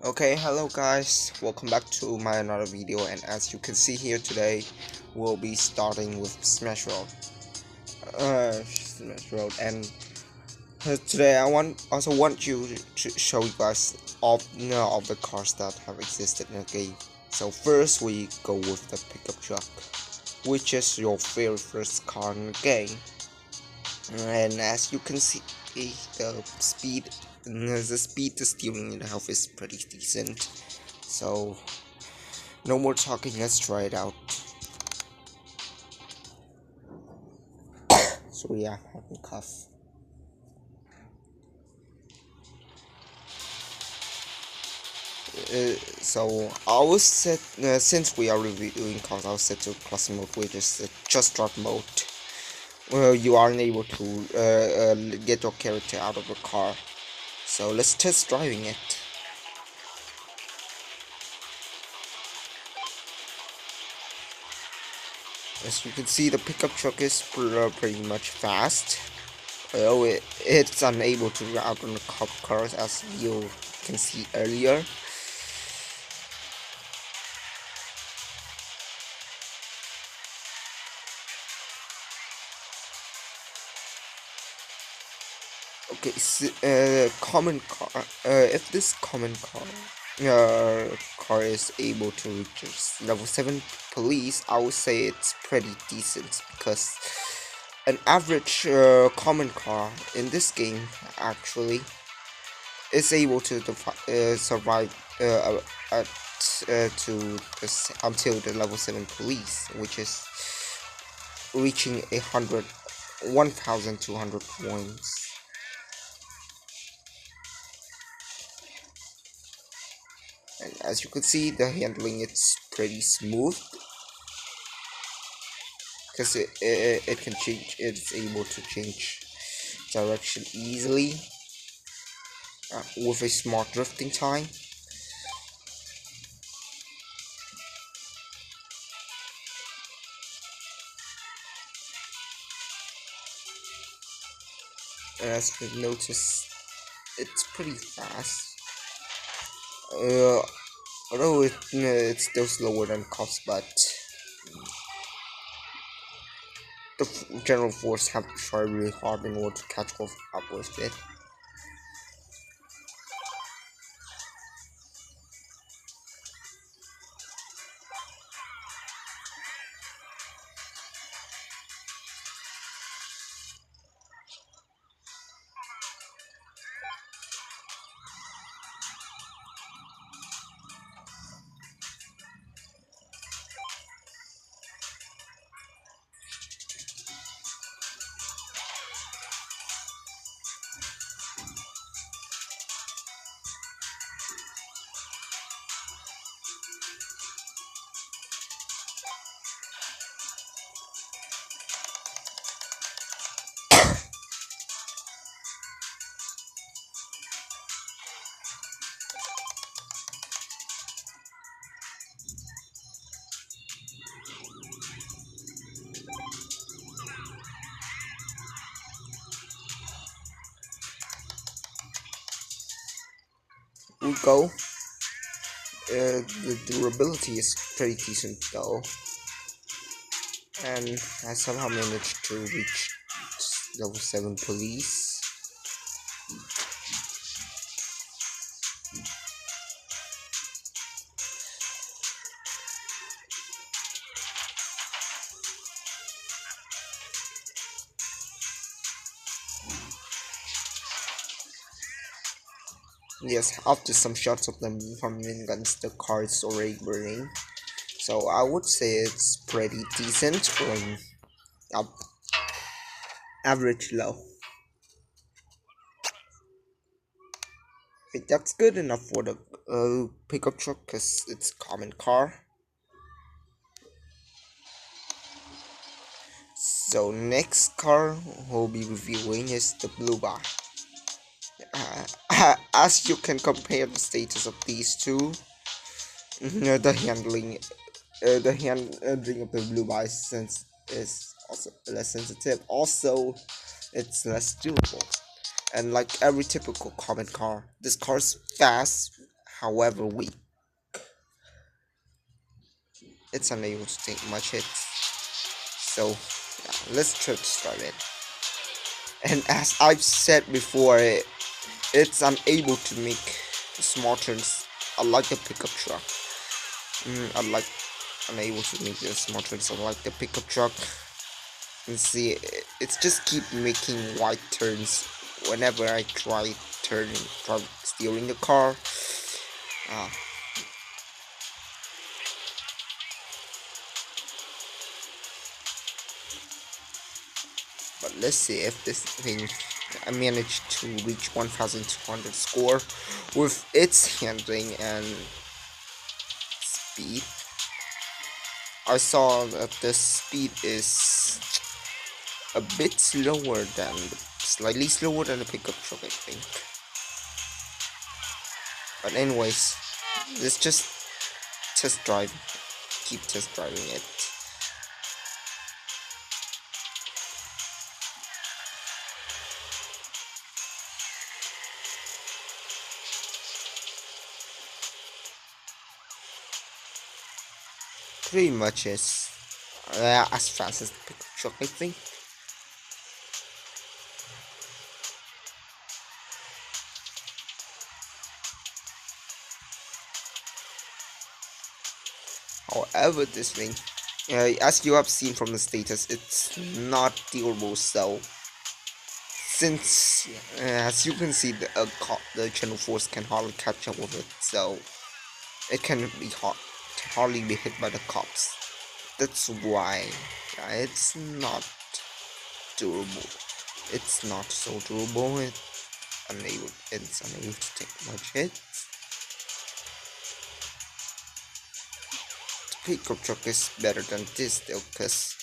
Okay, hello guys, welcome back to my another video, and as you can see here today, we'll be starting with Smash Road. And today I also want you to show you guys all of the cars that have existed in the game. So first we go with the pickup truck, which is your very first car in the game. And as you can see, the speed, the steering, and the health is pretty decent. So no more talking, let's try it out. So yeah, having cough. So I was set, since we are reviewing cars, I was set to classic mode, which is just start mode. Well, you are unable to get your character out of the car. So let's test driving it. As you can see, the pickup truck is pretty much fast. Although it's unable to out on the cop cars, as you can see earlier. Okay, so, common car. If this common car is able to reach level 7 police, I would say it's pretty decent, because an average common car in this game actually is able to survive until the level 7 police, which is reaching 1,200 points. And as you can see, the handling it's pretty smooth, because it can change. It's able to change direction easily with a smart drifting time. As you can notice, it's pretty fast. Although it's still slower than cops, but the general force have to try really hard in order to catch up with it. We go. The durability is pretty decent though, and I somehow managed to reach level 7 police. Yes, after some shots of them from miniguns, the car is already burning. So I would say it's pretty decent from average low. That's good enough for the pickup truck, because it's a common car. So next car we'll be reviewing is the Bluebie. As you can compare the status of these two, the handling of the Bluebie is also less sensitive. Also, it's less durable. And like every typical common car, this car is fast, however weak, it's unable to take much hits. So yeah, let's try to start it. And as I've said before, it's unable to make small turns. Unlike the pickup truck. Unable to make the small turns. Unlike the pickup truck. You see, it's just keep making wide turns whenever I try steering the car. But let's see if this thing I managed to reach 1200 score with its handling and speed. I saw that the speed is a bit slightly slower than the pickup truck, I think. But anyways, let's just keep test driving it. Pretty much is as fast as the pickup truck, I think. However, this thing, as you have seen from the status, it's not durable. So, since as you can see, the channel force can hardly catch up with it, so it can hardly be hit by the cops. That's why it's not durable. It's not so durable. It's unable to take much hits. The pickup truck is better than this though, because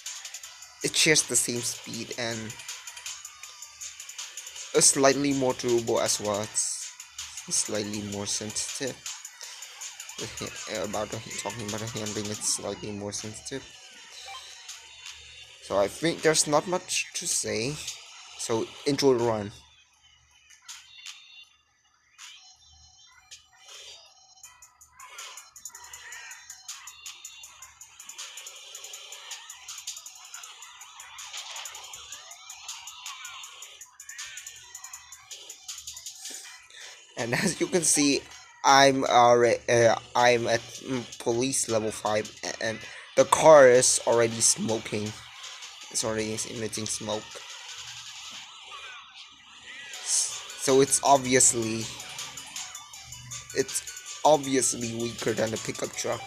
it shares the same speed and a slightly more durable as well. It's slightly more sensitive. Talking about the handling, it's slightly more sensitive. So I think there's not much to say. So enjoy the run. And as you can see, I'm at police level 5, and the car is already smoking. It's already emitting smoke. So it's obviously weaker than the pickup truck.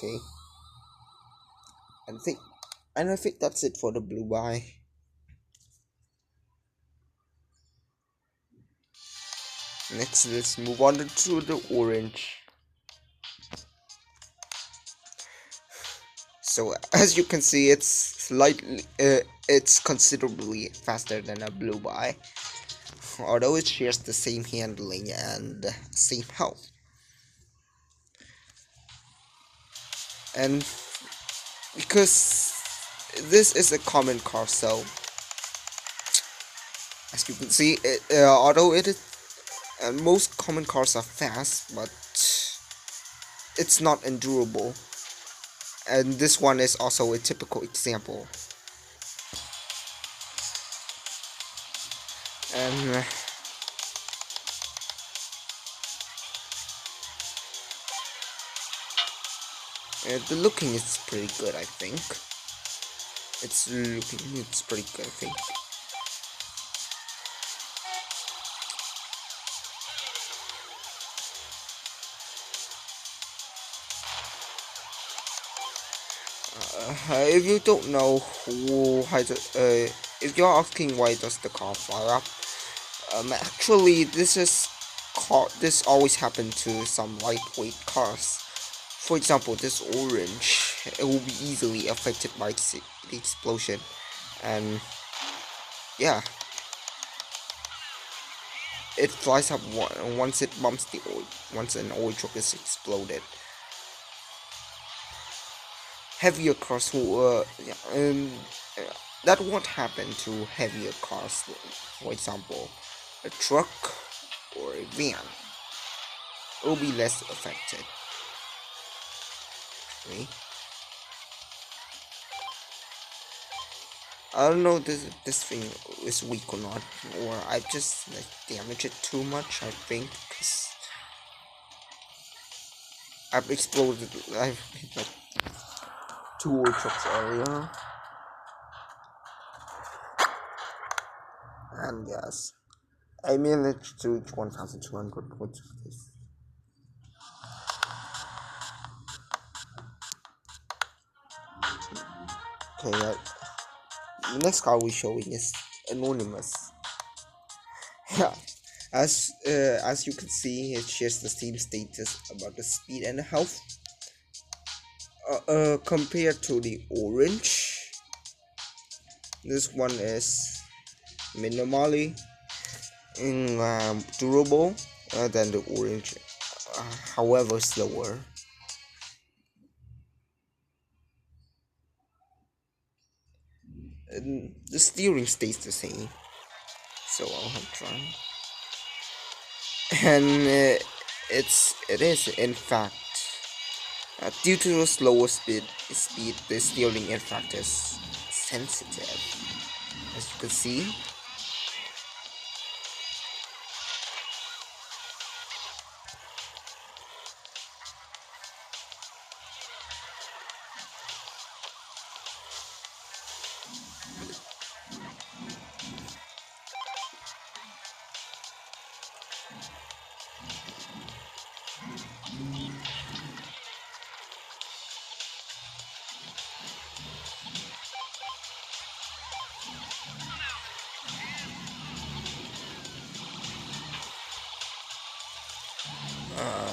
Okay. I think that's it for the Bluebie. Next, let's move on to the orange. So as you can see, it's considerably faster than a Bluebie, although it shares the same handling and same health. And because this is a common car, so as you can see, although it is, most common cars are fast, but it's not endurable. And this one is also a typical example. And the looking is pretty good, I think. It's pretty good, I think. If you don't know if you're asking why does the car fire up, actually this always happened to some lightweight cars. For example, this orange, it will be easily affected by the explosion, and yeah, it flies up once it bumps the oil. Once an oil truck is exploded, heavier cars who that won't happen to heavier cars. For example, a truck or a van will be less affected. Okay. I don't know if this thing is weak or not, or I just like damage it too much. I think because I've exploded. I've hit like 2 old trucks earlier, and yes, I managed to reach 1,200 points of this. Okay, the next car we're showing is anonymous. Yeah, as you can see, it shares the same status about the speed and the health. Compared to the orange, this one is minimally durable than the orange, however slower. And the steering stays the same, so I'll have to try. And it is in fact due to the slower speed, the steering in fact is sensitive, as you can see.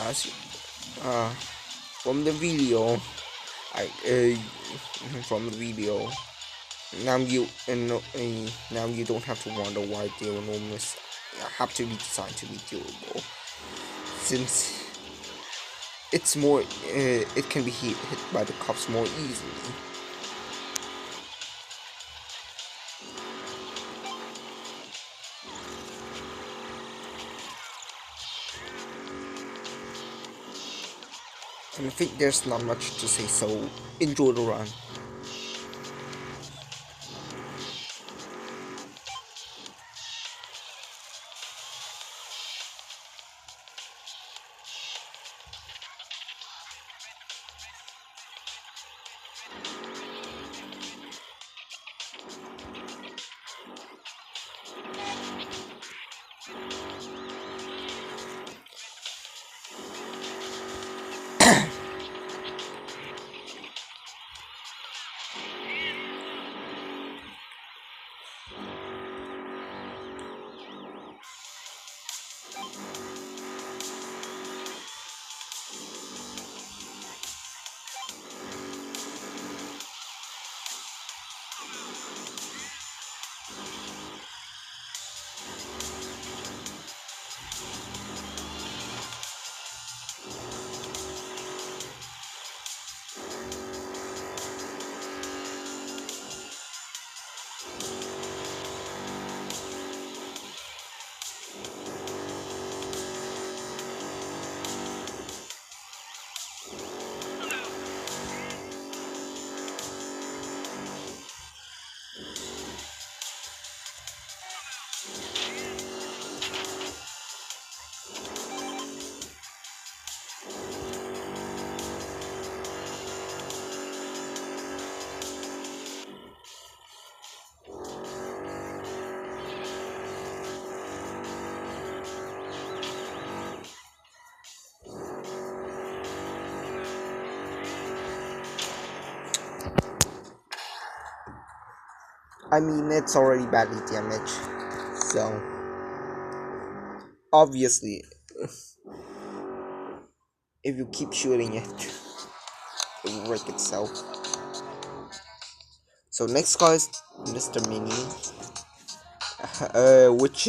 As from the video, from the video, now you don't have to wonder why the enormous have to be designed to be durable, since it's more it can be hit by the cops more easily. And I think there's not much to say, so enjoy the run. I mean, it's already badly damaged, so obviously, if you keep shooting it, it will wreck itself. So next car is Mr. Mini, which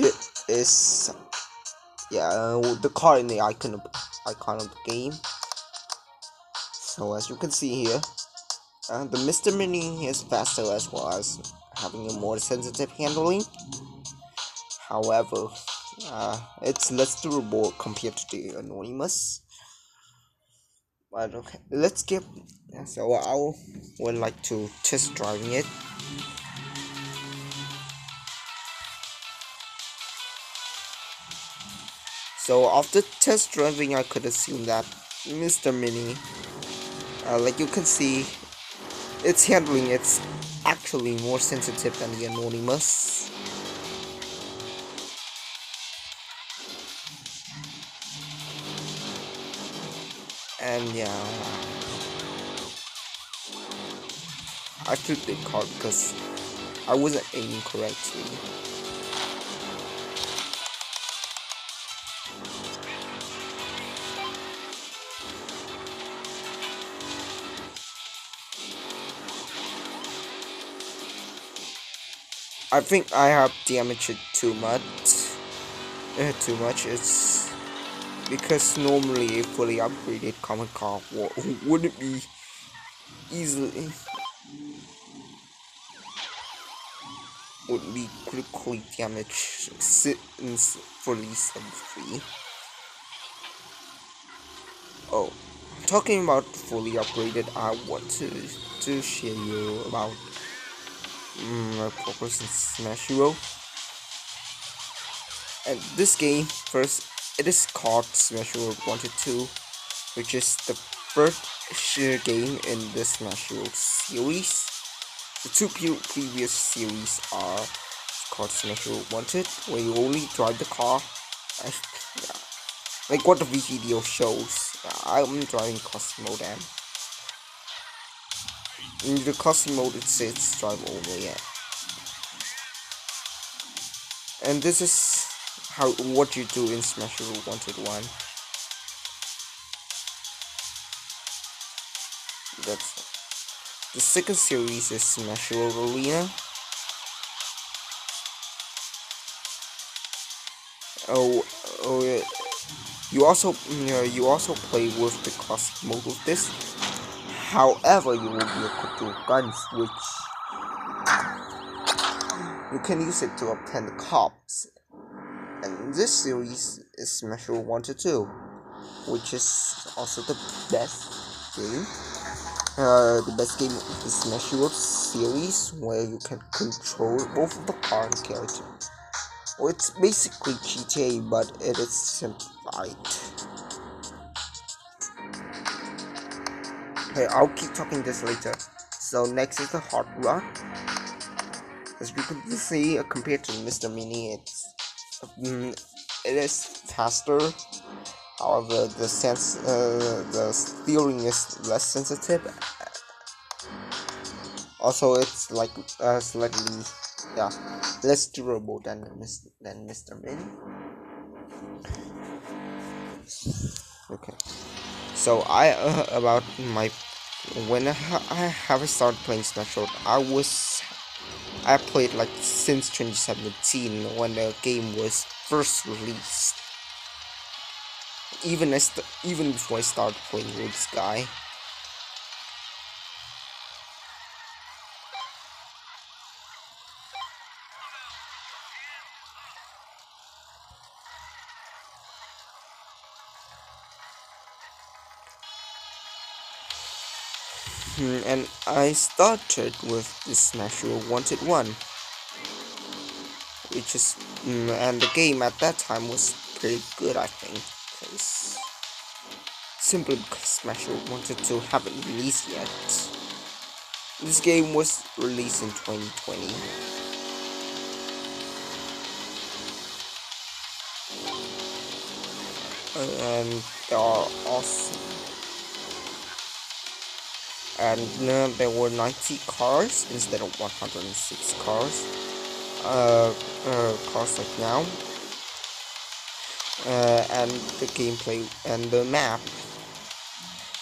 is the car in the icon of the game. So as you can see here, The Mr. Mini is faster as well as having a more sensitive handling. However, it's less durable compared to the Anonymous. But okay, let's get. So I would like to test driving it. So after test driving, I could assume that Mr. Mini, like you can see, its handling it's actually more sensitive than the Anonymous. And yeah, I flipped the card because I wasn't aiming correctly. I think I have damaged it too much. It's because normally a fully upgraded common car wouldn't be easily critically damaged since fully sub-free. Oh, talking about fully upgraded, I want to share you about my progress in Smash Hero. And this game, first, it is called Smash Hero 1-2, which is the first game in the Smash Hero series. The two previous series are called Smash Hero 1-2, where you only drive the car. Yeah. Like what the video shows. I'm driving custom mode, and in the custom mode it says drive only. Yeah. And this is what you do in Smash Hero 1-1. That's the second series is Smash Hero Arena. Yeah. You also play with the classic mode with this. However, you will be equipped with guns, which you can use it to obtain the cops. And this series is Smash Hero 1-2, which is also the best game. The best game of the Smash Hero series, where you can control both the car and character. Well, it's basically GTA, but it is simplified. Okay, I'll keep talking this later. So next is the Hot Rod. As you can see, compared to Mr. Mini, it is faster. However, the steering is less sensitive. Also, it's like slightly less durable than Mr. Mini. Okay, so when I have started playing Smash Road, I played like since 2017 when the game was first released. Even before I started playing with this guy. And I started with this Smash Hero 1-1, which is and the game at that time was pretty good, I think, simply because Smash Hero 1-2 haven't released yet. This game was released in 2020. And there are also there were 90 cars instead of 106 cars. Cars like now. And the gameplay and the map.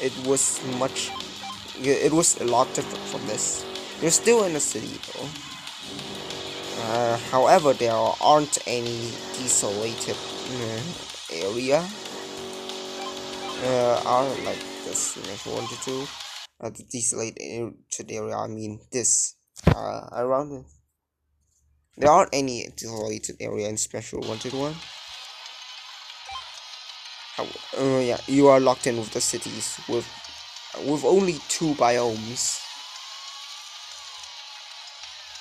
It was a lot different from this. You're still in a city though. However, there aren't any desolated area. Are like this Smash 1-2. the desolated area. I mean this. Around it. There aren't any desolated area in Special Wanted 1. Yeah, you are locked in with the cities with only 2 biomes.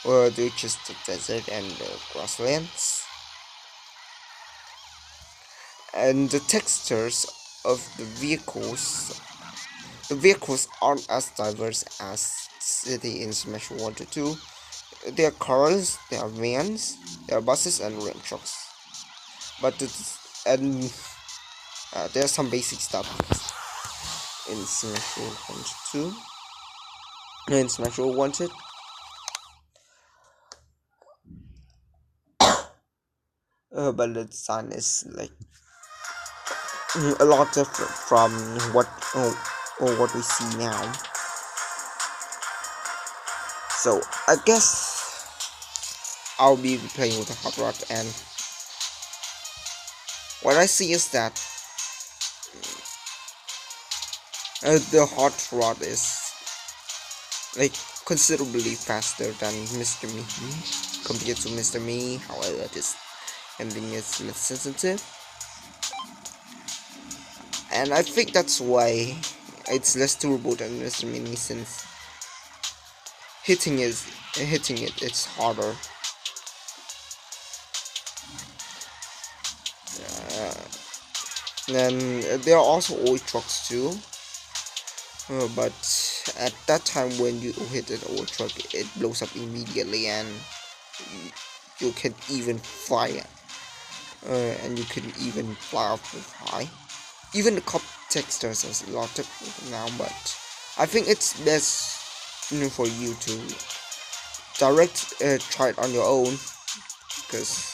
They're just the desert and the grasslands. And the textures of the vehicles aren't as diverse as city in Smash 1 to 2. There are cars, there are vans, there are buses and rim trucks. But there's some basic stuff in Smash 1 to 2. In Smash Wanted. But the design is like a lot different from what we see now. So I guess I'll be playing with the hot rod, and what I see is that the hot rod is like considerably faster than Mr. Me compared to Mr. Me. However, this ending is less sensitive, and I think that's why it's less durable than Mr. Mini, since hitting it's harder. Then there are also oil trucks too, but at that time when you hit an oil truck, it blows up immediately, and you can even fly, and you can even fly off high. Even the cop textures is a lot different now, but I think it's best for you to try it on your own, because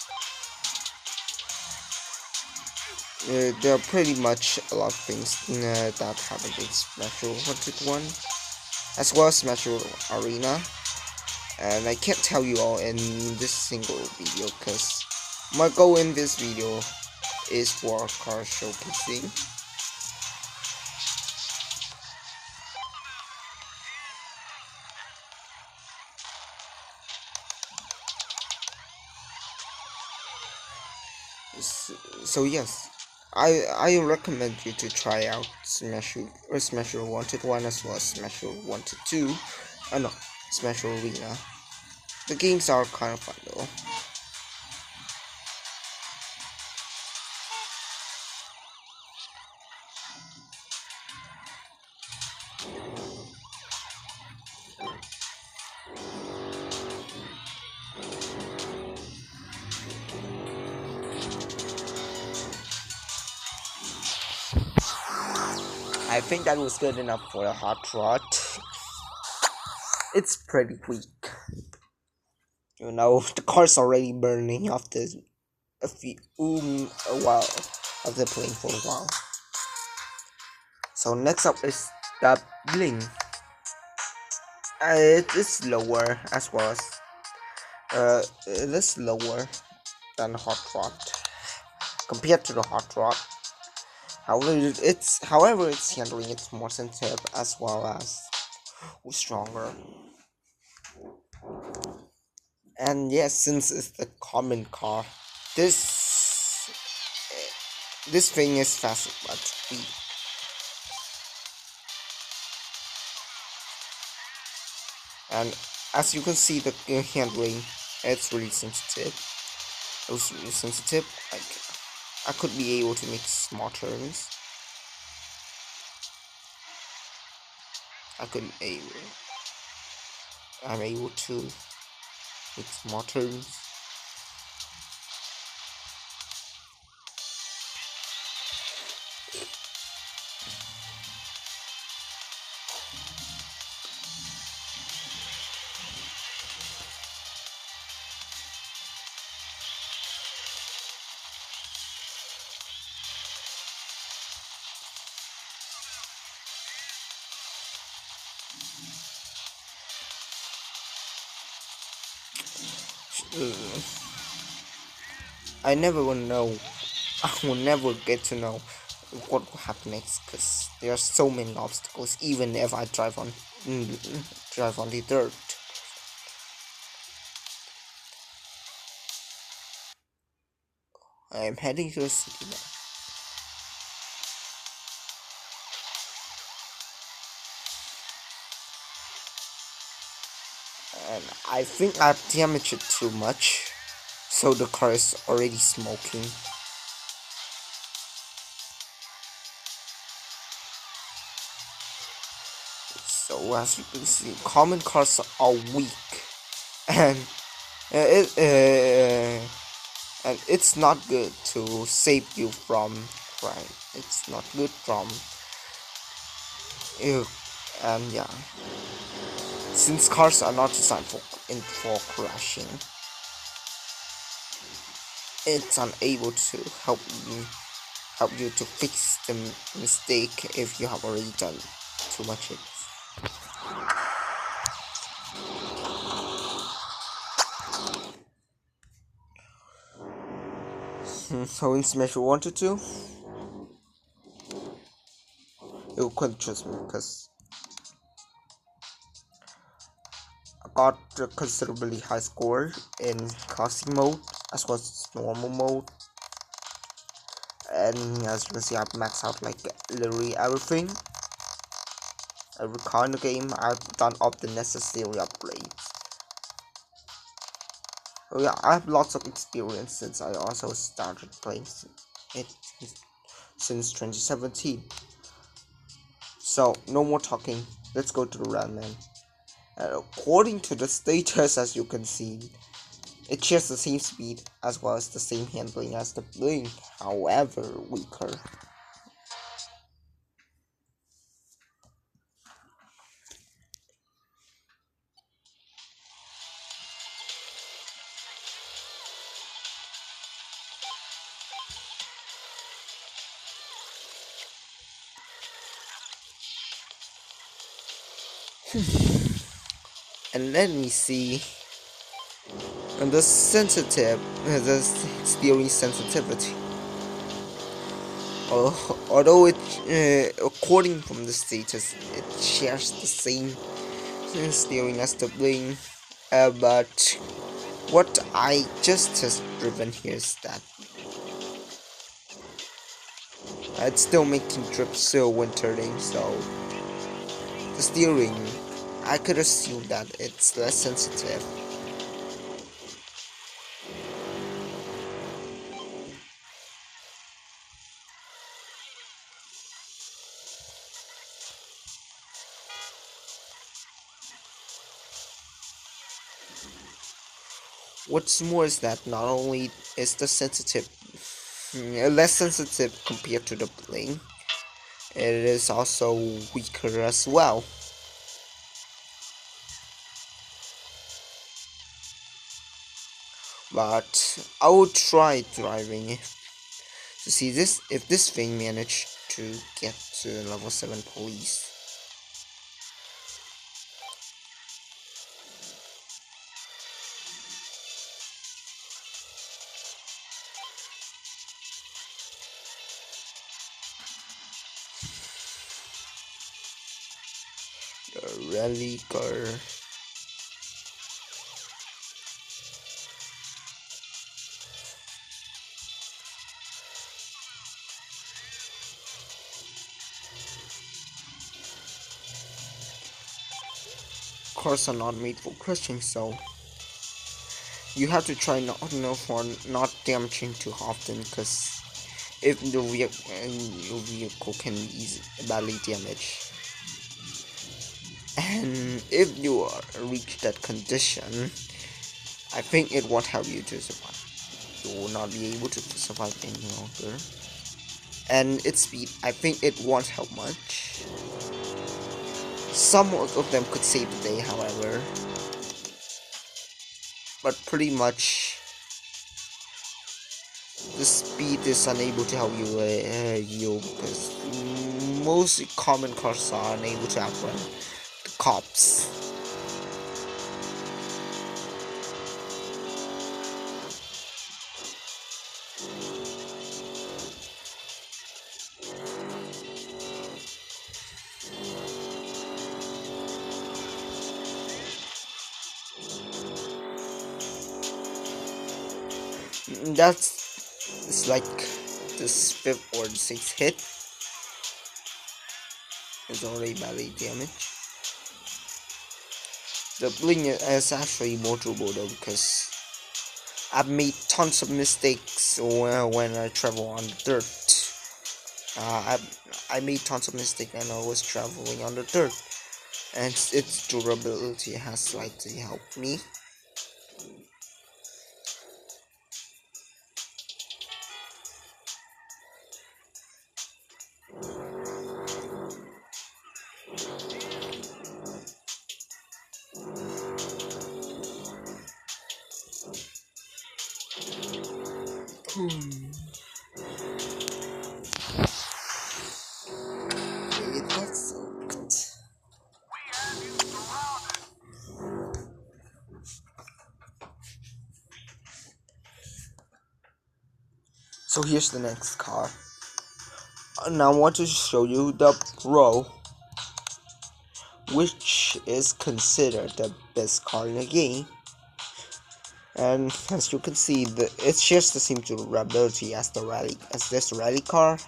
there are pretty much a lot of things that happen in Smash Wanted 1, as well as Smash Arena, and I can't tell you all in this single video, because my goal in this video is for car showcasing. So yes, I recommend you to try out Smash Wanted 1 as well as Smash Wanted 2. No, Smash Arena. The games are kind of fun though. I think that was good enough for a hot rod. It's pretty weak. You know, the car's already burning after a while after playing for a while. So next up is the Bling. It is slower as well as it is slower than the hot rod compared to the hot rod. However, its handling is more sensitive as well as stronger. And yes, since it's the common car, this thing is fast but weak. And as you can see, the handling, it's really sensitive. It was really sensitive. Like, I could be able to make small turns. I'm able to make small turns. I never will know. I will never get to know what will happen next, because there are so many obstacles even if I drive on the dirt. I am heading to a city now. And I think I've damaged it too much, so the car is already smoking. So as you can see, common cars are weak, and it's not good to save you from crime. It's not good from you, and yeah. Since cars are not designed for crashing, it's unable to help you to fix the mistake if you have already done too much hits. So in Smash 1 to 2, you couldn't trust me because I got a considerably high score in classic mode as well as normal mode, and as you can see, I've maxed out like literally everything. Every car in the game, I've done all the necessary upgrades. Oh yeah, I have lots of experience since I also started playing it since 2017. So no more talking, let's go to the Rallyman. According to the status, as you can see, it shares the same speed as well as the same handling as the Bling, however weaker. And let me see. And the steering sensitivity. Although it, according from the status, it shares the same steering as the Bling, but what I just has driven here is that it's still making trips still wintering, so the steering, I could assume that it's less sensitive. What's more is that not only is the less sensitive compared to the Bling, it is also weaker as well. But I will try driving to see if this thing managed to get to level 7 police. The rally car. Cars are not made for crashing, so you have to try for not damaging too often, because if your vehicle can be badly damaged, and if you reach that condition, I think it won't help you to survive. You will not be able to survive any longer. And its speed, I think it won't help much. Some of them could save the day, however, but pretty much the speed is unable to help you because most common cars are unable to outrun the cops. it's like this 5th or 6th hit. It's already badly damaged. The Bling is actually more durable though, because I've made tons of mistakes when I travel on the dirt. I made tons of mistakes when I was traveling on the dirt, and its durability has slightly helped me. It got sucked. So here's the next car. Now I want to show you the Pro, which is considered the best car in the game. And as you can see, it shares the same durability as this rally car.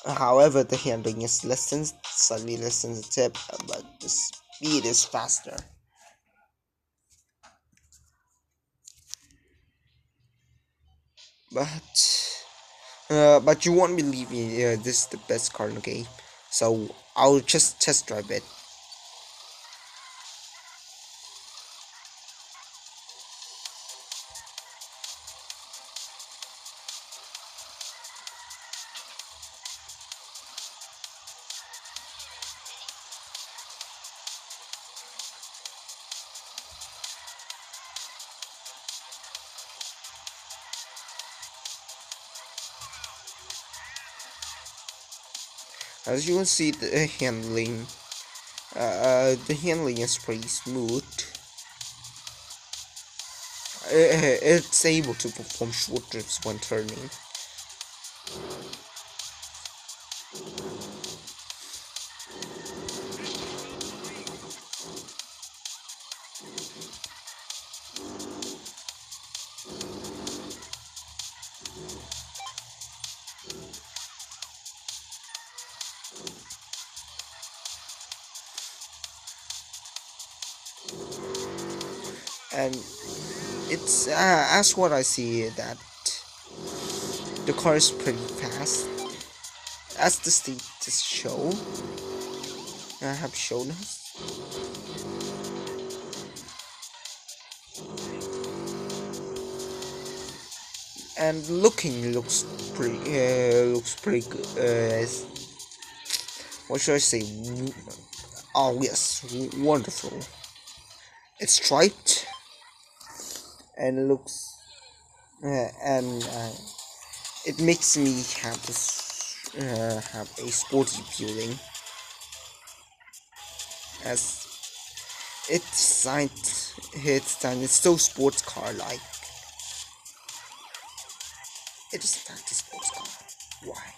However, the handling is slightly less sensitive, but the speed is faster. But you won't believe me. This is the best car in the game, so I'll just test drive it. As you can see, the handling is pretty smooth. It's able to perform short drifts when turning. And it's as what I see, that the car is pretty fast, as the status have shown us. And looks pretty good. What should I say? Oh yes, wonderful. It's striped and looks it makes me have a sporty feeling, as it's so sports car like. It is not a sports car. Why?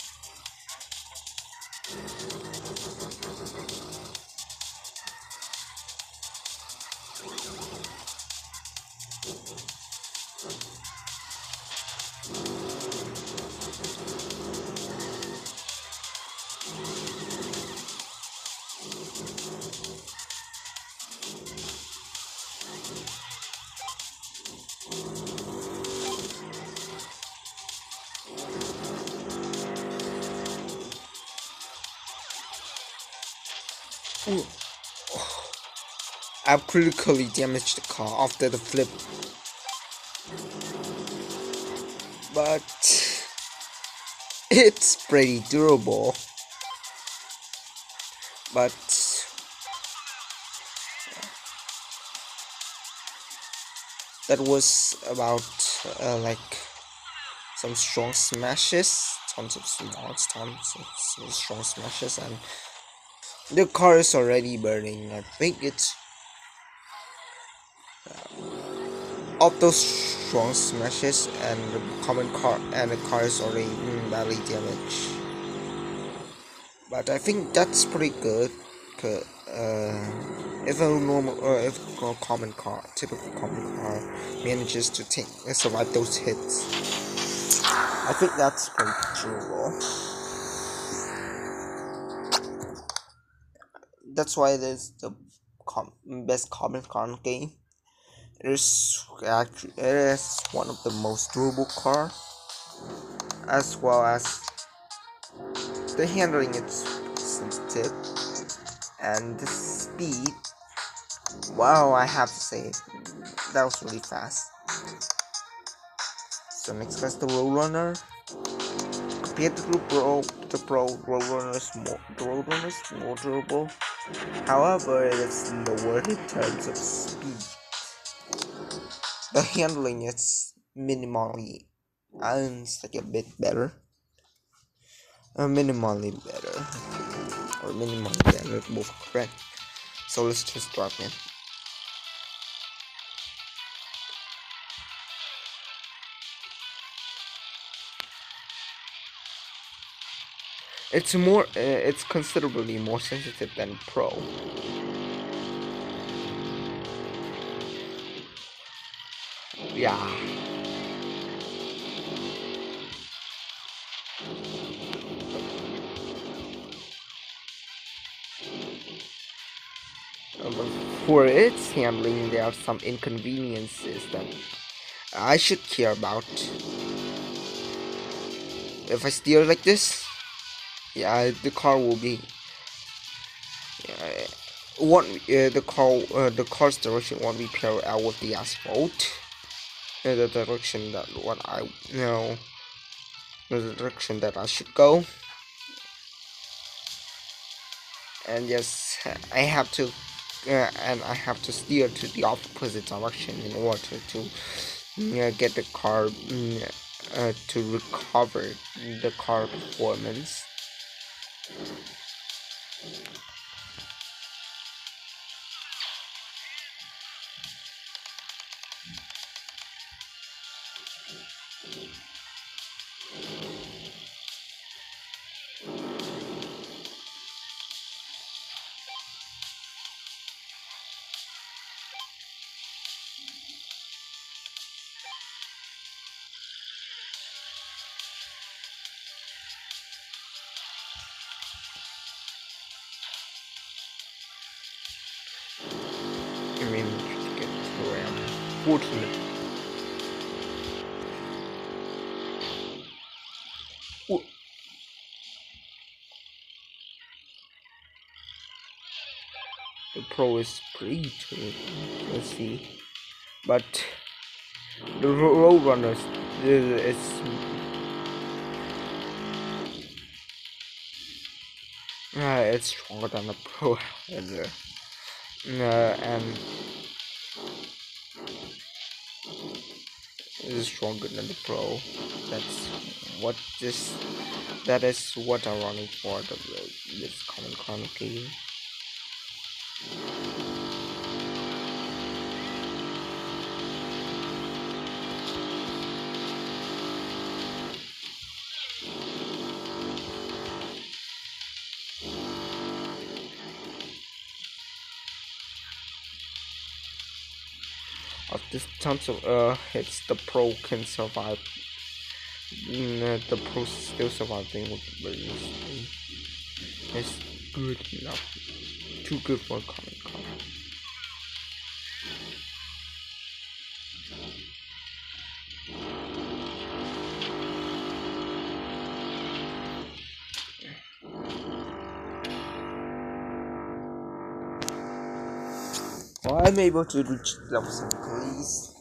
I've critically damaged the car after the flip, but it's pretty durable. But that was about like some strong smashes, tons of strong smashes, and the car is already burning. I think it's of those strong smashes and the car is already badly damaged. But I think that's pretty good. if a normal or if a common car, typical common car, manages to survive those hits, I think that's pretty durable. That's why it is the best common car game. It is one of the most durable car, as well as the handling is sensitive, and the speed. Wow, I have to say, that was really fast. So next guy's the Roadrunner. Compared to the Roadrunner is more durable. However, it is lower in terms of speed. The handling is minimally, like a bit better. Minimally better, or minimally better, both correct. So let's just drop in. It's considerably more sensitive than Pro. Yeah. For its handling, there are some inconveniences that I should care about. If I steer like this, yeah, the car will be. The car's direction won't be parallel with the asphalt. The direction that the direction that I should go. And yes, I have to steer to the opposite direction in order to get the car to recover the car performance. I mean, to get around. Fortunately. The Pro is pretty too, let's see. But the Roadrunners is it's stronger than the Pro, and is stronger than the Pro. That is what I'm running for this common game. After tons of hits, the Pro can survive. The Pro still surviving with Limousine. It's good enough. Too good for a common car. Well, I'm able to reach level 7 police,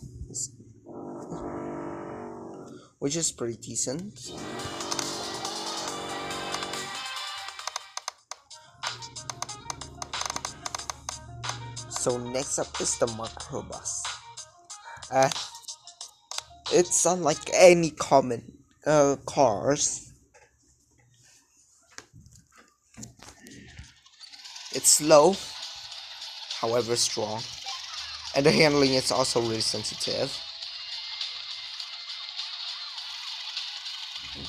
which is pretty decent. So next up is the Microbus. It's unlike any common cars. It's slow, however strong, and the handling is also really sensitive.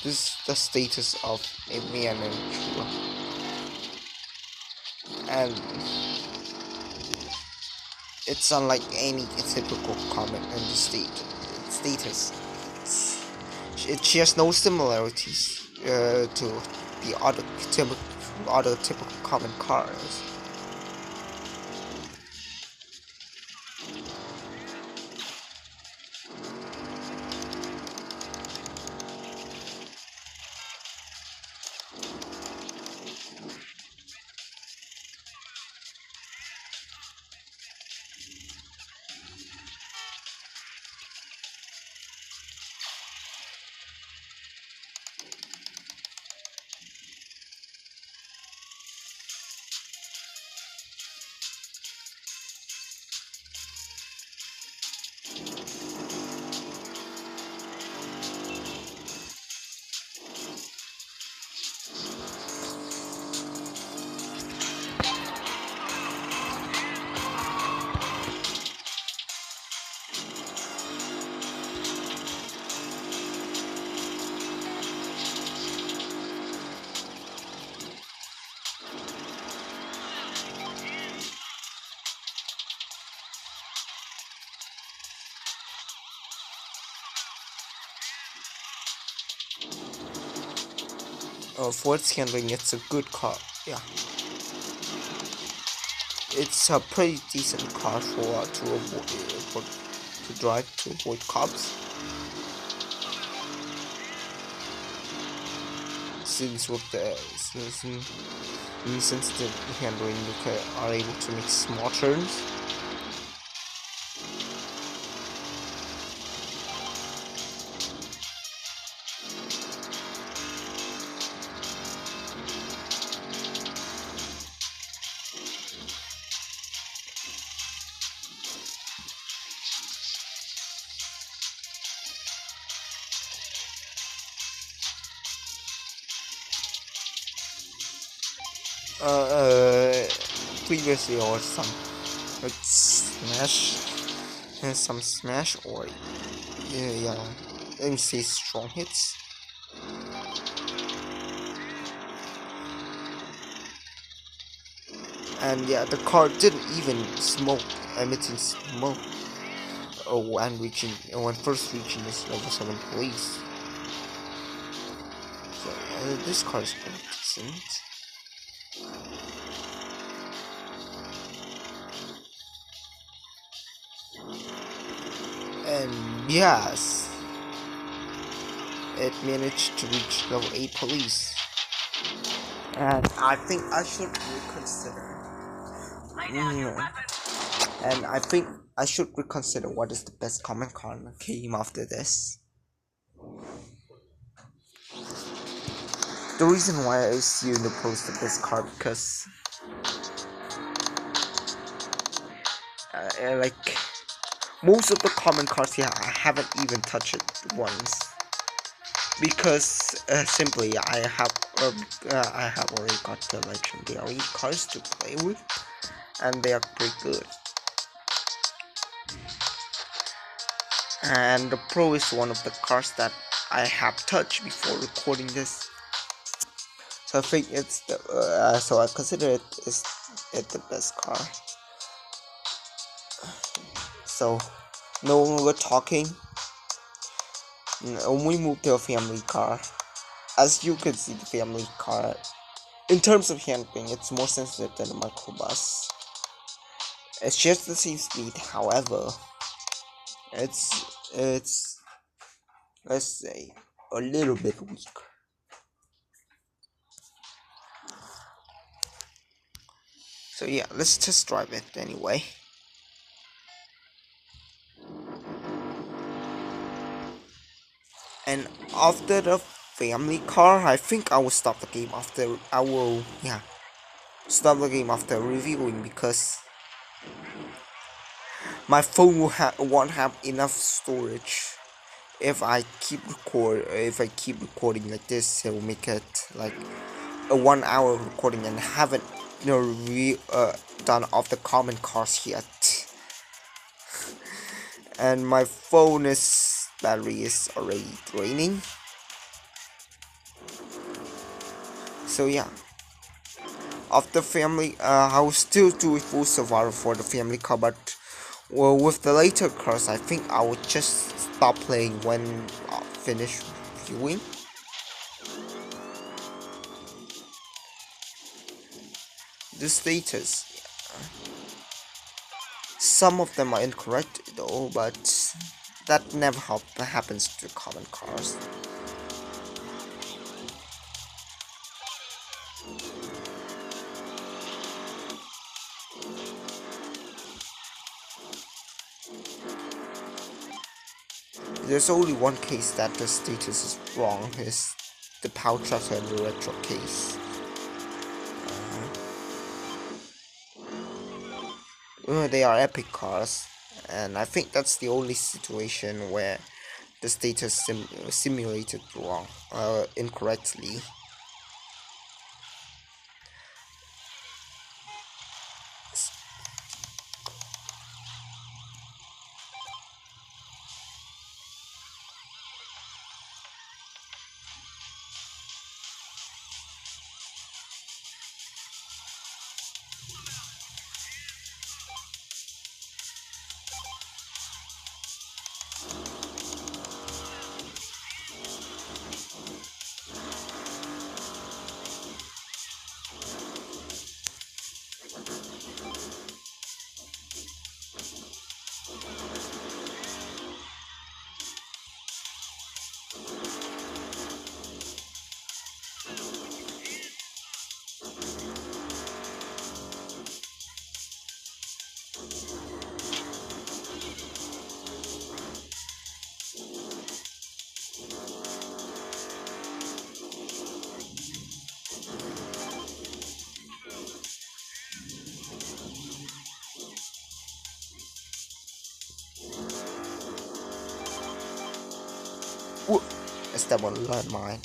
This is the status of a manager, and It's unlike any typical common and status. It shares no similarities to the other typical common cars. For its handling, it's a good car. Yeah, it's a pretty decent car to drive to avoid cops. Since the handling, you are able to make small turns. Previously, or some smash, or yeah, let me say strong hits. And yeah, the car didn't even emitting smoke. When first reaching this level 7 police. So this car is pretty decent. And yes, it managed to reach level 8 police. And I think I should reconsider. And I think I should reconsider what is the best common car in the game after this. The reason why I assume the post the best car because like most of the common cars here I haven't even touched it once because simply I have already got the legendary cars to play with and they are pretty good. And the Pro is one of the cars that I have touched before recording this. So I think it's the so I consider it the best car. So no longer talking. We move to a family car. As you can see, the family car, in terms of handling, it's more sensitive than the Microbus. It's just the same speed, however, it's let's say a little bit weaker. So yeah, let's test drive it anyway. And after the family car, I think I will stop the game after stop the game after reviewing because my phone won't have enough storage. If I keep recording like this, it will make it like a 1 hour recording and haven't done off the common cars yet. And my phone's battery is already draining. So yeah, after family, I will still do a full survival for the family car, but Well, with the later cars, I think I would just stop playing when I finish viewing. The status. Some of them are incorrect though, but that never happens to common cars. There's only one case that the status is wrong, is the Power Tractor and the Retro case. They are epic cars, and I think that's the only situation where the status simulated wrong, incorrectly. Ooh, I stepped on a landmine.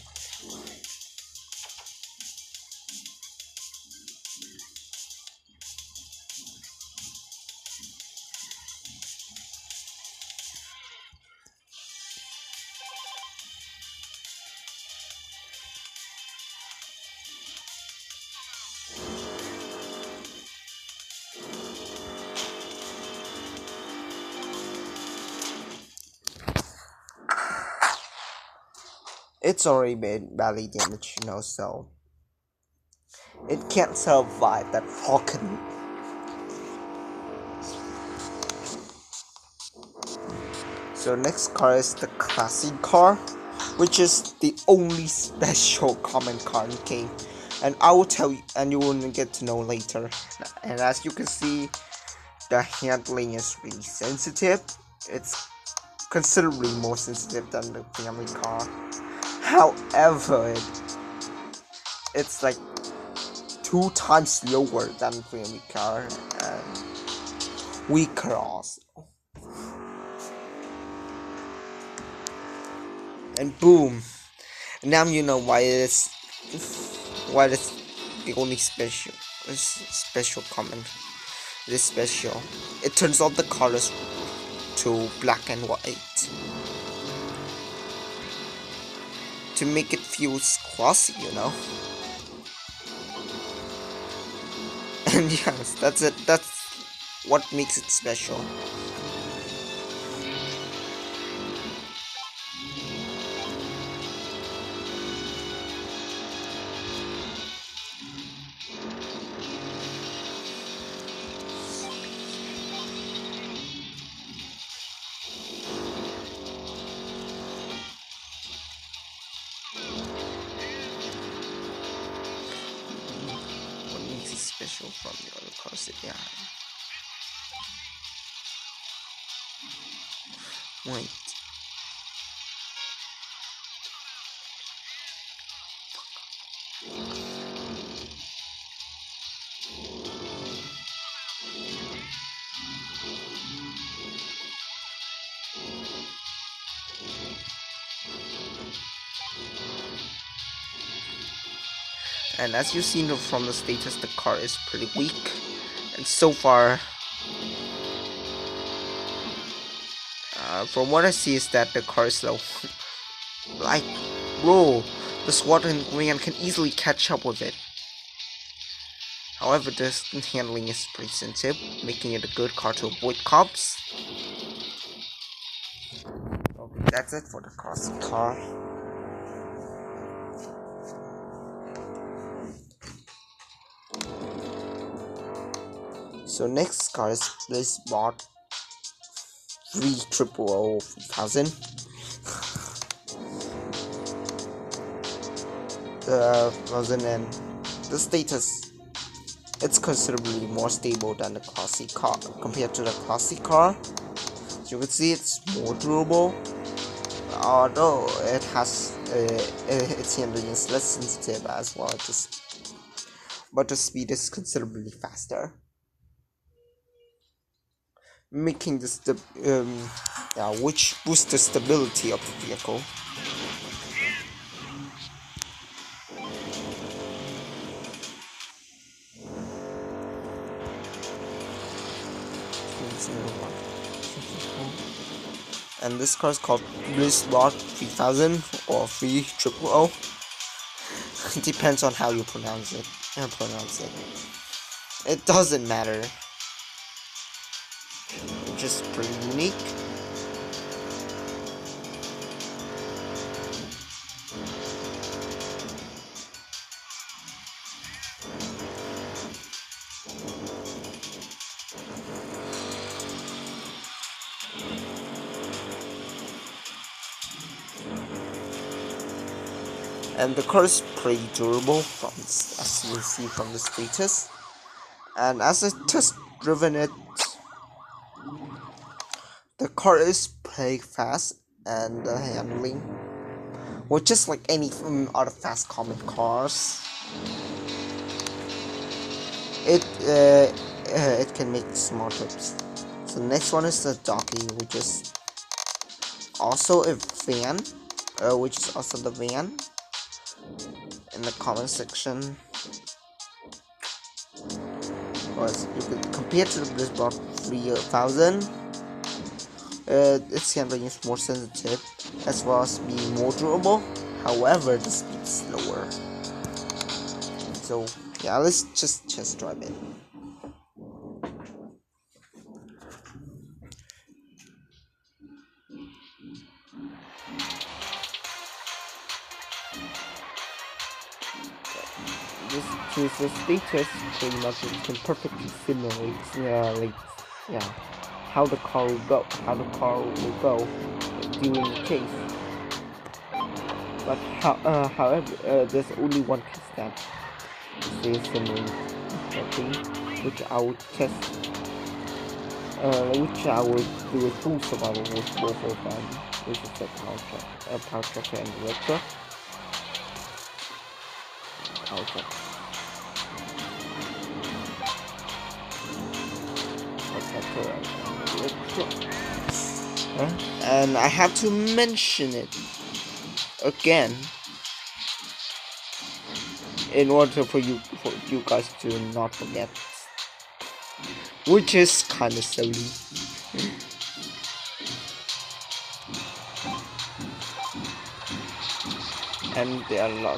It's already been badly damaged, you know, so it can't survive that fucking. So next car is the classic car, which is the only special common car in the game, and I will tell you, and you will get to know later. And as you can see, the handling is really sensitive. It's considerably more sensitive than the family car. However, it's like 2 times slower than the family car and weaker also. And boom! Now you know why it's the only special comment. It is special. It turns off the colors to black and white to make it feel classy, you know. And yes, that's it. That's what makes it special. Special from the other cars that they have. Wait. And as you've seen from the status, the car is pretty weak. And so far, from what I see is that the car is slow. Like, bro, the SWAT and Grand can easily catch up with it. However, the handling is pretty sensitive, making it a good car to avoid cops. Okay, that's it for the classic car. So next car is Blitzbot 3000. And the status, it's considerably more stable than the classic car. Compared to the classic car, as you can see, it's more durable. Although it has its handling is less sensitive as well, but the speed is considerably faster, making this which boosts the stability of the vehicle. And this car is called Blitzbot 3000 or 3000. It depends on how you pronounce it. It doesn't matter. It's just pretty unique. And the car is pretty durable, as you see from the status. And as I test driven it, the car is pretty fast, and the handling, well, just like any other fast common cars, it can make small trips. So the next one is the Doge, which is also a van, which is also the van. In the comment section, was you could compare to the Blitzbot 3000. Its handling is more sensitive, as well as being more durable. However, the speed is slower. So yeah, let's just test drive it. The status pretty much can perfectly simulate how the car will go during the chase. But however, there's only one test that says simulate, which I would test, which I would do a full survival with both of them, which is the power tractor and the red truck. Power truck. And I have to mention it again in order for you guys to not forget, which is kind of silly. And there are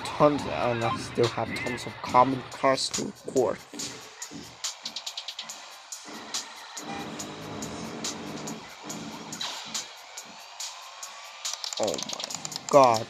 tons, and I still have tons of common cars to record. Oh my god.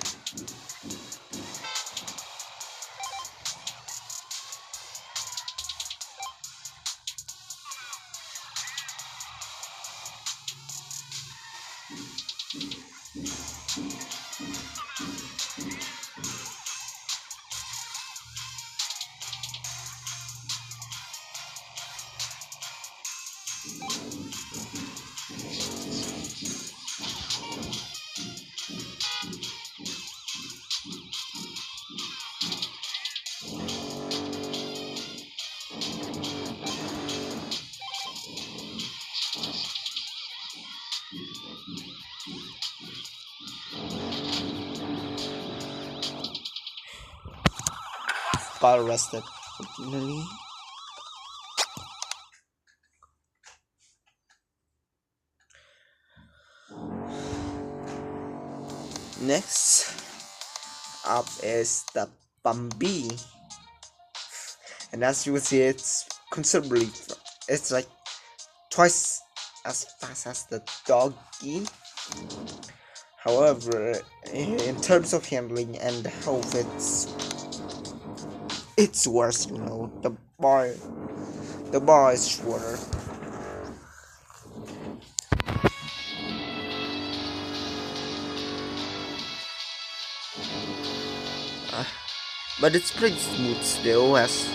Got arrested. Really? Next up is the Bumbee. and as you will see, it's considerably, it's like twice as fast as the Doggy. However, in terms of handling and health, it's worse. You know, the bar is shorter. But it's pretty smooth still, as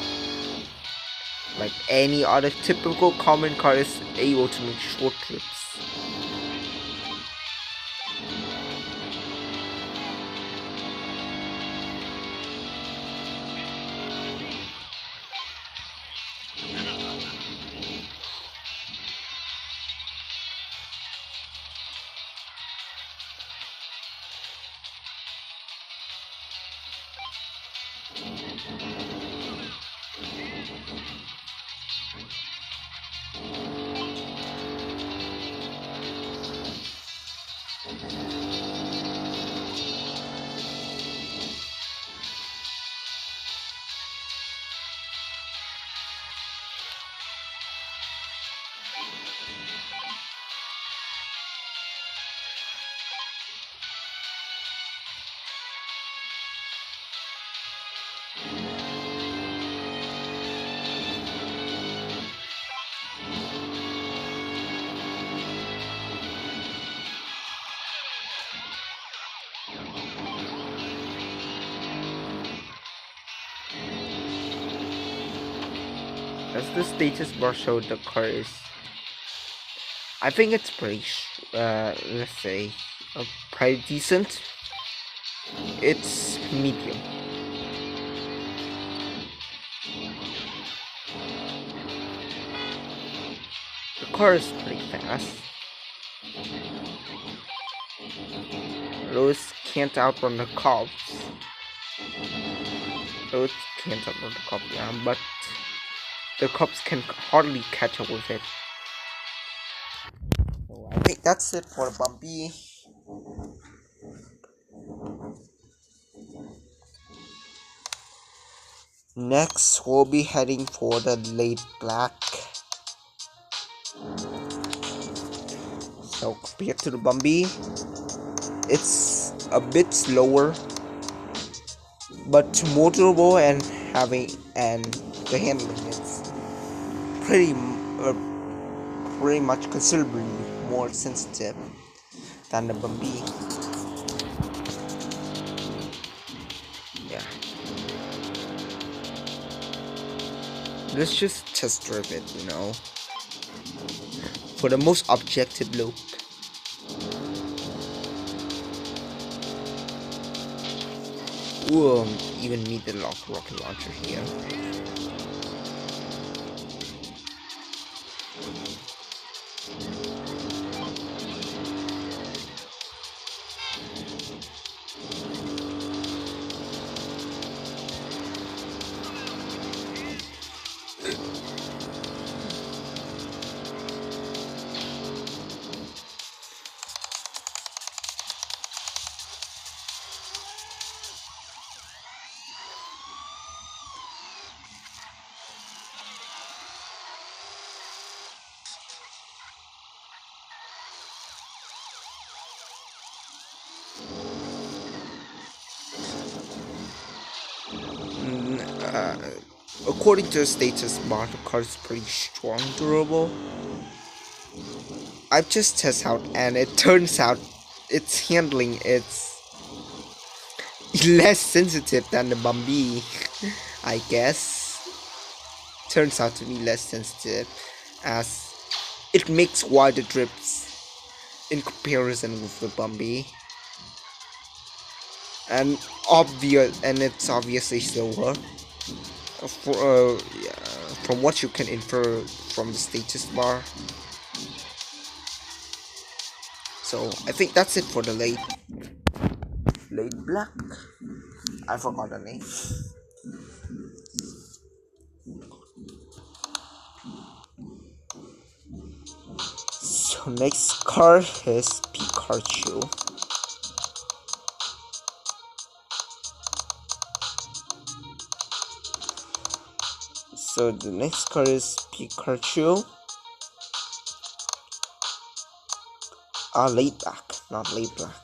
like any other typical common car is able to make short trips. As the status bar showed, the car is, I think it's pretty, let's say, pretty decent. It's medium. The car is pretty fast. Those can't outrun the cops. Those can't outrun the cops, yeah, but the cops can hardly catch up with it. So I think that's it for Bumpy. Next, we'll be heading for the late black. So compared to the Bumbee, it's a bit slower, but more durable, and the handling is pretty much considerably more sensitive than the Bumbee. Yeah. Let's just test drive it, you know, for the most objective look. We'll even need the rocket launcher here. According to the status bar, the car is pretty strong, durable. I've just tested out, and it turns out its handling is less sensitive than the Bumbee. I guess turns out to be less sensitive, as it makes wider drips in comparison with the Bumbee, and it's obviously slower. From what you can infer from the status bar. So I think that's it for the late black. I forgot the name. So next car is Picarchu. So the next car is Picarchu. Laid back, not laid back.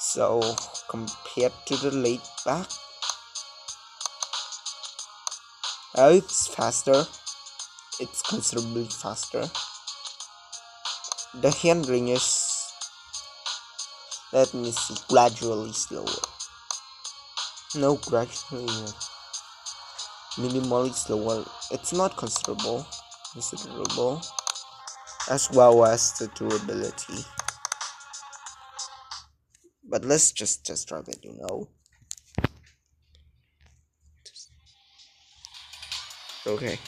So compared to the laid back, it's faster. It's considerably faster. The handling is, let me see, gradually slower. No, gradually, minimally slower. It's not considerable, as well as the durability. But let's just drive it, Okay.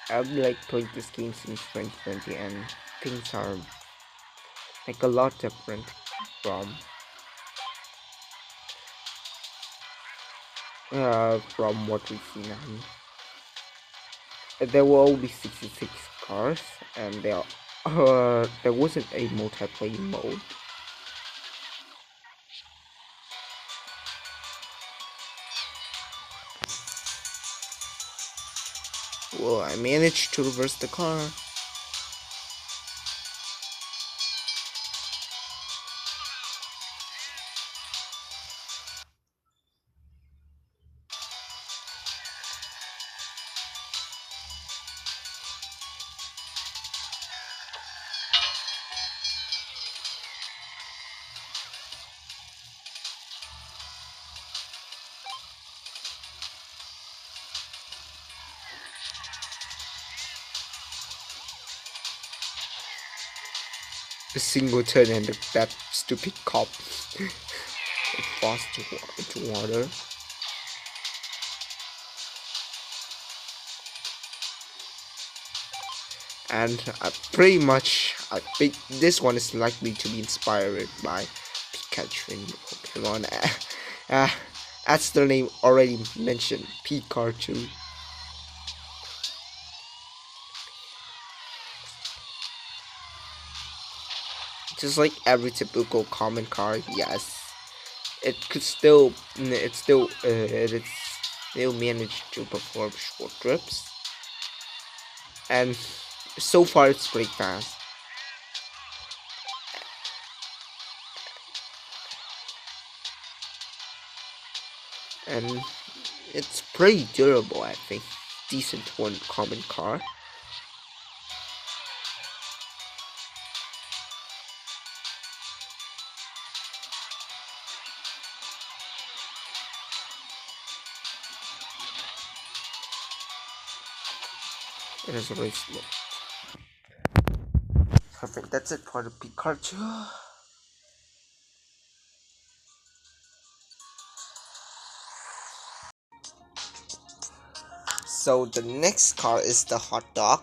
I've like played this game since 2020 and things are like a lot different from what we've seen. There were only 66 cars and there wasn't a multiplayer mode. Well, I managed to reverse the car. A single turn and that stupid cop falls into water. And pretty much I think this one is likely to be inspired by Pikachu in Pokemon. As the name already mentioned, Picarchu. Just like every typical common car, yes, it still managed to perform short trips, and so far it's pretty fast. And it's pretty durable, I think. Decent one common car. It is really smooth. Perfect, that's it for the Picarchu. So the next car is the hot dog.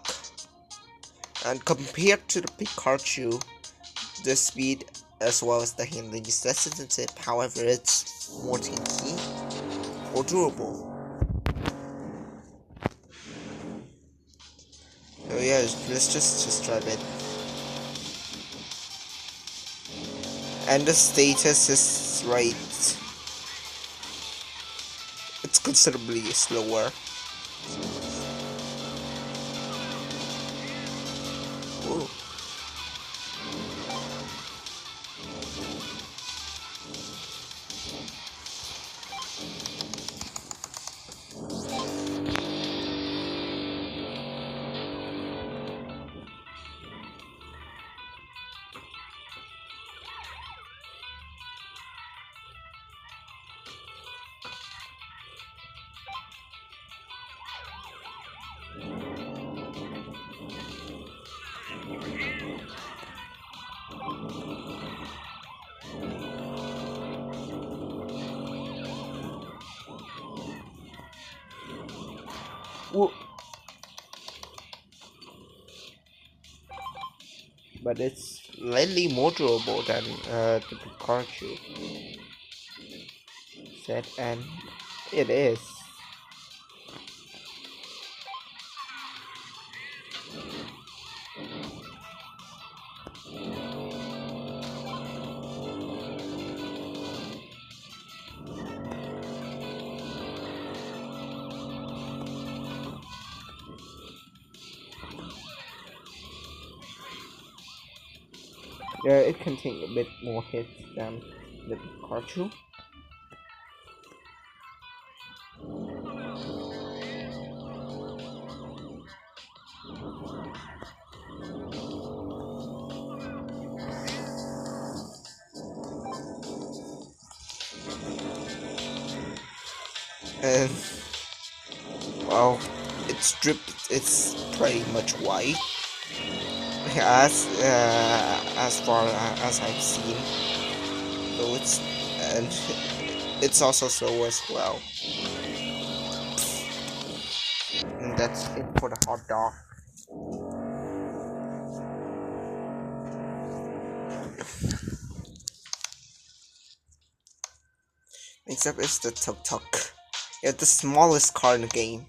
And compared to the Picarchu, the speed as well as the handling is less sensitive, however it's more tanky, or durable. So yeah, let's just try it. And the status is right. It's considerably slower. Ooh. Whoa. But it's slightly more durable than the Picarchu set, and it is. Yeah, it can take a bit more hits than the Picarchu. And well, it's pretty much white as far as I've seen. So and it's also slow as well. And that's it for the hot dog. Next up is the Tuk Tuk. It's the smallest car in the game.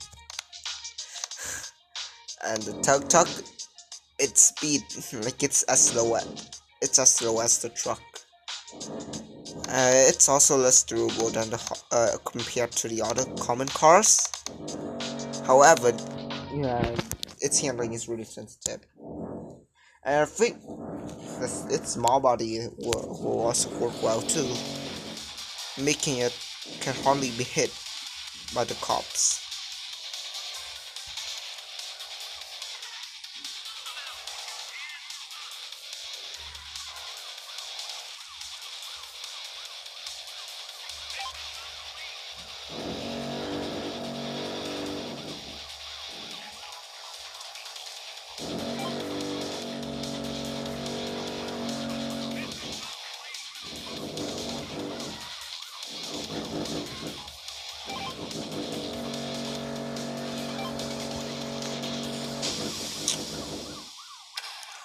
And the Tuk Tuk, its speed, like it's as slow as the truck. It's also less durable than the compared to the other common cars. However, yeah, its handling is really sensitive. And I think its small body will also work well too, making it can hardly be hit by the cops.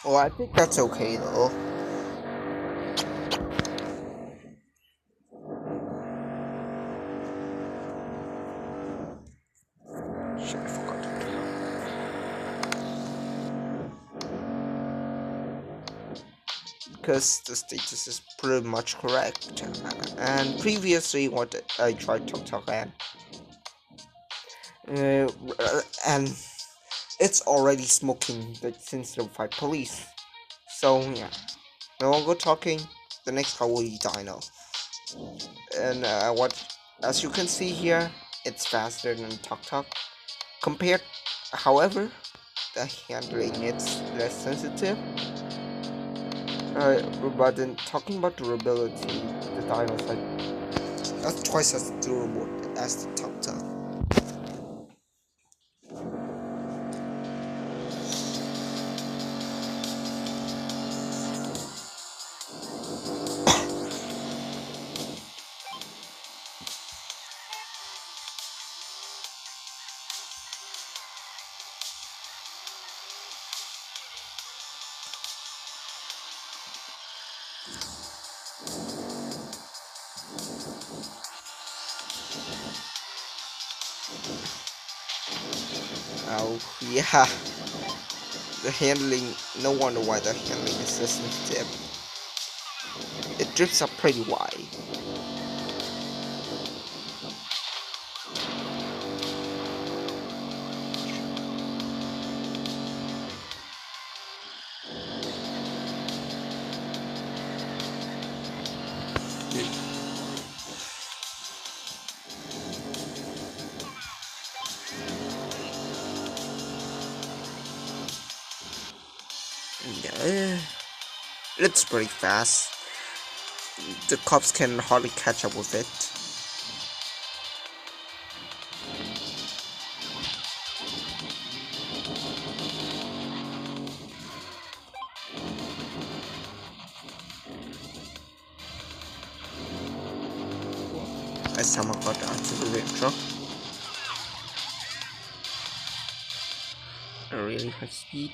Well, I think that's okay though. Shit, I forgot to do that. Because the status is pretty much correct. And previously, what I tried Tuk Tuk and it's already smoking since the fight police. So yeah, no longer talking. The next car will be Dino. And as you can see here, it's faster than Tuk Tuk. However, the handling is less sensitive. But then talking about durability, the Dino is like that's twice as durable as the Tuk Tuk. Oh yeah, the handling. No wonder why the handling is so sensitive. It drifts up pretty wide. Yeah, it's pretty fast. The cops can hardly catch up with it. As someone got onto the rim truck. a really high speed.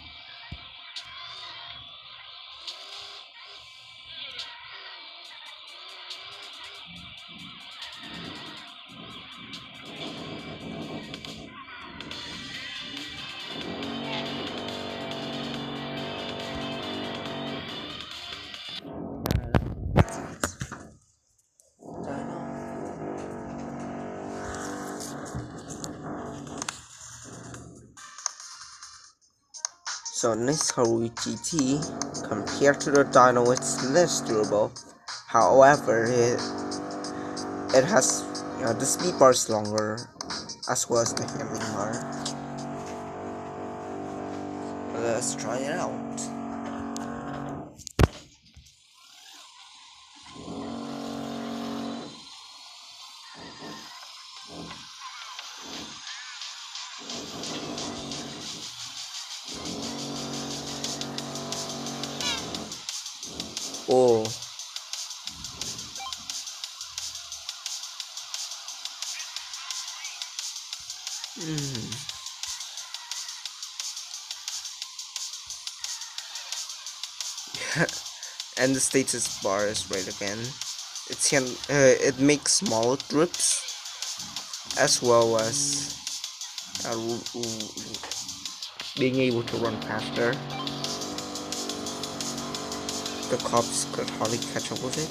So this Harui GT, compared to the Dino, it's less durable. However, it has the speed bar is longer, as well as the handling bar. Let's try it out. Oh. And the status bar is right again. It makes small drips, as well as being able to run faster. The cops could hardly catch up with it.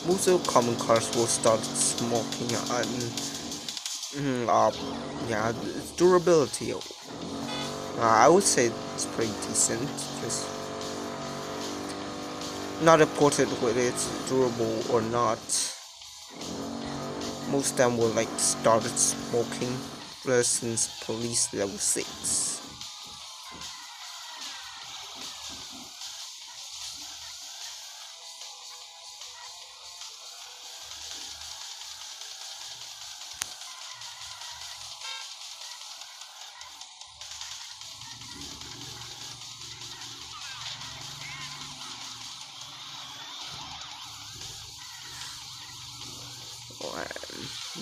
Most of the common cars will start smoking its durability. I would say it's pretty decent, just not important whether it's durable or not. Most of them will like started smoking since police level 6.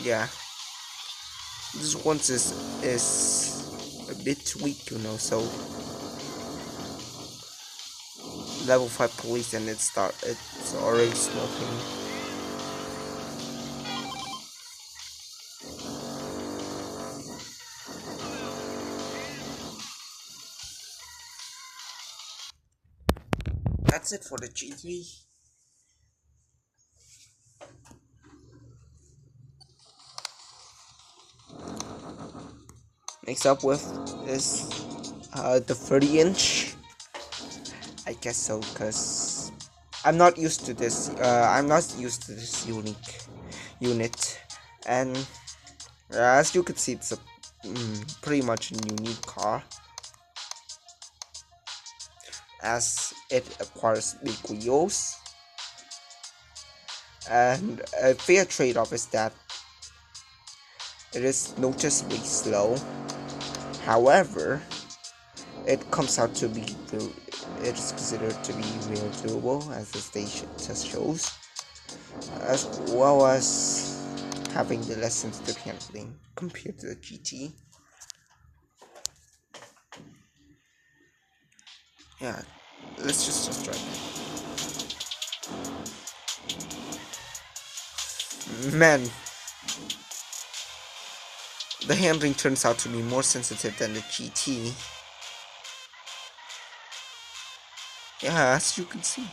Yeah, this one is a bit weak, so level 5 police and it's already smoking. That's it for the GT. Next up with is the 30-inch. I guess so, because I'm not used to this. Unique unit, and as you can see, it's a pretty much a unique car, as it acquires big wheels, and a fair trade-off is that it is noticeably slow. However, it comes out to be it is considered to be real durable, as the station test shows, as well as having the less sensitive handling compared to the GT. Yeah, let's just try it. Man, the handling turns out to be more sensitive than the GT. Yeah, as you can see.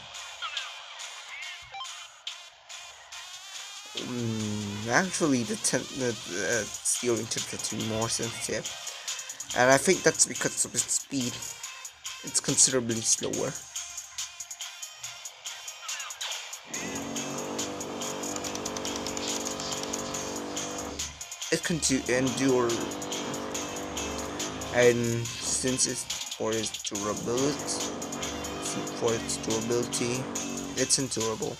Actually, the steering turns out to be more sensitive, and I think that's because of its speed. It's considerably slower. It can endure, and since it's for its durability, for its durability. It's endurable.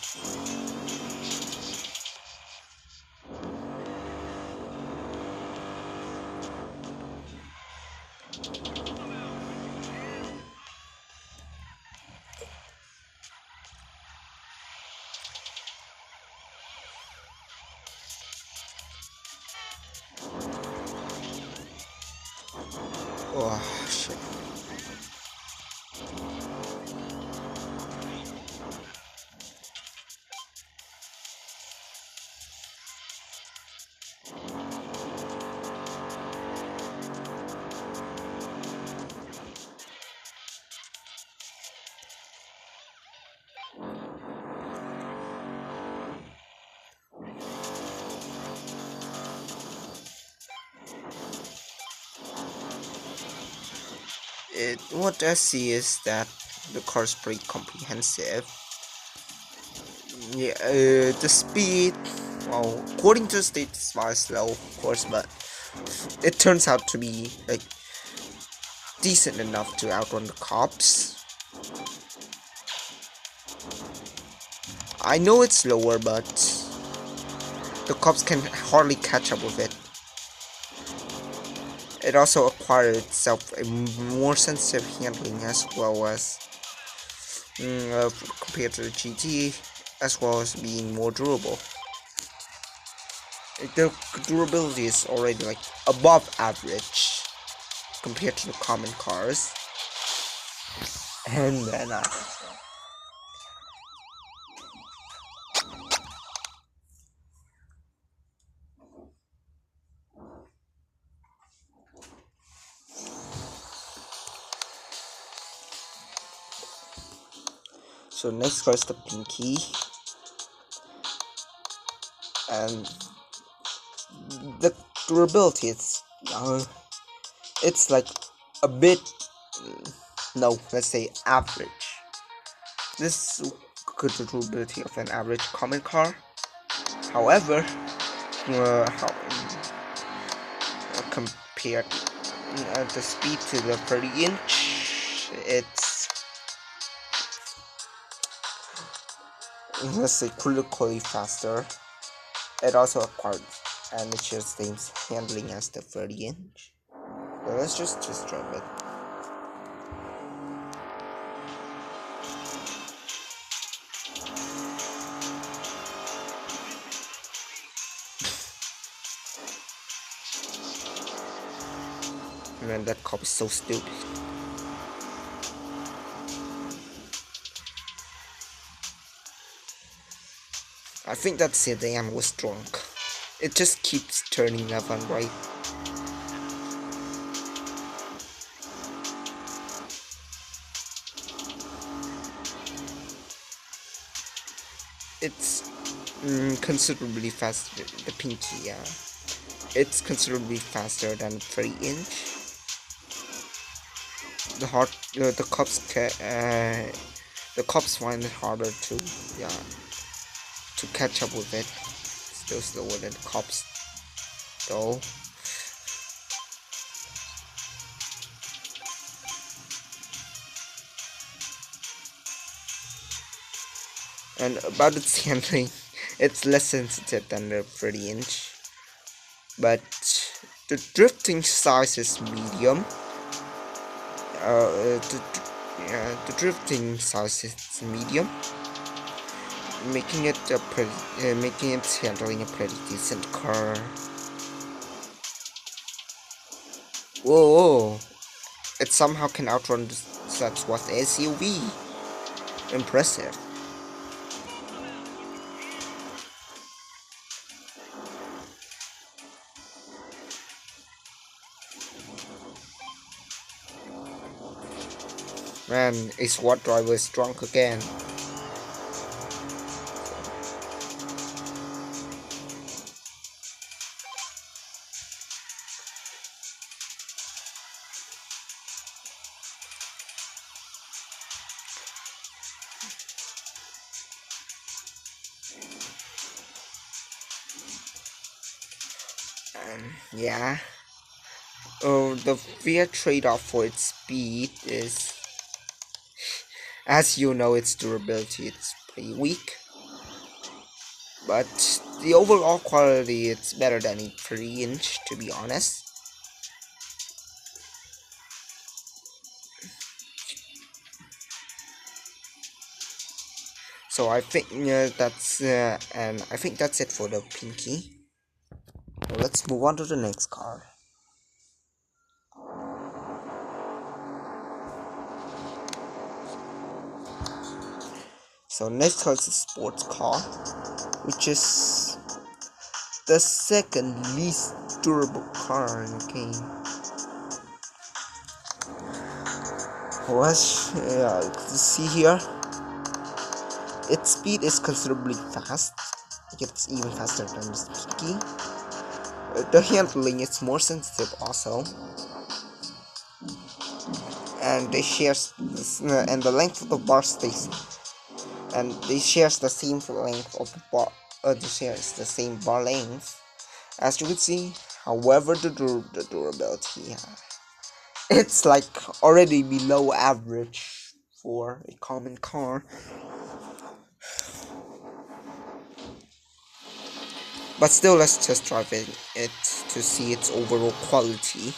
Oh shit. What I see is that the car is pretty comprehensive. Yeah, the speed, well, according to the state, it's very slow, of course, but it turns out to be like decent enough to outrun the cops. I know it's slower, but the cops can hardly catch up with it. It also acquired itself a more sensitive handling as well as compared to the GT, as well as being more durable. The durability is already like above average compared to the common cars. And then so next car is the Pinkie, and the durability it's like a bit, no, let's say average. This is good durability of an average common car. However, compared the speed to the 30-inch, it's, let's say, critically faster. It also acquired and it shares the same handling as the 30-inch. So let's just drive it. Man, that cop is so stupid. I think that sedan was drunk. It just keeps turning left and right. It's considerably faster, the Pinkie, yeah. It's considerably faster than 30-inch. The cops find it harder to catch up with it. Still slower than the cops, though. And about its handling, it's less sensitive than the 30-inch, but the drifting size is medium. The drifting size is medium, making it handling a pretty decent car. Whoa! It somehow can outrun such what SUV. Impressive. Man, a SWAT driver is drunk again. Yeah. Oh, the fair trade-off for its speed is As you know, its durability it's pretty weak, but the overall quality it's better than a 3-inch, to be honest. So I think that's and I think that's it for the Pinkie. So let's move on to the next car. So next car is a sports car, which is the second least durable car in the game. Let's see here. Its speed is considerably fast. It's even faster than the Speedy. The handling is more sensitive also, and they shares and the length of the bar stays, and they shares the same length of the bar. They shares the same bar length, as you can see. However, the durability, it's like already below average for a common car. But still, let's test drive it to see its overall quality.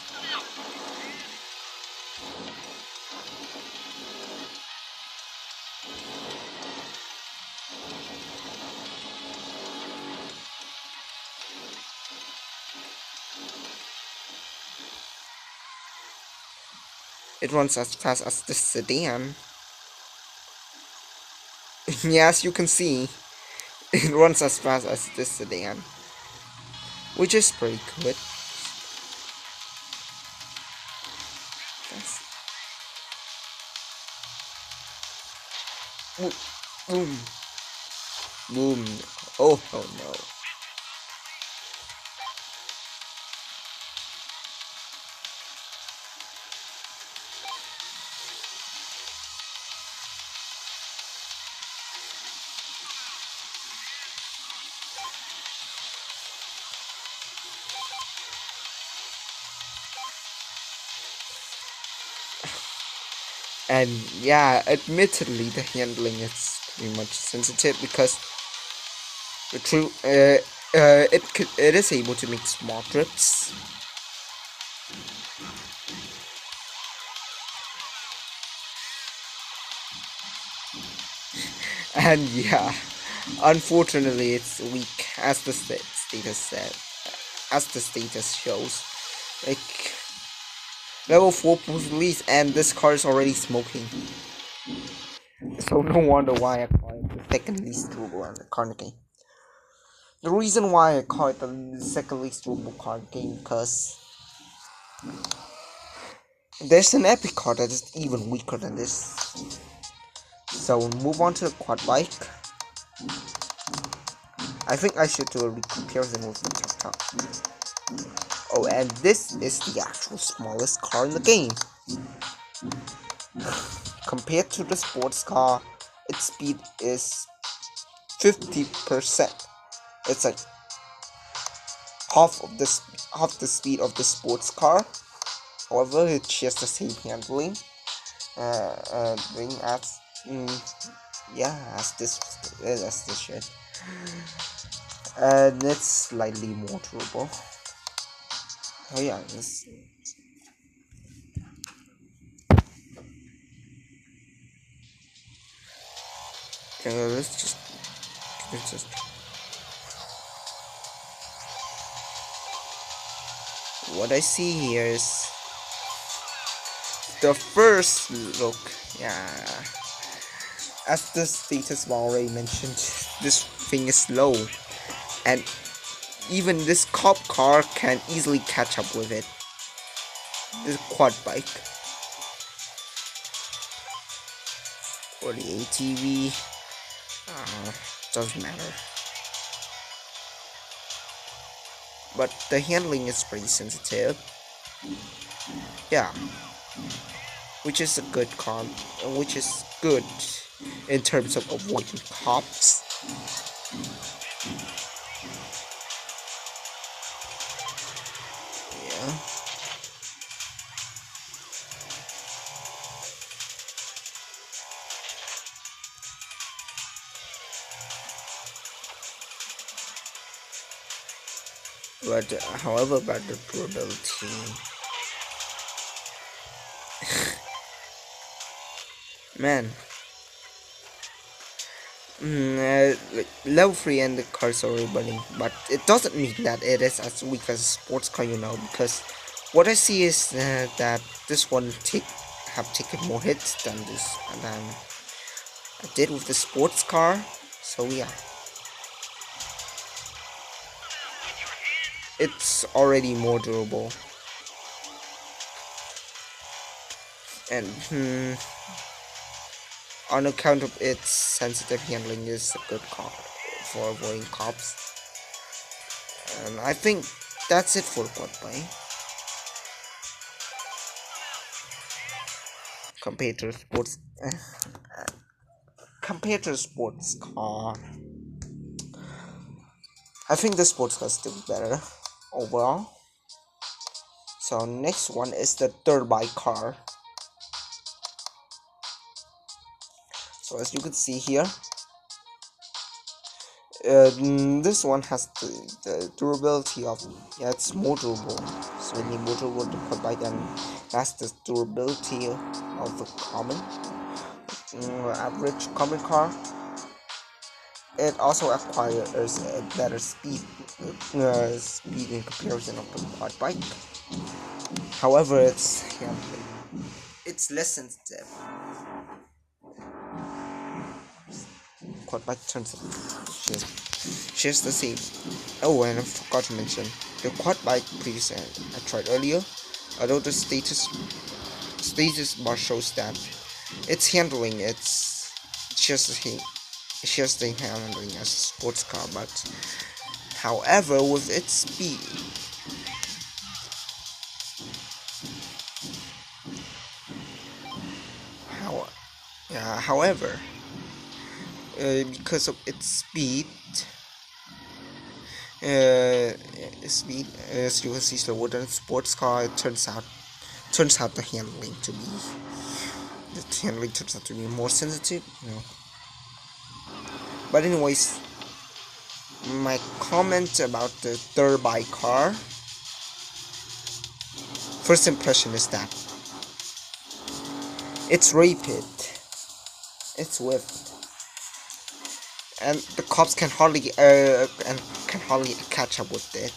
It runs as fast as the sedan. Yes, you can see, it runs as fast as the sedan, which is pretty good. Boom. Boom. Oh no. And yeah, admittedly the handling is pretty much sensitive because the true it is able to make small trips. And yeah, unfortunately it's weak, as the status said, as the status shows. Like level 4 police, and this car is already smoking. So no wonder why I call it the second least durable car in the game. The reason why I call it the second least durable car in the game, because there's an epic car that is even weaker than this. So we'll move on to the quad bike. I think I should do a comparison with the Tuk Tuk. Oh, and this is the actual smallest car in the game. Compared to the sports car, its speed is 50%. It's like half the speed of the sports car. However, it shares the same handling. Bling as as this shit. And it's slightly more durable. Oh yeah, this. Let's just. What I see here is the first look. Yeah, as the status already mentioned, this thing is slow, and even this cop car can easily catch up with it. This quad bike or the ATV, doesn't matter. But the handling is pretty sensitive. Yeah, which is a good car, which is good in terms of avoiding cops. Yeah. but however, but the durability, man. Like level 3 and the cars are running, but it doesn't mean that it is as weak as a sports car, you know, because what I see is that this one have taken more hits than this, and I did with the sports car, so yeah. It's already more durable, and on account of its sensitive handling is a good car for avoiding cops. And I think that's it for Bumpy. Compared to sports, compared to sports car, I think the sports car is still better overall. So next one is the turbo car. So as you can see here, this one has the durability of, yeah, it's more durable, slightly more durable to quad bike, and has the durability of a common average common car. It also acquires a better speed in comparison of the quad bike. However, it's less sensitive. Quad bike turns out shares the same. Oh, and I forgot to mention the quad bike previously I tried earlier. Although the status bar shows that its handling, it's just the same. It's just the handling as a sports car, but however, with its speed, however, because of its speed, as you can see, slower than a sports car, it turns out the handling turns out to be more sensitive, you know. But anyways, my comment about the turbo car, first impression is that it's rapid, it's swift, and the cops can hardly catch up with it.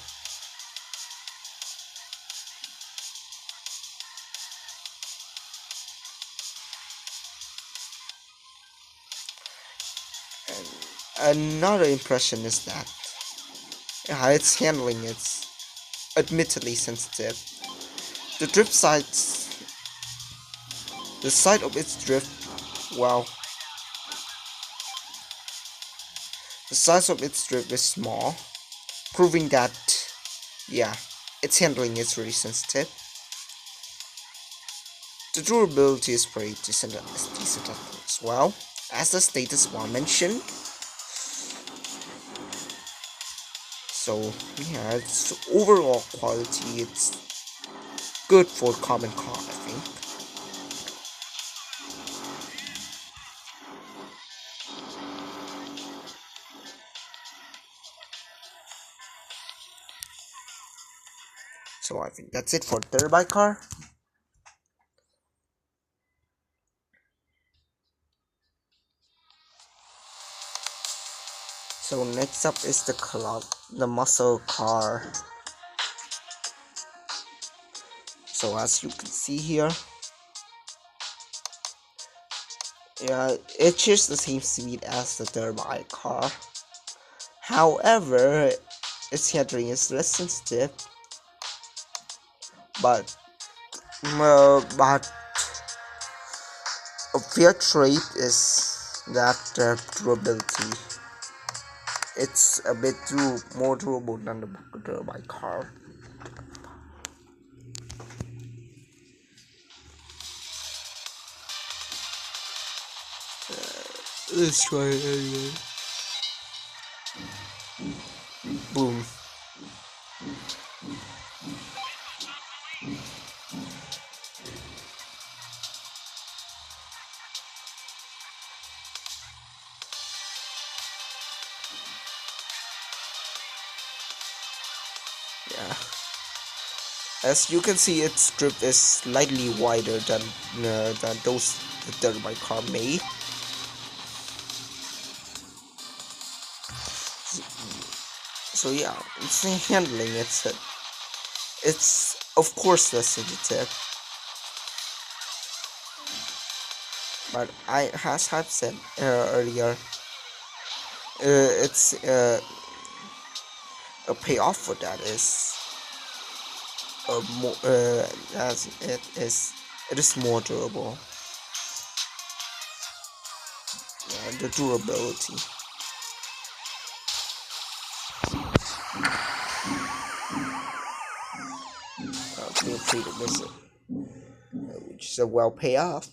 And another impression is that its handling is admittedly sensitive. The side of its drift, wow. The size of its drift is small, proving that, yeah, its handling is really sensitive. The durability is pretty decent as well, as the status bar mentioned. So yeah, its overall quality, it's good for common car, I think. So I think that's it for turbo car. So next up is the muscle car. So as you can see here, yeah, it shares the same speed as the turbo car. However, its handling is less sensitive, but a fair trait is that durability. It's a bit more durable than the turbo car. Let's try it anyway. Boom. As you can see, its strip is slightly wider than those that my car made. So yeah, it's handling. It's of course less sensitive, but as I've said earlier, it's a payoff for that is more as it is more durable. Yeah, the durability. Feel free to visit, which is a well payoff.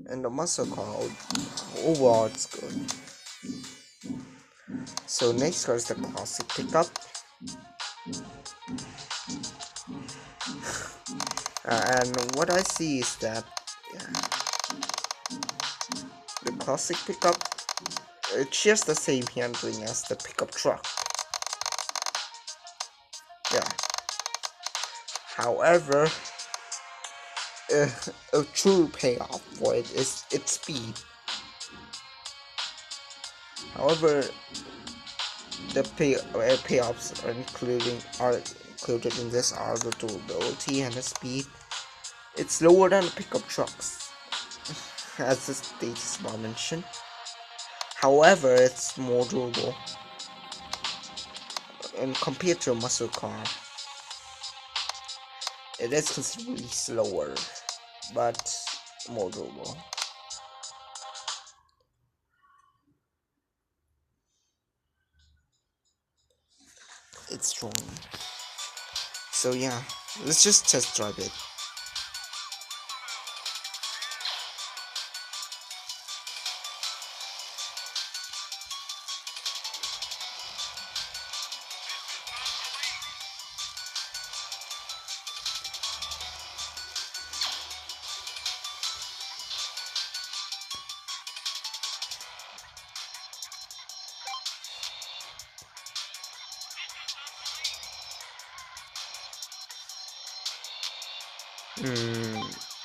And the muscle car overall it's good. So next car is the classic pickup. And what I see is that the classic pickup, it shares the same handling as the pickup truck. Yeah. However, a true payoff for it is its speed. However, the payoffs are included in this are the durability and the speed. It's lower than the pickup trucks, as the status bar mentioned. However, it's more durable, and compared to a muscle car, it is considerably slower, but more durable. It's strong. So yeah, let's just test drive it.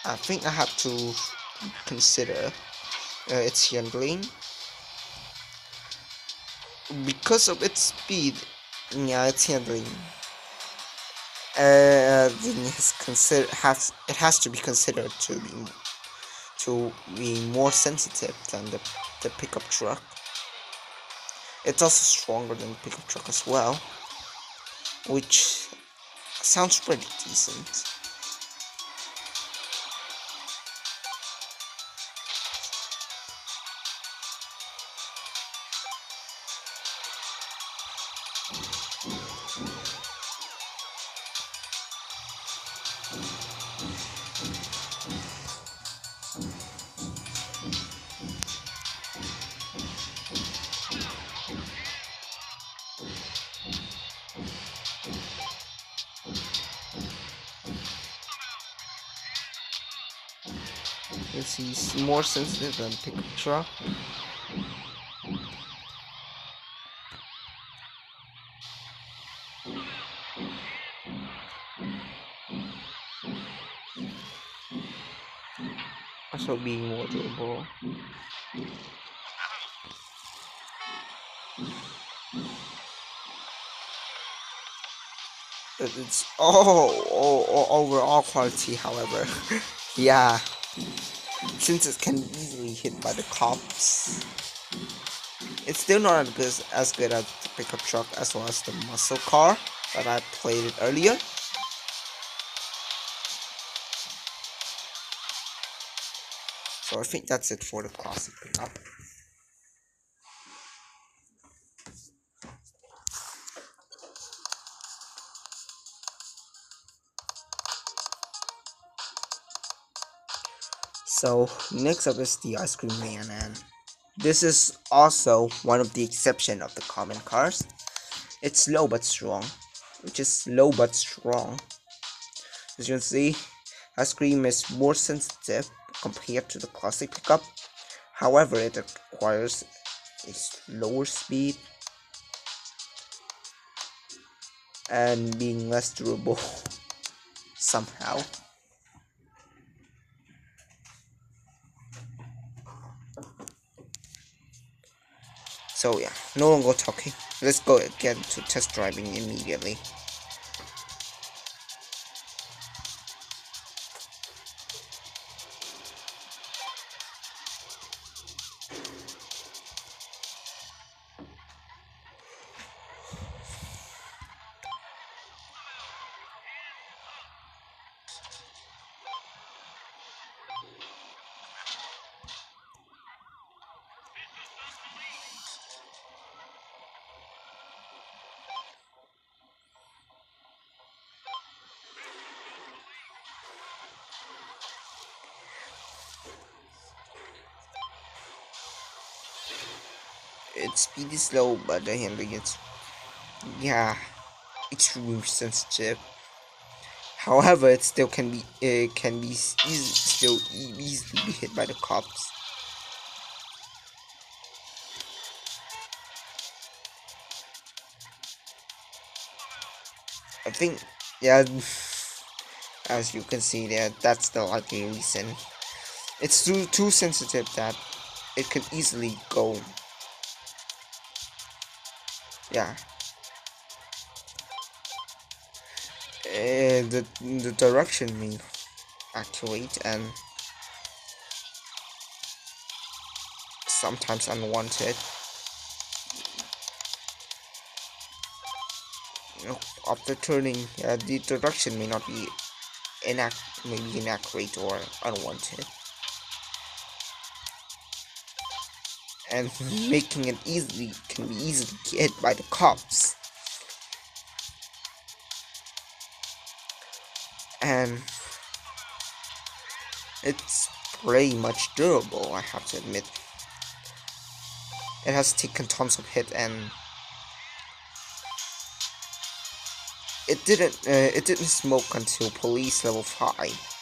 I think I have to consider its handling. Because of its speed, yeah, its handling it has to be considered to be more sensitive than the pickup truck. It's also stronger than the pickup truck as well, which sounds pretty decent. He's more sensitive than pickup truck. Also being more durable. It's overall quality, however. Yeah. Since it can be easily hit by the cops, it's still not as good as the pickup truck as well as the muscle car that I played it earlier. So I think that's it for the classic pickup. So next up is the Ice Cream Man, and this is also one of the exception of the common cars. It's slow but strong, which is slow but strong. As you can see, Ice Cream is more sensitive compared to the classic pickup. However, it requires a slower speed. and being less durable somehow. So yeah, no longer talking. Let's go get to test driving immediately. Its speed is slow, but the handling is, yeah, extremely sensitive. However, it still can be easily be hit by the cops. I think, yeah, as you can see there, that's the likely reason. It's too sensitive that it can easily go. Yeah. The direction may actuate and sometimes unwanted. After turning, the direction may not be inaccurate or unwanted, and making it can be easily hit by the cops. And it's pretty much durable, I have to admit. It has taken tons of hit, and it didn't smoke until police level 5.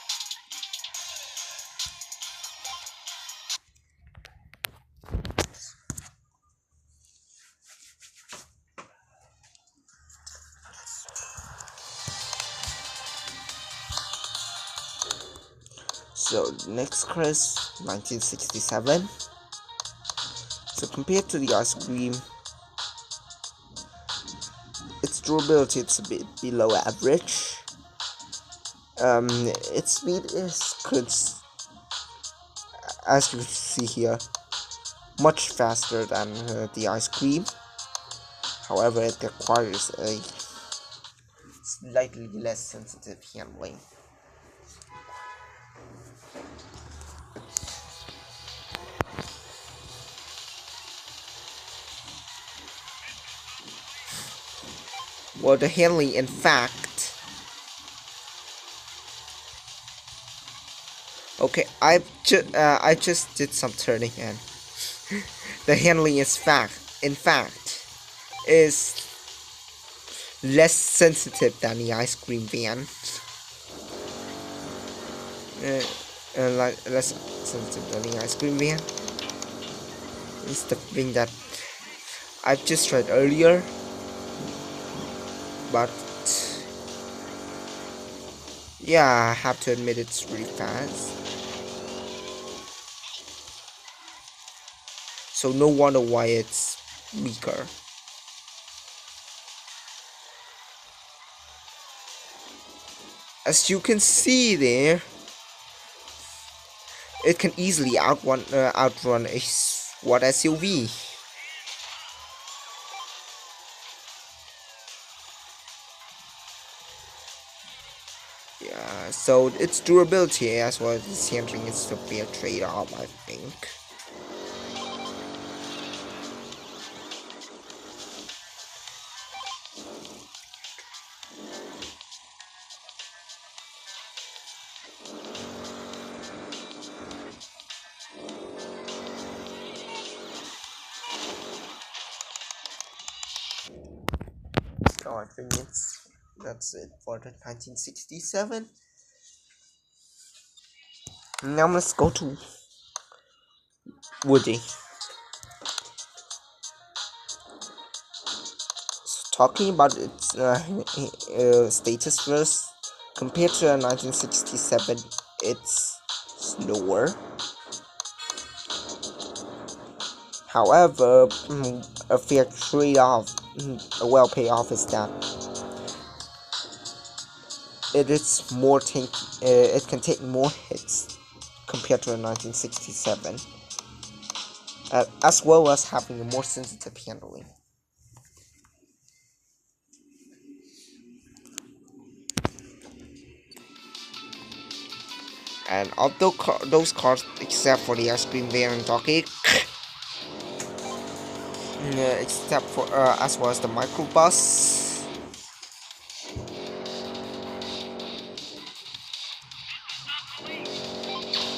So next Chris, 1967. So compared to the Icecream, its durability is a bit below average. Its speed is good, as you can see here, much faster than the Icecream. However, it requires a slightly less sensitive handling. Well, the handling, in fact, okay, I just did some turning, and the handling is in fact, is less sensitive than the Icecream van. Less sensitive than the Icecream van. It's the thing that I've just tried earlier, but yeah, I have to admit it's really fast. So no wonder why it's weaker. As you can see there, it can easily outrun a SWAT SUV. Yeah, so its durability as well as its handling is a fair trade-off, I think. So I think that's it for the 1967. Now let's go to Woody. So talking about its status first, compared to 1967, it's slower. However, a fair trade-off, a well payoff is that it is more it can take more hits compared to a 1967, as well as having a more sensitive handling. And although those cars, except for the Icecream variant Doge, except for as well as the Microbus,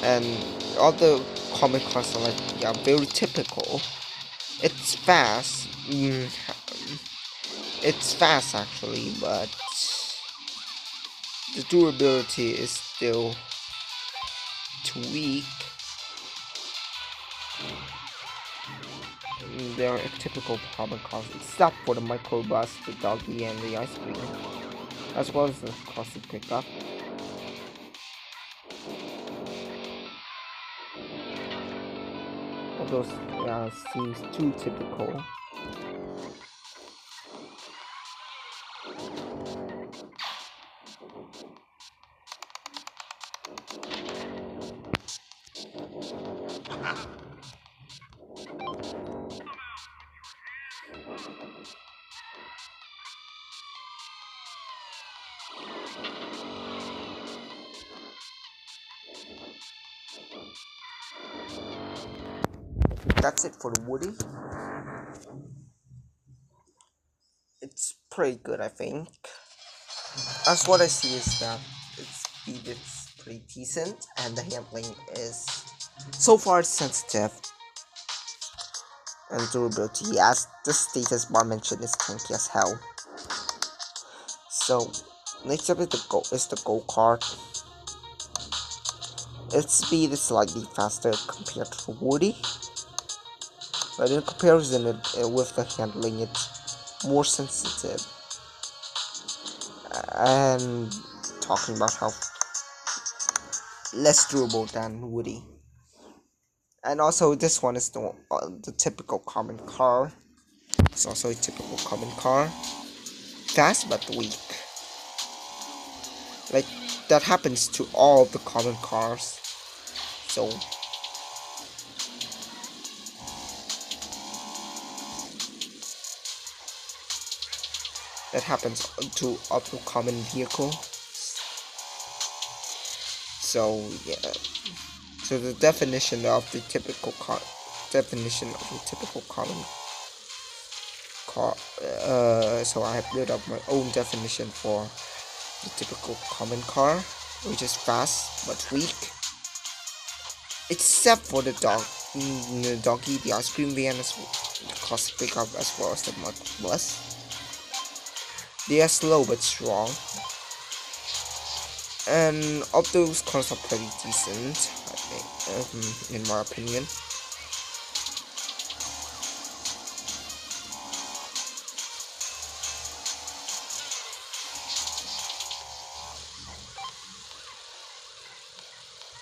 and all the common cars are like, yeah, very typical. It's fast. It's fast actually, but the durability is still too weak. They are typical common cars, except for the Microbus, the Doggy, and the Icecream, as well as the classic pickup. All those seems too typical. That's it for the Woody. It's pretty good, I think. As what I see is that its speed is pretty decent, and the handling is so far sensitive, and durability, as the status bar mentioned, is tanky as hell. So next up is the go-kart. Its speed is slightly faster compared to Woody, but in comparison with the handling, it's more sensitive. And talking about how less durable than Woody. And also, this one is the typical common car. It's also a typical common car. Fast but weak. Like, that happens to all the common cars. So that happens to other common vehicles. So yeah. So the definition of the typical common car. So I have built up my own definition for the typical common car, which is fast but weak, except for the Doggy, the Icecream van, the classic pickup, as well as the Microbus. They are slow but strong, and all those cars are pretty decent, I think, in my opinion.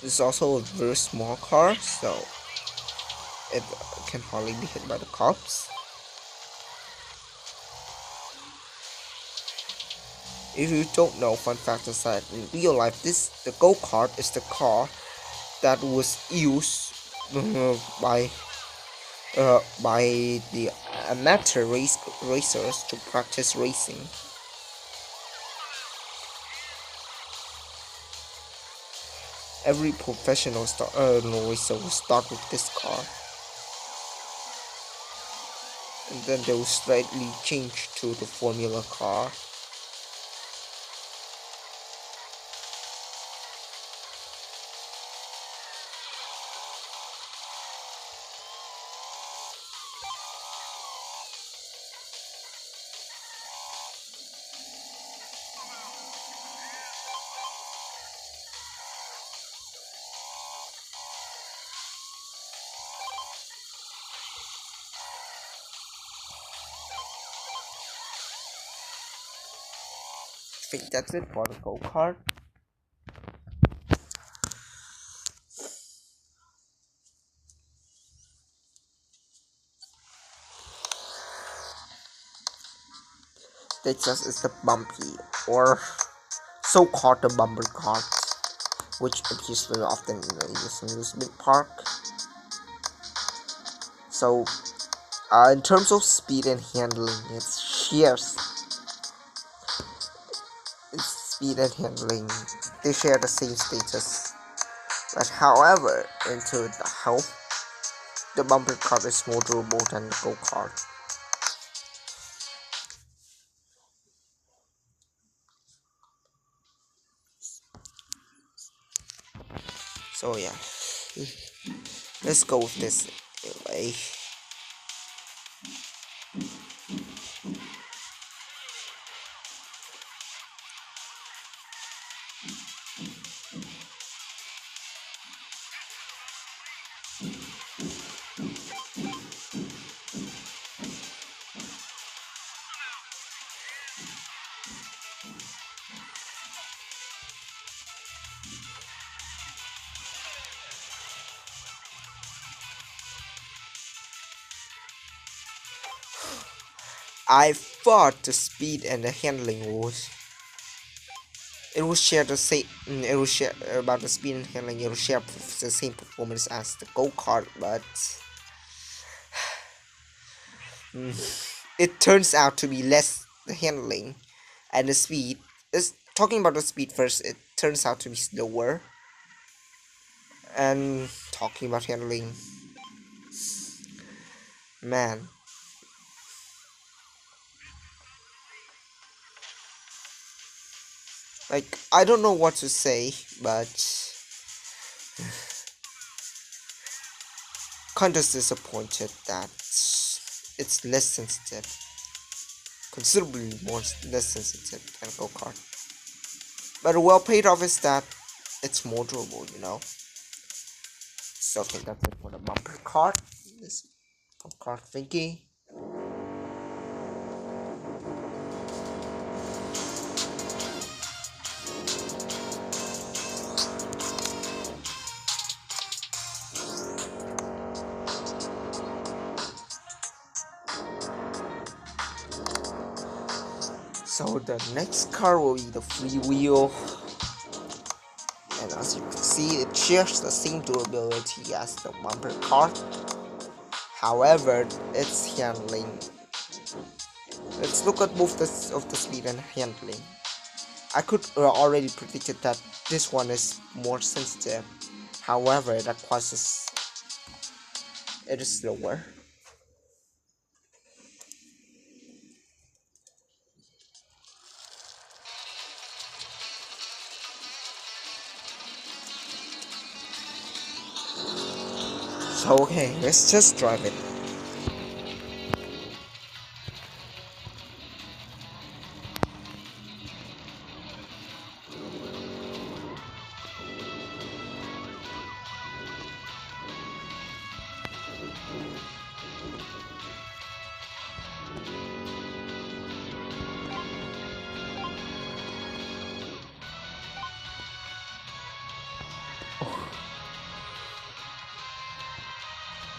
This is also a very small car, so it can hardly be hit by the cops. If you don't know, fun fact is that in real life, the go-kart is the car that was used by the amateur racers to practice racing. Every professional racer will start with this car, and then they will slightly change to the Formula car. think that's it for the go-kart. This is the Bumpy, or so-called the bumper cart, which appears very often in the amusement park. So, in terms of speed and handling, its speed and handling, they share the same status. But however, into the health, the bumper cart is more durable than the go-kart. So yeah, let's go with this way. I thought the speed and the handling was it will share the same. It will share about the speed and handling. It will share the same performance as the go-kart, but it turns out to be less the handling and the speed. Is talking about the speed first. It turns out to be slower, and talking about handling, man. Like, I don't know what to say, but kinda disappointed that it's less sensitive, considerably more less sensitive than go-kart. But a well paid off is that it's more durable, you know. So I think that's it for the bumper cart. This cart Pinkie. So the next car will be the freewheel, and as you can see, it shares the same durability as the bumper car. However, its handling. Let's look at both the speed and handling. I could already predicted that this one is more sensitive. However, that causes it is slower. So okay, let's just drive it.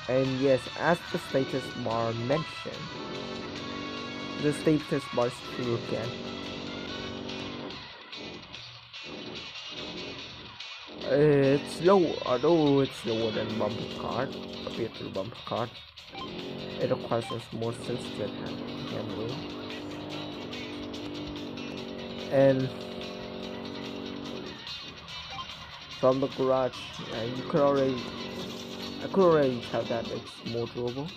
And yes, as the status bar mentioned, the status bar is true again. It's low, although it's lower than bumper card compared to the bumper card. It requires more sensitive handling. And from the garage, I could already tell that it's more durable.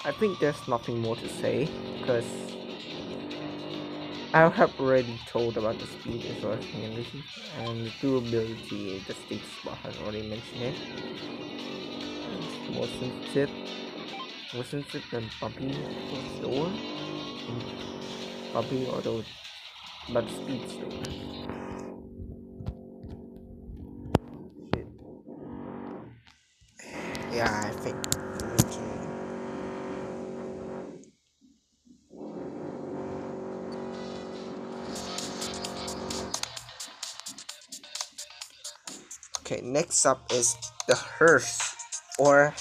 I think there's nothing more to say because I have already told about the speed as well as humility and the durability. The state spot has already mentioned it. It's more sensitive than Bumpy or slower. Bumpy, although but speed slower. Yeah, I think. Okay, next up is the hearse, or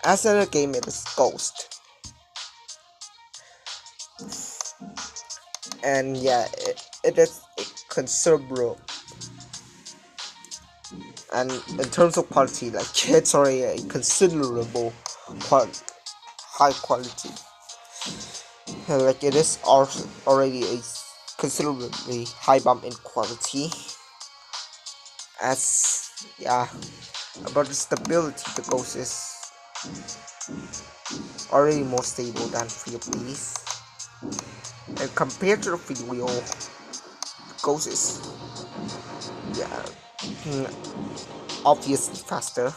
as in the game it is Ghost. And yeah, it is considerable. And in terms of quality, like it's already a considerable high quality. Like it is already a considerably high bump in quality. As yeah, about the stability, the Ghost is already more stable than free of these. And compared to the free wheel, the Ghost is obviously faster.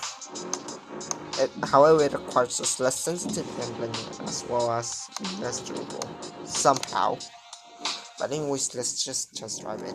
However, it requires us less sensitive than Bling as well as less durable somehow. But anyways, let's just test drive it.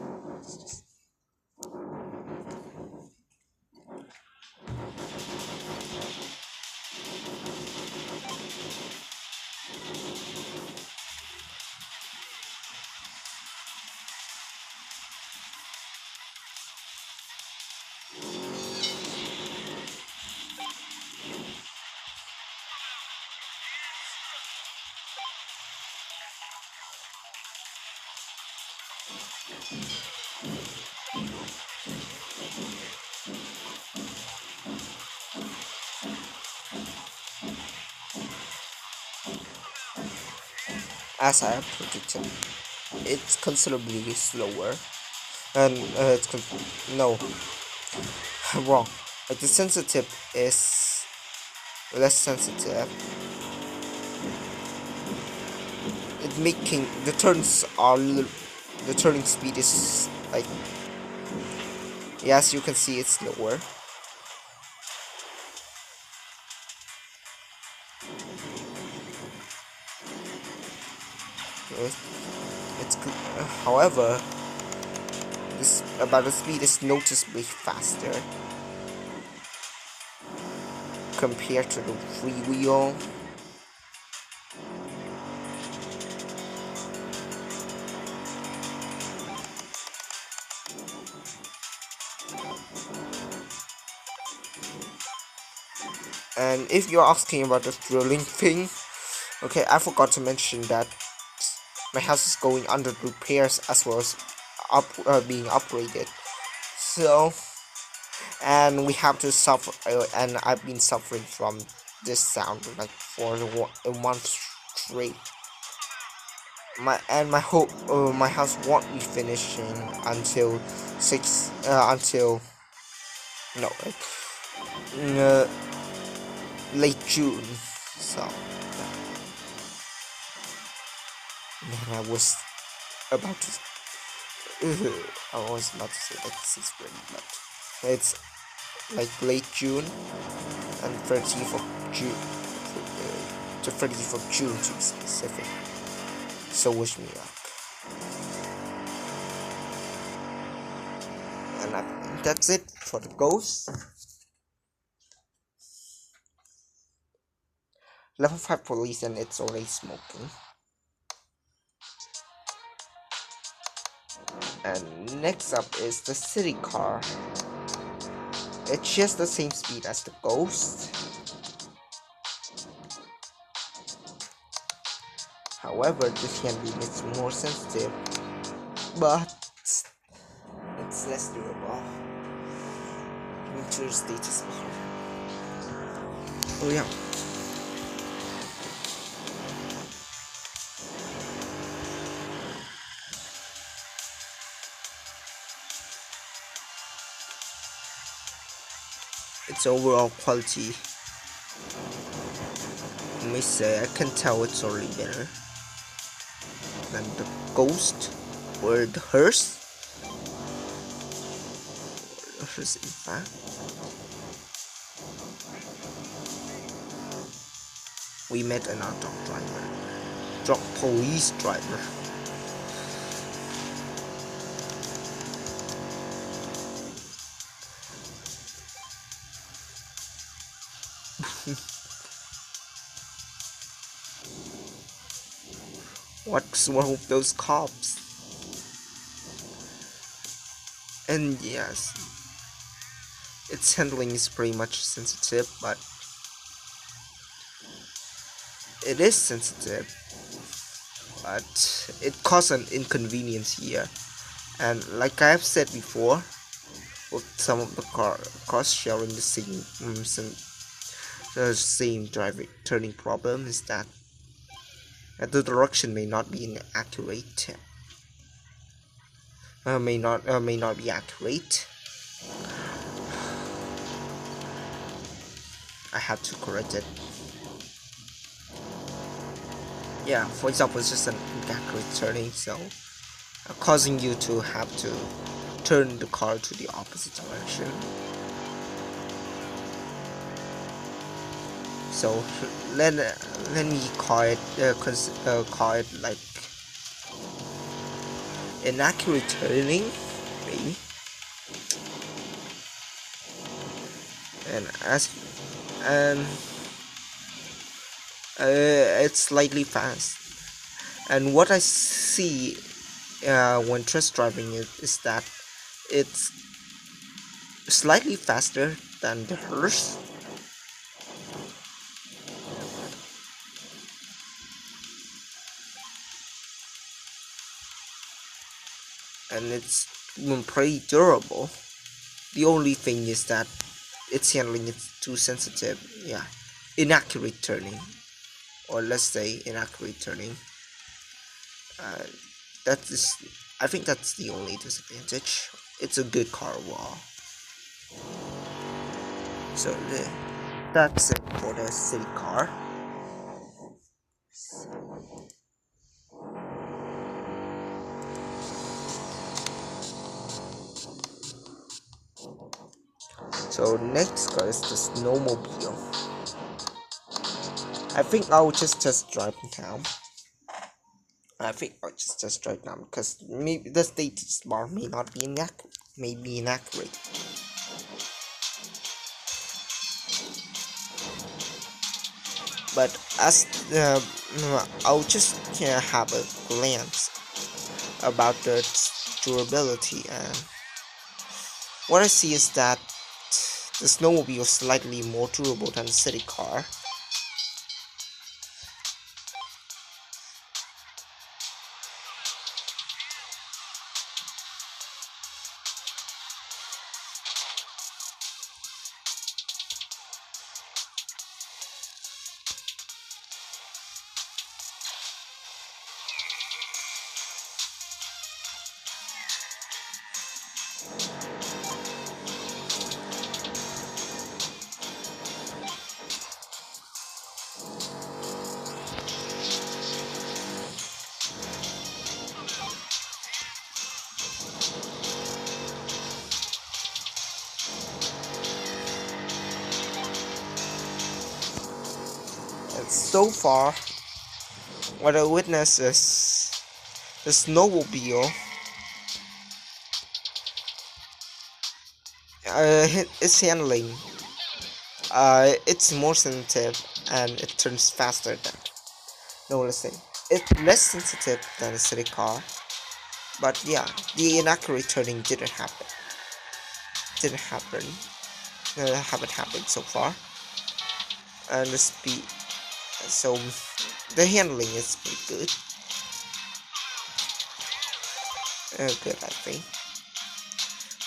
As I have predicted, it's considerably slower, and no, wrong. Like the sensitive is less sensitive. It making the turning speed is like, yes, you can see it's slower. However, the speed is noticeably faster compared to the freewheel. And if you're asking about the drilling thing, okay, I forgot to mention that my house is going under repairs as well as being upgraded. So, and we have to suffer, and I've been suffering from this sound like for a month straight. My house won't be finishing until late June. So then I was about to say like 6th grade, but it's like late June and 30th of June, the 30th of June to be specific. So wish me luck. And I think that's it for the Ghost. Level 5 police, and it's already smoking. And next up is the city car. It shares the same speed as the Ghost. However, this handling is more sensitive, but it's less durable. Winter status bar. Oh yeah. Its overall quality me say, I can tell it's already better than the Ghost or the Hearse. Hearse, in fact. We met another drunk driver. Drunk police driver. What's wrong with those cops? And yes, its handling is pretty much sensitive, but it is sensitive, but it causes an inconvenience here. And like I have said before, with some of the cars sharing the same driving turning problem is that the direction may not be accurate. May not be accurate. I have to correct it. Yeah, for example, it's just an inaccurate turning, so causing you to have to turn the car to the opposite direction. So let me call it like inaccurate turning, maybe. And it's slightly fast. And what I see when test driving it is that it's slightly faster than the Hearse. And it's pretty durable. The only thing is that its handling is too sensitive. Yeah, inaccurate turning, or let's say inaccurate turning. I think that's the only disadvantage. It's a good car overall. So that's it for the city car. So next car is the Snowmobile. I think I'll just test drive now. Because maybe the status bar may not be inaccurate. But as I'll just have a glance about the durability, and what I see is that the Snowmobile is slightly more durable than the city car. So far, what I witness is the Snowmobile its handling. It's more sensitive and it turns faster than. No, let's say it's less sensitive than a city car. But yeah, the inaccurate turning didn't happen. Haven't happened so far. And the speed. So the handling is pretty good. Good, I think.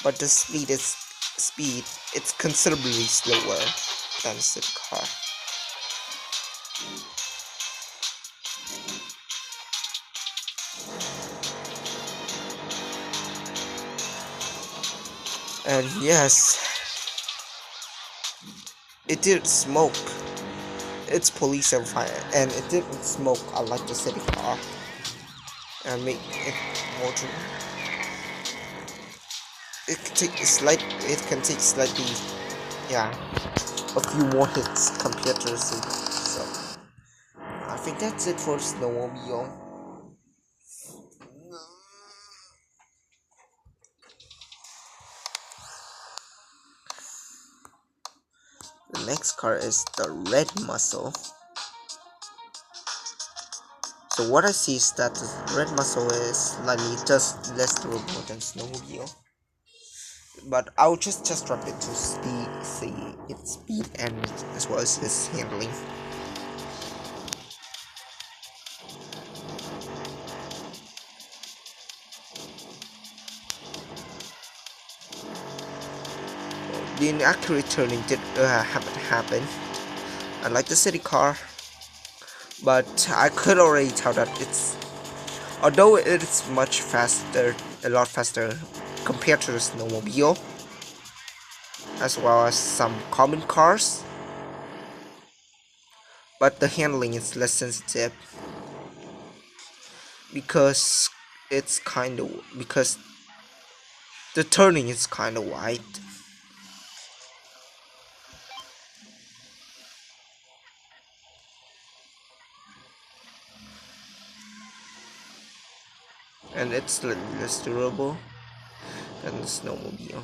But the speed, it's considerably slower than the car. And yes, it did smoke. it's police and fire, and it didn't smoke unlike the city car, and make it more to. It can take slightly, yeah, a few more hits compared to the city. So I think that's it for Snowmobile. The next car is the Red Muscle. So what I see is that the Red Muscle is slightly just less durable than Snowmobile. But I'll just test drive it to see its speed and as well as its handling. The inaccurate turning did happen, unlike the city car. But I could already tell that although it's much faster, a lot faster compared to the Snowmobile, as well as some common cars, but the handling is less sensitive because because the turning is kind of wide. And it's less durable than the Snowmobile.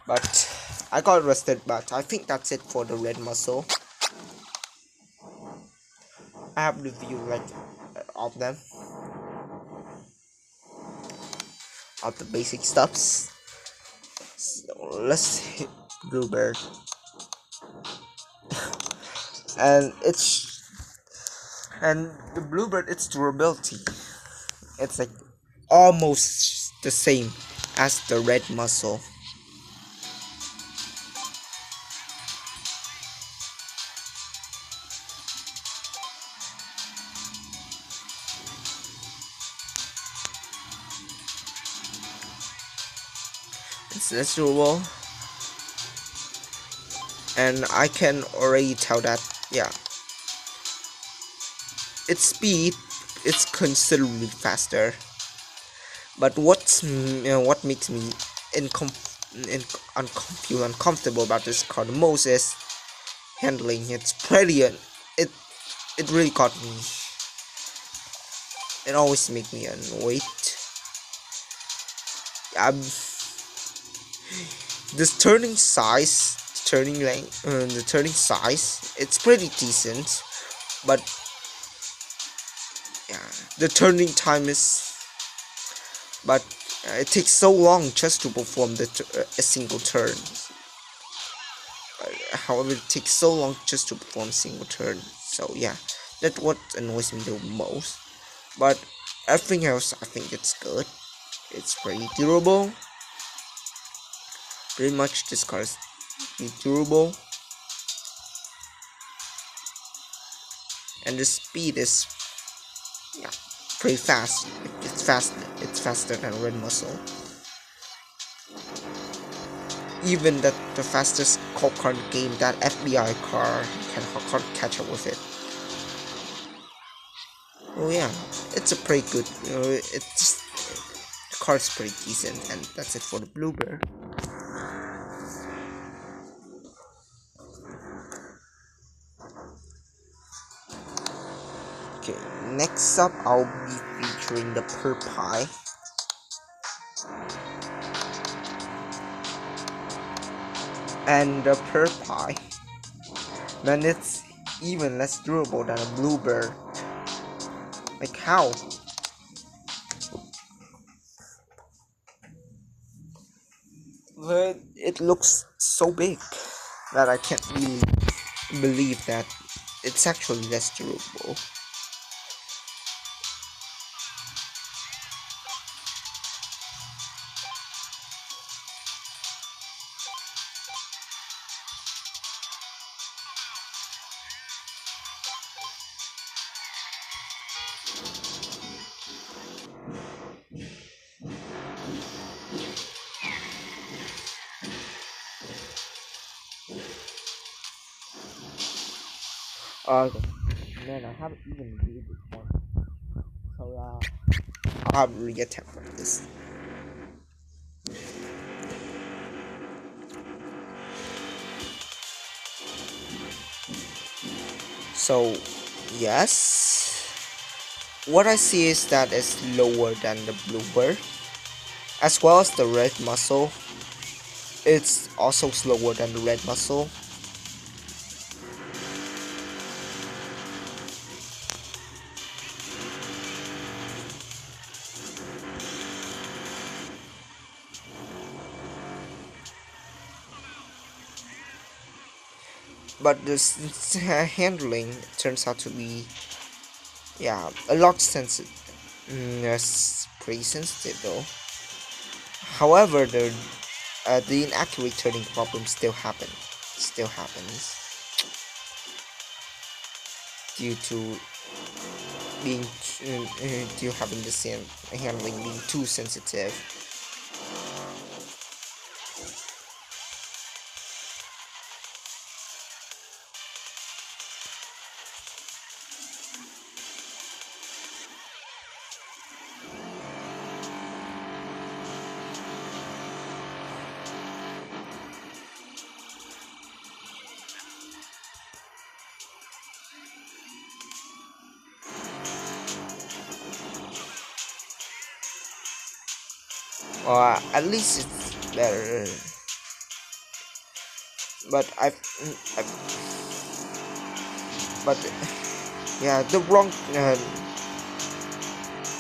But I got arrested, but I think that's it for the Red Muscle. I have review like of them, of the basic stuffs. So let's hit Bluebird. and the Bluebird, its durability, it's like almost the same as the Red Muscle. It's less durable, and I can already tell that, yeah, its speed, it's considerably faster. But what makes me feel uncomfortable about this car the most is handling. It's pretty it really got me. It always makes me annoyed. This turning size, the turning size, it's pretty decent, but yeah, the turning time is, but it takes so long just to perform a single turn. However, it takes so long just to perform a single turn. So yeah, that's what annoys me the most. But everything else, I think it's good. It's pretty durable. Pretty much this car is durable, and the speed is, yeah, pretty fast. It's fast. It's faster than Red Muscle. Even the fastest cop car in the game, that FBI car, can't catch up with it. Oh yeah, it's a pretty good. The car's pretty decent, and that's it for the Bluebird. Okay, next up I'll be featuring the Purpy. And the Purpy, man, it's even less durable than a Bluebird. Like how? But it looks so big that I can't really believe that it's actually less durable. Okay. Man, I haven't even read this one. So I'll reattempt on this. So yes. What I see is that it's lower than the Bluebird. As well as the red muscle. It's also slower than the red muscle. But this handling turns out to be, yeah, a lot sensitive. It's pretty sensitive though. However, the inaccurate turning problem still happens due to being due having the same handling being too sensitive. Or at least it's better. But but yeah, the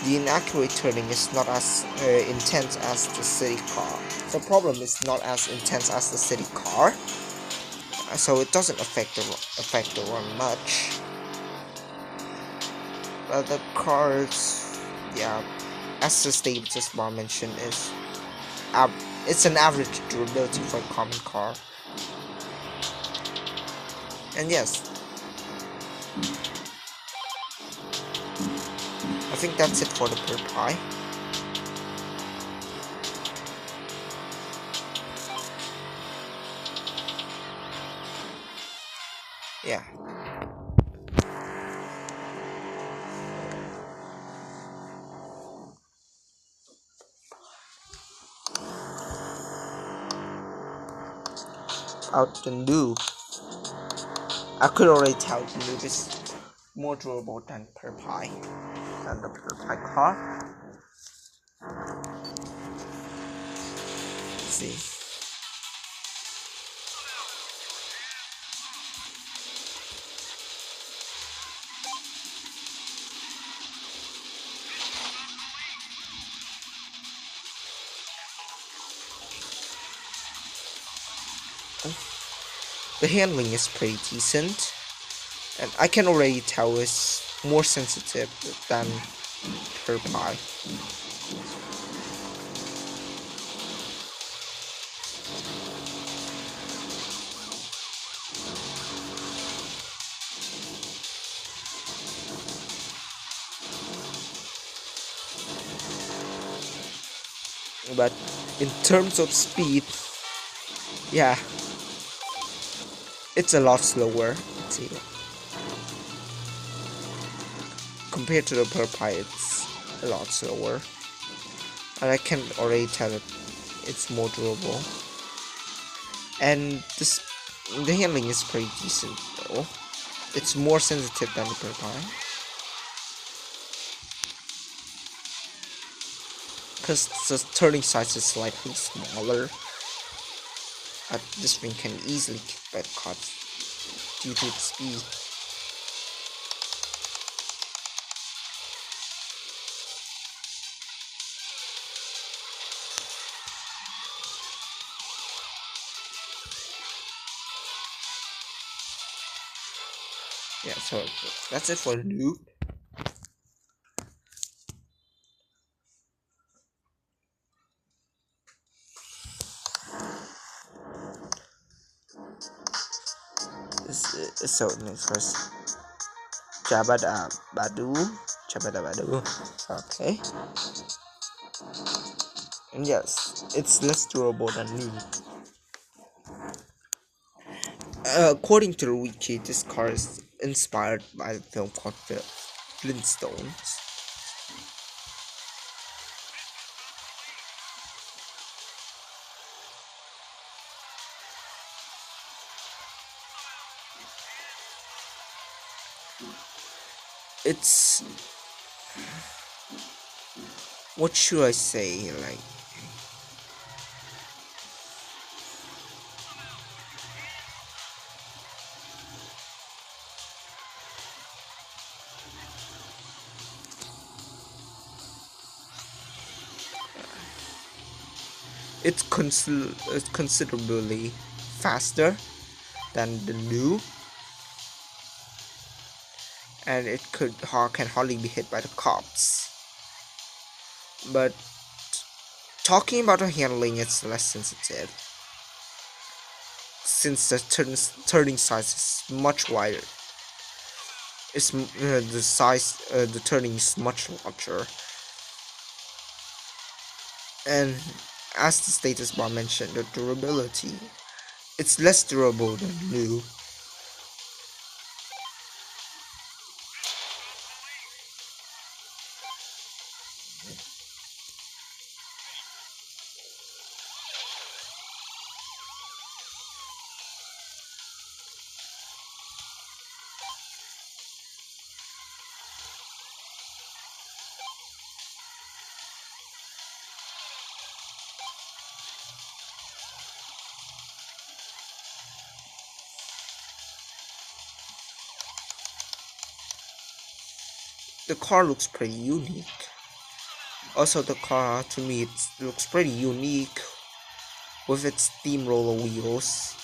inaccurate turning is not as intense as the city car. The problem is not as intense as the city car, so it doesn't affect the run much. But the cars, yeah, as the status bar mentioned, it's an average durability for a common car. And yes, I think that's it for the Purpy. Yeah. Out the Newb. I could already tell the Newb is more durable than the Purpy car. Let's see. The handling is pretty decent, and I can already tell it's more sensitive than Purpy. But in terms of speed, yeah, it's a lot slower. Let's see. Compared to the Purpy, it's a lot slower. And I can already tell that it's more durable. And the handling is pretty decent though. It's more sensitive than the Purpy. Because the turning size is slightly smaller. But this thing can easily kick back cuts due to its speed. Yeah, so that's it for the Newb. So next first Jabadabadoo. Okay. And yes, it's less durable than Newb. According to the wiki, this car is inspired by the film called Flintstones. It's, what should I say, like, it's considerably faster than the Newb, and it can hardly be hit by the cops. But talking about the handling, it's less sensitive, since the turning size is much wider. It's the turning is much larger, and as the status bar mentioned, the durability, it's less durable than Newb. The car looks pretty unique. Also, the car, to me, it looks pretty unique with its steamroller wheels,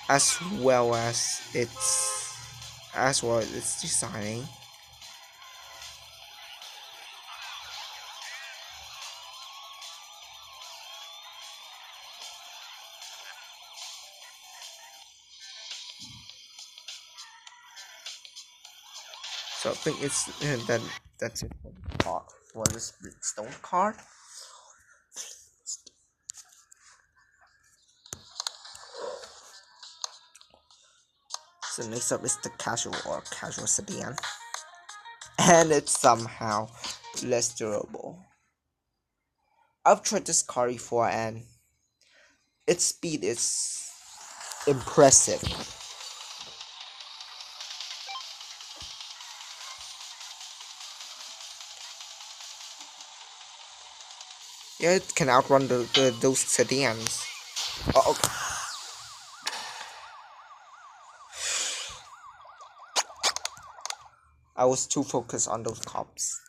as well as its designing. So I think it's that's it for the car, for this Stone car. So next up is the casual sedan, and it's somehow less durable. I've tried this car before, and its speed is impressive. Yeah, it can outrun those sedans. Oh, okay. I was too focused on those cops.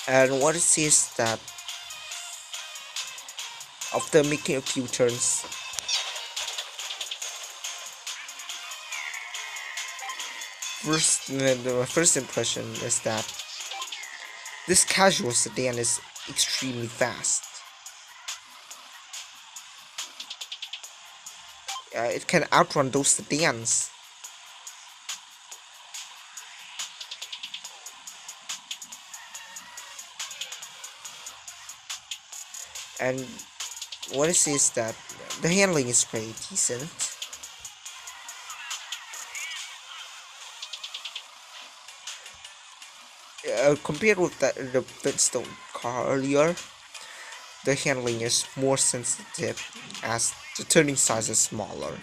And what it is that after making a few turns, the first impression is that this casual sedan is extremely fast. It can outrun those sedans. And what it is that the handling is pretty decent. Compared with the Flintstone car earlier, the handling is more sensitive as the turning size is smaller.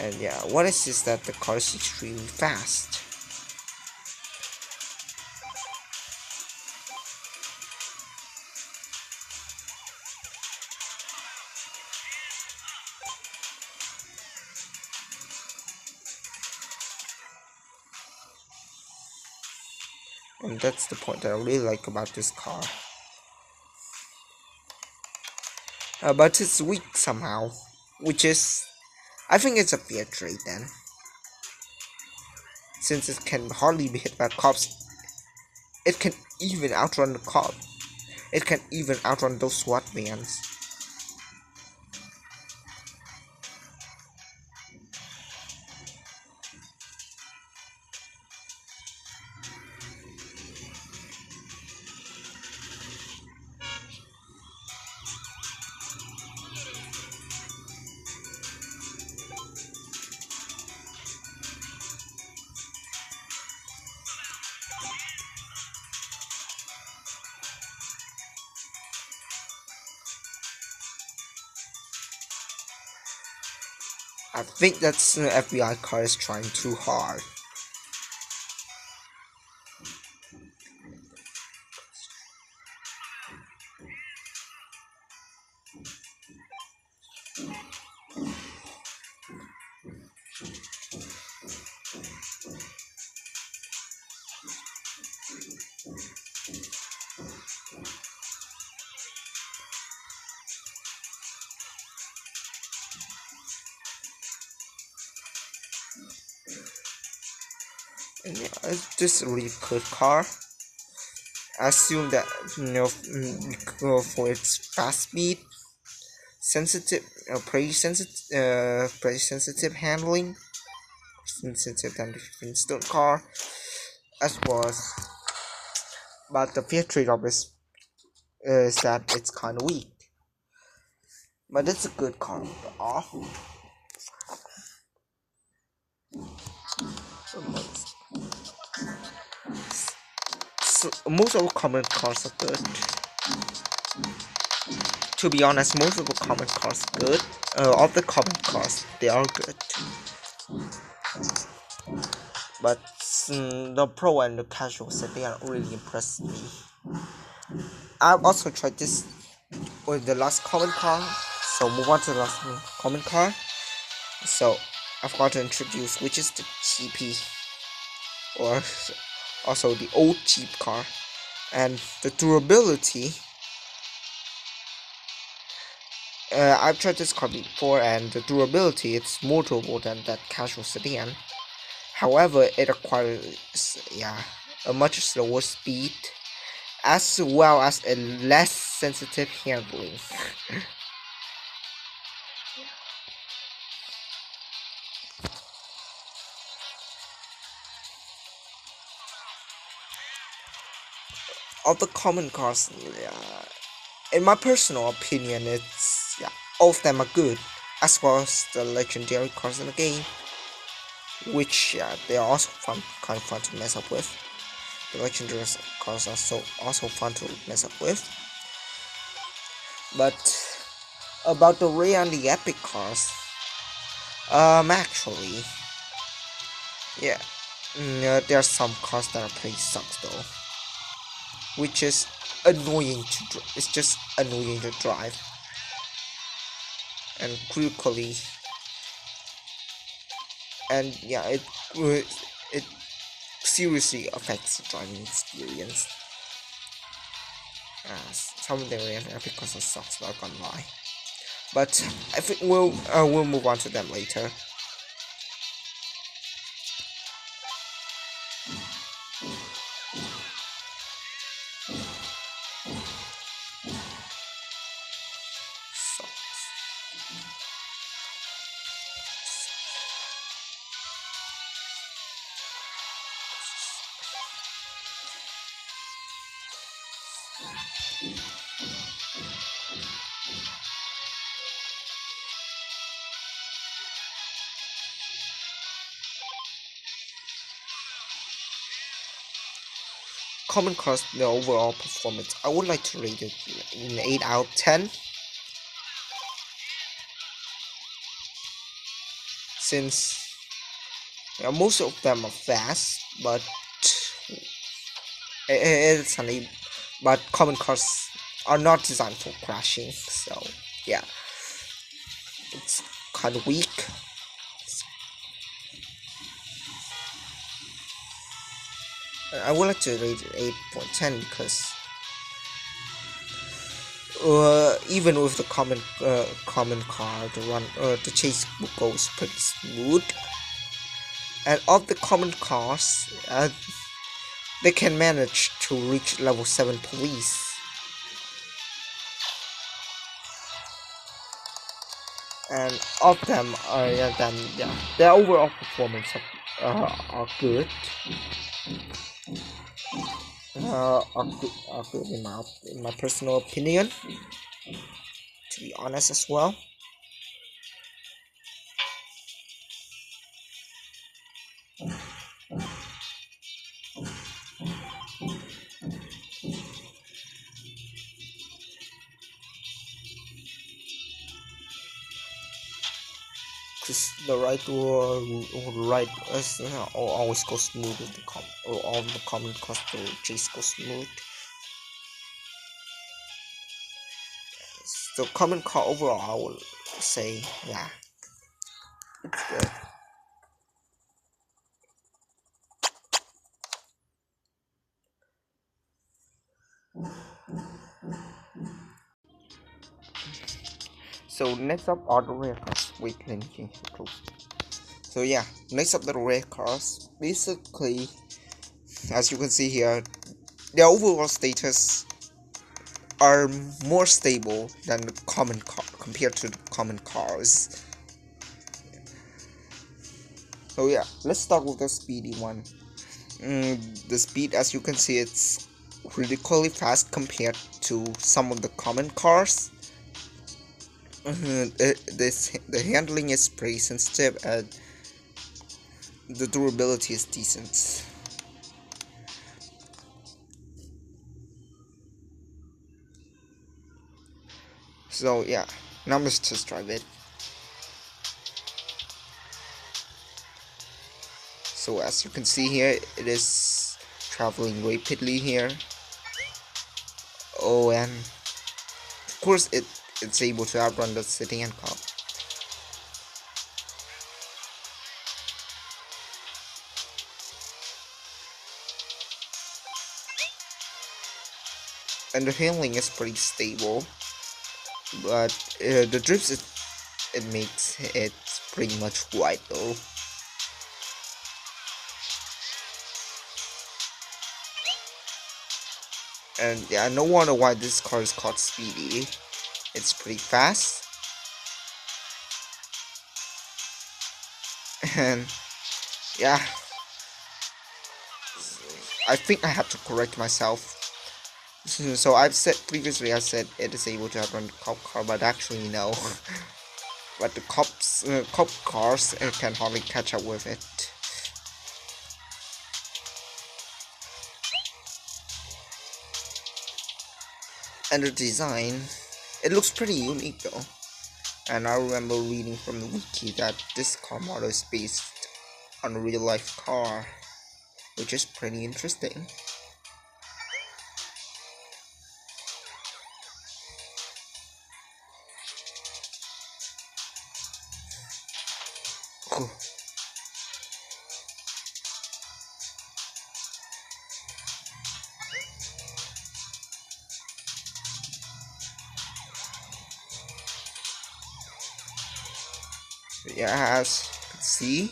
And yeah, what is that the car is extremely fast. And that's the point that I really like about this car. But it's weak somehow, which is, I think it's a fair trade then. Since it can hardly be hit by cops, it can even outrun the cop. It can even outrun those SWAT vans. I think that's FBI car is trying too hard. And yeah, it's just a really good car. I assume that for its fast speed, sensitive, pretty sensitive handling, sensitive than the instant car, as was. But the fear trade-off is that it's kind of weak. But it's a good car overall. So most of the common cars are good. To be honest, most of the common cars are good. Of the common cars, they are good. But the pro and the casual set, they are really impressed me. I've also tried this with the last common car. So move on to the last common car. So I've got to introduce which is the Cheapy, or also the old cheap car. And the durability, I've tried this car before, and the durability, it's more durable than that casual sedan. However, it acquires a much slower speed, as well as a less sensitive handling. Of the common cars, in my personal opinion, it's all of them are good, as well as the legendary cars in the game, which they are also kind of fun to mess up with. The legendary cars are also fun to mess up with. But about the rare and the epic cars, actually, there are some cars that are pretty sucks though, which is annoying to it's just annoying to drive, and critically, and it seriously affects the driving experience. Some of the rare and epic cars sucks, not gonna lie. But I think we'll move on to them later. Common cars, the overall performance, I would like to rate it an 8 out of 10. Since most of them are fast, but but common cars are not designed for crashing, so yeah, it's kind of weak. I would like to rate it 8.10 because even with the common car, the chase goes pretty smooth, and of the common cars, they can manage to reach level 7 police. And of them, their overall performance are good. Are good in my personal opinion, to be honest as well. Cause the right or right always go smooth with the or all the common cars the chase go smooth. So common car overall I will say yeah, it's good. So next up are the rare cars. Wait, let me change the clothes. So yeah, next up the rare cars. Basically, as you can see here, their overall status are more stable than the common car compared to the common cars. So yeah, let's start with the speedy one. The speed, as you can see, it's ridiculously fast compared to some of the common cars. The handling is pretty sensitive and the durability is decent. So yeah, now let's just drive it. So as you can see here, it is traveling rapidly here. Oh, and of course it's able to outrun the city and cop. And the handling is pretty stable, but the drifts it makes it pretty much wide though. And yeah, no wonder why this car is called Speedy. It's pretty fast. And yeah, I think I have to correct myself. So I've said previously, I said it is able to outrun the cop car, but actually no. But the cop cars can hardly catch up with it. And the design, it looks pretty unique though. And I remember reading from the wiki that this car model is based on a real life car, which is pretty interesting. Cool. Yeah, as you can see,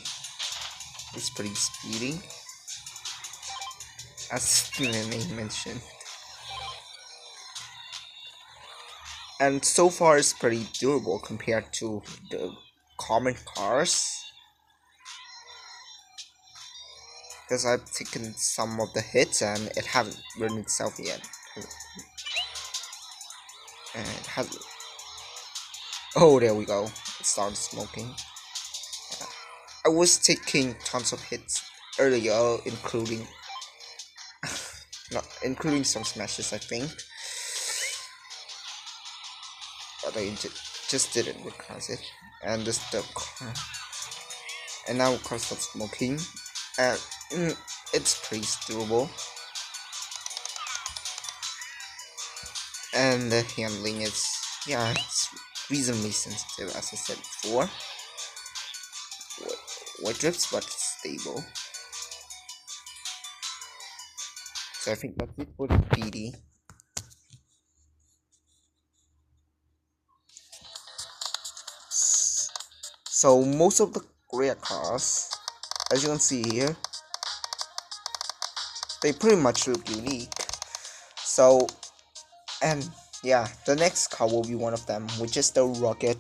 it's pretty speedy, as the name mentioned. And so far it's pretty durable compared to the common cars. Because I've taken some of the hits and it hasn't burned itself yet. And it hasn't. Oh, there we go. It started smoking. I was taking tons of hits earlier, including not including some smashes, I think, but I just didn't recognize it. And this the car, and now car starts smoking, and it's pretty durable, and the handling is it's reasonably sensitive, as I said before. White drifts, but it's stable. So I think that's it for the PD. So most of the rare cars, as you can see here, they pretty much look unique. So, and yeah, the next car will be one of them, which is the Rocket.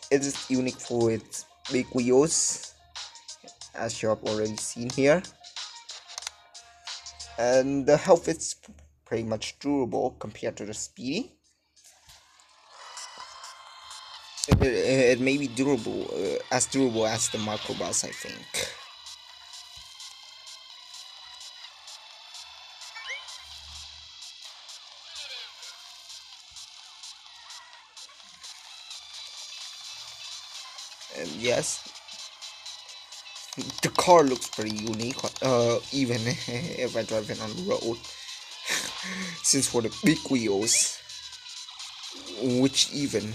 It is unique for its big wheels, as you have already seen here. And the health is pretty much durable compared to the Speedy. It may be durable, as durable as the Microbus, I think. And yes, the car looks pretty unique, even if I drive it on the road. Since for the big wheels, which even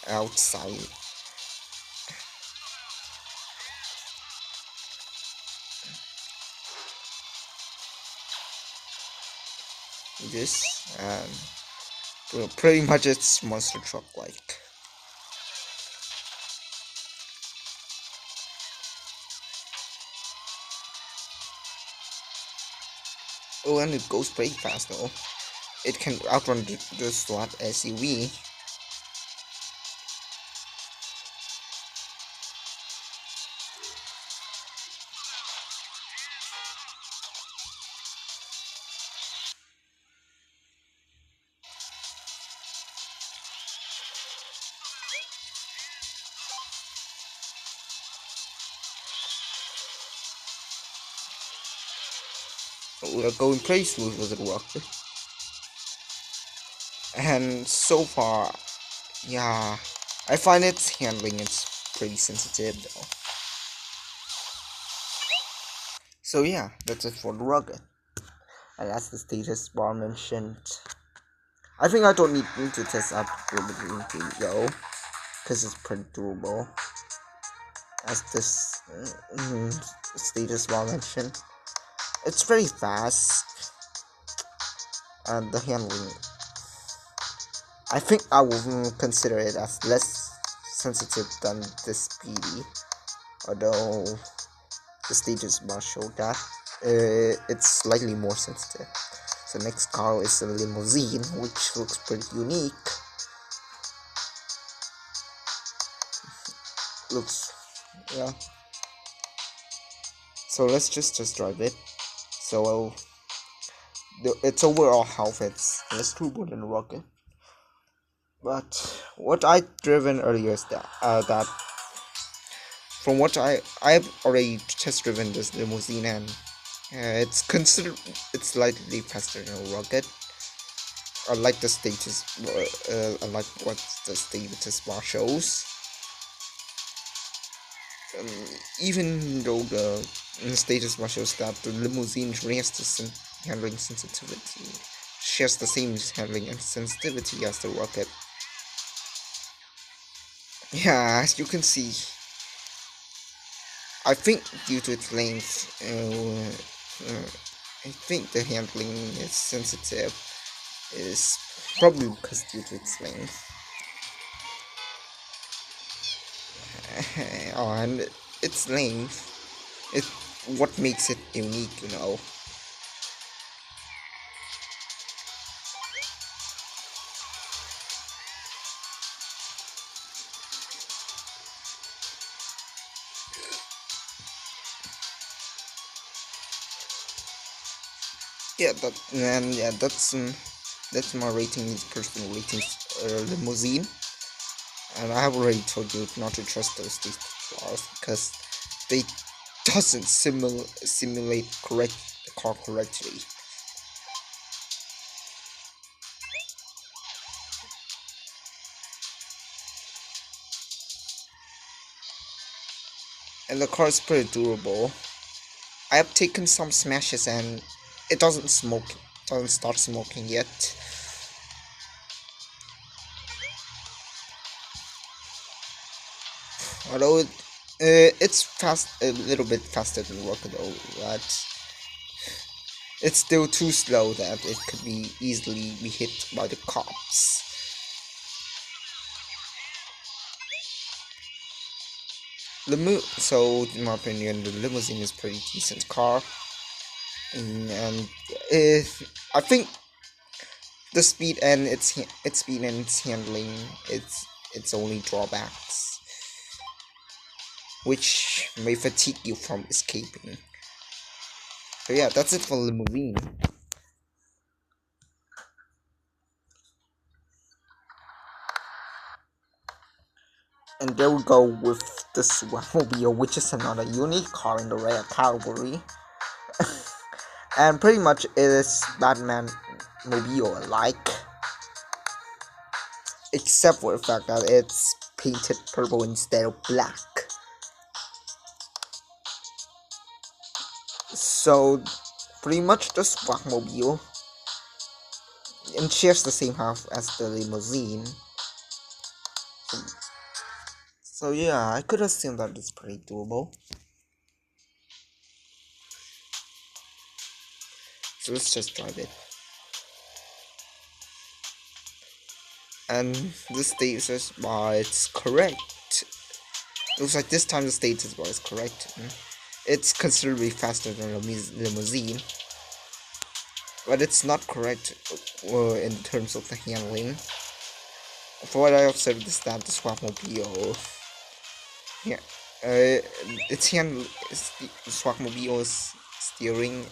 outside. This and pretty much it's monster truck like. Oh, and it goes pretty fast though. It can outrun the SWAT SUV. We are going pretty smooth with the rocket. And so far, yeah, I find its handling is pretty sensitive though. So yeah, that's it for the rugged. And that's the status bar mentioned. I think I don't need to test out Bluebird though, because it's pretty durable. As this status bar mentioned, it's very fast, and the handling, I think I will consider it as less sensitive than the Speedy, although the status bar showed that it's slightly more sensitive. So next car is a Limousine, which looks pretty unique. Looks, yeah. So let's just drive it. So its overall health it's less turbo than a rocket. But what I driven earlier is that from what I've already test driven this Limousine, and it's slightly faster than a rocket. I like the status. I like what the status bar shows. Even though the status bar shows that the Limousine has the handling sensitivity, shares the same handling and sensitivity as the rocket. Yeah, as you can see, I think due to its length, I think the handling is sensitive. Is probably because due to its length. Oh, and its length, what makes it unique, you know. Yeah, that's my rating, is personal ratings, Limousine. And I have already told you not to trust those cars because they doesn't simulate the car correctly. And the car is pretty durable. I have taken some smashes and it doesn't start smoking yet. Although it's a little bit faster than Rocket though, but it's still too slow that it could be easily be hit by the cops. So in my opinion, the Limousine is a pretty decent car, and I think the speed and its handling, its only drawbacks, which may fatigue you from escaping. So yeah, that's it for Limousine. And there we go with the Swagmobile, which is another unique car in the rare category. And pretty much it is Batman Mobile alike, except for the fact that it's painted purple instead of black. So pretty much the Swagmobile, and shares the same half as the Limousine. So yeah, I could assume that it's pretty doable. So let's just drive it. And the status bar is correct. Looks like this time the status bar is correct. It's considerably faster than a Limousine, but it's not correct in terms of the handling. For what I observed is that the Swagmobile, yeah, its the Swagmobile's steering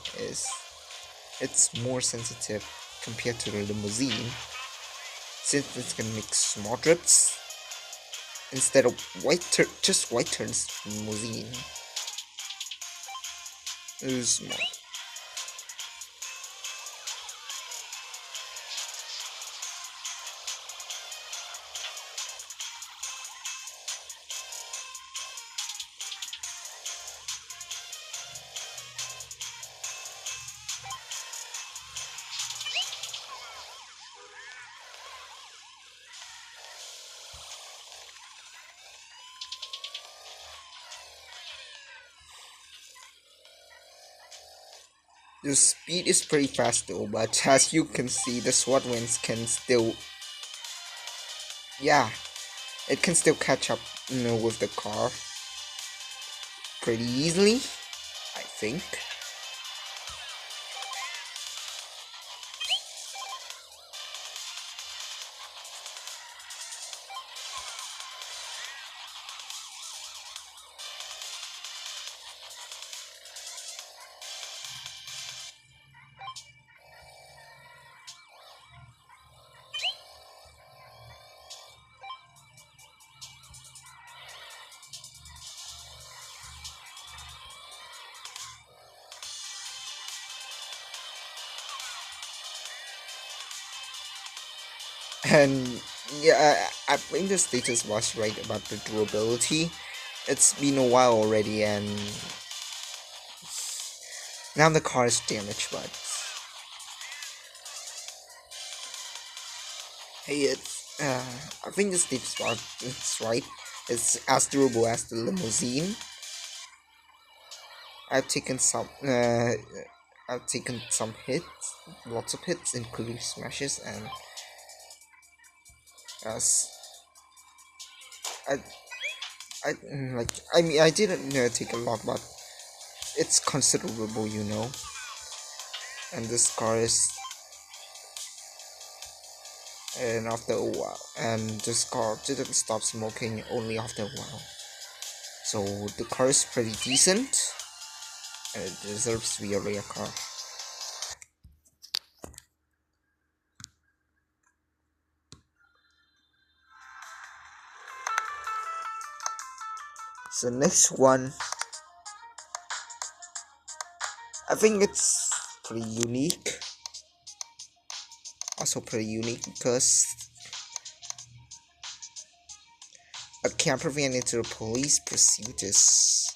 it's more sensitive compared to the Limousine, since it can make small trips instead of just white turns. Limousine is small. The speed is pretty fast though, but as you can see, the SWAT winds can still, yeah, it can still catch up, with the car pretty easily, I think. And yeah, I think the status was right about the durability. It's been a while already, and now the car is damaged, but hey, I think the status was it's right. It's as durable as the Limousine. I've taken some hits, lots of hits, including smashes, and as I I didn't take a lot, but it's considerable, and this car is, and after a while, and this car didn't stop smoking only after a while, so the car is pretty decent, and it deserves to be a rare car. So next one, I think it's pretty unique. Also pretty unique because a camper van into the police pursuit is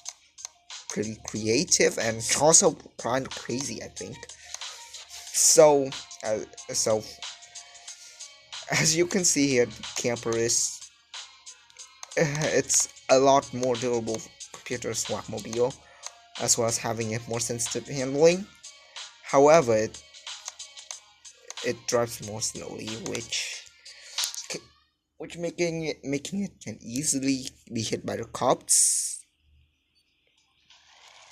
pretty creative and also kind of crazy, I think. So, as you can see here, the camper is it's a lot more durable compared to a Swagmobile, as well as having a more sensitive handling. However, it drives more slowly, which making it can easily be hit by the cops.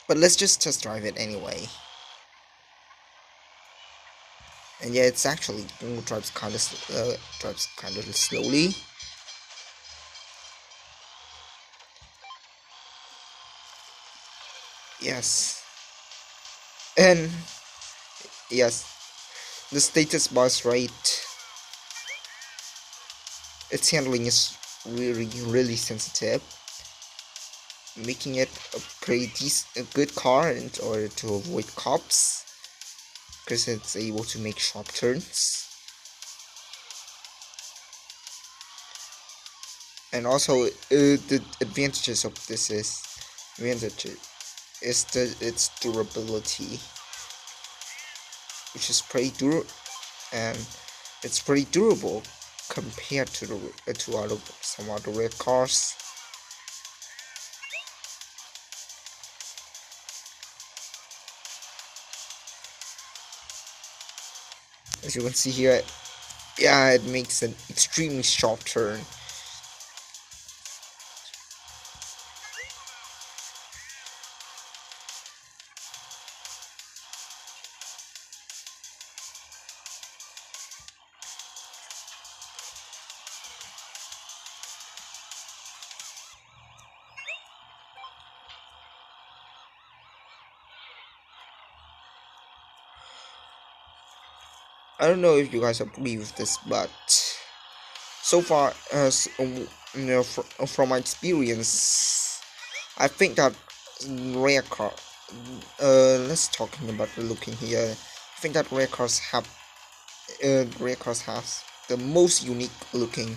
But let's just test drive it anyway. And yeah, it's actually drives kind of slowly. Yes. And yes, the status bar is right. Its handling is really sensitive, making it a pretty good car in order to avoid cops, because it's able to make sharp turns. And also, the advantages of this is is its durability, which is pretty and it's pretty durable compared to some other rare cars. As you can see here, yeah, it makes an extremely sharp turn. I don't know if you guys agree with this, but so far, as from my experience, I think that rare car. Let's talking about the looking here. I think that rare cars have the most unique looking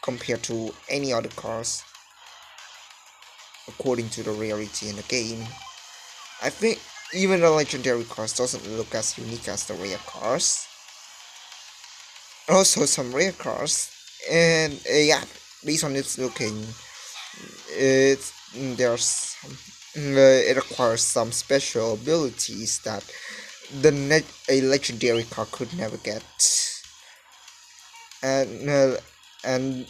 compared to any other cars, according to the rarity in the game. I think even the legendary cars doesn't look as unique as the rare cars. Also, some rare cars, and yeah, based on its looking, it requires some special abilities that a legendary car could never get, and and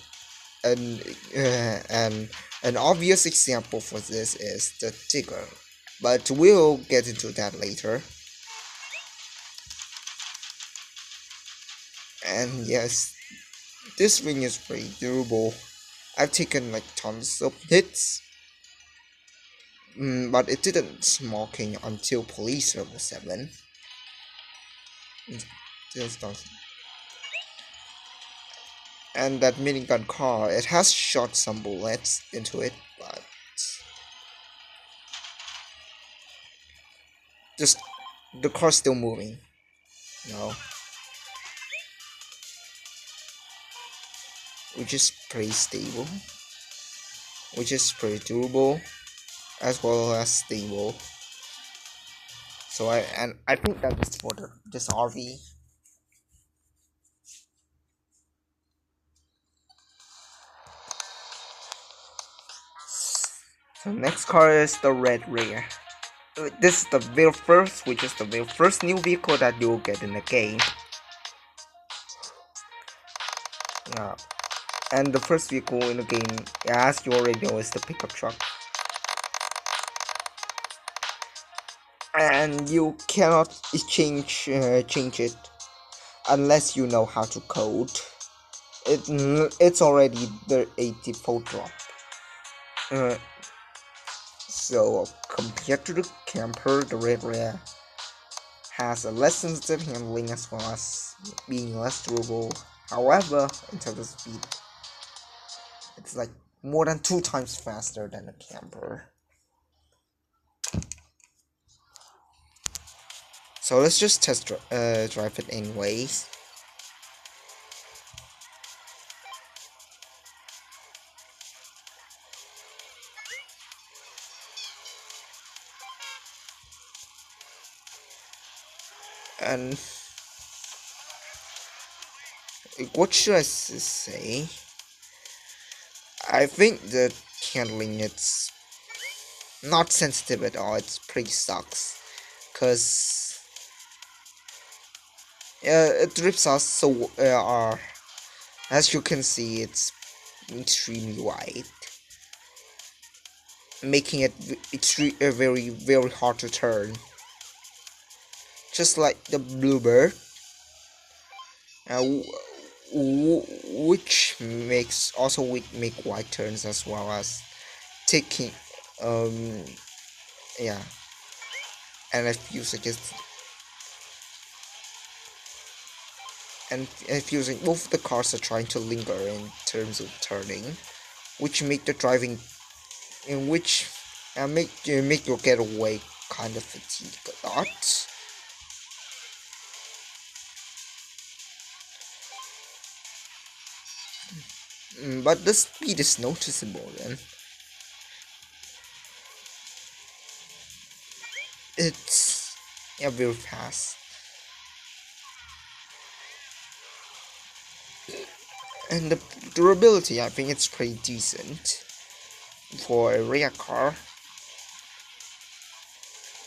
and an obvious example for this is the Tigger, but we'll get into that later. And yes, this ring is pretty durable. I've taken like tons of hits, but it didn't smoking until police level 7. And that minigun car, it has shot some bullets into it, but just the car's still moving. No, which is pretty stable, which is pretty durable, as well as stable. So I think that is for this RV. So next car is the Red Rare. This is the very first, which is the very first new vehicle that you'll get in the game. And the first vehicle in the game, as you already know, is the pickup truck. And you cannot change it unless you know how to code. It's already a default drop. So compared to the camper, the Red Rare has a less sensitive handling as well as being less durable. However, in terms of speed, it's like more than 2 times faster than a camper. So let's just test drive it anyways. And what should I say? I think the handling, it's not sensitive at all. It's pretty sucks, cause it drips us so as you can see, it's extremely wide, making it very hard to turn. Just like the Bluebird, which makes also make wide turns as well as taking yeah, and I feel like both of the cars are trying to linger in terms of turning, which make the driving in which make your getaway kind of fatigue a lot. But the speed is noticeable then. it's very fast. And the durability, I think it's pretty decent for a rare car.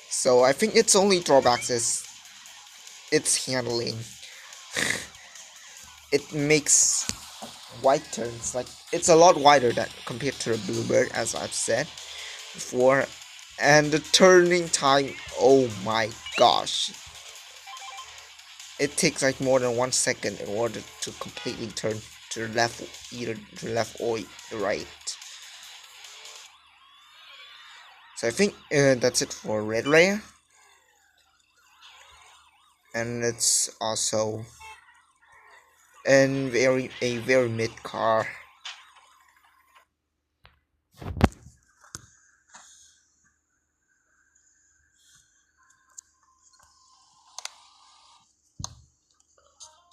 So I think its only drawbacks is its handling. It makes wide turns, like it's a lot wider than compared to the Bluebird, as I've said before. And the turning time, oh my gosh, it takes like more than 1 second in order to completely turn to the left, either to the left or the right. So I think that's it for Red Rare, and it's also a very mid car.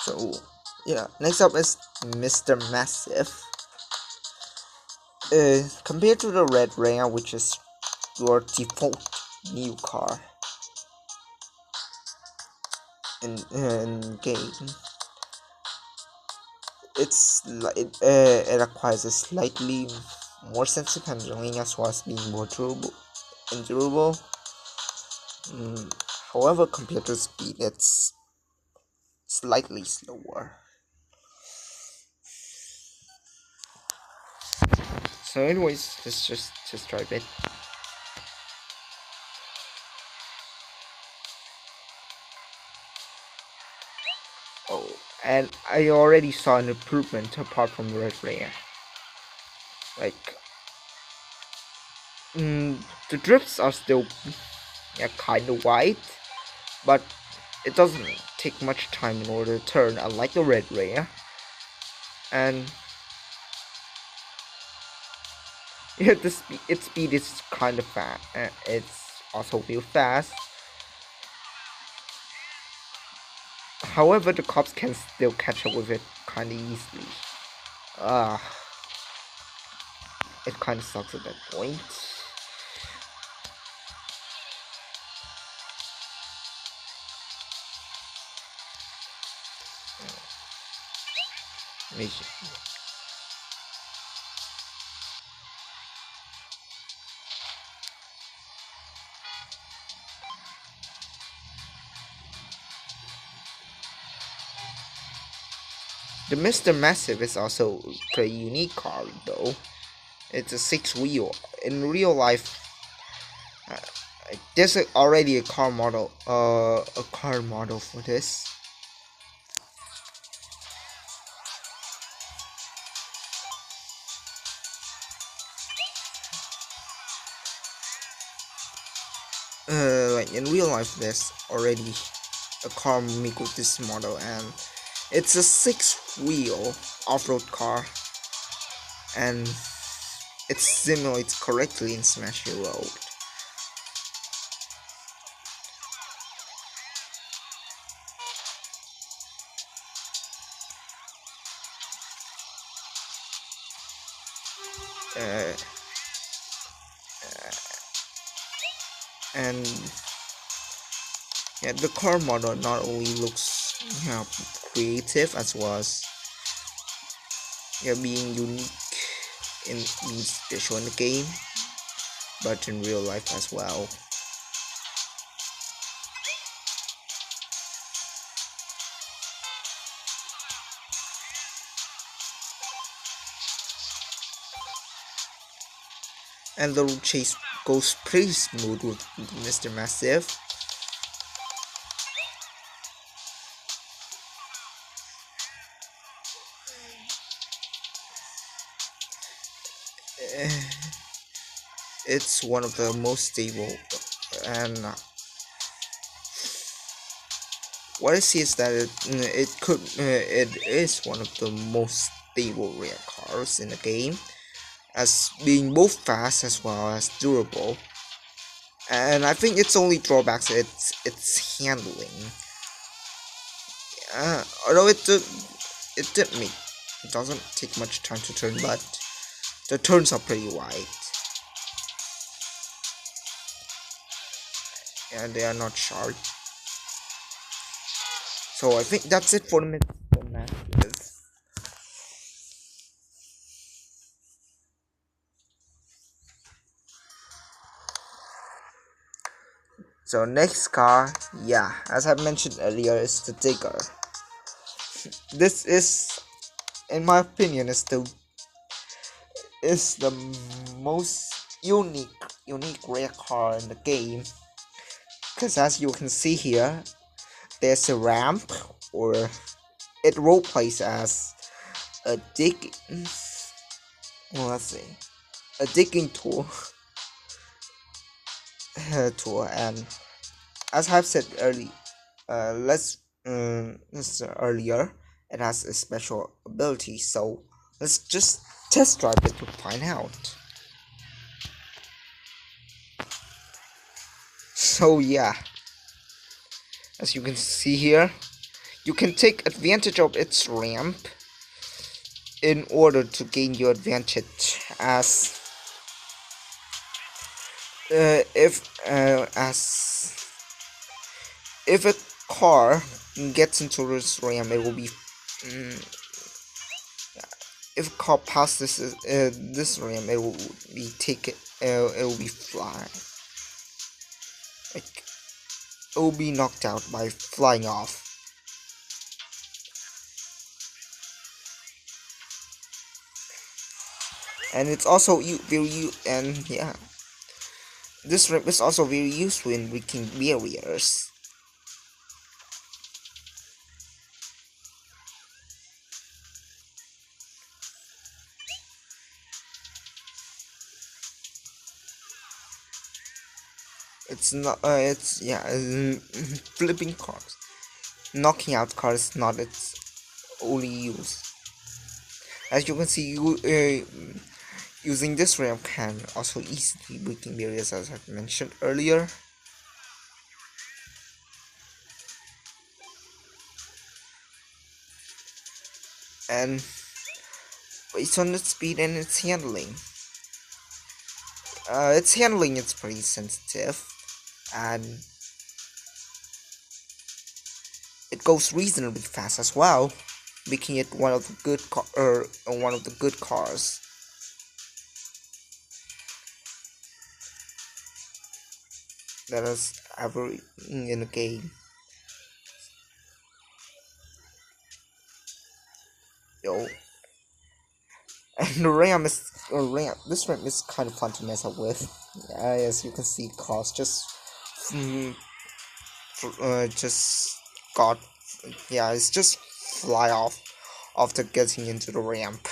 So yeah, next up is Mr. Massive. Compared to the Red Rare, which is your default new car in game, it acquires a slightly more sensitive handling as well as being more durable and durable. However, compared to speed, it's slightly slower. So anyways, let's just drive it. Oh, and I already saw an improvement apart from the Red Rare. Like, the drifts are still kind of wide, but it doesn't take much time in order to turn, unlike the Red Rare. And yeah, its speed is kind of fast. It's also real fast. However, the cops can still catch up with it kind of easily. It kind of sucks at that point. The Mr. Massive is also a pretty unique car though. It's a 6-wheel. In real life, there's already a car model for this. Like in real life, there's already a car made with this model, and it's a 6-wheel off-road car, and it simulates correctly in Smashy Road. And yeah, the car model not only looks creative as well as being unique in being special in the game, but in real life as well. And the road chase goes pretty smooth with Mr. Massive. It's one of the most stable, and what I see is that it is one of the most stable rare cars in the game, as being both fast as well as durable. And I think its only drawbacks its handling. Although it doesn't take much time to turn, but the turns are pretty wide. and they are not sharp. So I think that's it for the matches. So next car, yeah, as I mentioned earlier, is the Digger. This is, in my opinion, is the most unique rare car in the game. Because as you can see here, there's a ramp, or it roleplays as a let's see, a digging tool. And as I've said earlier, it has a special ability. So let's just test drive it to find out. So yeah, as you can see here, you can take advantage of its ramp in order to gain your advantage. As if a car gets into this ramp, it will be if a car passes this ramp, it will be it will be fly. Like, it will be knocked out by flying off. And it's also this ramp is also very useful in breaking barriers. It's not. Flipping cars, knocking out cars, not its only use. As you can see, using this ramp can also easily breaking barriers, as I mentioned earlier. And based on its speed and its handling, is pretty sensitive, and it goes reasonably fast as well, making it one of the good cars. That is ever in a game. Yo. And this ramp is kind of fun to mess up with. As you can see, cars just it's just fly off after getting into the ramp.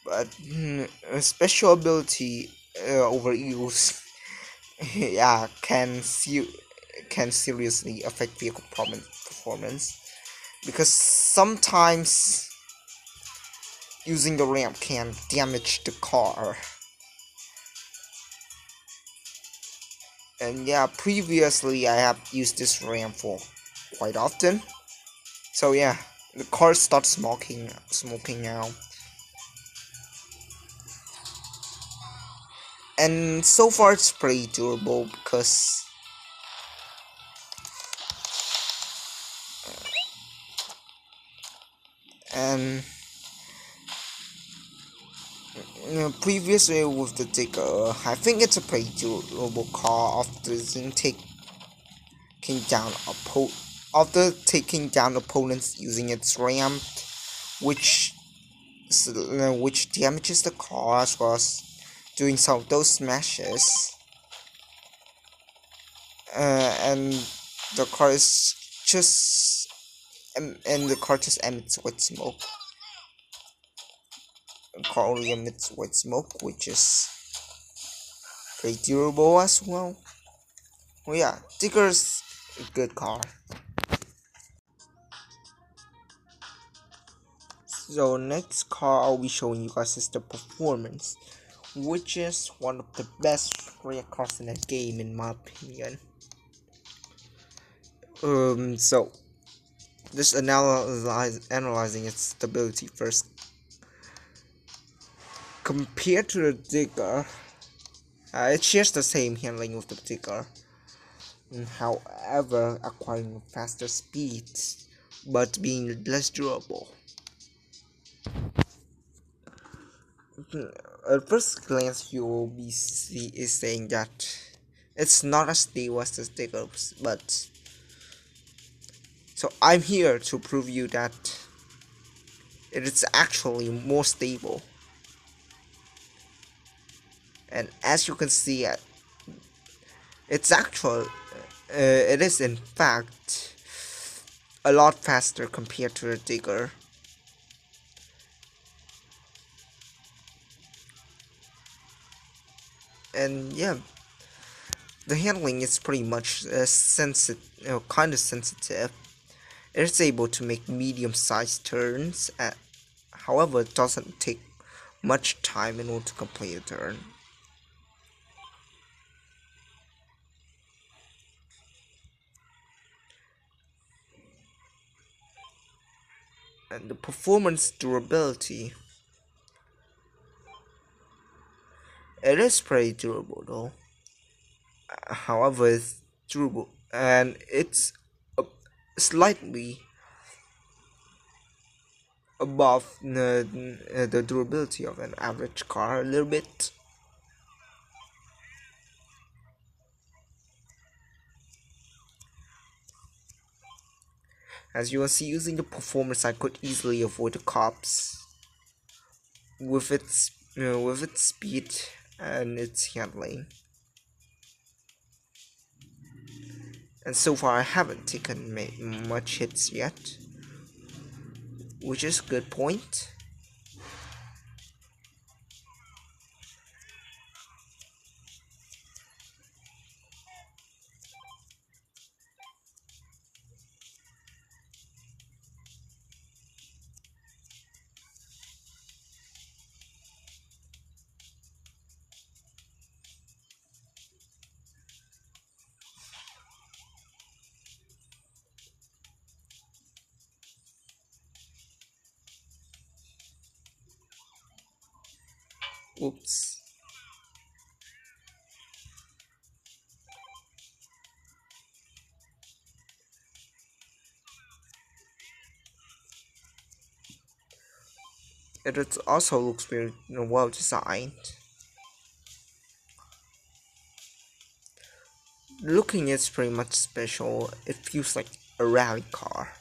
But a special ability overuse can seriously affect vehicle performance, because sometimes using the ramp can damage the car. And yeah, previously I have used this ramp for quite often. So yeah, the car starts smoking now. And so far it's pretty durable, because previously with the Digger, I think it's a pretty durable car after taking down opponents using its ramp, which damages the car, as well as doing some of those smashes. And the car is just emits white smoke. The car only emits white smoke, which is pretty durable as well. Well, yeah, Digger's a good car. So next car I'll be showing you guys is the Performance, which is one of the best rare cars in the game, in my opinion. So just analyzing its stability first. compared to the digger, it shares the same handling with the digger. However, acquiring faster speeds, but being less durable. At first glance, you will be saying that it's not as stable as the stickers, but so I'm here to prove you that it is actually more stable. And as you can see, it's actual. It is in fact a lot faster compared to the digger. And yeah, the handling is pretty much kind of sensitive. It is able to make medium-sized turns. However, it doesn't take much time in order to complete a turn. And the performance durability, it is pretty durable though. However, it's durable and it's slightly above the durability of an average car a little bit. As you can see, using the performance, I could easily avoid the cops with its speed and its handling. And so far, I haven't taken much hits yet, which is a good point. Oops. It also looks very well designed. Looking it's pretty much special. It feels like a rally car.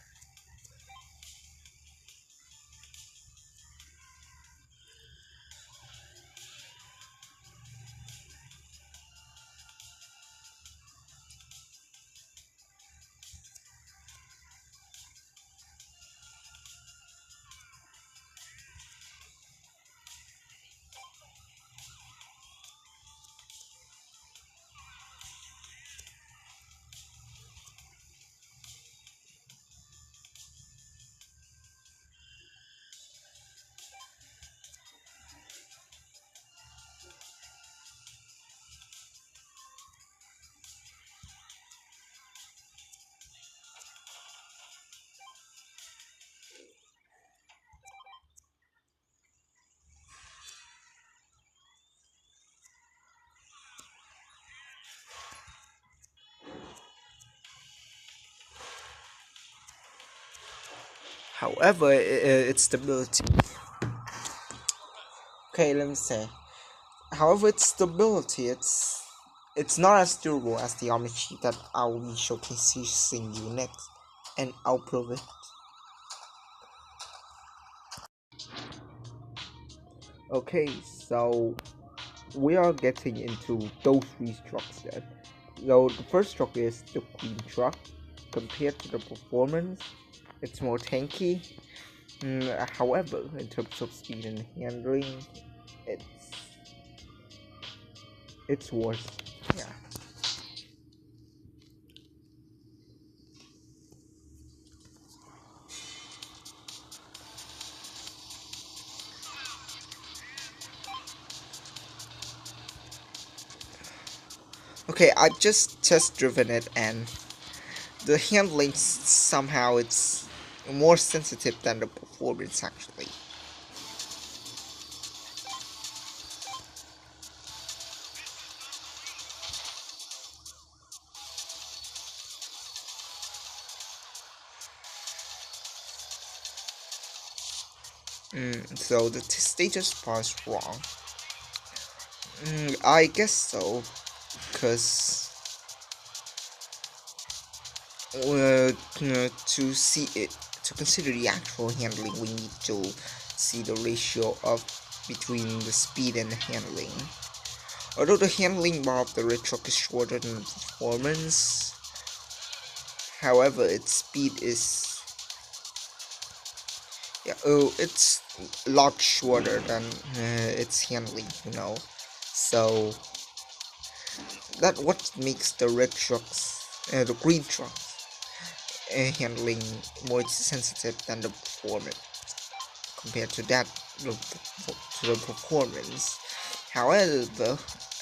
However, its stability. Okay, let me say. However, its stability, it's not as durable as the army chip that I will be showcasing you next, and I'll prove it. Okay, so we are getting into those three trucks then. So the first truck is the Queen truck. Compared to the performance, it's more tanky. However, in terms of speed and handling, it's worse. Yeah. Okay, I've just test driven it and the handling somehow it's more sensitive than the performance actually. So the status bar is wrong. I guess so, because to see it, to consider the actual handling, we need to see the ratio of between the speed and the handling. Although the handling bar of the red truck is shorter than the performance, however, its speed is it's a lot shorter than its handling, So that what makes the red trucks, the green trucks, handling more sensitive than the performance. Compared to that, to the performance. However,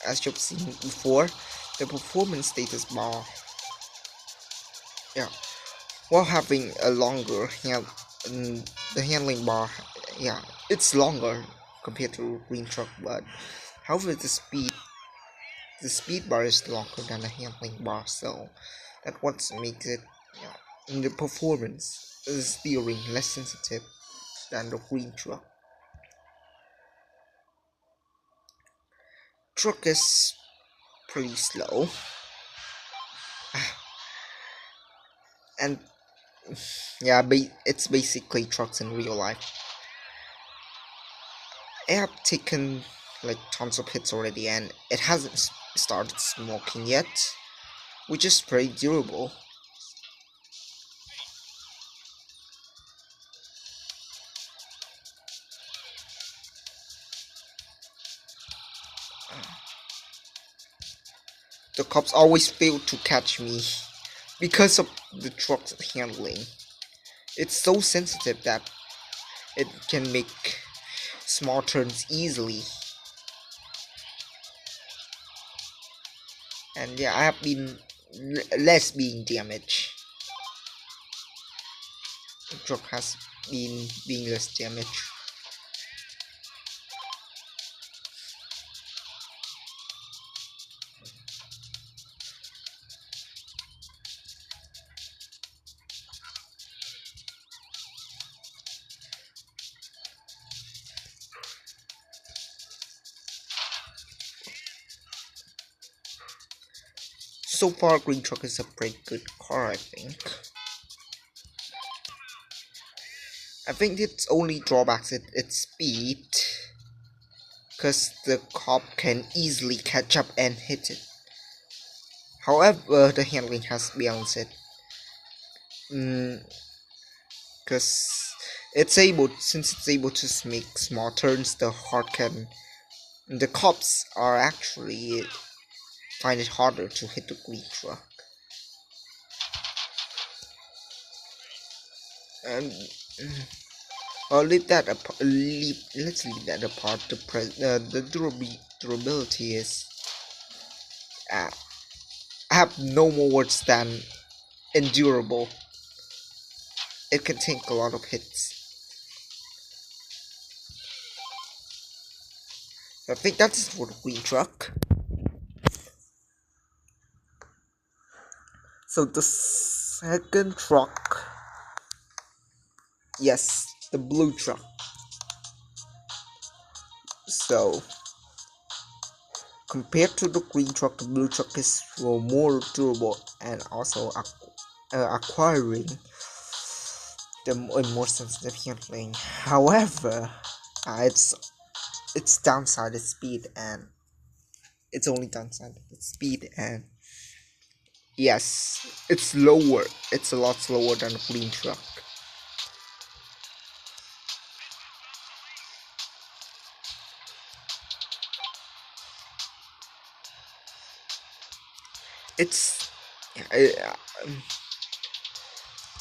as you've seen before, the performance status bar, while having a longer the handling bar, it's longer compared to green truck, but however the speed bar is longer than the handling bar, so that what makes it in the performance steering less sensitive than the green truck. Truck is pretty slow, and it's basically trucks in real life. I have taken like tons of hits already, and it hasn't started smoking yet, which is pretty durable. The cops always fail to catch me because of the truck's handling. It's so sensitive that it can make small turns easily. And I have been less being damaged. The truck has been being less damaged. So far, green truck is a pretty good car, I think. I think its only drawbacks is its speed, because the cop can easily catch up and hit it. However, the handling has balanced it. Because since it's able to make small turns, the cops are actually find it harder to hit the green truck. And let's leave that apart. The durability is. I have no more words than endurable. It can take a lot of hits. I think that's for the green truck. So the second truck, yes, the blue truck. So compared to the green truck, the blue truck is more durable and also acquiring the more sensitive handling. However, its downside is speed, and its only downside is speed, and yes, it's slower. It's a lot slower than a green truck. It's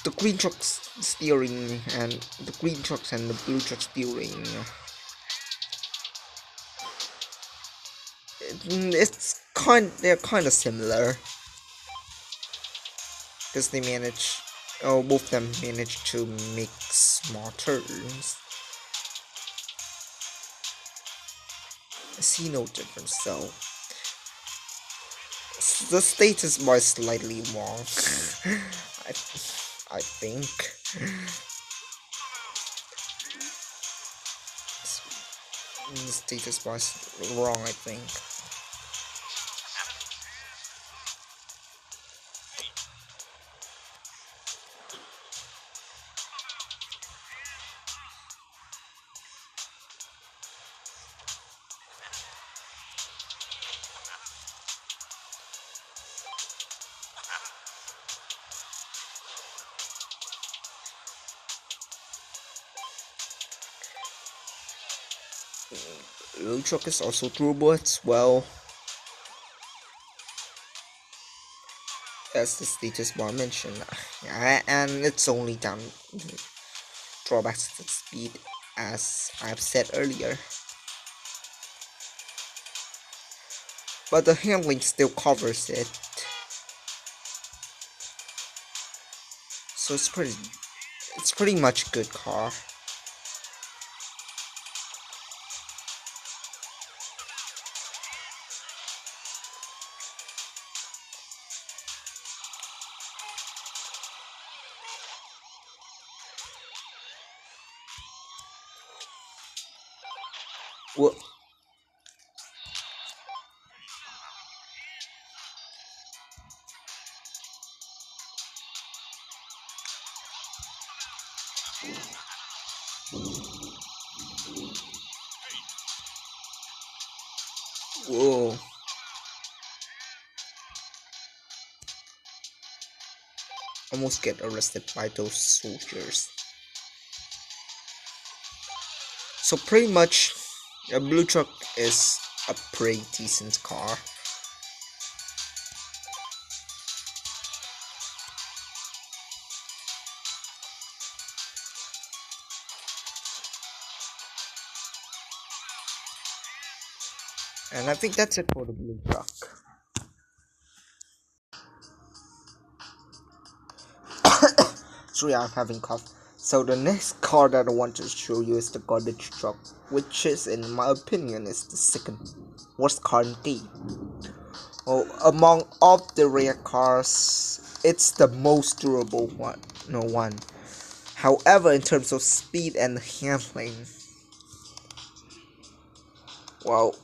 the green truck's steering and the green trucks and the blue truck steering. They're kind of similar, because they both of them manage to make small turns. I see no difference, so the status bar is slightly wrong. I think. The status was wrong, I think. Blue truck is also turbo as well. As the status bar mentioned, and it's only down drawbacks to speed, as I've said earlier. But the handling still covers it, so it's pretty much a good car. Well, whoa. Almost get arrested by those soldiers. So pretty much, a blue truck is a pretty decent car. And I think that's it for the blue truck. Sorry, I'm having cough. So the next car that I want to show you is the garbage truck, which is, in my opinion, is the second worst car in the game. Oh, among all the rare cars, it's the most durable one. No one. However, in terms of speed and handling, well,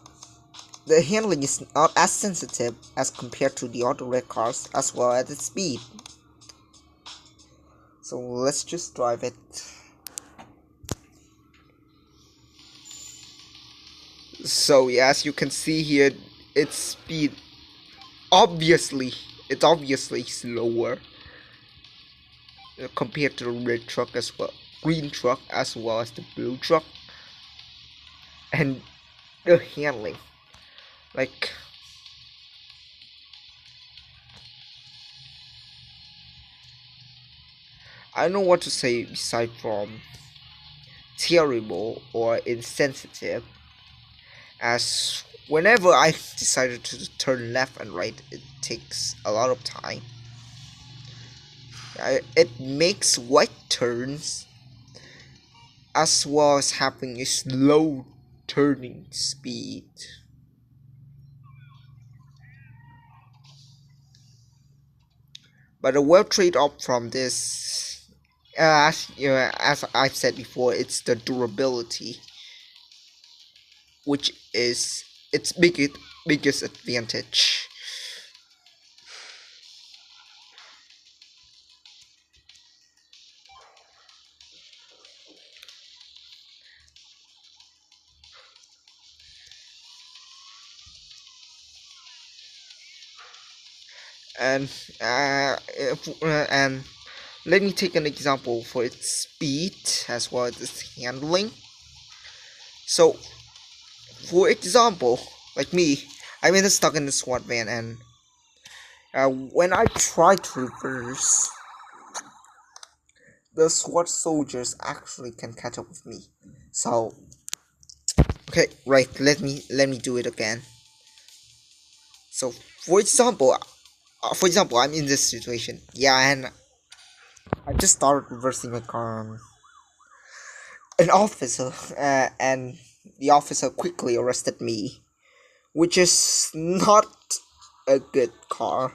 the handling is not as sensitive as compared to the other rare cars, as well as its speed. So let's just drive it. So yeah, as you can see here, its speed obviously slower compared to the red truck as well, green truck as well as the blue truck, and the handling, like, I don't know what to say aside from terrible or insensitive, as whenever I decided to turn left and right, it takes a lot of time. It makes wide turns as well as having a slow turning speed. But a well trade-off from this, as I've said before, it's the durability, which is its biggest advantage. And and let me take an example for its speed as well as its handling. So, for example, like me, I'm stuck in the SWAT van, and when I try to reverse, the SWAT soldiers actually can catch up with me. So, okay, right, let me do it again. So, for example, I'm in this situation, yeah, and I just started reversing my car on an officer, and the officer quickly arrested me, which is not a good car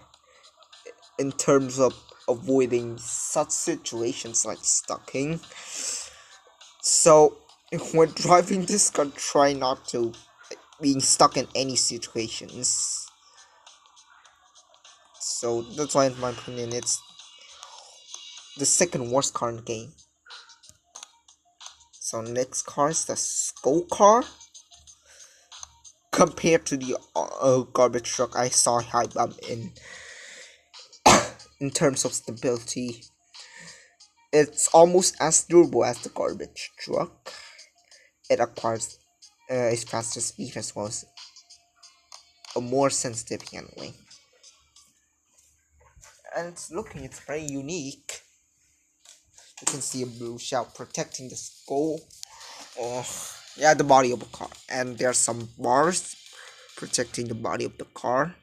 in terms of avoiding such situations like stalking. So when driving this car, try not to being stuck in any situations. So that's why, in my opinion, it's the second worst car in the game. So next car is the Skullcar. Compared to the garbage truck, I saw high bump in terms of stability. It's almost as durable as the garbage truck. It acquires its faster speed as well as a more sensitive handling. And it's very unique. You can see a blue shell protecting the skull. Oh, yeah, the body of the car. And there are some bars protecting the body of the car.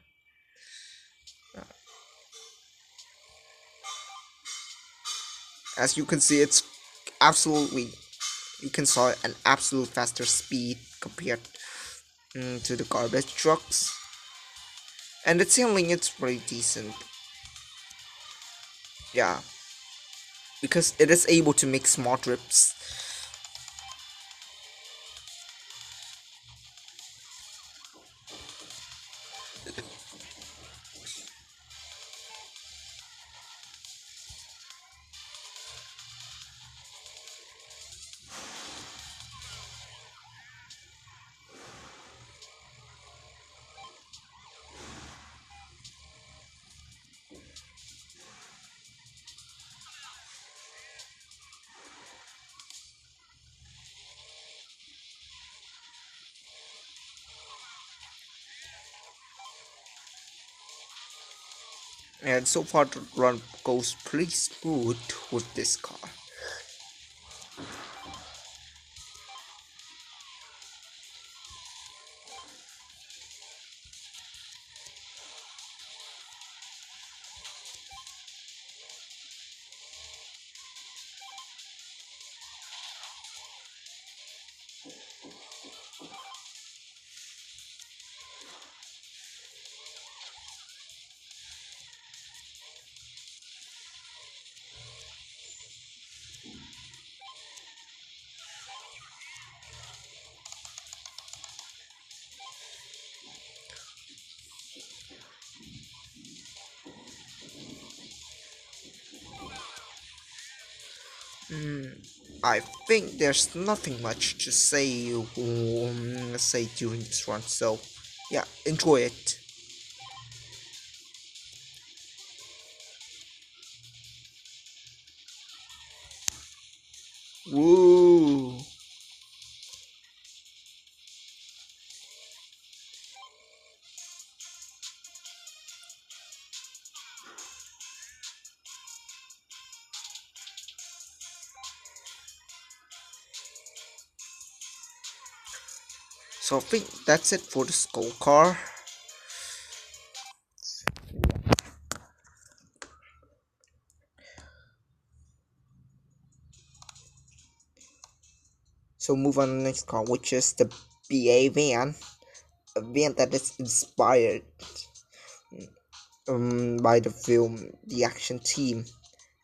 As you can see, it's absolutely, you can saw an absolute faster speed compared to the garbage trucks. And its handling, it's pretty decent. Yeah, because it is able to make small trips. And so far the run goes pretty smooth with this car. I think there's nothing much to say during this run, so yeah, enjoy it. Woo! So I think that's it for the Skullcar. So move on to the next car, which is the BA van. A van that is inspired by the film The Action Team.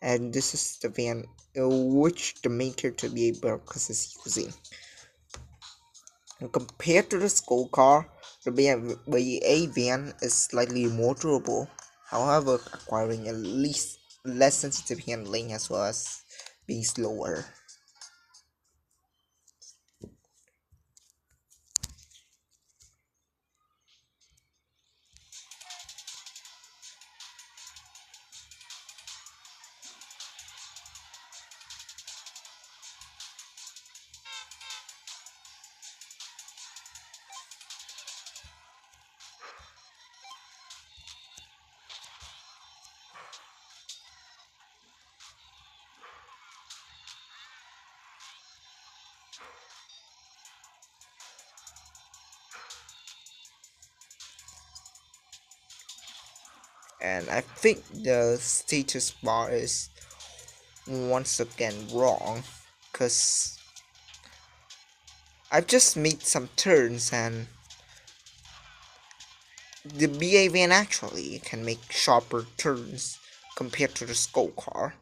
And this is the van which the main character BA Burkus is using. And compared to the Skullcar, the BA van is slightly more durable, however acquiring at least less sensitive handling as well as being slower. And I think the status bar is once again wrong, because I've just made some turns and the BA van actually can make sharper turns compared to the Skullcar.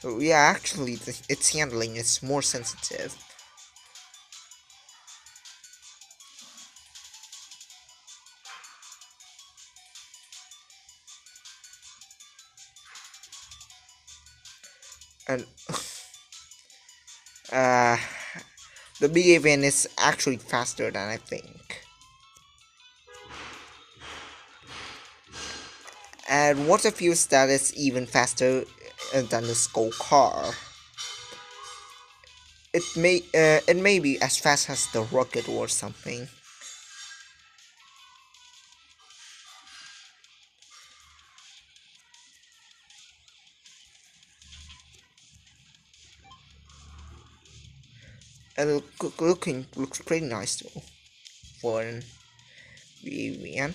Oh, yeah, actually, its handling is more sensitive. And uh, the BA-van is actually faster than I think. And what if you that is even faster than the Skullcar? It may be as fast as the rocket or something. And looks pretty nice though for an BA-van.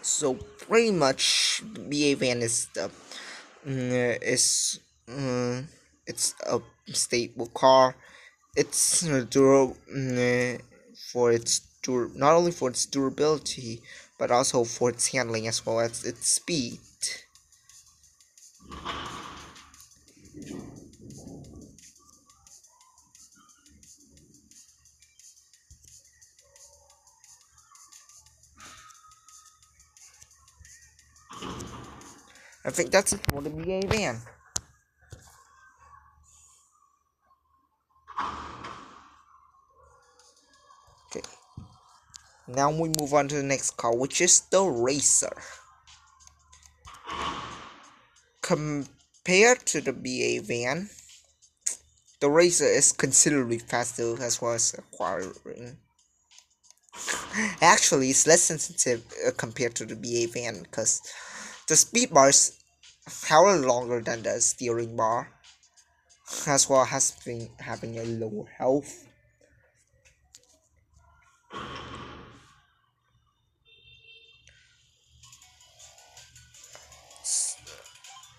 So pretty much BA-van is the is it's a stable car. It's durable for its not only for its durability but also for its handling as well as its speed. I think that's it for the BA-van. Okay, now we move on to the next car, which is the Racer. Compared to the BA-van, the Racer is considerably faster as well as acquiring. Actually, it's less sensitive compared to the BA-van because the speed bar is however longer than the steering bar, as well as been having a lower health.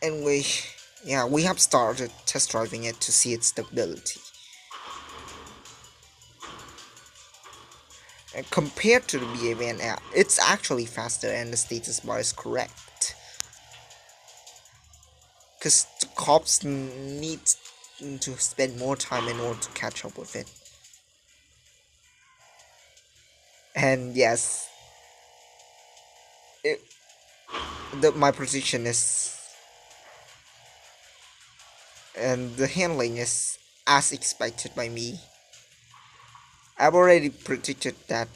Anyway, yeah, we have started test driving it to see its stability. And compared to the BA-van, it's actually faster and the status bar is correct. Because the cops need to spend more time in order to catch up with it. And yes, my precision is, and the handling is as expected by me. I've already predicted that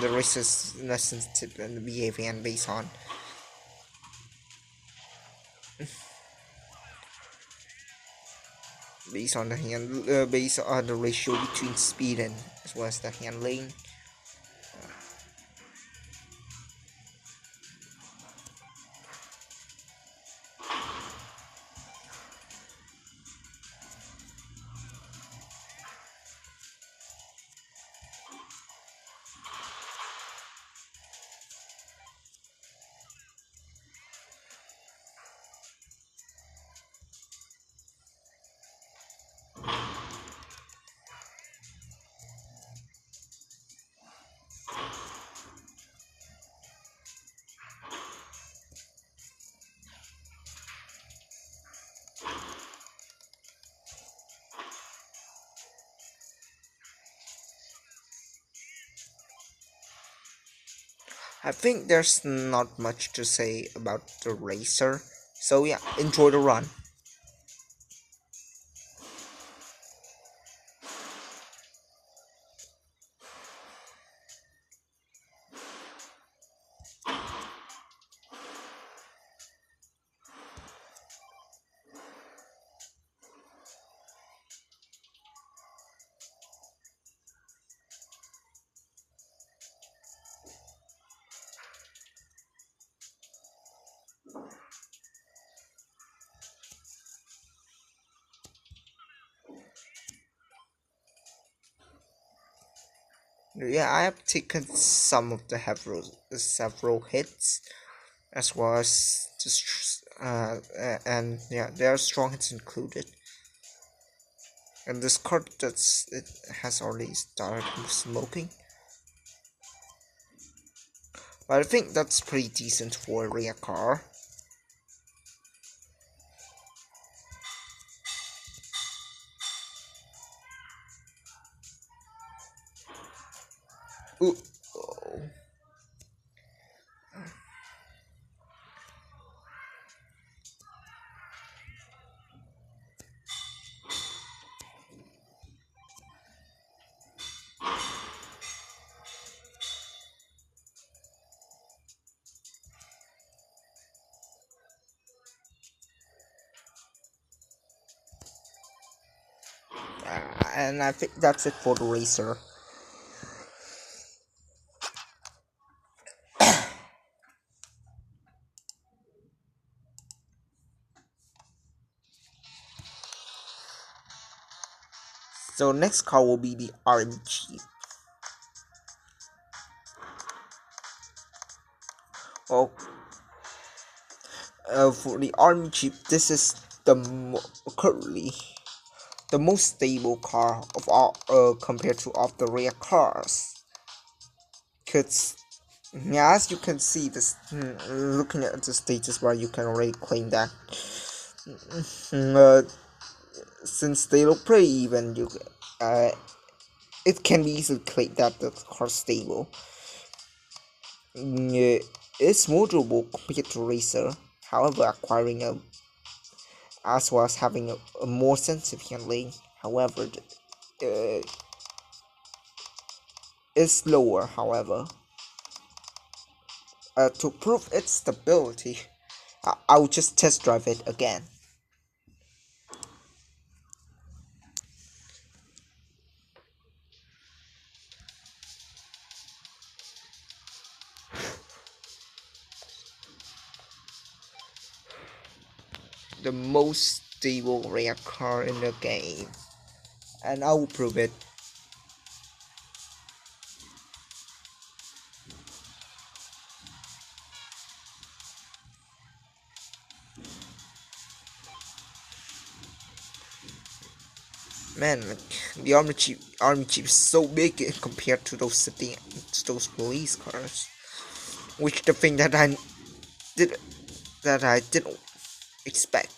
the race is less sensitive than the BA-van based on based on the ratio between speed and as well as the handling. I think there's not much to say about the Racer, so yeah, enjoy the run. Yeah, I have taken some of the several hits, as well as just and yeah, there are strong hits included. And this card it has already started smoking, but I think that's pretty decent for a rare car. Ooh. Oh. And I think that's it for the racer. So next car will be the Army Chief. Well, for the Army Chief, this is currently the most stable car of all compared to all the rare cars. Cause yeah, as you can see, this looking at the status bar, you can already claim that since they look pretty even, it can be easily claimed that the car is stable. It's more durable compared to Racer, however, acquiring as well as having a more sensitive handling. However, it's slower. However, to prove its stability, I'll just test drive it again. The most stable rare car in the game, and I will prove it. Man, like, the army jeep is so big compared to those police cars, which the thing did that I didn't expect.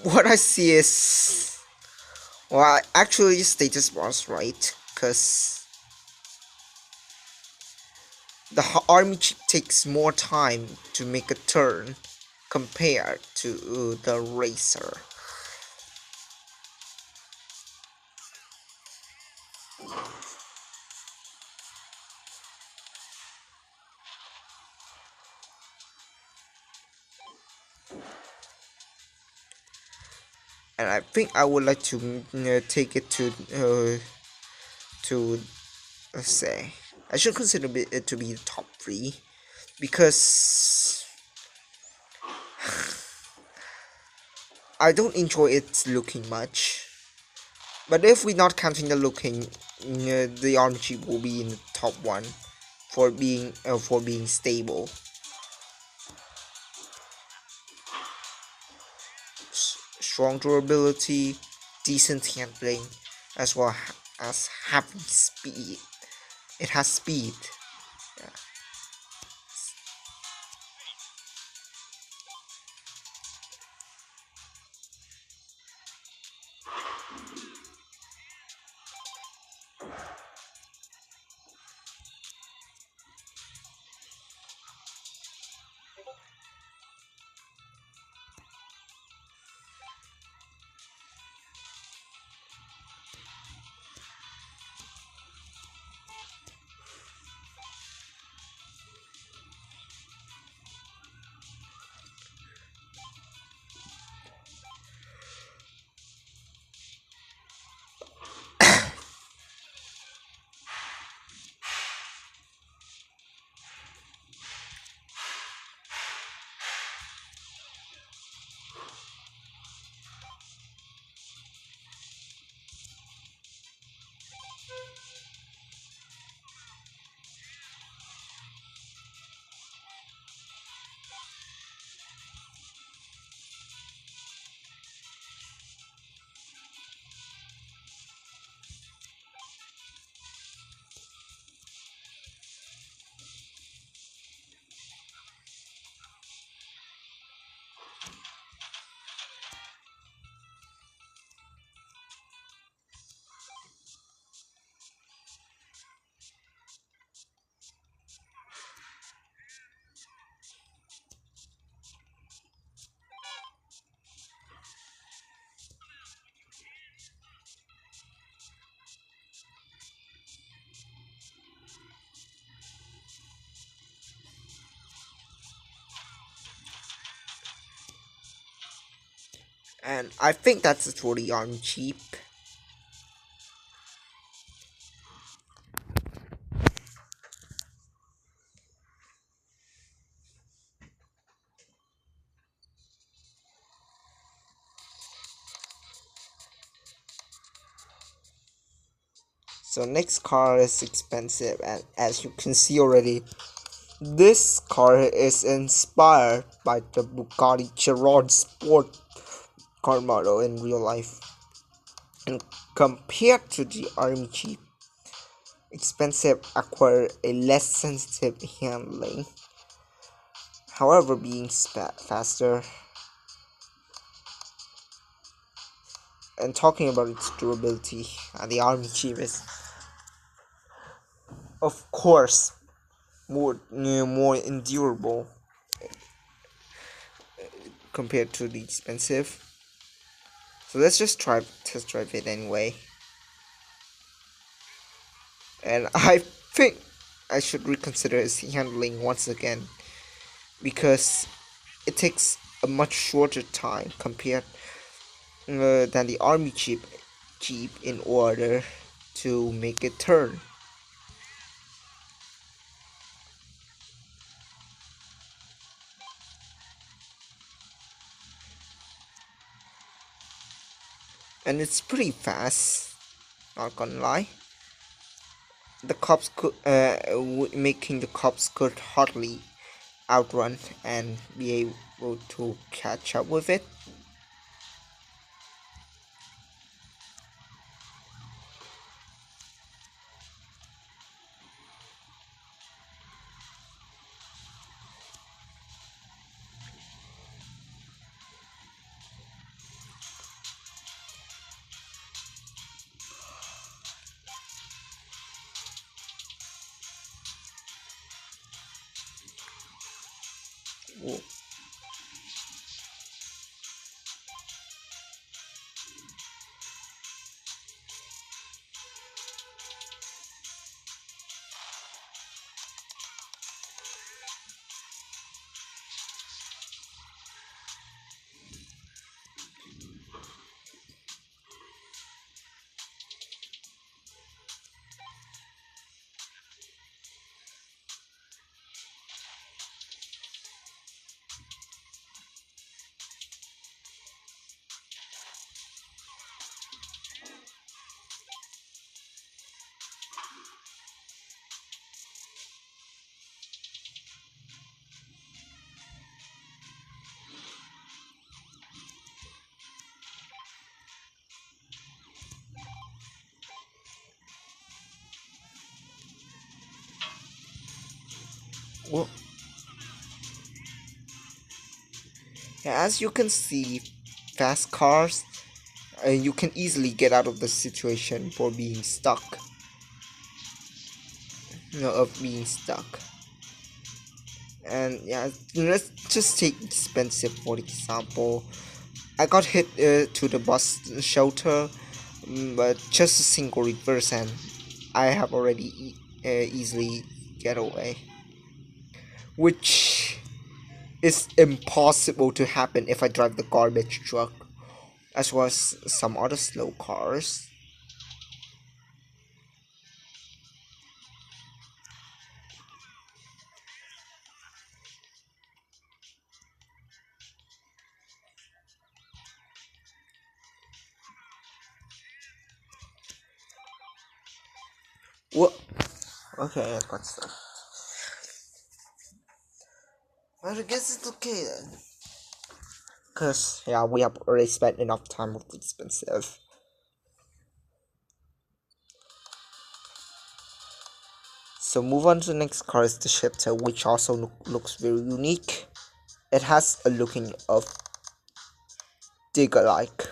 What I see is, well, actually, status was right, cause the army jeep takes more time to make a turn compared to the racer. And I think I would like to take it to let's say I should consider it to be the top 3 because I don't enjoy it looking much. But if we're not counting the looking, the arm jeep will be in the top 1 for being stable. Strong durability, decent handling, as well as having speed. It has speed. Yeah. And I think that's truly on cheap. So next car is expensive, and as you can see already, this car is inspired by the Bugatti Chiron sport car model in real life. And compared to the army cheap, expensive acquire a less sensitive handling, however being faster. And talking about its durability, the army cheap is of course more endurable compared to the expensive. So let's just test drive it anyway. And I think I should reconsider its handling once again, because it takes a much shorter time compared than the army jeep in order to make it turn. And it's pretty fast, not gonna lie. The cops could making the cops could hardly outrun and be able to catch up with it. Whoa. Well, yeah, as you can see, fast cars, you can easily get out of the situation for being stuck. Of being stuck. And yeah, let's just take expensive for example. I got hit to the bus shelter, but just a single reverse and I have already easily get away, which is impossible to happen if I drive the garbage truck, as well as some other slow cars. What? Okay, I got stuff. Well, I guess it's okay then. Cause yeah, we have already spent enough time with the expensive. So move on to the next car is the Shifter, which also looks very unique. It has a looking of Digger-like.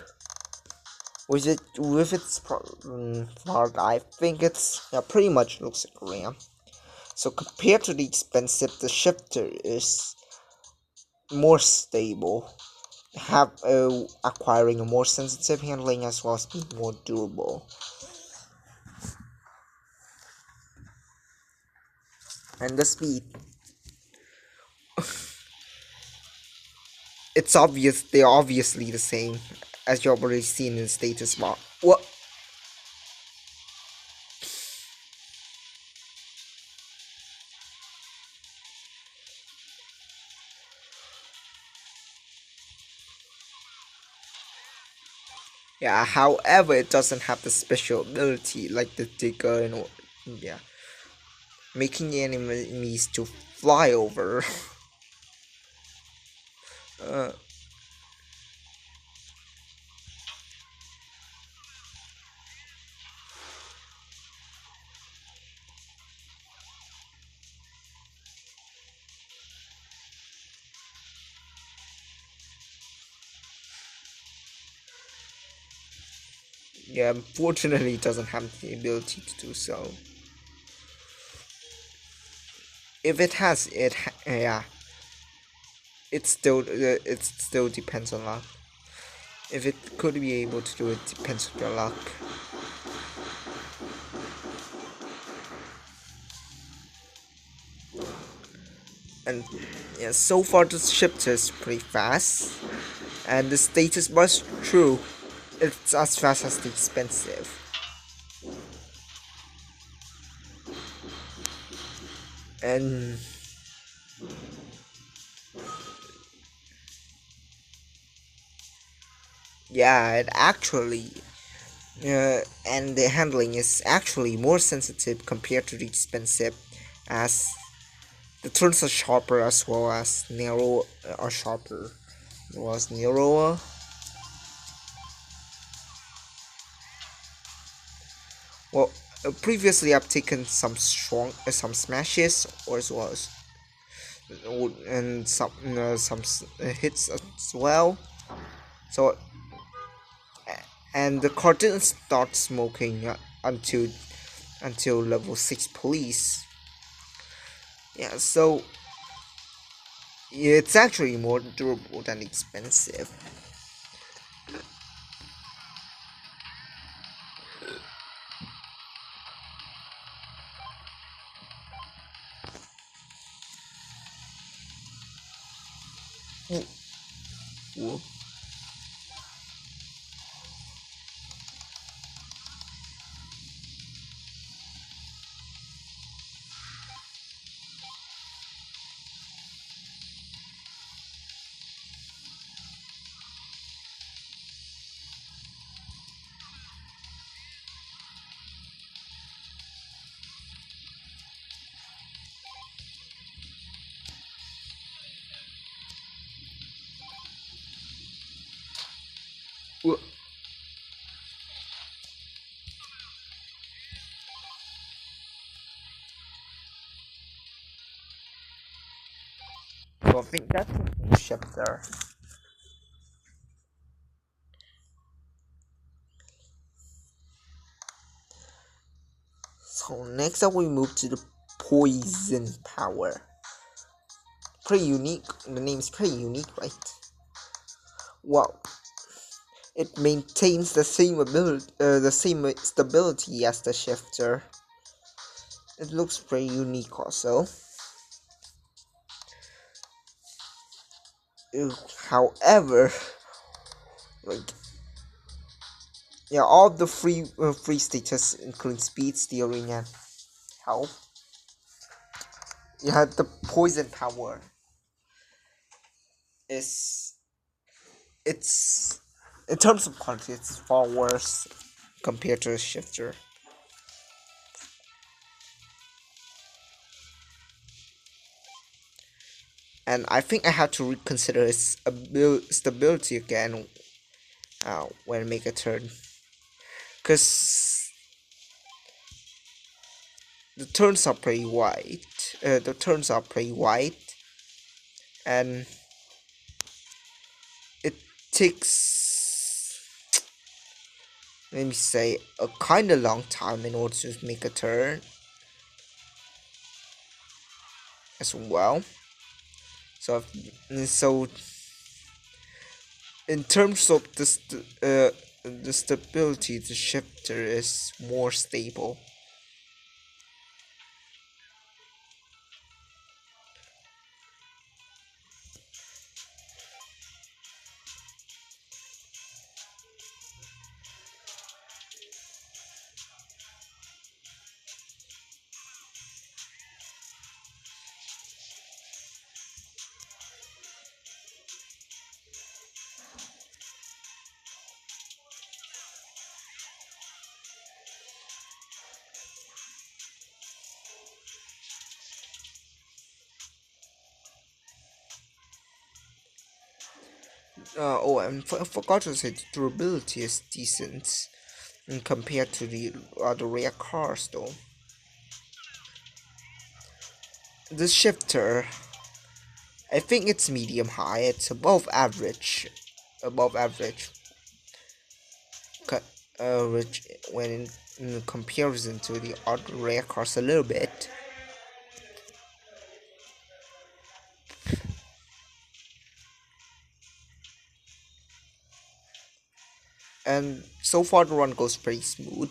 With its part, I think it's pretty much looks like a Ram. So compared to the expensive, the Shifter is more stable, acquiring a more sensitive handling as well as being more durable. And the speed. it's obvious they're obviously the same, as you've already seen in the status bar. What? Yeah, however, it doesn't have the special ability like the digger and yeah, making the enemies to fly over. uh, yeah, unfortunately, it doesn't have the ability to do so. If it has, yeah, it still depends on luck. If it could be able to do it, depends on your luck. And yeah, so far the shifter is pretty fast, and the status was true. It's as fast as the expensive. And yeah, it actually and the handling is actually more sensitive compared to the expensive, as the turns are sharper as well as narrow are sharper. It was narrower. Well, previously I've taken some some smashes or as well as and some hits as well. So and the car didn't start smoking until level 6 police. Yeah, so it's actually more durable than expensive. Ooh. Ooh. So I think that's a chapter. So next up we move to the poison power. Pretty unique. The name is pretty unique, right? Well, it maintains the same stability as the shifter. It looks pretty unique also. However, like yeah, all the free status including speed, steering, and health. Yeah, the poison power is it's in terms of quality, it's far worse compared to a shifter. And I think I have to reconsider its stability again when I make a turn, because the turns are pretty wide. The turns are pretty wide, and it takes, let me say, a kind of long time in order to make a turn as well. So in terms of the stability, the shifter is more stable. Oh, and I forgot to say the durability is decent compared to the other rare cars, though. The shifter, I think it's medium high. It's above average, above average. Average when in comparison to the other rare cars a little bit. And so far the run goes pretty smooth.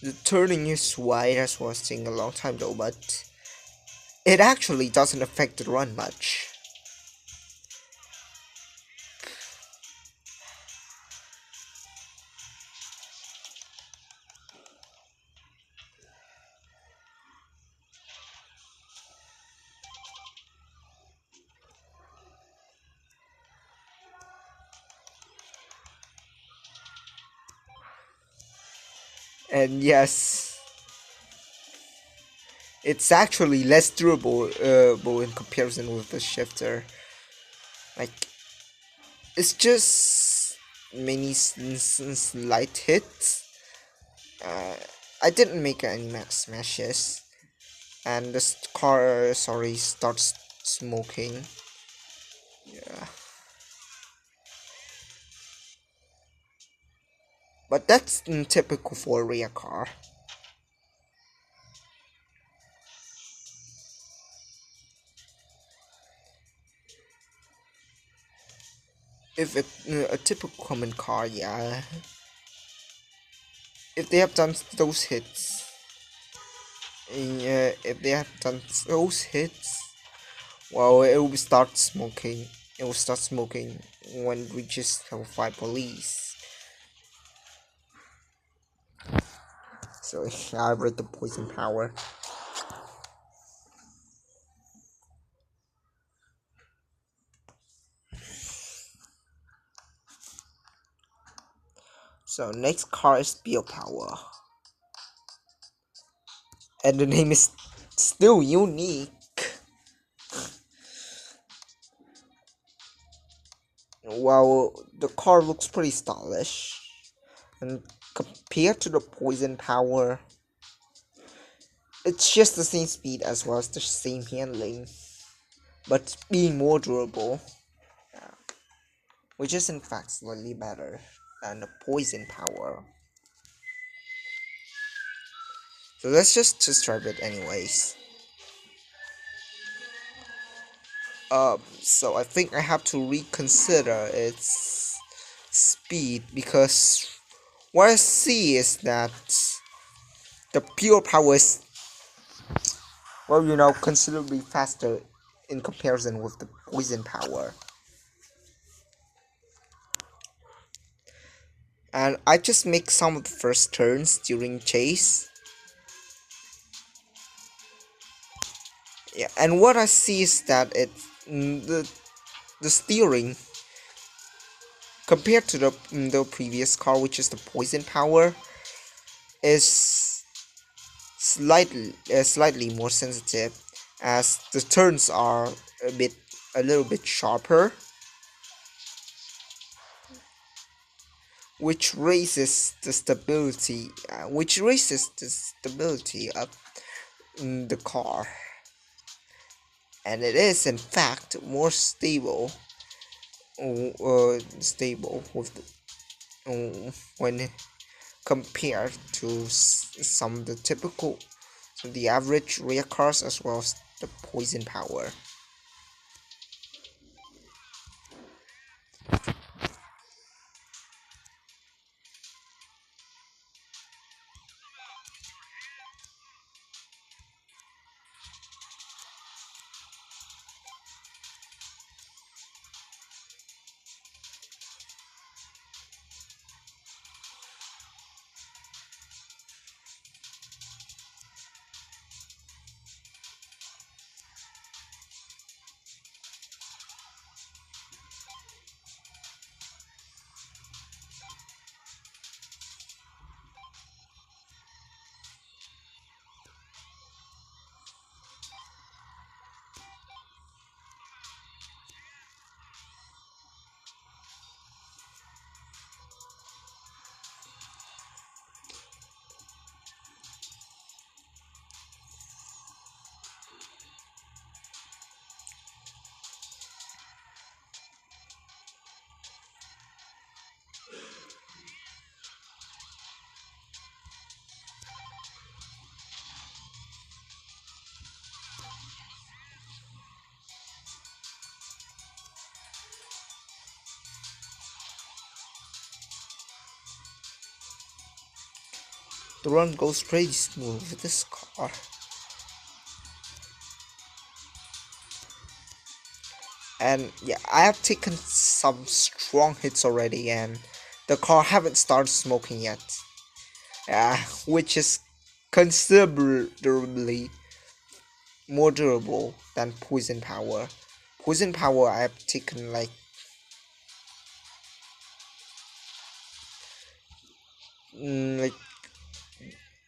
The turning is wide as was taking a long time though, but it actually doesn't affect the run much. And yes, it's actually less durable in comparison with the shifter. Like, it's just many slight hits. I didn't make any max smashes, and this car, sorry, starts smoking. Yeah, but that's typical for a rear car. If a typical common car, yeah, if they have done those hits, yeah, if they have done those hits, well, it will start smoking. It will start smoking when it reaches level 5 police. So I read the poison power. So next car is Biopower. And the name is still unique. Well, the car looks pretty stylish. And compared to the poison power, it's just the same speed as well as the same handling, but being more durable, which is in fact slightly better than the poison power. So let's just drive it anyways. So I think I have to reconsider its speed, because what I see is that the pure power is, well, you know, considerably faster in comparison with the poison power. And I just make some of the first turns during chase. Yeah, and what I see is that the steering compared to the previous car, which is the poison power, is slightly more sensitive, as the turns are a little bit sharper, which raises the stability of the car, and it is in fact more stable with when compared to some of the typical, the average rear cars, as well as the poison power. The run goes pretty smooth with this car. And yeah, I have taken some strong hits already, and the car haven't started smoking yet. Which is considerably more durable than poison power. Poison power I have taken like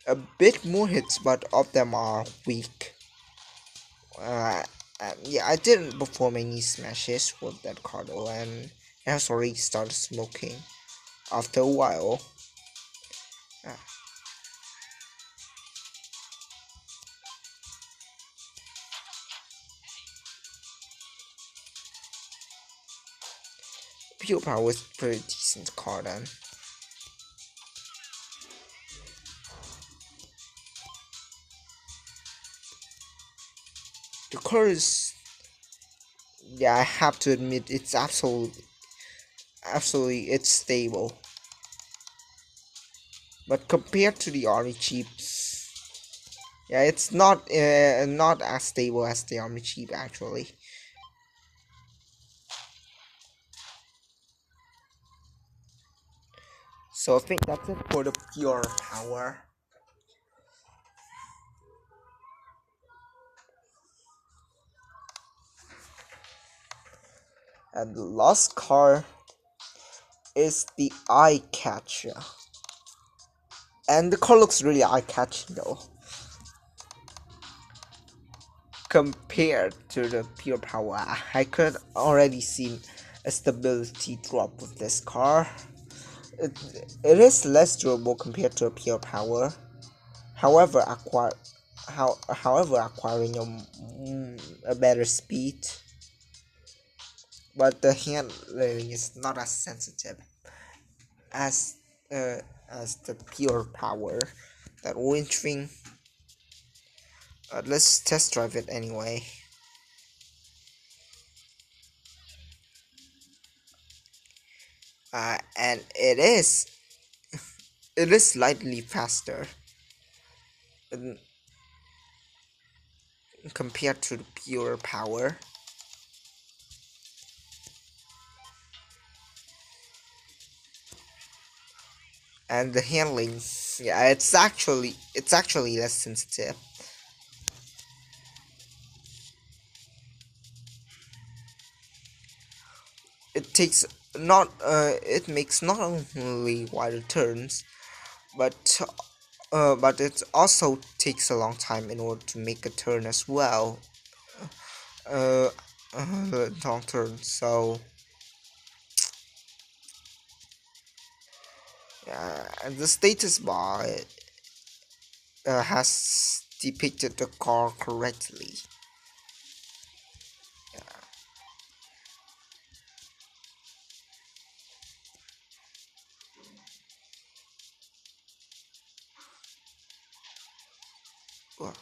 a bit more hits, but all of them are weak. Yeah, I didn't perform any smashes with that car though, and it has already started smoking after a while. Pure power is a pretty decent car then. The car is, yeah, I have to admit, it's absolutely it's stable. But compared to the army jeeps, yeah, it's not as stable as the army jeep actually. So I think that's it for the pure power. And the last car is the eye catcher. And the car looks really eye-catching though, compared to the pure power. I could already see a stability drop with this car. It is less durable compared to a pure power. However, acquiring a better speed, but the handling is not as sensitive as the pure power. That orange thing. Let's test drive it anyway. And it is slightly faster compared to the pure power. And the handling, yeah, it's actually less sensitive. It makes not only wider turns, but it also takes a long time in order to make a turn as well. Long turn. So yeah, and the status bar has depicted the car correctly. Well,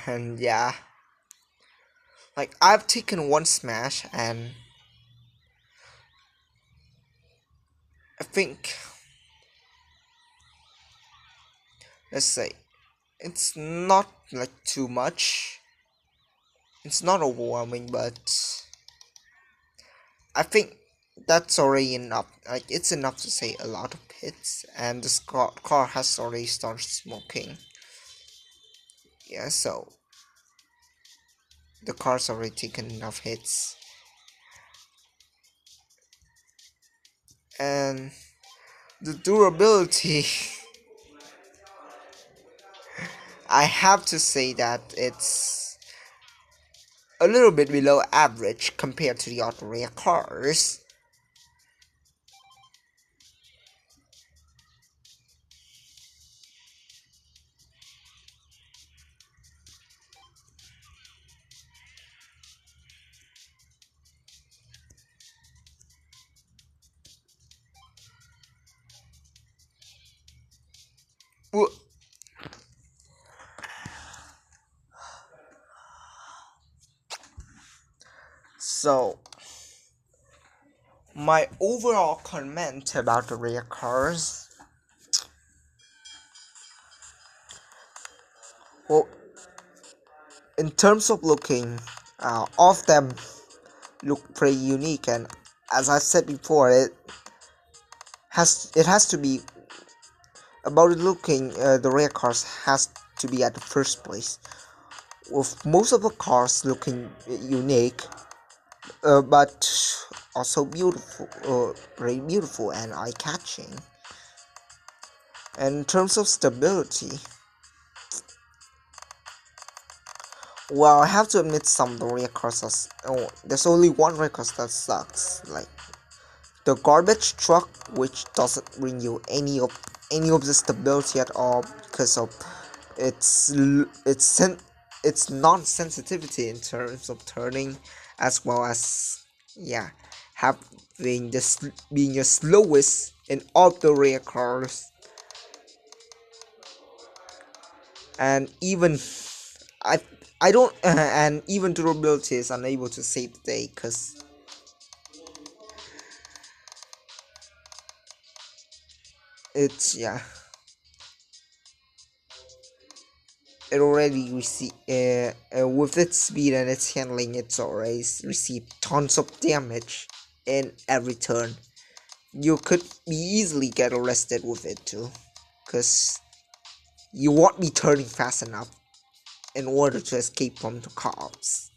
and yeah, like I've taken one smash, and I think, let's say, it's not like too much. It's not overwhelming, but I think that's already enough. Like, it's enough to say a lot of hits, and the car has already started smoking. Yeah, so the car's already taken enough hits. And the durability, I have to say that it's a little bit below average compared to the other rare cars. So, my overall comment about the rear cars. Well, in terms of looking, all of them look pretty unique, and as I said before, it has to be about it looking. The rear cars has to be at the first place, with most of the cars looking unique, but also beautiful, very beautiful and eye-catching. And in terms of stability, well, I have to admit some of the rear cars there's only one rear car that sucks, like the garbage truck, which doesn't bring you any of the stability at all because of its non-sensitivity in terms of turning, as well as having being the slowest in all the rear cars. And even I don't and even durability is unable to save the day, because it's it already received with its speed and its handling, it's already received tons of damage in every turn. You could easily get arrested with it too, because you won't be turning fast enough in order to escape from the cops.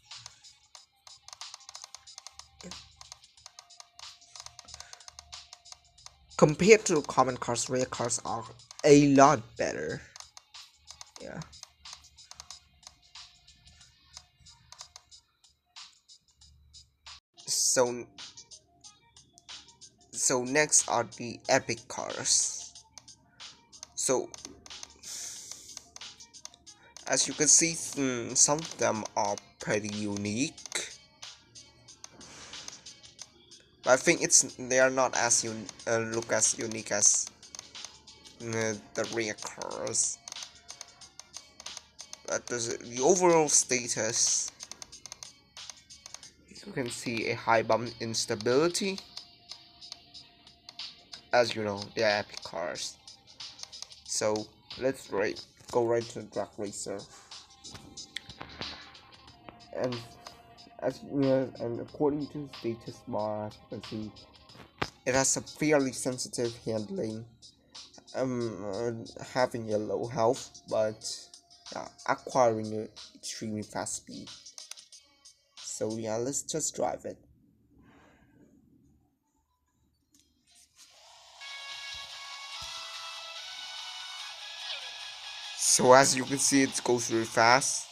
Compared to common cars, rear cars are a lot better. Yeah. So next are the epic cars. So as you can see, some of them are pretty unique. But I think they are not as look as unique as the rear cars. But the overall status, you can see a high bump instability. As you know, they are epic cars. So let's go right to the drag racer. And and according to the status bar, as you can see, it has a fairly sensitive handling, having a low health, but acquiring an extremely fast speed. So yeah, let's just drive it. So as you can see, it goes really fast.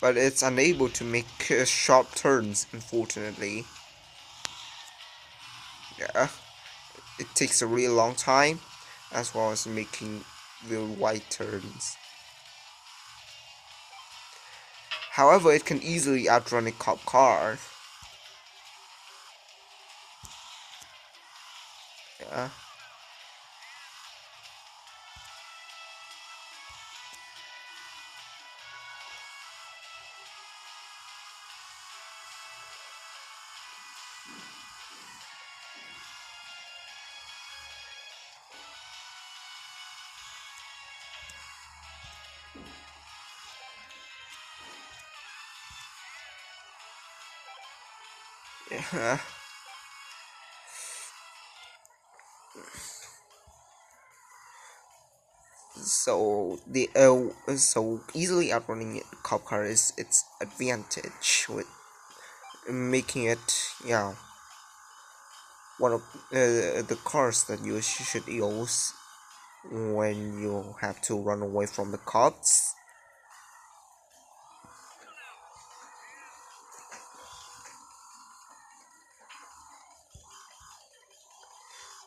But it's unable to make sharp turns, unfortunately. Yeah, it takes a really long time, as well as making real wide turns. However, it can easily outrun a cop car. Yeah. Yeah. So so easily outrunning a cop car is its advantage, with making it one of the cars that you should use when you have to run away from the cops.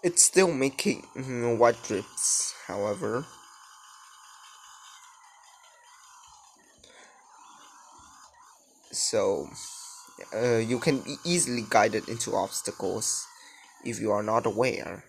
It's still making wide drifts, however. So you can be easily guided into obstacles if you are not aware.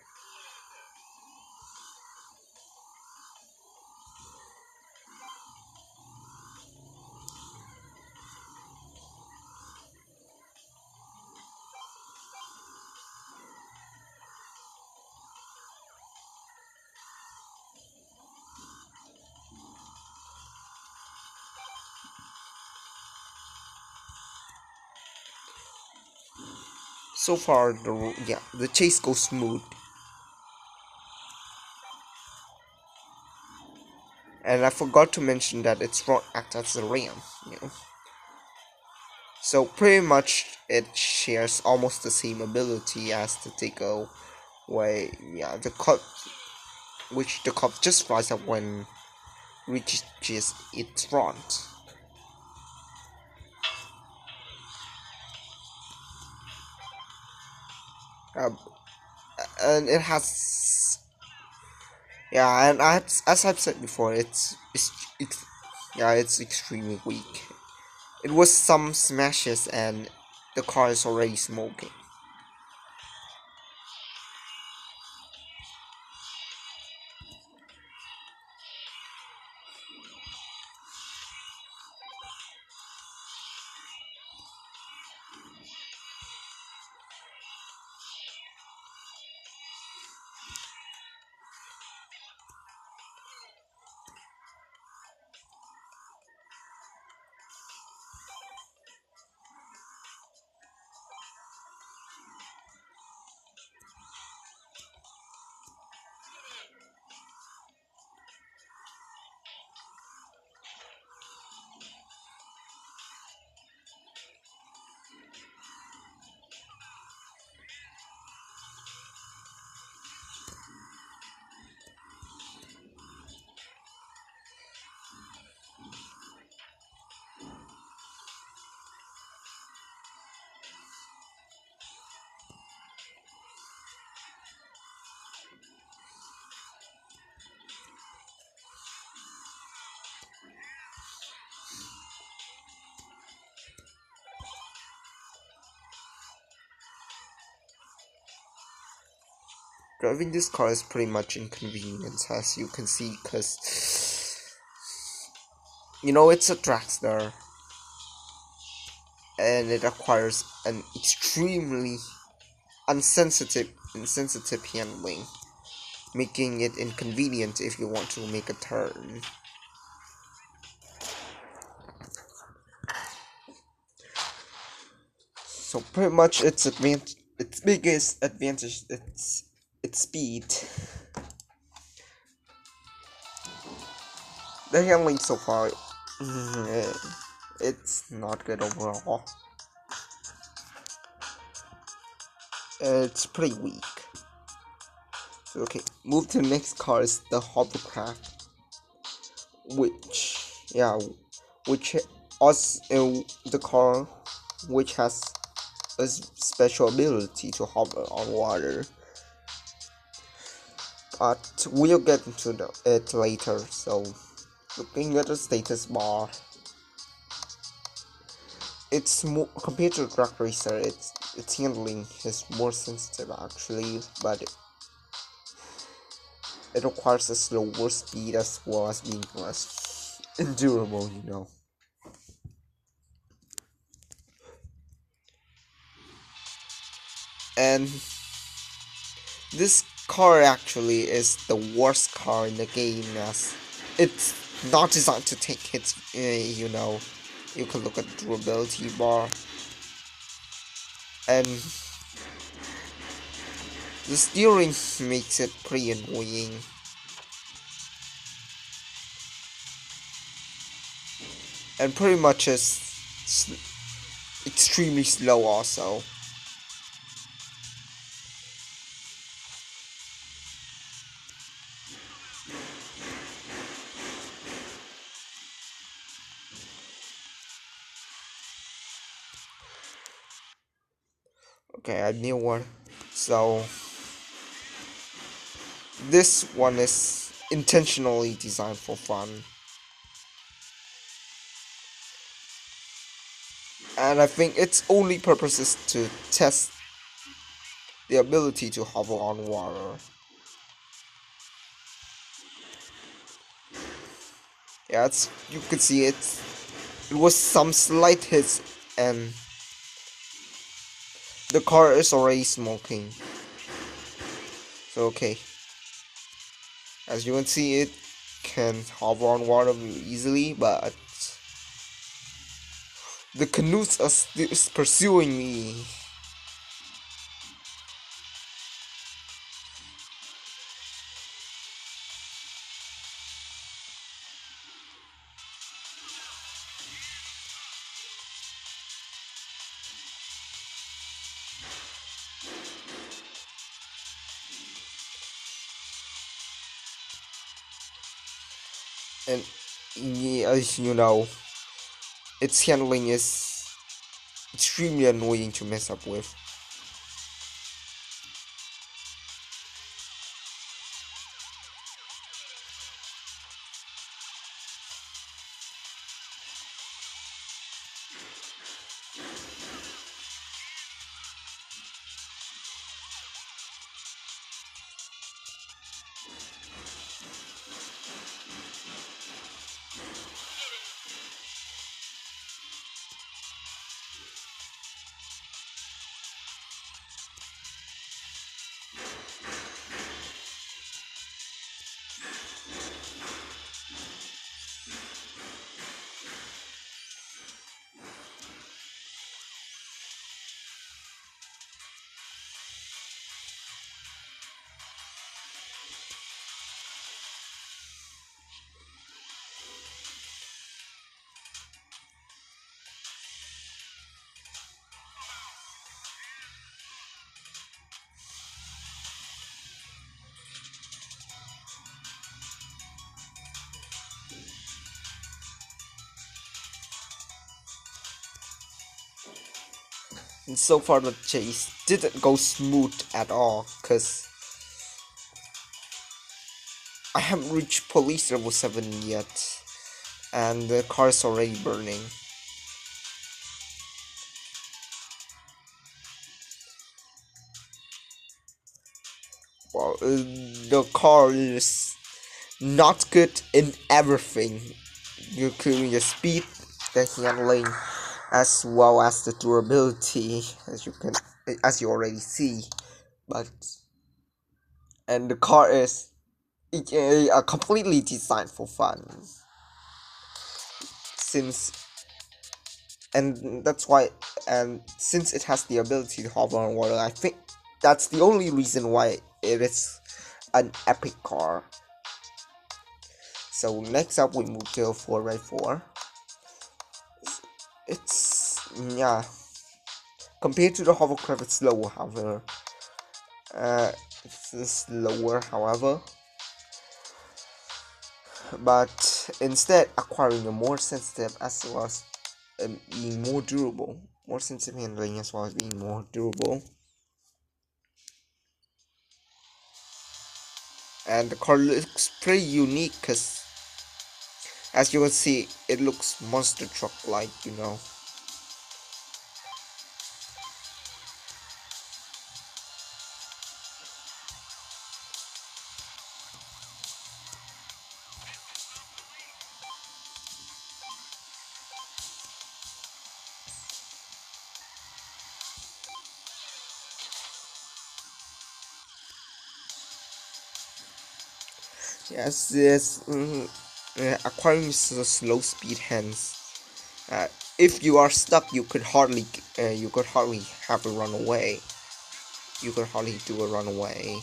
So far, the chase goes smooth. And I forgot to mention that its front acts as a ramp, you know. So pretty much it shares almost the same ability as the Diggo, where the cup just flies up when reaches its front. And it has and as I've said before, it's extremely weak. It was some smashes and the car is already smoking. Driving this car is pretty much inconvenience, as you can see, because it's a dragster and it requires an extremely insensitive handling, making it inconvenient if you want to make a turn. So pretty much its biggest advantage is its speed. The handling so far, it's not good overall. It's pretty weak. So okay, move to the next car is the Hovercraft, which also the car which has a special ability to hover on water. But we'll get into it later. So, looking at the status bar, it's more compared to Drag Racer. Its handling is more sensitive actually, but it requires a slower speed as well as being less endurable, And this car actually is the worst car in the game, as it's not designed to take hits. You can look at the durability bar, and the steering makes it pretty annoying. And pretty much is extremely slow also. Okay, a new one. So this one is intentionally designed for fun. And I think its only purpose is to test the ability to hover on water. Yeah, you can see it was some slight hits and the car is already smoking. So okay, as you can see, it can hover on water easily, but the canoes are still pursuing me. and as you know, its handling is extremely annoying to mess up with. And so far the chase didn't go smooth at all, cause I haven't reached police level 7 yet, and the car is already burning. Well, the car is not good in everything, including the speed, the handling, as well as the durability, as you already see. But and the car is completely designed for fun, since and that's why and since it has the ability to hover on water, I think that's the only reason why it is an epic car. So next up we move to 4x4. It's yeah, compared to the Hovercraft it's slower, however. It's slower, however, but instead acquiring a more sensitive as well as being more durable, more sensitive handling as well as being more durable. And the car looks pretty unique because, as you can see, it looks monster truck like, you know. Yes, yes. Acquiring slow speed hands. If you are stuck, you could hardly have a runaway. You could hardly do a runaway.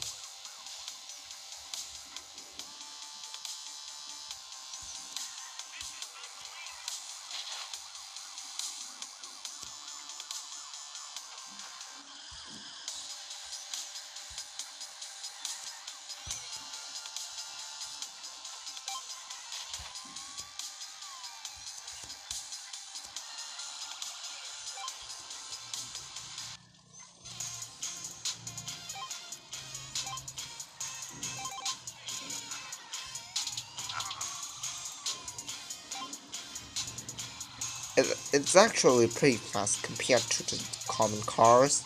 It's actually pretty fast compared to the common cars,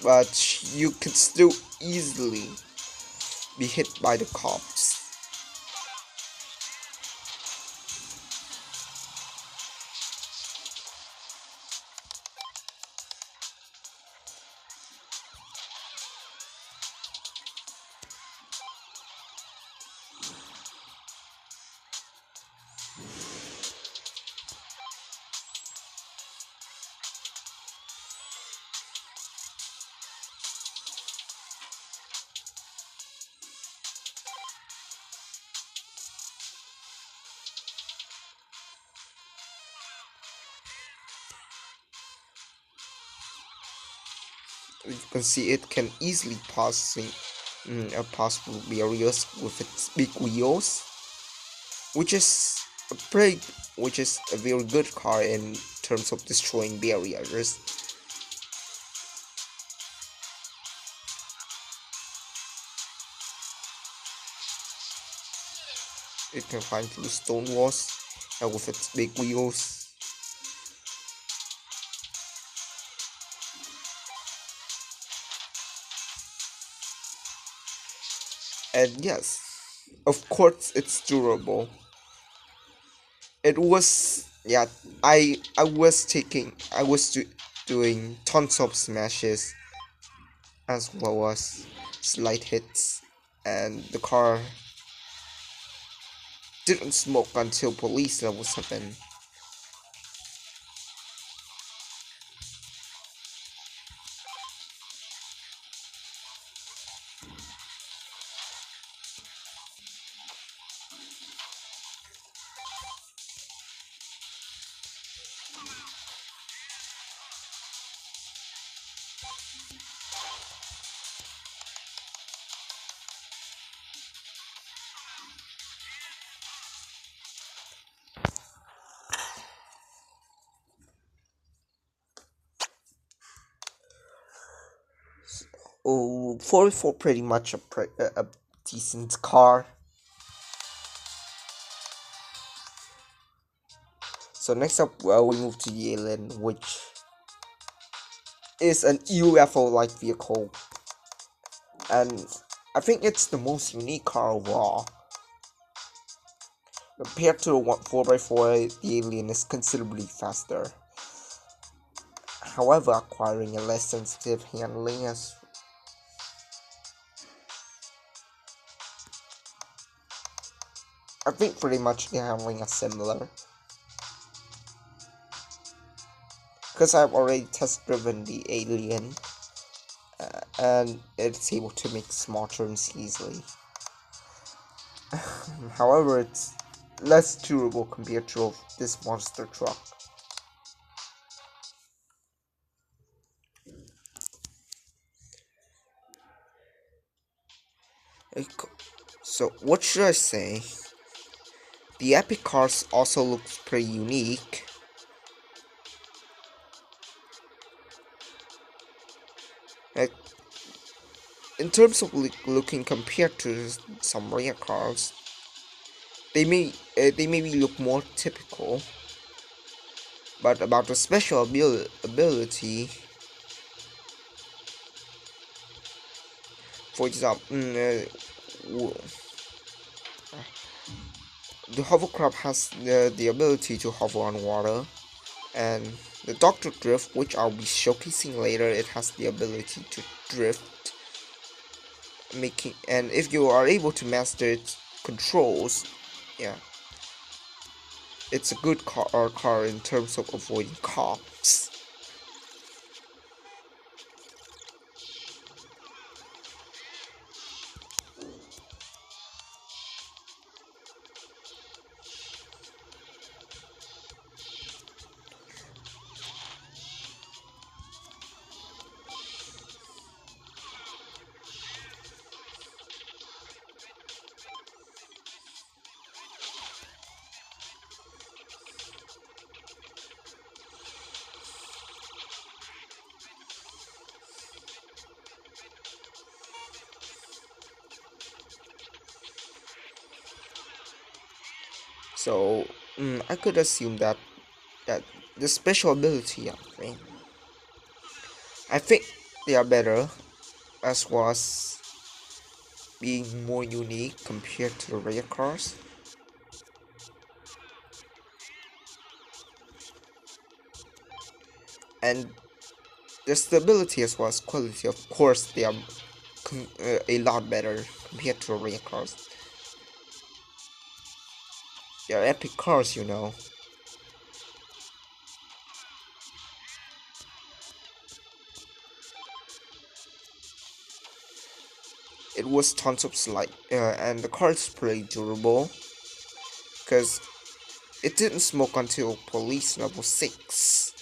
but you could still easily be hit by the cops. You can see it can easily pass through barriers with its big wheels. which is a pretty, which is a very good car in terms of destroying barriers. It can climb through stone walls and with its big wheels. And yes, of course it's durable. It was, yeah, I was doing tons of smashes as well as slight hits, and the car didn't smoke until police level 7. Oh, 44 pretty much a decent car. So next up, we move to the Alien, which is an UFO-like vehicle, and I think it's the most unique car overall. Compared to a 4x4, the Alien is considerably faster. However, acquiring a less sensitive handling as I think pretty much the handling is similar. Because I've already test driven the Alien, and it's able to make small turns easily. However, it's less durable compared to this monster truck. So what should I say? The Epic cars also looks pretty unique. Like, in terms of looking compared to some rare cars, they maybe look more typical. But about the special ability, for example, the Hovercraft has the ability to hover on water, and the Dr. Drift, which I'll be showcasing later, it has the ability to drift, and if you are able to master its controls, yeah, it's a good car in terms of avoiding cops. So I could assume that the special ability, I think they are better, as well as being more unique compared to the rare cars. And the stability as well as quality, of course, they are a lot better compared to the rare cars. They are epic cars, you know. It was tons of slide, and the car is pretty durable, because it didn't smoke until police level 6,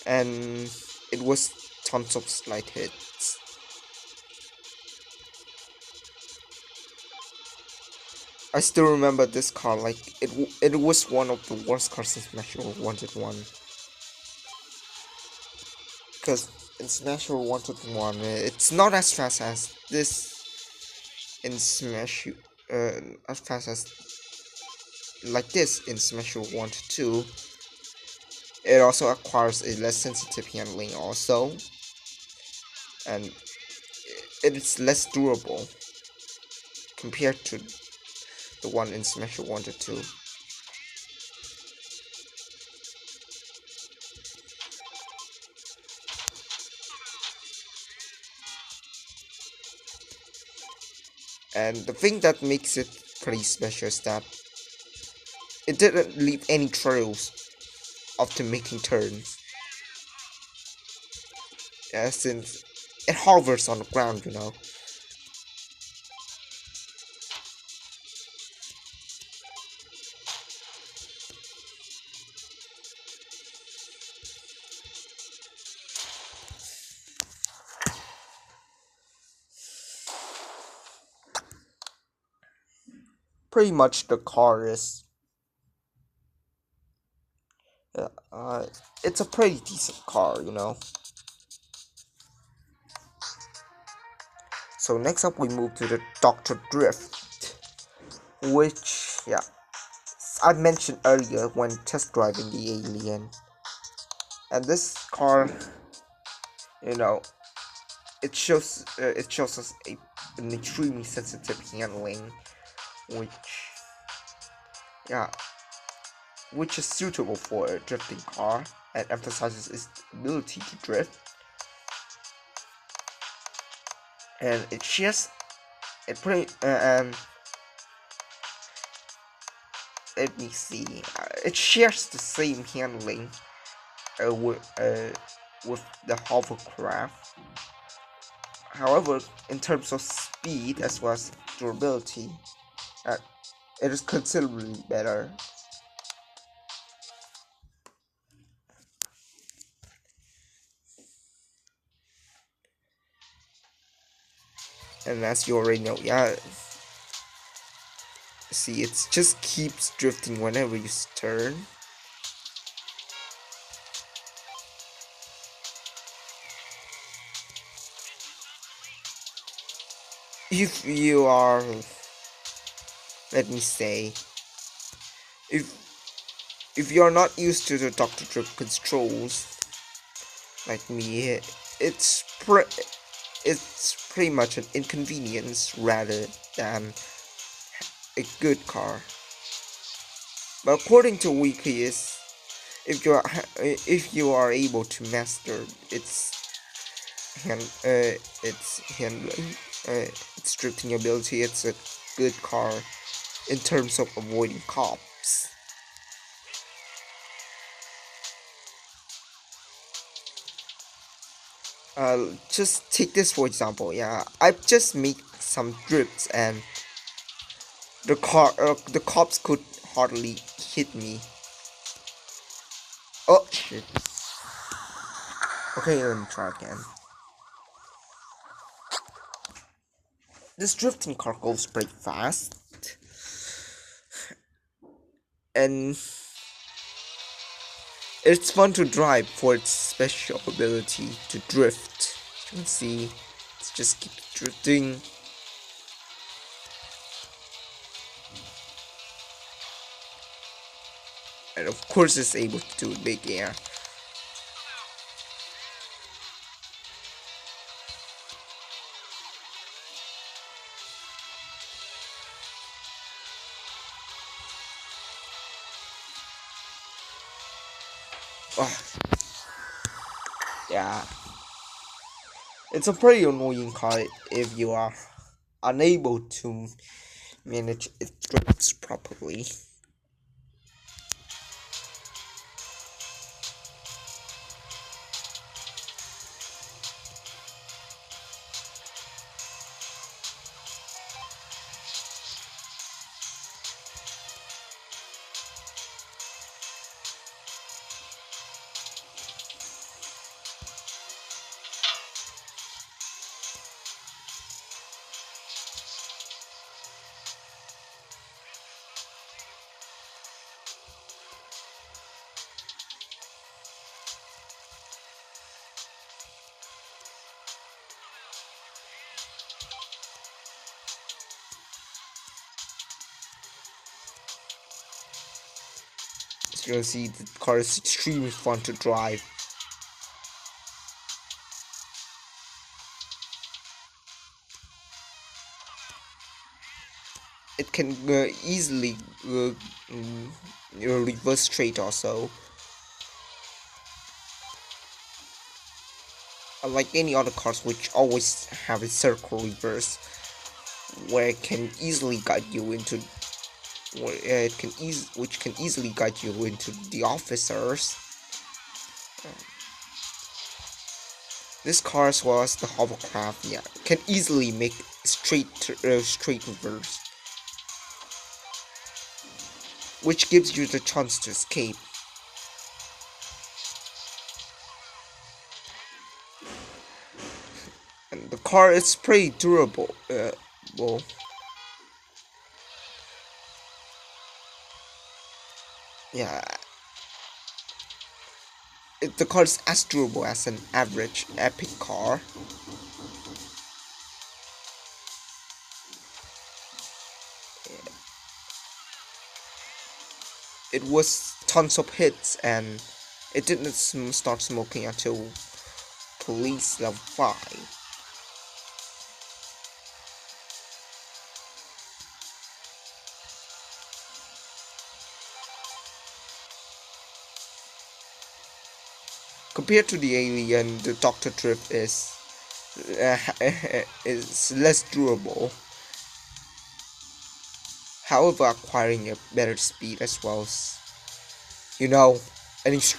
and it was tons of slight hits. I still remember this car, like, it was one of the worst cars in Smash Bros. Wanted 1. Because in Smash Bros. Wanted 1, it's not as fast as this in Smash, as fast as like this in Smash Bros. Wanted 2. It also acquires a less sensitive handling also, and it is less durable compared to the one in Smash Bros. Wanted 2. And the thing that makes it pretty special is that it didn't leave any trails after making turns. Yeah, since it hovers on the ground, you know. Pretty much the car is it's a pretty decent car, you know. So next up we move to the Dr. Drift, which, yeah, I mentioned earlier when test driving the Alien. And this car, you know, it shows us an extremely sensitive handling, which, yeah, which is suitable for a drifting car and emphasizes its ability to drift. And it shares let me see, it shares the same handling with the Hovercraft. However, in terms of speed as well as durability, it is considerably better. And as you already know, yeah, see, it just keeps drifting whenever you turn. If you are, let me say, if you are not used to the Dr. Drift controls, like me, it's pretty much an inconvenience rather than a good car. But according to Wikis, if you are able to master its handling, its drifting ability, it's a good car in terms of avoiding cops. Just take this for example. Yeah, I've just made some drifts and the cops could hardly hit me. Oh shit. Okay, let me try again. This drifting car goes pretty fast, and it's fun to drive for its special ability to drift. You can see, it just keeps drifting. And of course it's able to do big air. Oh. Yeah. It's a pretty annoying car if you are unable to manage its drifts properly. You can see the car is extremely fun to drive. It can easily reverse straight also. Unlike any other cars which always have a circle reverse, where it can easily guide you into which can easily guide you into the officers. This car as well as the Hovercraft, yeah, can easily make straight reverse, which gives you the chance to escape. And the car is pretty durable. Well, yeah, the car is as durable as an average epic car. It was tons of hits, and it didn't start smoking until police level 5. Compared to the Alien, the Dr. Drift is less durable. However, acquiring a better speed as well as, you know, its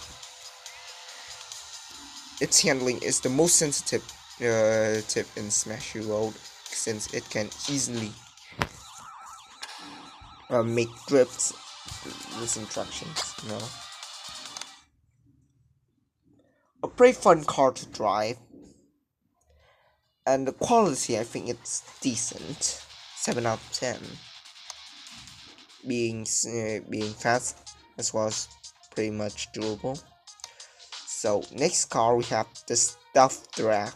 handling is the most sensitive tip in Smash Road, since it can easily make drifts with instructions, you know. A pretty fun car to drive, and the quality, I think it's decent. 7 out of 10. Being fast as well as pretty much durable. So next car we have the Stealth Drag.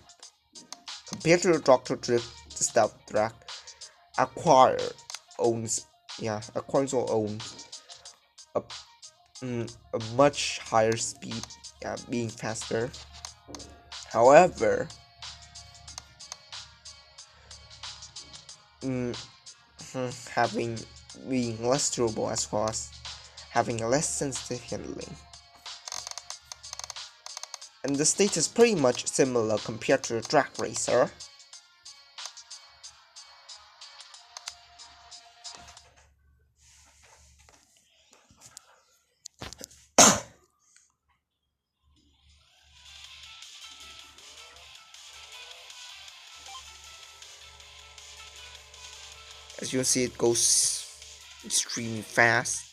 Compared to the Dr. Drift, the Stealth Drag acquires or owns a much higher speed, being faster. However, being less durable as well as having a less sensitive handling. And the state is pretty much similar compared to the Drag Racer. As you can see, it goes extremely fast.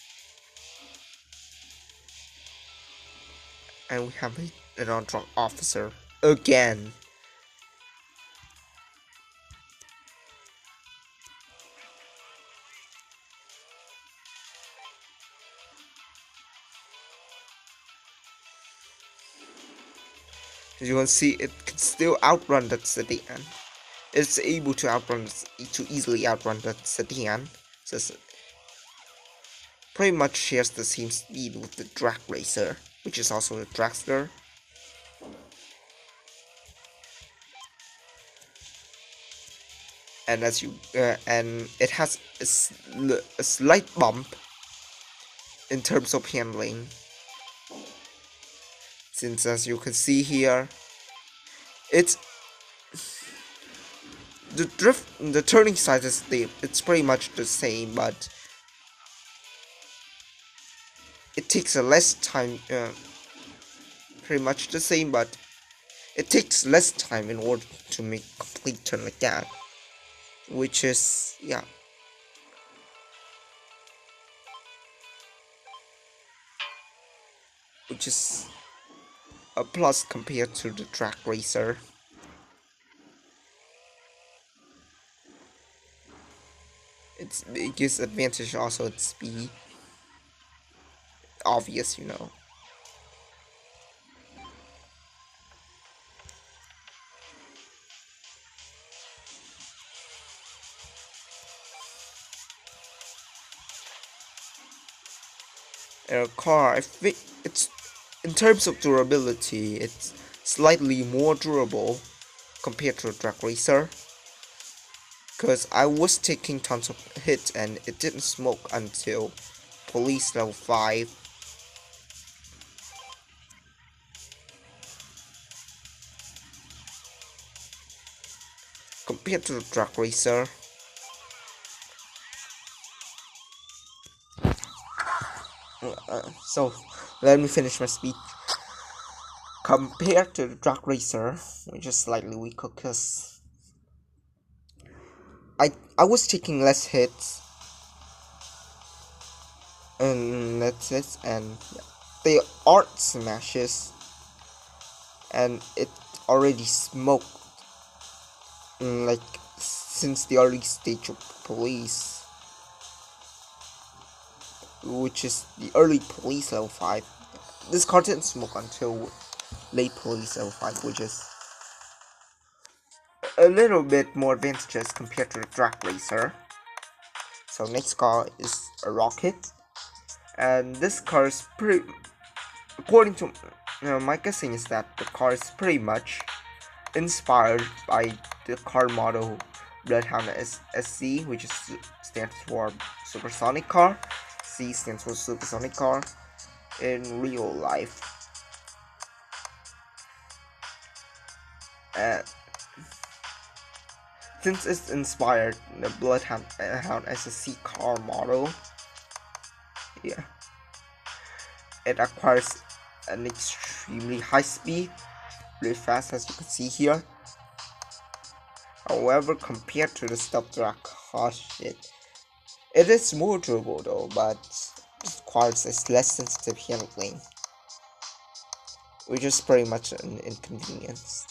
And we have an on-truck officer again. As you can see, it can still outrun that sedan. It's able to easily outrun that sedan. So pretty much shares the same speed with the Drag Racer, which is also a dragster. And and it has a slight bump in terms of handling, since as you can see here, it's the turning size is it's pretty much the same, but it takes a less time. Pretty much the same, but it takes less time in order to make a complete turn like that, which is which is a plus compared to the Drag Racer. It gives advantage also at speed. Obvious, you know. car. I think it's in terms of durability, it's slightly more durable compared to a drag racer. Because I was taking tons of hits and it didn't smoke until police level 5. Compared to the drag racer. So let me finish my speech. Compared to the drag racer, which is slightly weaker because I was taking less hits and that's it, and they aren't smashes, and it already smoked like since the early stage of police, which is the early police level 5. This car didn't smoke until late police level 5, which is a little bit more advantageous compared to the drag racer. So next car is a rocket, and this car is pretty, according to my guessing, is that the car is pretty much inspired by the car model Bloodhound SC, which is, stands for supersonic car. C stands for supersonic car in real life. Since it's inspired the Bloodhound SC car model, yeah, it acquires an extremely high speed, really fast, as you can see here. However, compared to the stuff drag, oh shit, it is more durable though, but it requires a less sensitive handling, which is pretty much an inconvenience.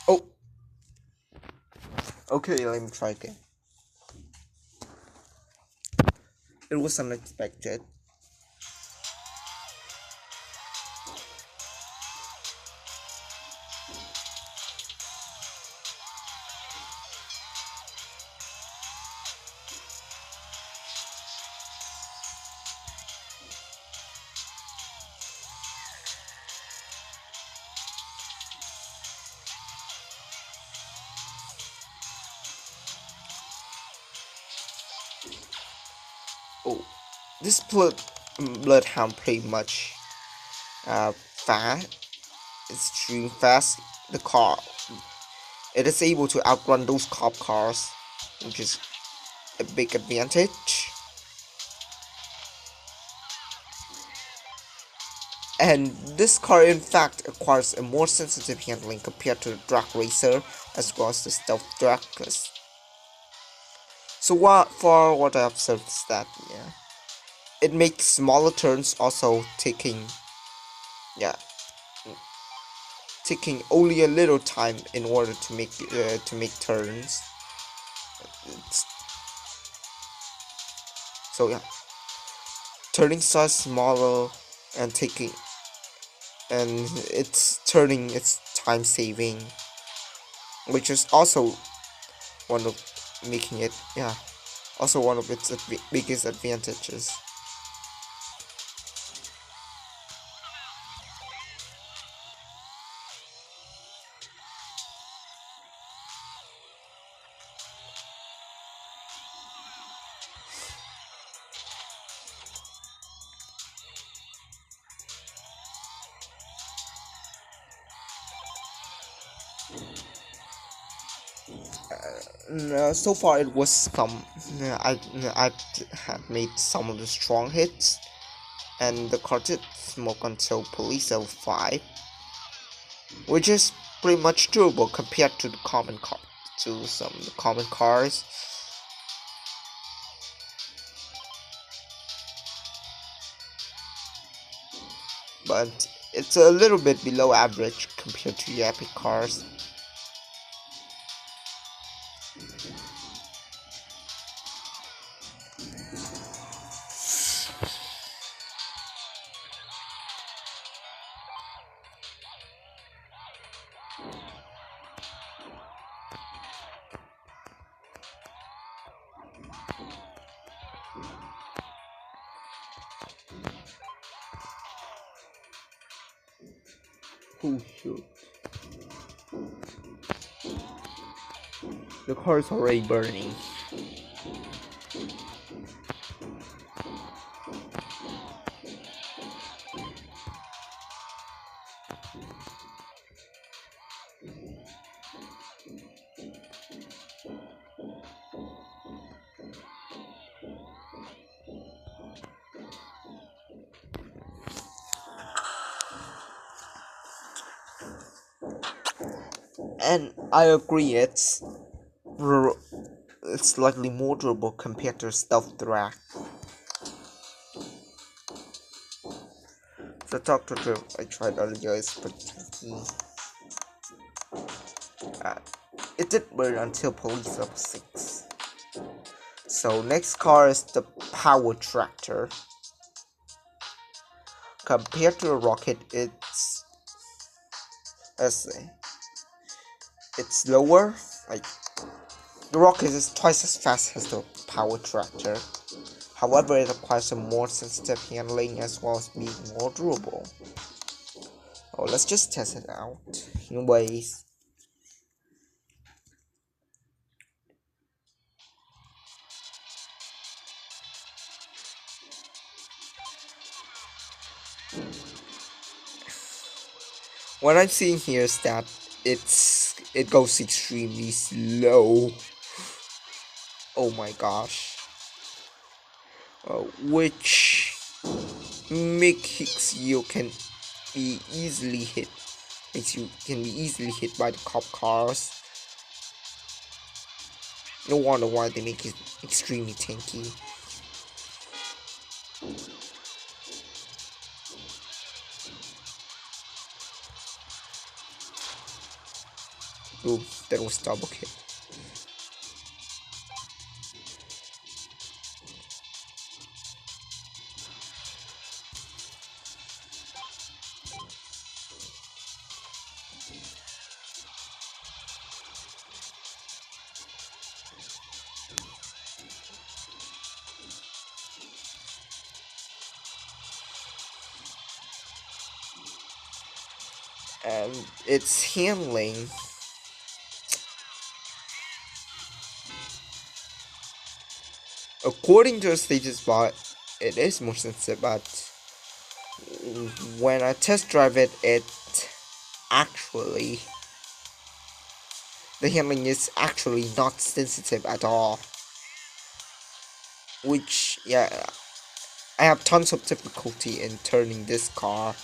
Oh, okay, let me try again. It was unexpected. Oh, this Bloodhound pretty much fast, extreme fast. The car, it is able to outrun those cop cars, which is a big advantage. And this car in fact acquires a more sensitive handling compared to the drag racer as well as the stealth drag. So what I observed is that it makes smaller turns, also taking only a little time in order to make turns. So yeah, turning size smaller and it's turning, it's time saving, which is also one of making it also one of its biggest advantages. So far it was some I had made some of the strong hits, and the car did smoke until police level 5, which is pretty much durable compared to the common car, to some of the common cars. But it's a little bit below average compared to the epic cars. Oh shoot. The car is already burning. And I agree, it's slightly more durable compared to stealth drag. The Tuk Tuk I tried earlier is pretty tricky. It did burn until police level 6. So next car is the power tractor. Compared to a rocket, it's lower. Like the rocket is twice as fast as the power tractor. However, it requires a more sensitive handling as well as being more durable. Oh, let's just test it out. Anyways. What I'm seeing here is that it goes extremely slow. Oh my gosh. Which makes you can be easily hit. Can be easily hit by the cop cars. No wonder why they make it extremely tanky. Ooh, that was double hit. And its handling according to the status bot, it is more sensitive, but when I test drive it, actually the handling is actually not sensitive at all. Which, yeah, I have tons of difficulty in turning this car.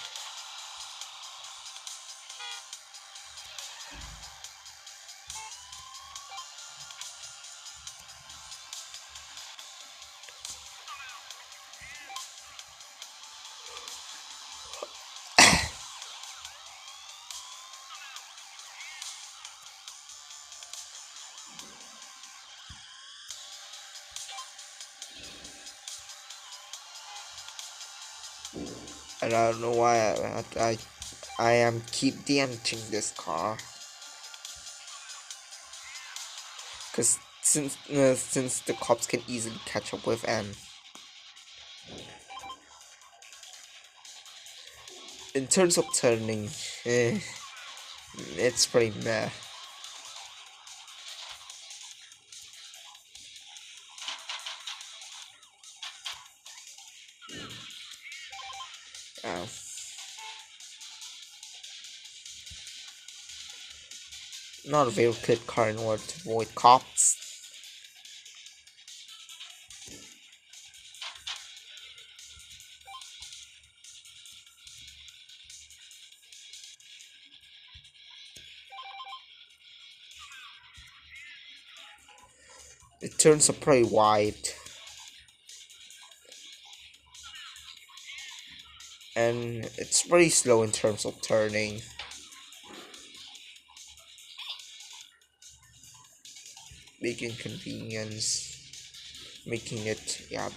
And I don't know why I am keep damaging this car. Cause since the cops can easily catch up with, and in terms of turning, it's pretty meh. Not a very good car in order to avoid cops. It turns up pretty wide. And it's pretty slow in terms of turning. Big inconvenience. Making it, yeah,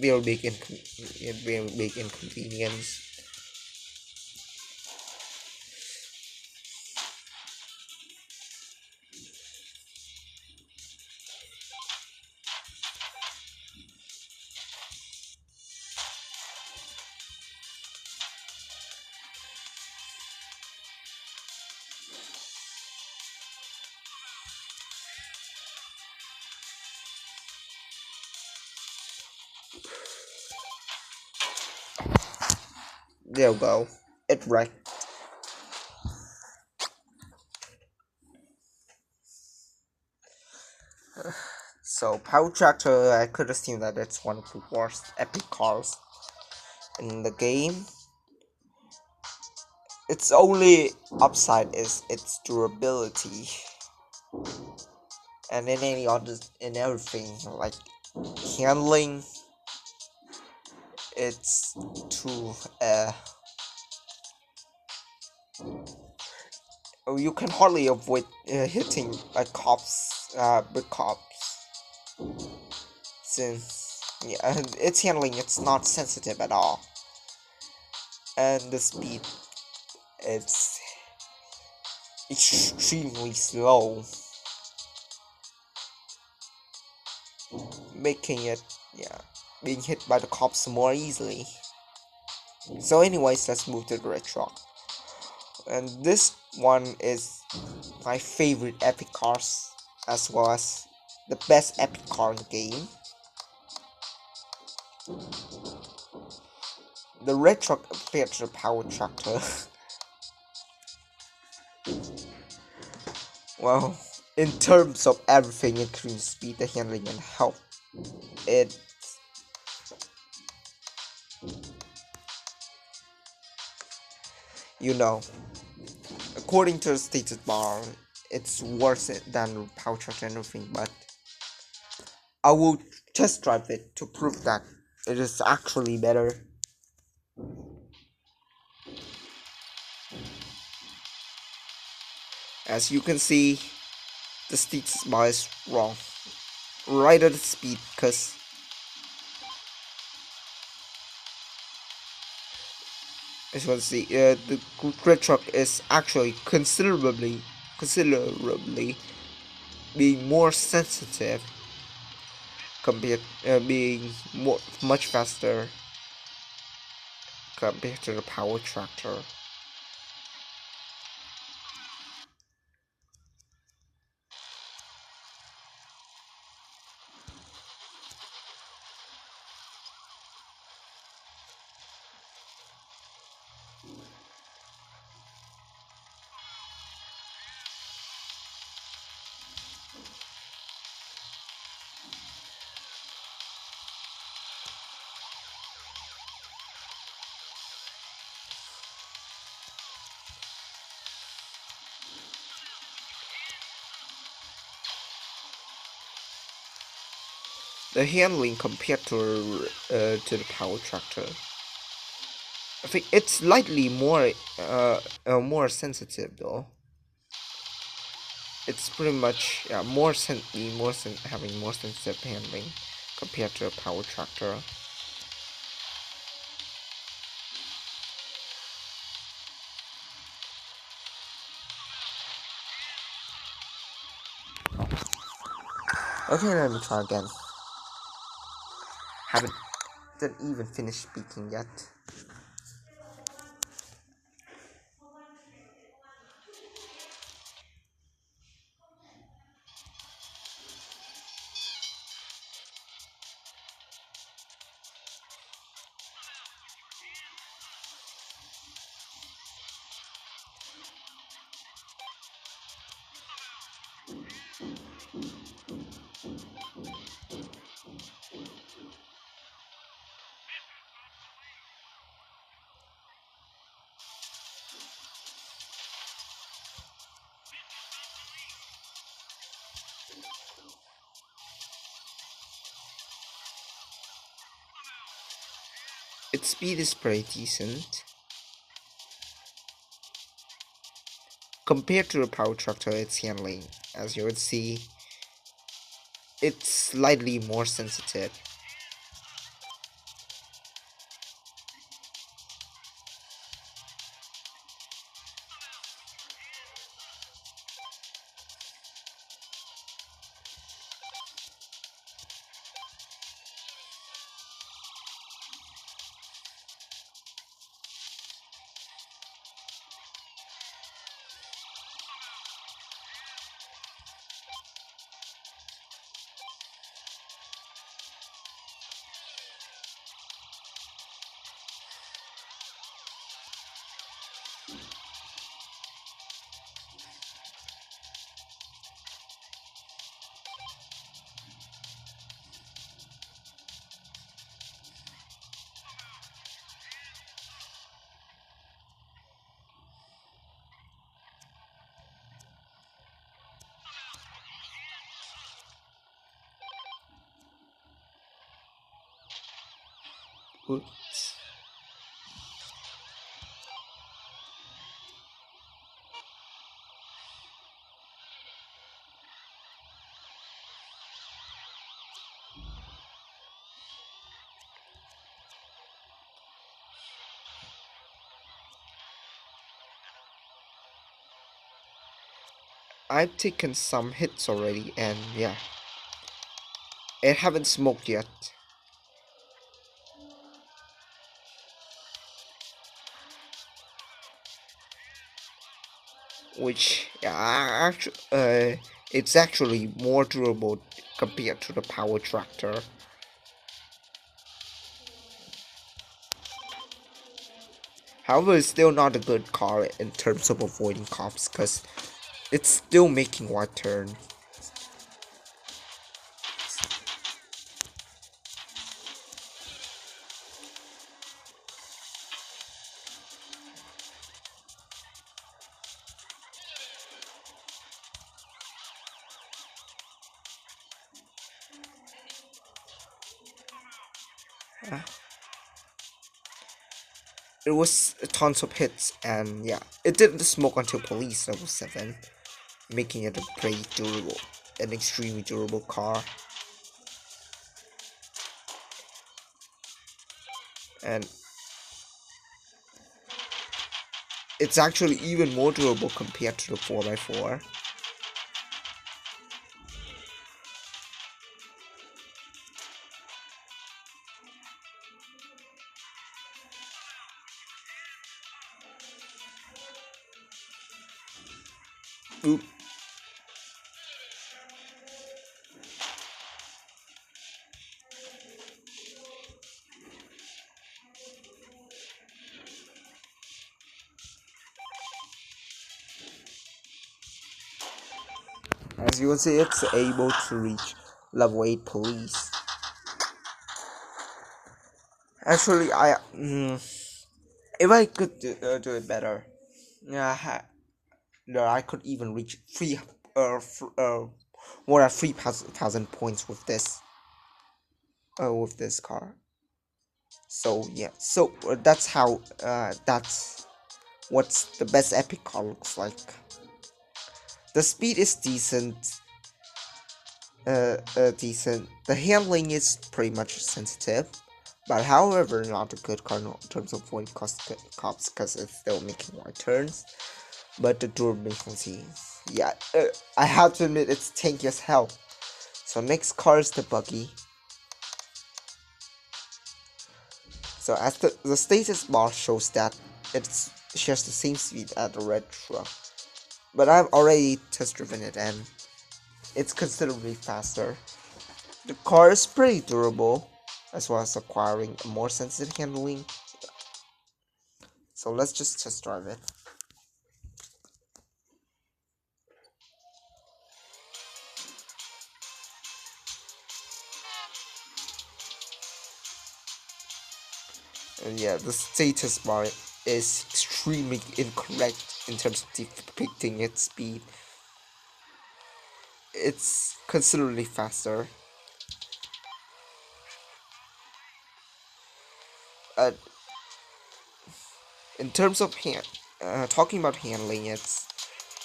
very big inconvenience. There we go. It wrecked. So Power Tractor, I could assume that it's one of the worst epic cars in the game. Its only upside is its durability, and in any other, in everything like handling, it's too you can hardly avoid hitting cops, big cops, since yeah, its handling, it's not sensitive at all, and the speed, it's extremely slow, making it being hit by the cops more easily. So anyways, let's move to the red truck. And this one is my favorite epic cars, as well as the best epic car in the game. The red truck compared to the power tractor. Well, in terms of everything, including speed, the handling, and health, it according to the status bar, it's worse than the power tractor and everything, but I will test drive it to prove that it is actually better. As you can see, the status bar is wrong. Right at the speed, because as you can see, the red truck is actually considerably being more sensitive, compared being much faster compared to the power tractor. The handling compared to the power tractor, I think it's slightly more more sensitive though. It's pretty much having more sensitive handling compared to a power tractor. Okay, let me try again. Didn't even finish speaking yet. Its speed is pretty decent. Compared to the power tractor, its handling, as you would see, it's slightly more sensitive. Oops. I've taken some hits already, and yeah, it haven't smoked yet. Which, yeah, it's actually more durable compared to the power tractor. However, it's still not a good car in terms of avoiding cops, because it's still making wide turn. It was tons of hits, and yeah, it didn't smoke until police level 7, making it a pretty durable, an extremely durable car. And it's actually even more durable compared to the 4x4. Oop. As you can see, it's able to reach level 8 police. Actually, if I could do it better, yeah, I could even reach more than 3,000 points with this car. So yeah, so that's what's the best epic car looks like. The speed is decent. Decent. The handling is pretty much sensitive, but however, not a good car in terms of avoiding cops because it's still making wide turns. But the durability, yeah, I have to admit it's tanky as hell. So next car is the Buggy. So as the status bar shows that it shares the same speed as the red truck, but I've already test driven it and it's considerably faster. The car is pretty durable, as well as acquiring a more sensitive handling. So let's just test drive it. And yeah, the status bar is extremely incorrect in terms of depicting its speed. It's considerably faster. In terms of talking about handling, it's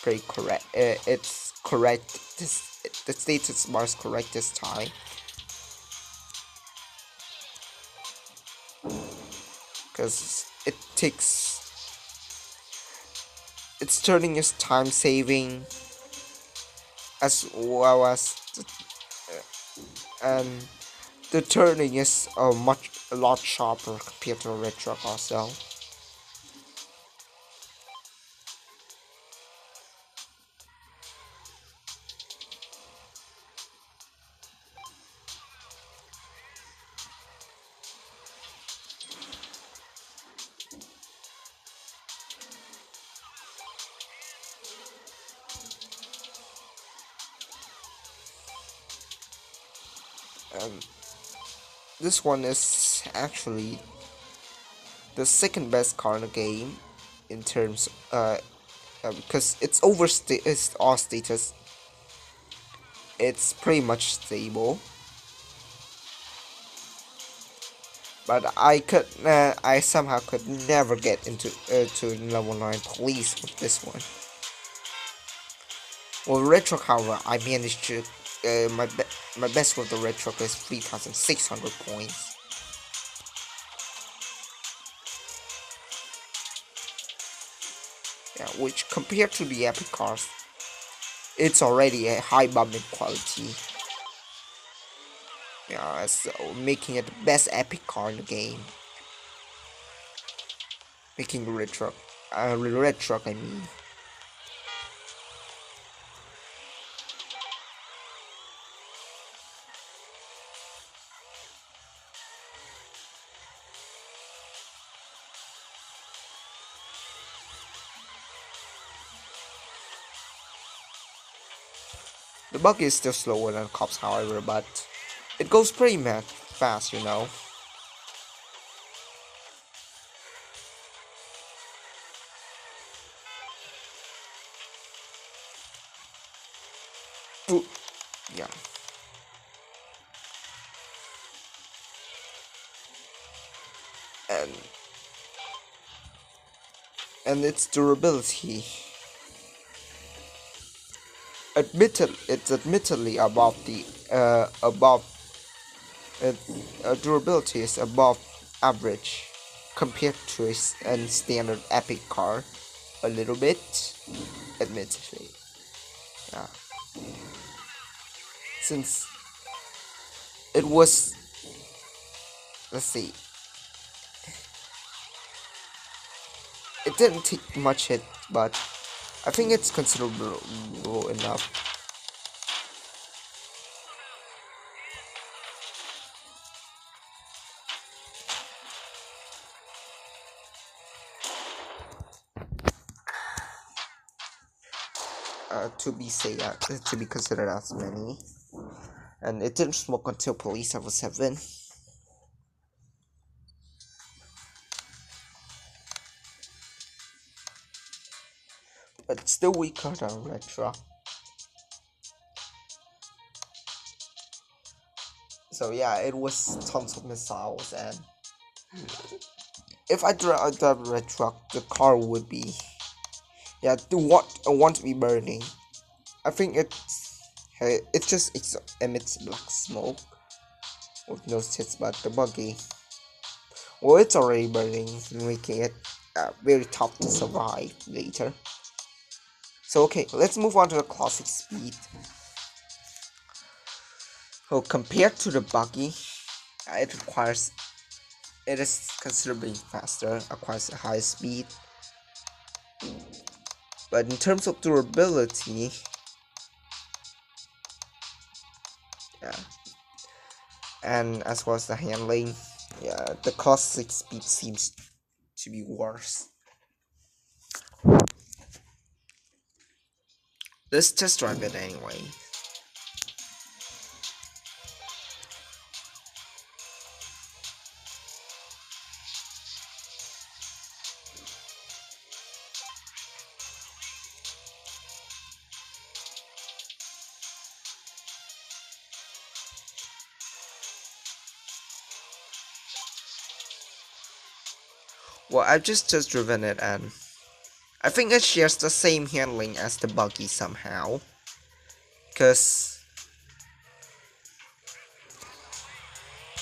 pretty correct. It's correct. The status bar is correct this time. Because it's turning is time saving, as well as and the turning is a lot sharper compared to a red truck also. This one is actually the second best car in the game in terms because it's it's all status. It's pretty much stable. But I somehow could never get into to level 9 police with this one. Well, red truck, however, I managed to my best with the red truck is 3,600 points. Yeah, which compared to the epic cars, it's already a high bumping quality. Yeah, so making it the best epic car in the game. Making the red truck, I mean. The Buggy is still slower than cops, however, but it goes pretty fast, you know. Yeah. And its durability. It's admittedly above the above its durability is above average compared to a standard epic car, a little bit, admittedly. Yeah. Since it was, let's see, it didn't take much hit, but I think it's considerable enough. To be considered as many, and it didn't smoke until police level 7. But still weaker than retro. So yeah, it was tons of missiles, and if I drive the red truck, the car would be, yeah, want to be burning. I think it just emits black smoke with no tits, but the Buggy, well, it's already burning, making it very tough to survive later. So okay, let's move on to the classic speed. So compared to the Buggy, it is considerably faster, acquires a high speed. But in terms of durability, yeah, and as well as the handling, yeah, the classic speed seems to be worse. Let's test drive it anyway. Well, I've just driven it, and I think it shares the same handling as the Buggy somehow, because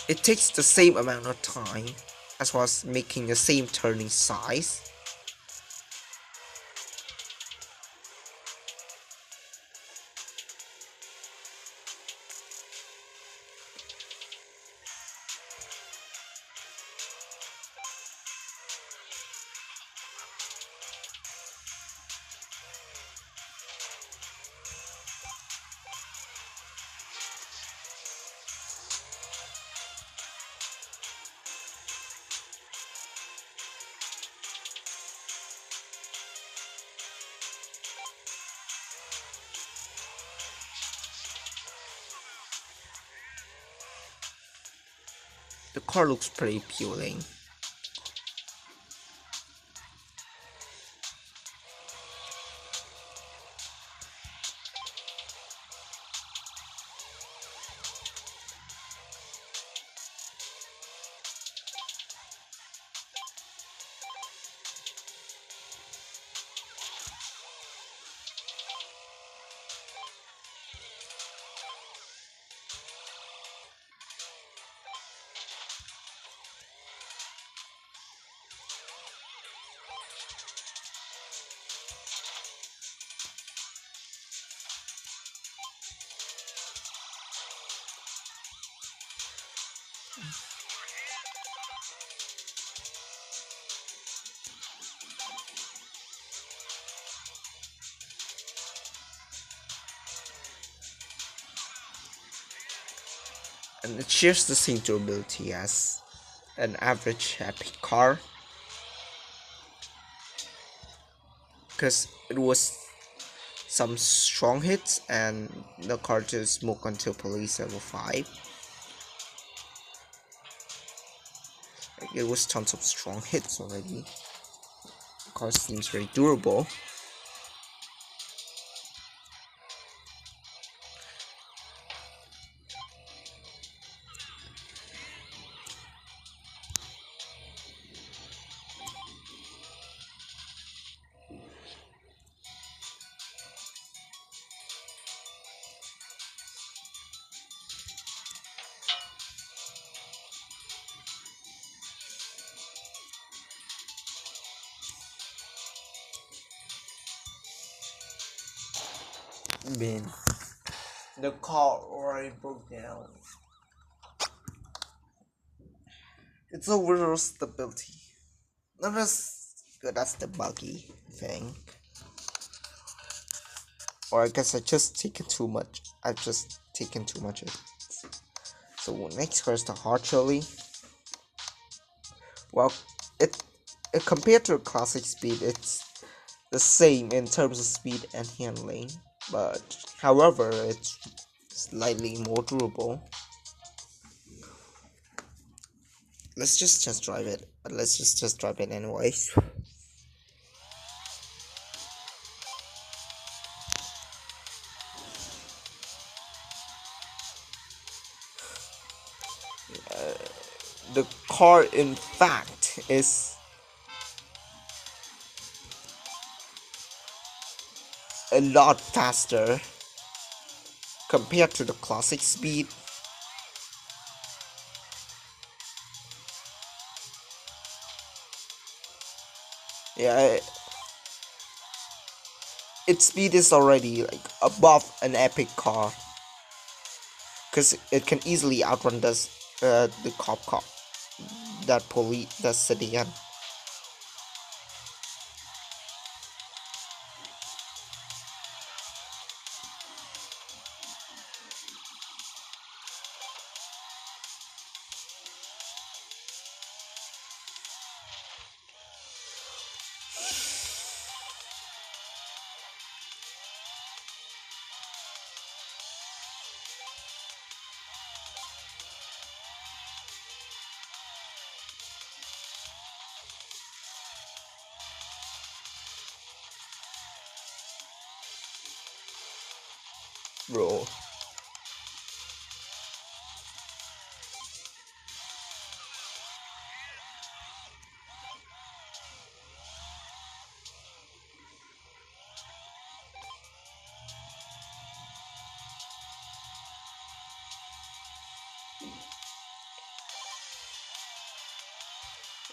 it takes the same amount of time, as well as making the same turning size. The car looks pretty appealing. and it shares the same durability as an average epic car, because it was some strong hits and the car just smoke until police level 5. It was tons of strong hits already. The car seems very durable. Man, the car already broke down. It's overall stability, not as good as the Buggy thing. Or I guess I just taken too much. I've just taken too much of it. So next car is the Hot Chili. Well, it compared to a classic speed, it's the same in terms of speed and handling, but however, it's slightly more durable. Let's just test drive it. Let's just test drive it anyways. The car, in fact, is a lot faster compared to the classic speed. Yeah, its speed is already like above an epic car, because it can easily outrun the cop car, that sedan. Bro,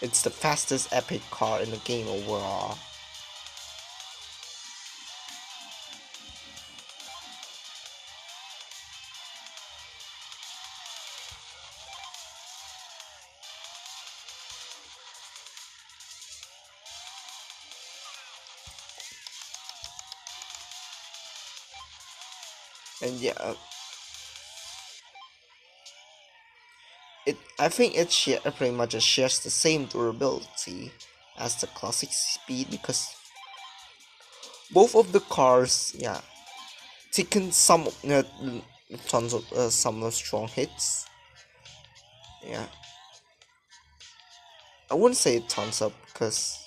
it's the fastest epic car in the game overall. And yeah, I think it pretty much shares the same durability as the classic speed, because both of the cars, yeah, taken some tons of some strong hits. Yeah, I wouldn't say tons up, because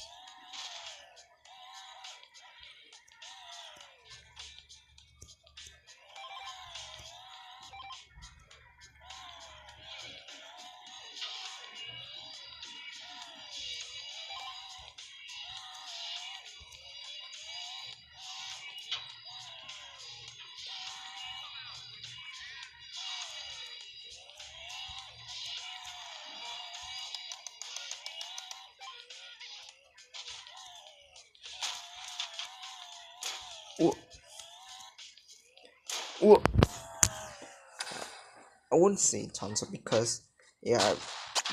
well, I wouldn't say tons up, because yeah,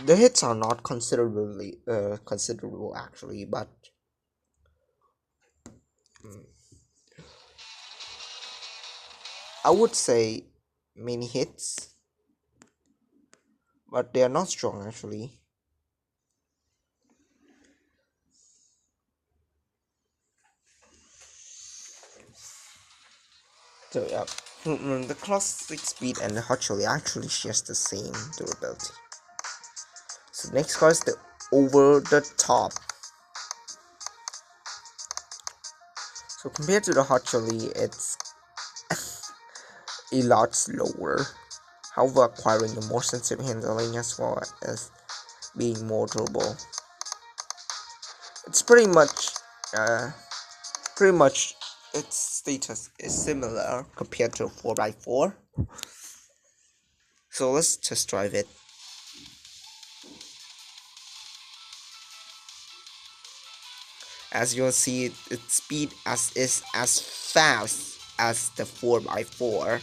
the hits are not considerable actually, but I would say many hits. but they are not strong actually. So yeah, the classic speed and the hot chili actually shares the same durability. So next car is the over the top. So compared to the hot chili, it's a lot slower. However, acquiring a more sensitive handling as well as being more durable. It's pretty much its status is similar compared to a 4x4. So let's test drive it. As you'll see, its speed is as fast as the 4x4.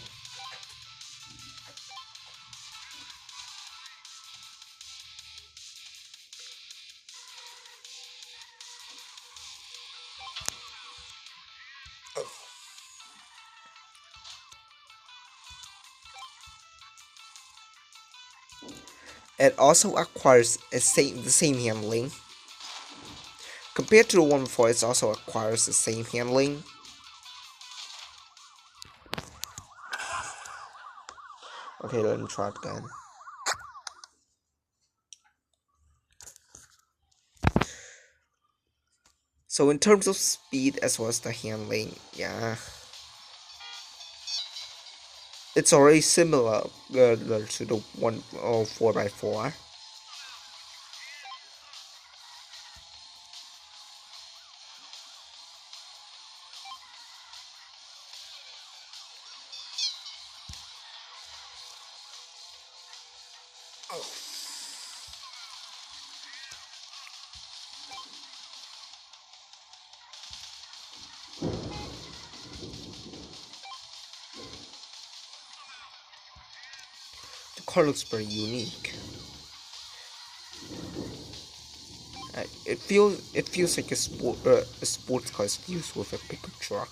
It also acquires the same handling. Compared to the one before, it also acquires the same handling. Okay, let me try it again. So in terms of speed as well as the handling, yeah, it's already similar to the 4x4. The car looks pretty unique. It feels like a sports car is fused with a pickup truck.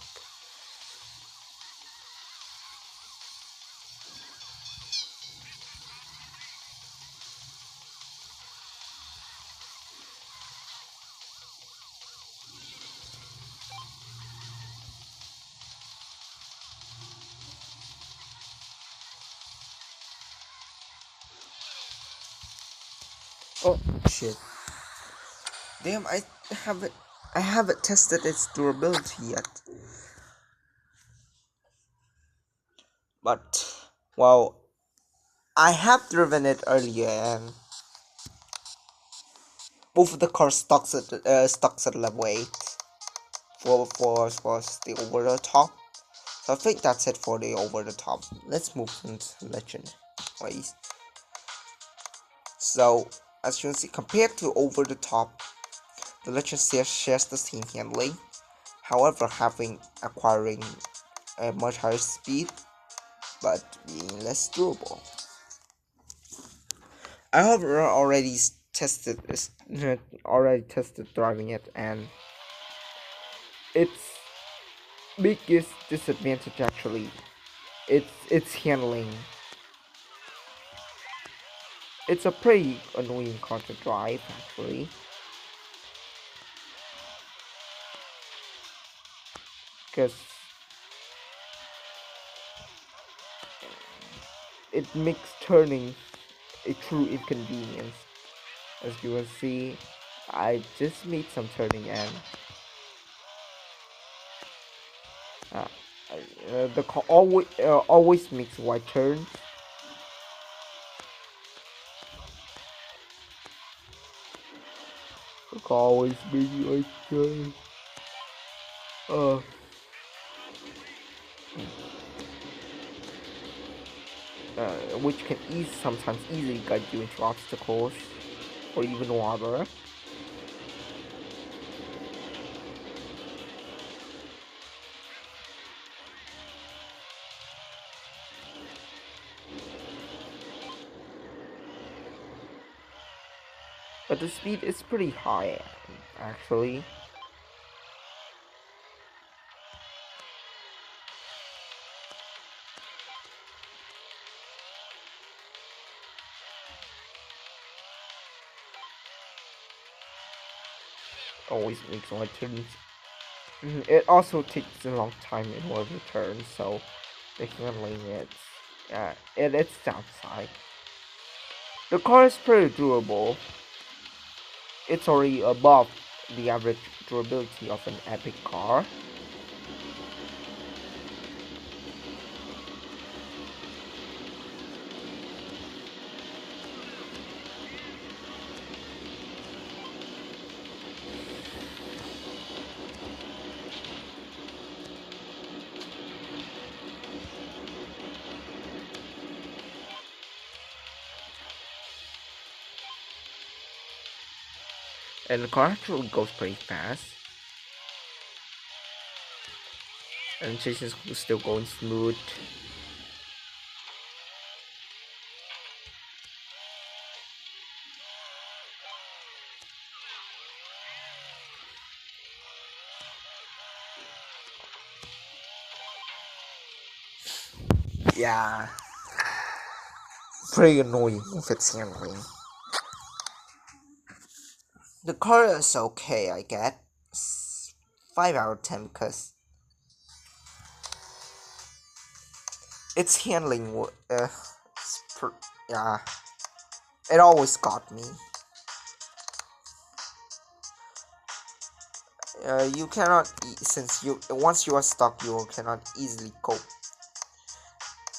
Oh shit! Damn, I haven't tested its durability yet. But well, I have driven it earlier, and both of the cars stocks at level 8 for the over the top. So I think that's it for the over the top. Let's move into legend ways. So as you can see, compared to over the top, the legend shares the same handling. However, acquiring a much higher speed, but being less durable. I have already tested driving it, and its biggest disadvantage actually, its handling. It's a pretty annoying car to drive actually, because it makes turning a true inconvenience. As you will see, I just made some turning, and uh, the car always makes wide turns. The car always makes wide turns. Which can sometimes easily guide you into obstacles or even water. But the speed is pretty high, actually. always makes my turns. It also takes a long time in order to turn, so the handling it's downside. The car is pretty durable. It's already above the average durability of an epic car. And the car actually goes pretty fast. And chasing is still going smooth. Yeah. Pretty annoying with its handling. The car is okay, I get 5 out of 10 because its handling, yeah, it always got me. You cannot, since once you are stuck, you cannot easily cope.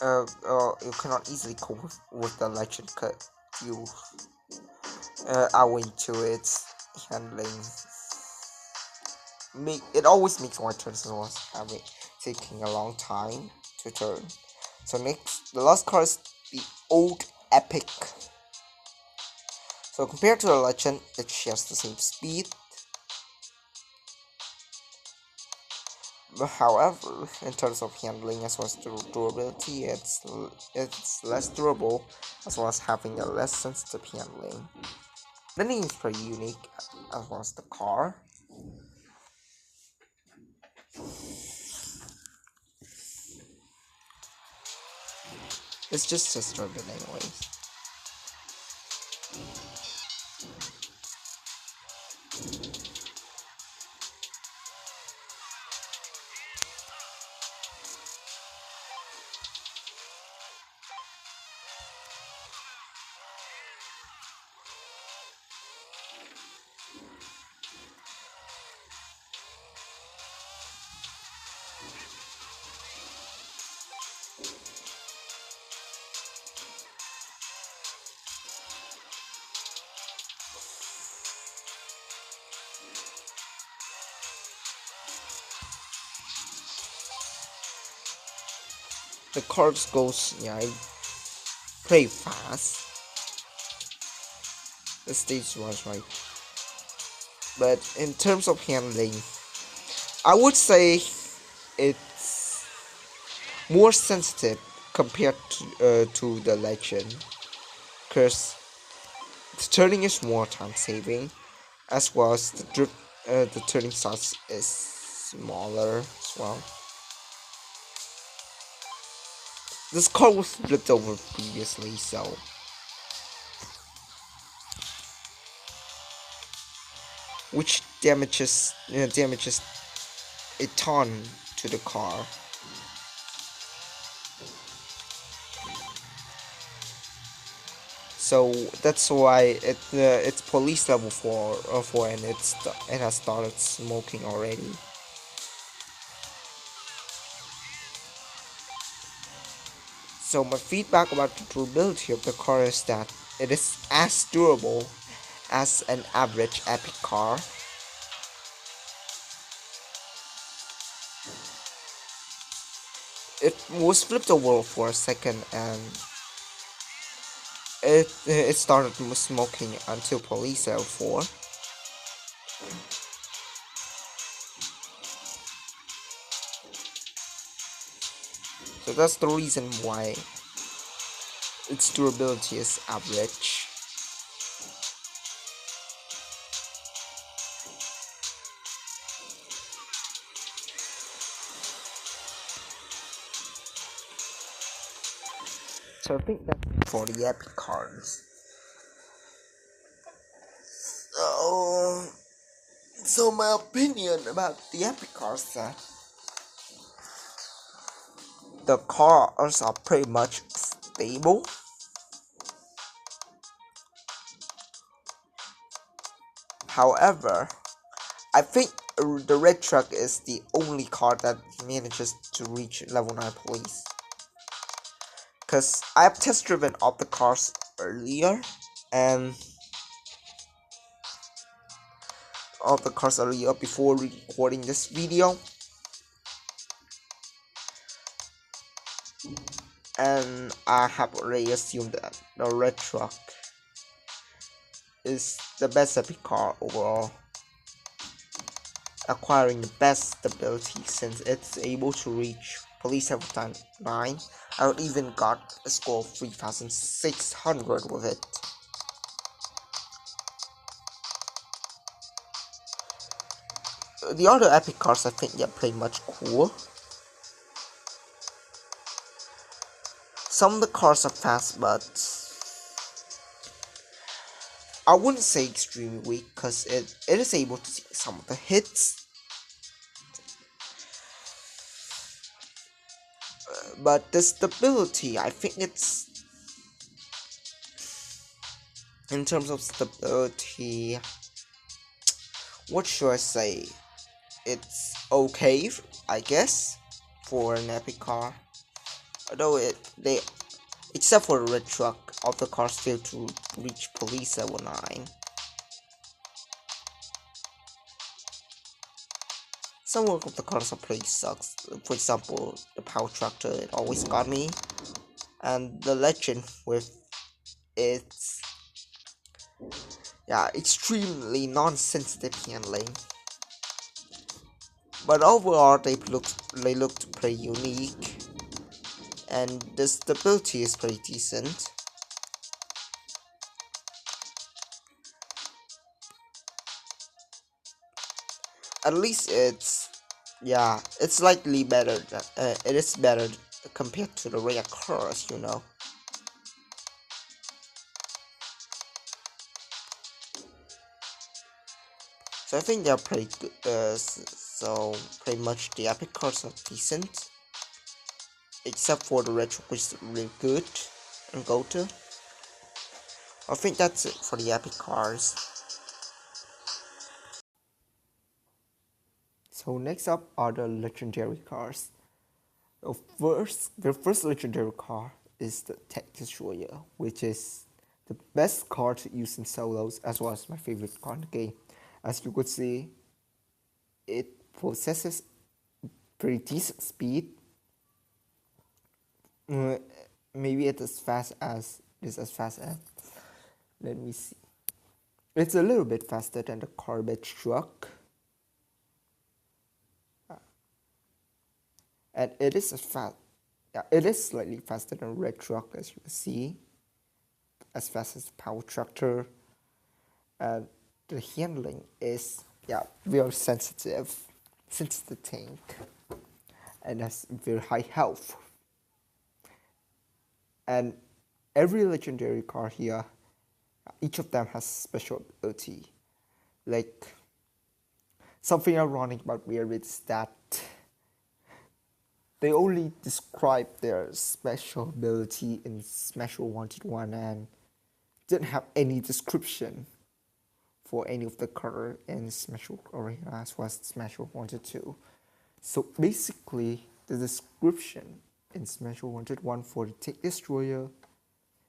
You cannot easily cope with the legend cut. You are into its handling. It always makes my turns as well as taking a long time to turn. So next, the last car is the old epic. So compared to the legend, it shares the same speed. But however, in terms of handling as well as durability, it's less durable as well as having a less sensitive handling. The name is pretty unique as well as the car. It's just as durable anyways. The car goes pretty fast. The stage was right. But in terms of handling, I would say it's more sensitive compared to the legend, because the turning is more time saving, as well as the turning size is smaller as well. This car was flipped over previously, so which damages a ton to the car. So that's why it's police level 4 and it has started smoking already. So my feedback about the durability of the car is that it is as durable as an average epic car. It was flipped over for a second and it started smoking until police level 4. So that's the reason why its durability is average. So I think that's for the epic cars. So So my opinion about the epic cars that the cars are pretty much stable. However, I think the red truck is the only car that manages to reach level 9 police. Cause I have test driven all the cars earlier, and all the cars earlier before recording this video, and I have already assumed that the red truck is the best epic car overall, acquiring the best stability since it's able to reach police level 9. I even got a score of 3600 with it. The other epic cars I think they're pretty much cool. Some of the cars are fast, but I wouldn't say extremely weak because it is able to see some of the hits. But the stability, I think it's, in terms of stability, what should I say? It's okay, I guess, for an epic car. Although except for the red truck, all the cars fail to reach police level 9. Some of the cars are pretty sucks. For example, the power tractor, it always got me. And the legend with its extremely non-sensitive handling. But overall they looked pretty unique. And the stability is pretty decent. At least it's slightly better. It is better compared to the rare cars, you know. So I think they're pretty good. So pretty much the epic cars are decent, except for the retro, which is really good and go to. I think that's it for the epic cars. So next up are the legendary cars. The first legendary car is the Tech Destroyer, which is the best car to use in solos, as well as my favorite car in the game. As you could see, it possesses pretty decent speed. Maybe it's as fast as let me see. It's a little bit faster than the garbage truck. And it is it is slightly faster than red truck, as you can see. As fast as the power tractor. And the handling is very sensitive since the tank, and has very high health. And every legendary car here, each of them has special ability. Like, something ironic about Bearbit is that they only describe their special ability in Special Wanted 1 and didn't have any description for any of the car in Special Arena as well as Special Wanted 2. So basically, the description in Special Wanted 1 for the Tech Destroyer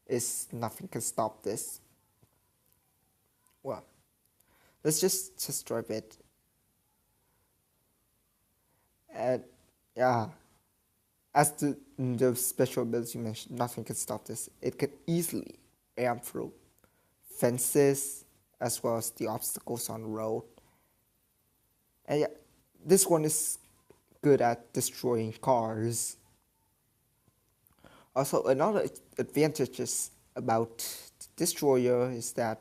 is nothing can stop this. Well, let's just test drive it. And as the special ability mentioned, nothing can stop this. It can easily aim through fences as well as the obstacles on the road. And this one is good at destroying cars. Also, another advantage about the Destroyer is that,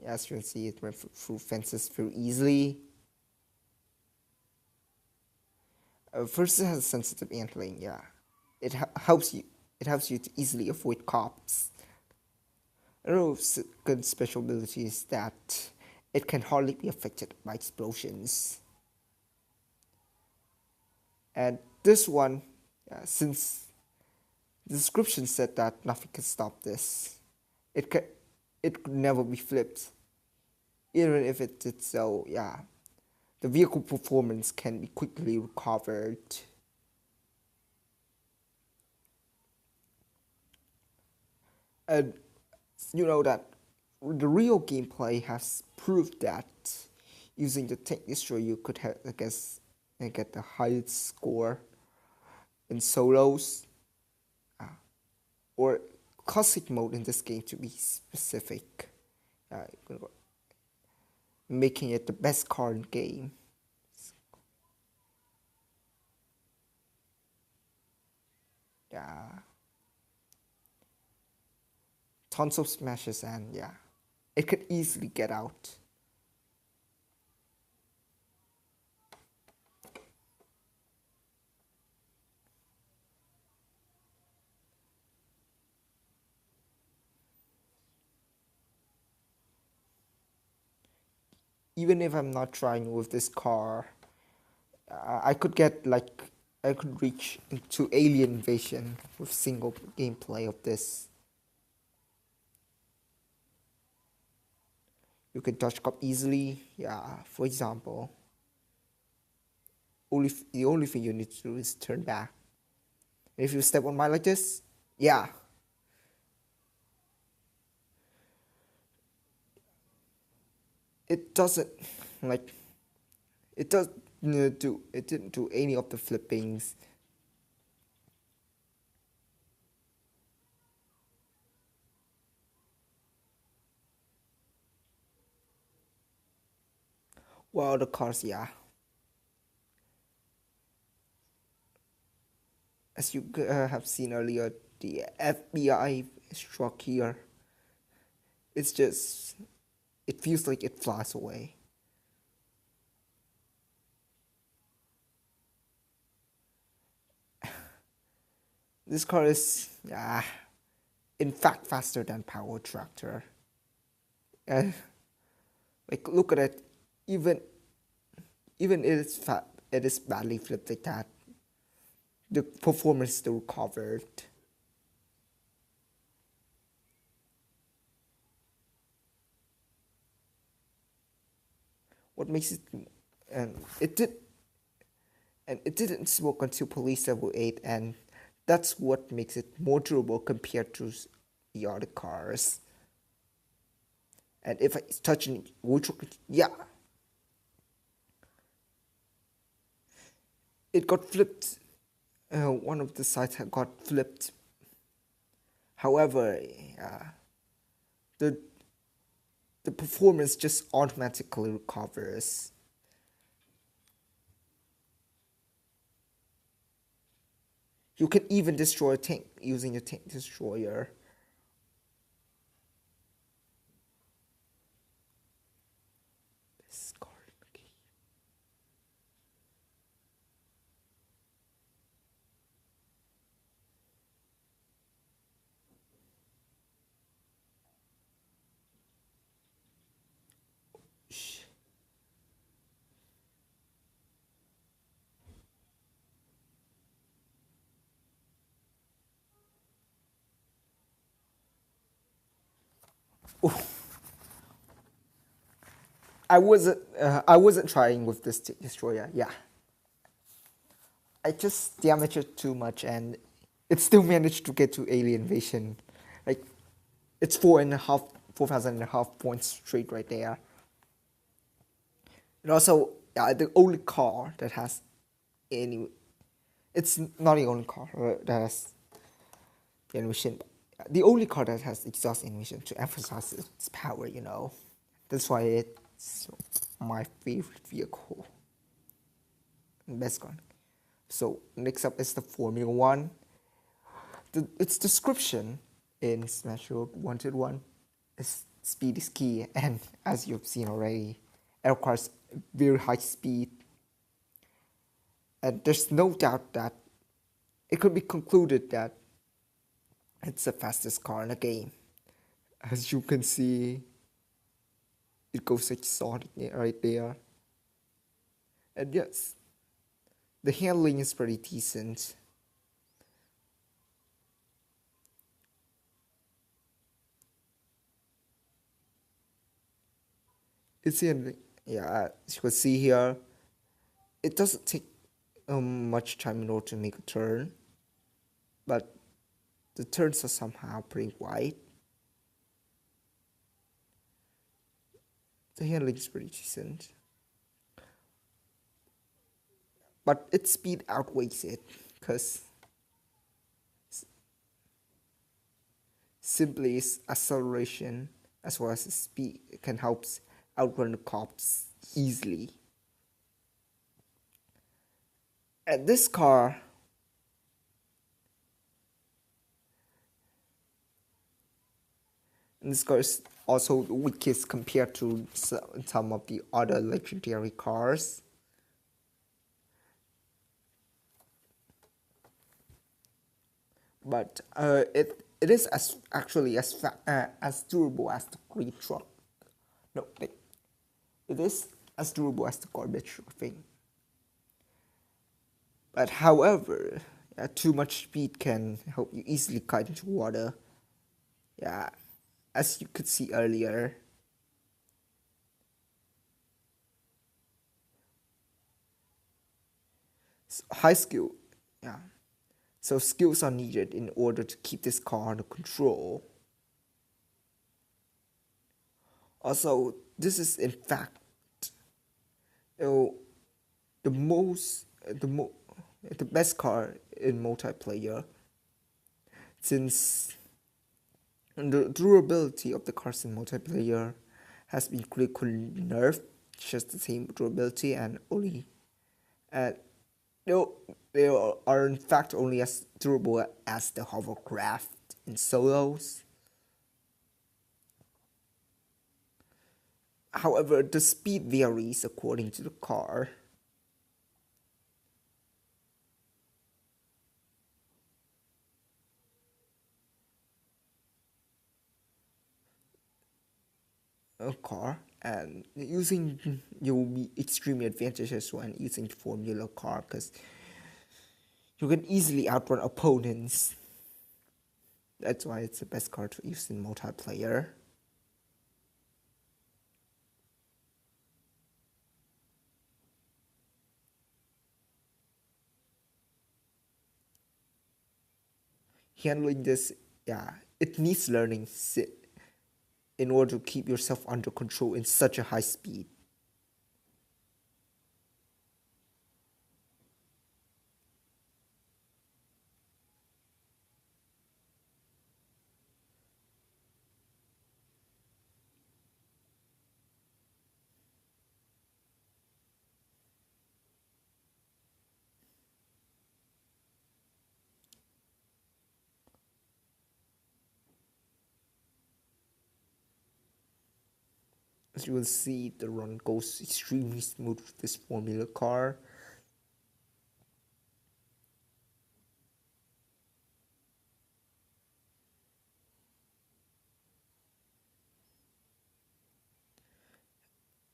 as you can see, it went through fences very easily. First, it has sensitive handling. It helps you. It helps you to easily avoid cops. Another good special ability is that it can hardly be affected by explosions. And this one, since the description said that nothing can stop this, it could never be flipped. Even if it did so, yeah, the vehicle performance can be quickly recovered. And you know that the real gameplay has proved that using the tank destroyer you could have, I guess, get the highest score in solos, or classic mode in this game to be specific, making it the best car in game. Yeah, tons of smashes, and yeah, it could easily get out. Even if I'm not trying with this car, I could get like, I could reach into alien invasion with single gameplay of this. You can dodge cop easily, yeah, for example. The only thing you need to do is turn back. And if you step on mine like this, yeah. It doesn't, like, it didn't do any of the flippings. Well, the cars, yeah. As you have seen earlier, the FBI struck here. It's just, it feels like it flies away. This car is, in fact, faster than Power Tractor. Like, look at it. Even it is badly flipped like that, the performance still recovered. What makes it, and it didn't smoke until police level 8, and that's what makes it more durable compared to the other cars. And if it's touching, yeah, it got flipped. One of the sides had got flipped. However, the performance just automatically recovers. You can even destroy a tank using a tank destroyer. This card. I wasn't trying with this destroyer. Yeah, I just damaged it too much, and it still managed to get to alien invasion. Like, it's 4,500 points straight right there. And also, the only car that has any, it's not the only car that has the animation. The only car that has exhaust animation to emphasize its power, you know. That's why it's my favorite vehicle. Best car. So next up is the Formula One. Its description in Smash Road Wanted One is speed is key, and as you've seen already, it requires very high speed. And there's no doubt that it could be concluded that it's the fastest car in the game. As you can see, it goes exotic right there. And yes, the handling is pretty decent. It's in, yeah, as you can see here, it doesn't take much time in order to make a turn, but the turns are somehow pretty wide. The handling is pretty decent, but its speed outweighs it, because simply its acceleration as well as its speed can help outrun the cops easily. And this car is also the weakest compared to some of the other legendary cars. But it is actually as durable as the green truck. No, it is as durable as the garbage thing. But however, too much speed can help you easily cut into water. Yeah, as you could see earlier. So high skill, yeah. So skills are needed in order to keep this car under control. Also, this is in fact the best car in multiplayer, since the durability of the cars in multiplayer has been critically nerfed, just the same durability, and only they are in fact only as durable as the Hovercraft in solos. However, the speed varies according to the car. And you'll be extremely advantageous when using Formula car, because you can easily outrun opponents. That's why it's the best car to use in multiplayer. Handling this, it needs learning in order to keep yourself under control in such a high speed. As you will see, the run goes extremely smooth with this Formula car.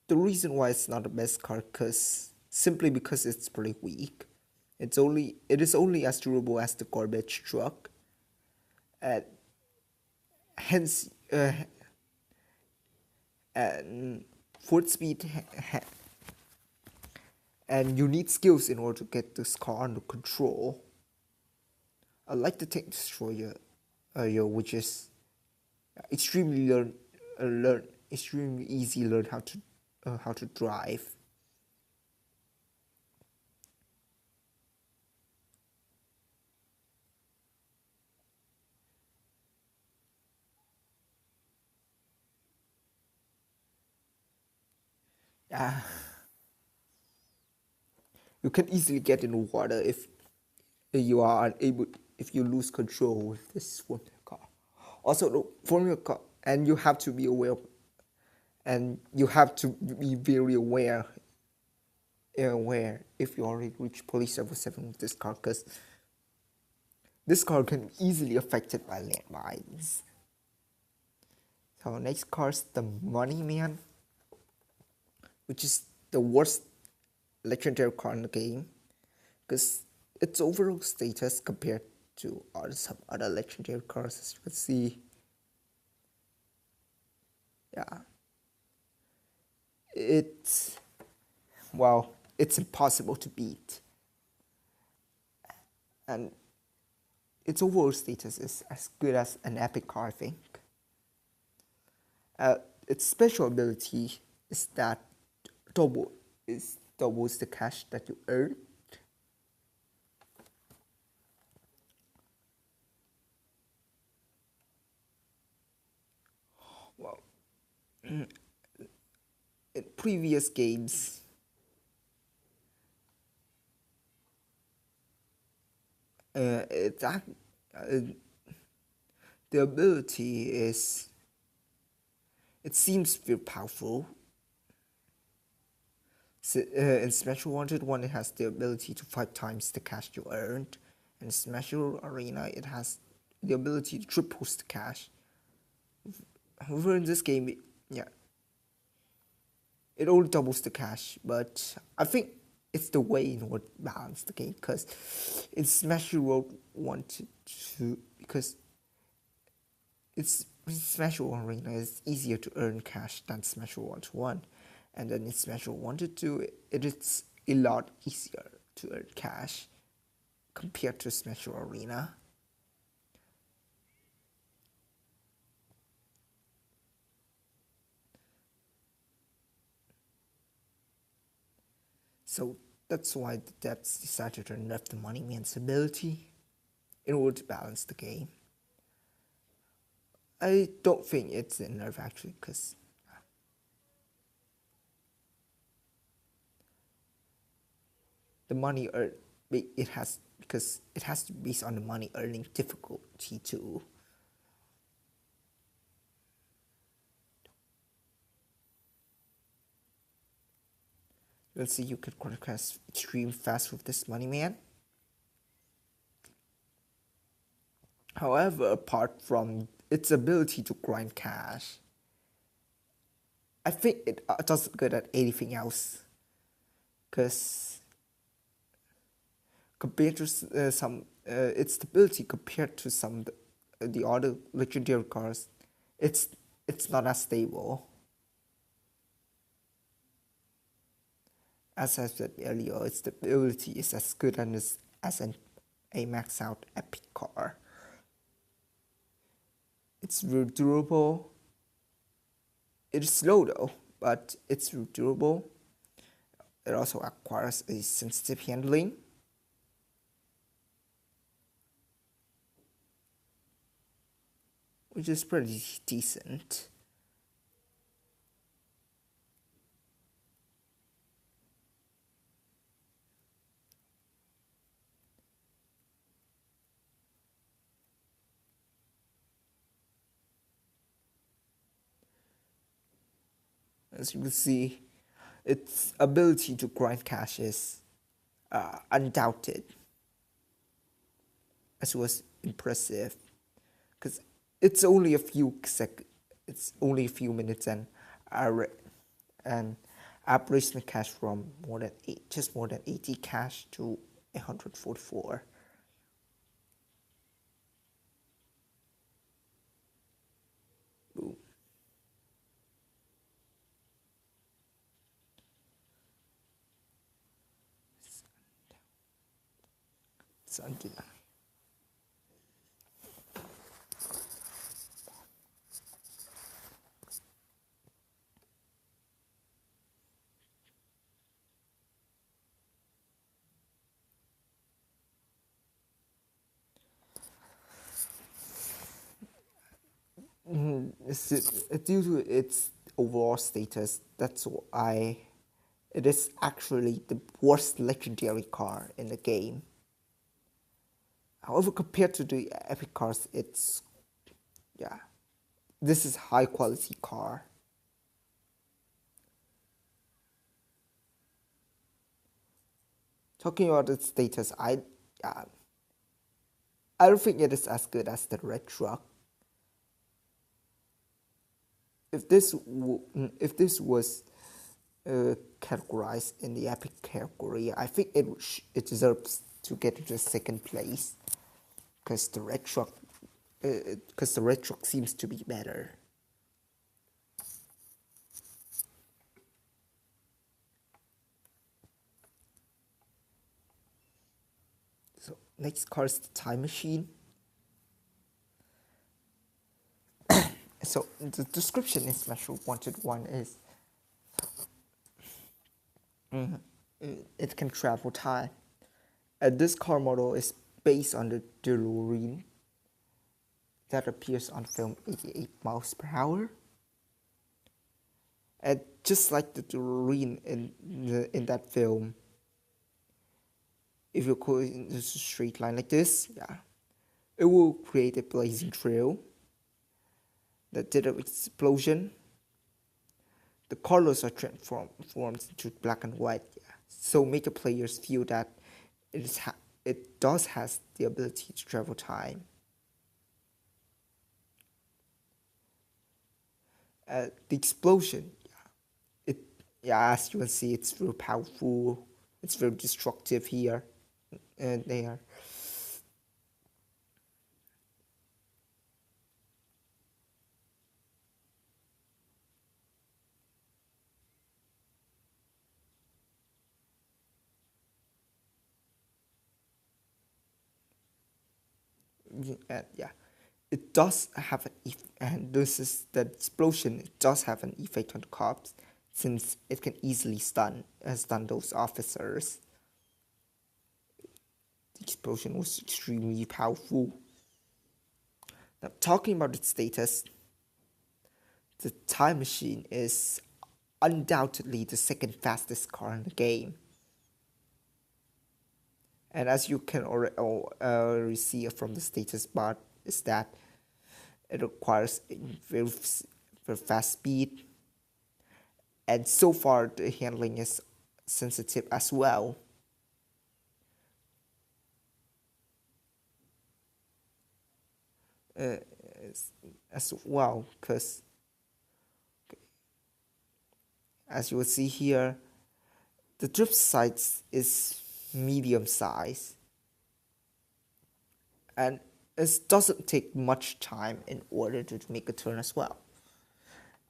The reason why it's not the best car, simply because it's pretty weak. It is only as durable as the garbage truck. Hence, and foot speed, and you need skills in order to get this car under control. I like the Tank Destroyer, which is extremely extremely easy learn how to drive. You can easily get in water if you are unable, if you lose control with this Formula car. Also, the Formula car, and you have to be aware, and you have to be very aware if you already reach police level 7 with this car, because this car can be easily affected by landmines. So next car is the Moneyman. which is the worst legendary car in the game, because its overall status compared to some other legendary cars, as you can see, yeah, it's impossible to beat, and its overall status is as good as an epic car, I think. Its special ability is that doubles the cash that you earn. Well, in previous games, the ability is, it seems very powerful. So, in Special Wanted 1, it has the ability to 5 times the cash you earned. In Special Arena, it has the ability to triple the cash. However, in this game, it only doubles the cash, but I think it's the way in what balance the game, because in Smash Road 1 to 2, because it's Smash Arena is easier to earn cash than Smash 1 to 1, and then in Smash 1 to 2, it is a lot easier to earn cash compared to Smash Arena. So that's why the devs decided to nerf the Moneyman's ability in order to balance the game. I don't think it's a nerf actually, because the money it has to be based on the money earning difficulty too. Let's see, you could quadricast extreme fast with this Moneyman. However, apart from its ability to grind cash, I think it doesn't good at anything else. Because compared to its stability compared to some the other legendary cars, it's not as stable. As I said earlier, its stability is as good as a max out epic car. It's very durable. It is slow though, but it's very durable. It also acquires a sensitive handling. Which is pretty decent. As you can see, its ability to grind cash is undoubted. As it was impressive, because it's only a few minutes and average cash from just more than 80 cash to 144. Boom. It's undeniable. Due to its overall status, that's why it is actually the worst legendary car in the game. However, compared to the epic cars, this is high quality car. Talking about its status, I don't think it is as good as the red truck. If this was categorized in the epic category. I think it deserves to get into second place because the red truck seems to be better. So next car is the time machine. So the description is Special Wanted One is it can travel time. And this car model is based on the DeLorean that appears on film 88 miles per hour. And just like the DeLorean in that film, if you go in a straight line like this, yeah, it will create a blazing trail that did an explosion. The colors are transformed into black and white, yeah. So make the players feel that it does has the ability to travel time. The explosion, as you can see, it's very powerful. It's very destructive here and there. Yeah, it does have and this is the explosion. It does have an effect on the cops, since it can easily stun those officers. The explosion was extremely powerful. Now, talking about its status, the time machine is undoubtedly the second fastest car in the game. And as you can already see from the status bar, is that it requires a very fast speed, and so far the handling is sensitive as well. Because as you will see here, the drift size is medium size, and it doesn't take much time in order to make a turn as well.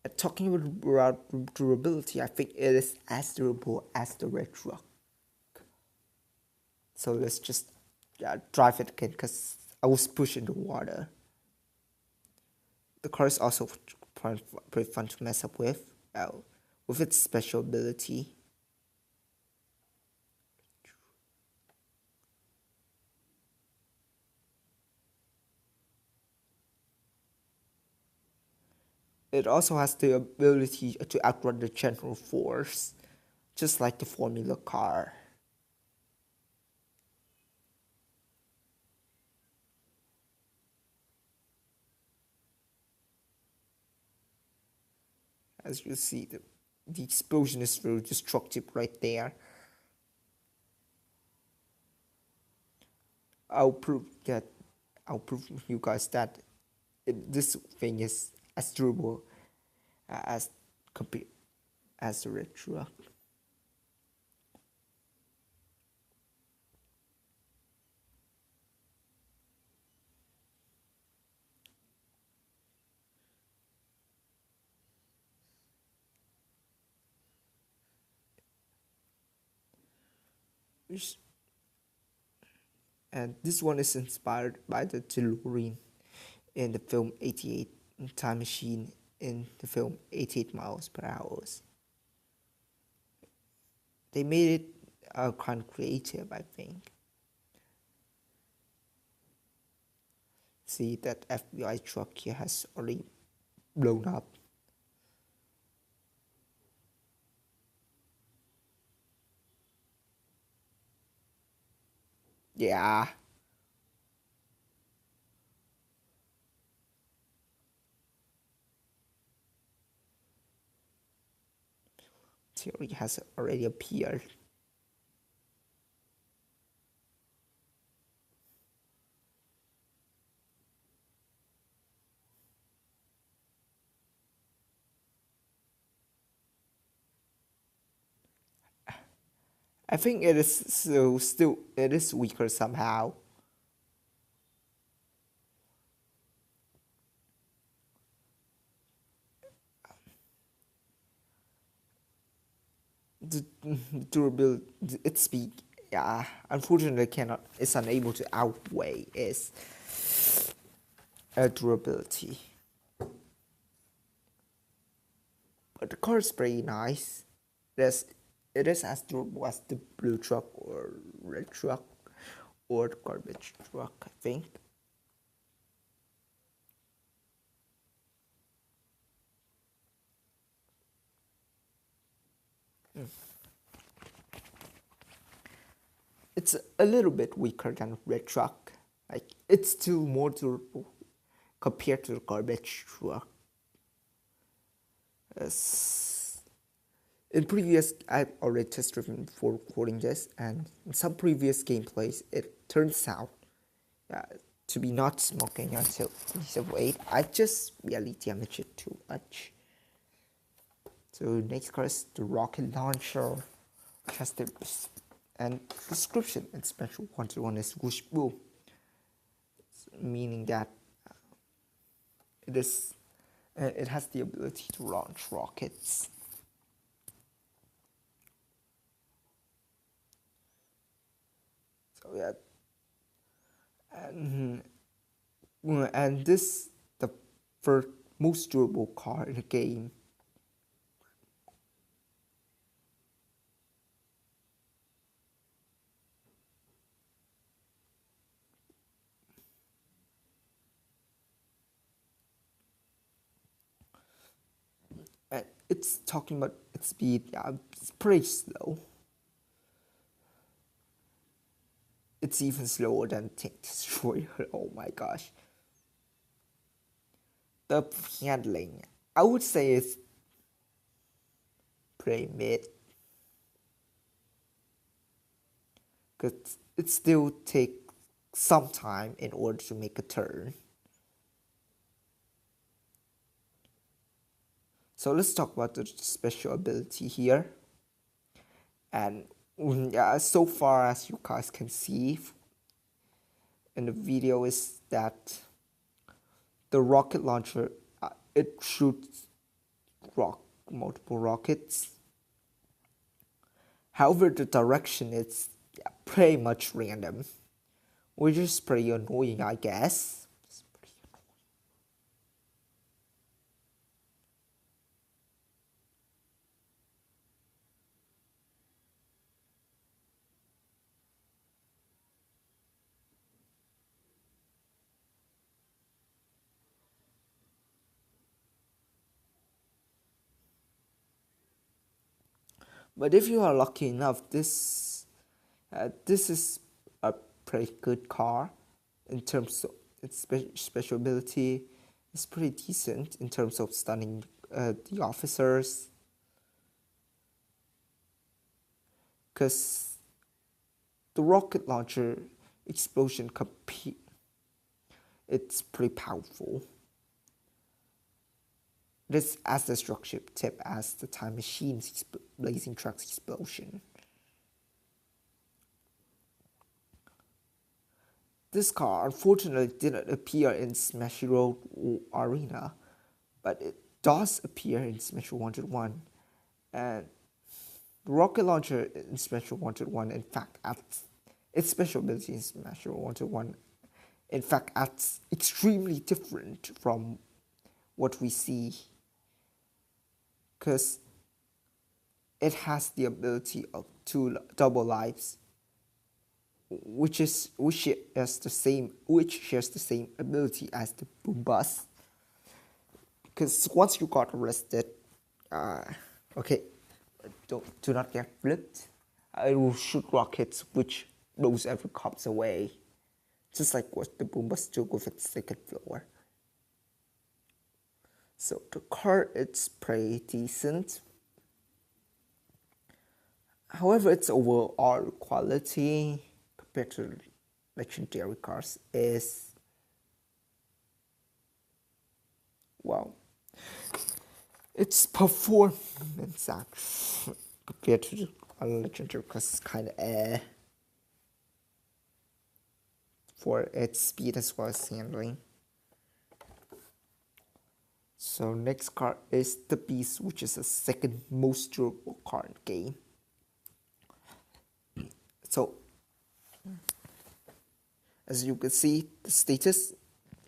And talking about durability, I think it is as durable as the red truck. So let's just drive it again, because I was pushed in the water. The car is also pretty fun to mess up with its special ability. It also has the ability to outrun the general force, just like the Formula car. As you see, the explosion is very destructive right there. I'll prove you guys that this thing is as durable as the red truck. And this one is inspired by the DeLorean in the film 88, Time Machine in the film 88 miles per hour. They made it kind of creative, I think. See, that FBI truck here has already blown up. Yeah. Theory has already appeared. I think it is still it is weaker somehow. The durability, its speed, yeah, unfortunately is unable to outweigh its durability. But the car is pretty nice. It is as durable as the blue truck or red truck or the garbage truck, I think. It's a little bit weaker than red truck. Like, it's still more durable compared to the garbage truck. In previous, I've already test driven before recording this, and in some previous gameplays, it turns out to be not smoking until piece of weight. I just really damaged it too much. So next car is the rocket launcher, which has the and description and special one is whoosh boom, meaning that it has the ability to launch rockets. So yeah, and this the first most durable car in the game. It's talking about its speed. Yeah, it's pretty slow. It's even slower than Tank Destroyer. Oh my gosh. The handling, I would say it's pretty mid. Because it still takes some time in order to make a turn. So let's talk about the special ability here. And yeah, so far as you guys can see in the video is that the rocket launcher, it shoots multiple rockets. However, the direction is pretty much random, which is pretty annoying, I guess. But if you are lucky enough, this is a pretty good car in terms of its special ability. It's pretty decent in terms of stunning the officers. Because the rocket launcher explosion it's pretty powerful. It is as destructive tip as the Time Machine's Blazing Truck's explosion. This car unfortunately didn't appear in Smash Road Arena, but it does appear in Smash 101. And the rocket launcher in Smash 101, in fact, its special ability in Smash 101, in fact, acts extremely different from what we see, because it has the ability of 2 double lives, which shares the same ability as the Bumbee. Because once you got arrested, okay, do not get flipped. It will shoot rockets which blows every cops away, just like what the Bumbee took with its second floor. So the car, it's pretty decent. However, its overall quality compared to legendary cars is, well, its performance compared to the on legendary because it's kind of for its speed as well as handling. So next car is the Beast, which is the second most durable car in the game. So as you can see, the status,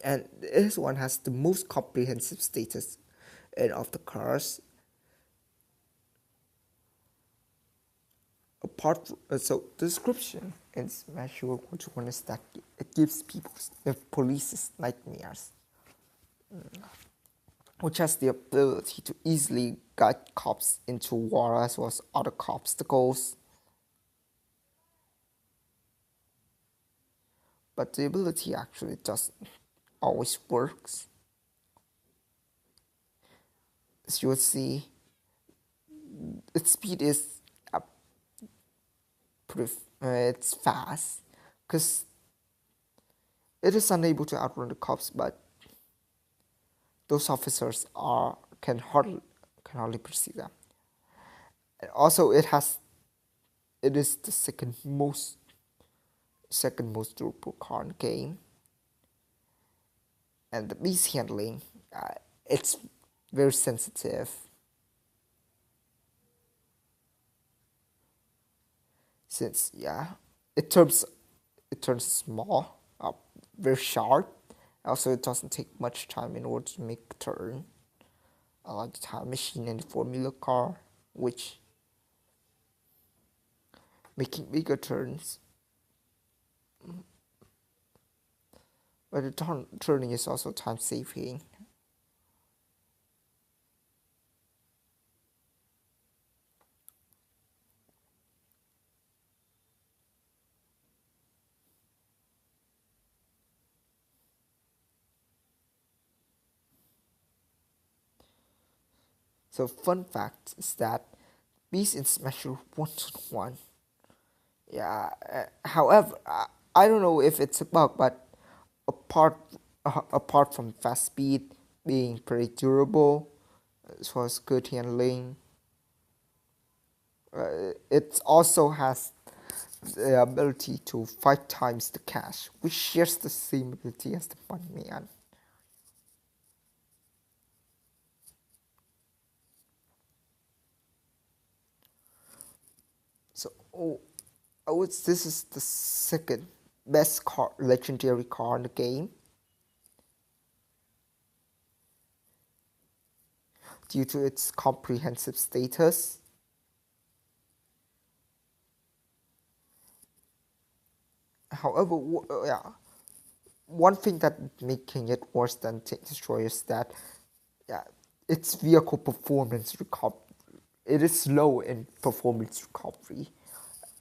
and this one has the most comprehensive status of the cars. Apart from, so the description in Smash Your 1 is that it gives people the police's nightmares, which has the ability to easily guide cops into water as well as other obstacles. But the ability actually doesn't always works. As you will see, its speed is it's fast because it is unable to outrun the cops, but those officers can hardly perceive them. And also, it is the second most durable car in the game, and the beast handling, it's very sensitive. Since it turns small, very sharp. Also, it doesn't take much time in order to make a turn. Like the time machine and the Formula car, which making bigger turns. But the turning is also time saving. So fun fact is that Beast in Smash 1-1. However, I don't know if it's a bug, but apart from fast speed, being pretty durable, as well as good handling, it also has the ability to 5 times the cash, which shares the same ability as the Moneyman. So, this is the second best legendary car in the game, due to its comprehensive status. However, one thing that making it worse than Tank Destroyer is that its vehicle performance recovery. It is slow in performance recovery,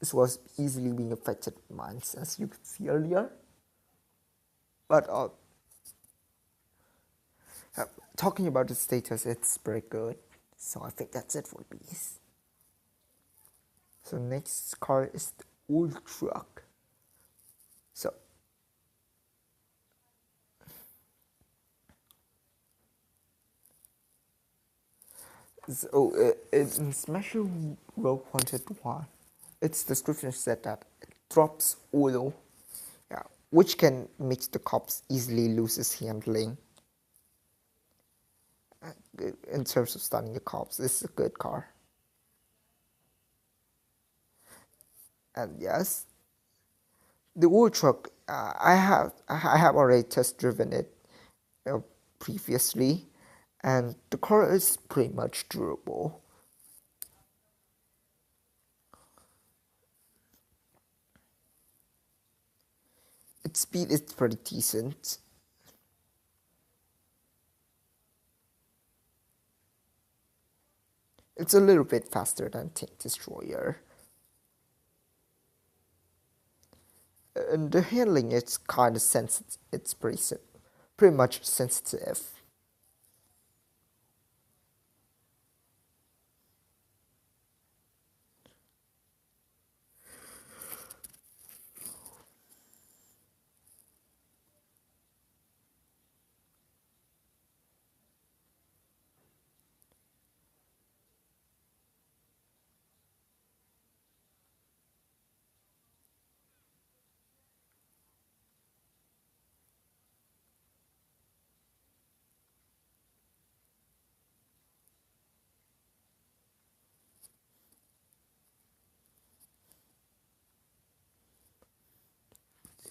as well as easily being affected by mines, as you could see earlier. But talking about the status, it's very good. So I think that's it for these. So next car is the old truck. So in Smash Road 1, its description said that it drops oil, which can make the cops easily lose its handling. In terms of stunning the cops, this is a good car. And yes, the oil truck, I have already test driven it previously, and the car is pretty much durable. Its speed is pretty decent. It's a little bit faster than Tank Destroyer. And the handling, it's kind of sensitive. It's pretty much sensitive.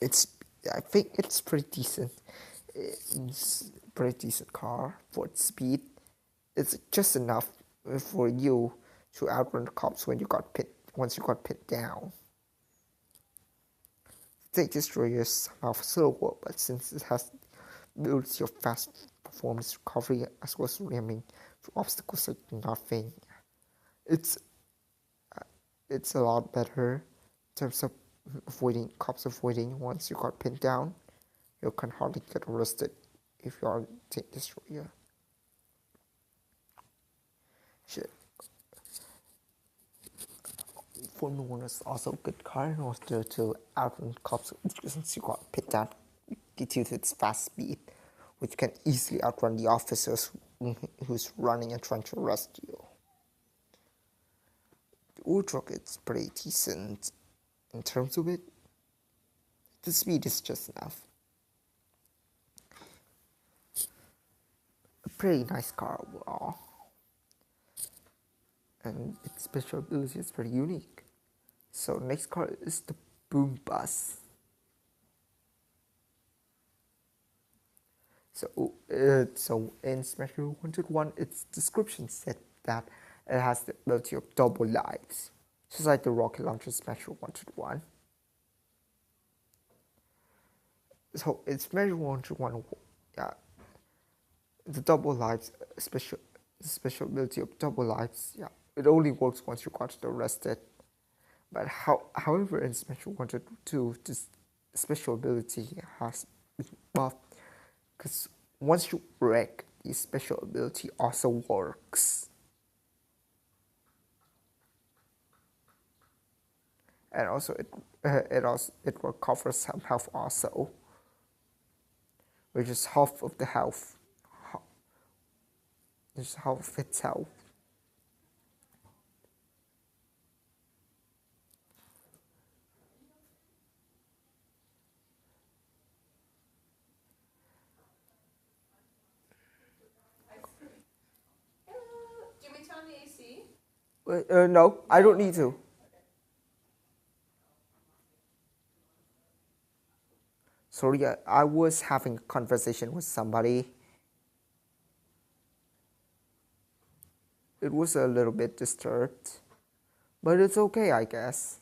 I think it's pretty decent. It's pretty decent car for its speed. It's just enough for you to outrun the cops when you got once you got pinned down. They destroy somehow slower, but since it has builds your fast performance recovery as well as ramming through obstacles like nothing, it's a lot better in terms of avoiding once you got pinned down. You can hardly get arrested if you are a tank destroyer. Shit. Formula 1 is also a good car in order to outrun cops since you got pinned down due to its fast speed, which can easily outrun the officers who's running and trying to arrest you. The old truck is pretty decent in terms of it. The speed is just enough. A pretty nice car overall. And its special ability is pretty unique. So next car is the Boombus. So in Special 101, its description said that it has the ability of double lives, just like the rocket launcher Special 101. So in Special 101, the double lives special ability of double lives, it only works once you got arrested. But however, in Special 102, this special ability has been buffed, because once you wreck, the special ability also works. And also it will cover some health also, which is half of the health. This is half of its health. No, I don't need to. Sorry, I was having a conversation with somebody. It was a little bit disturbed, but it's okay, I guess.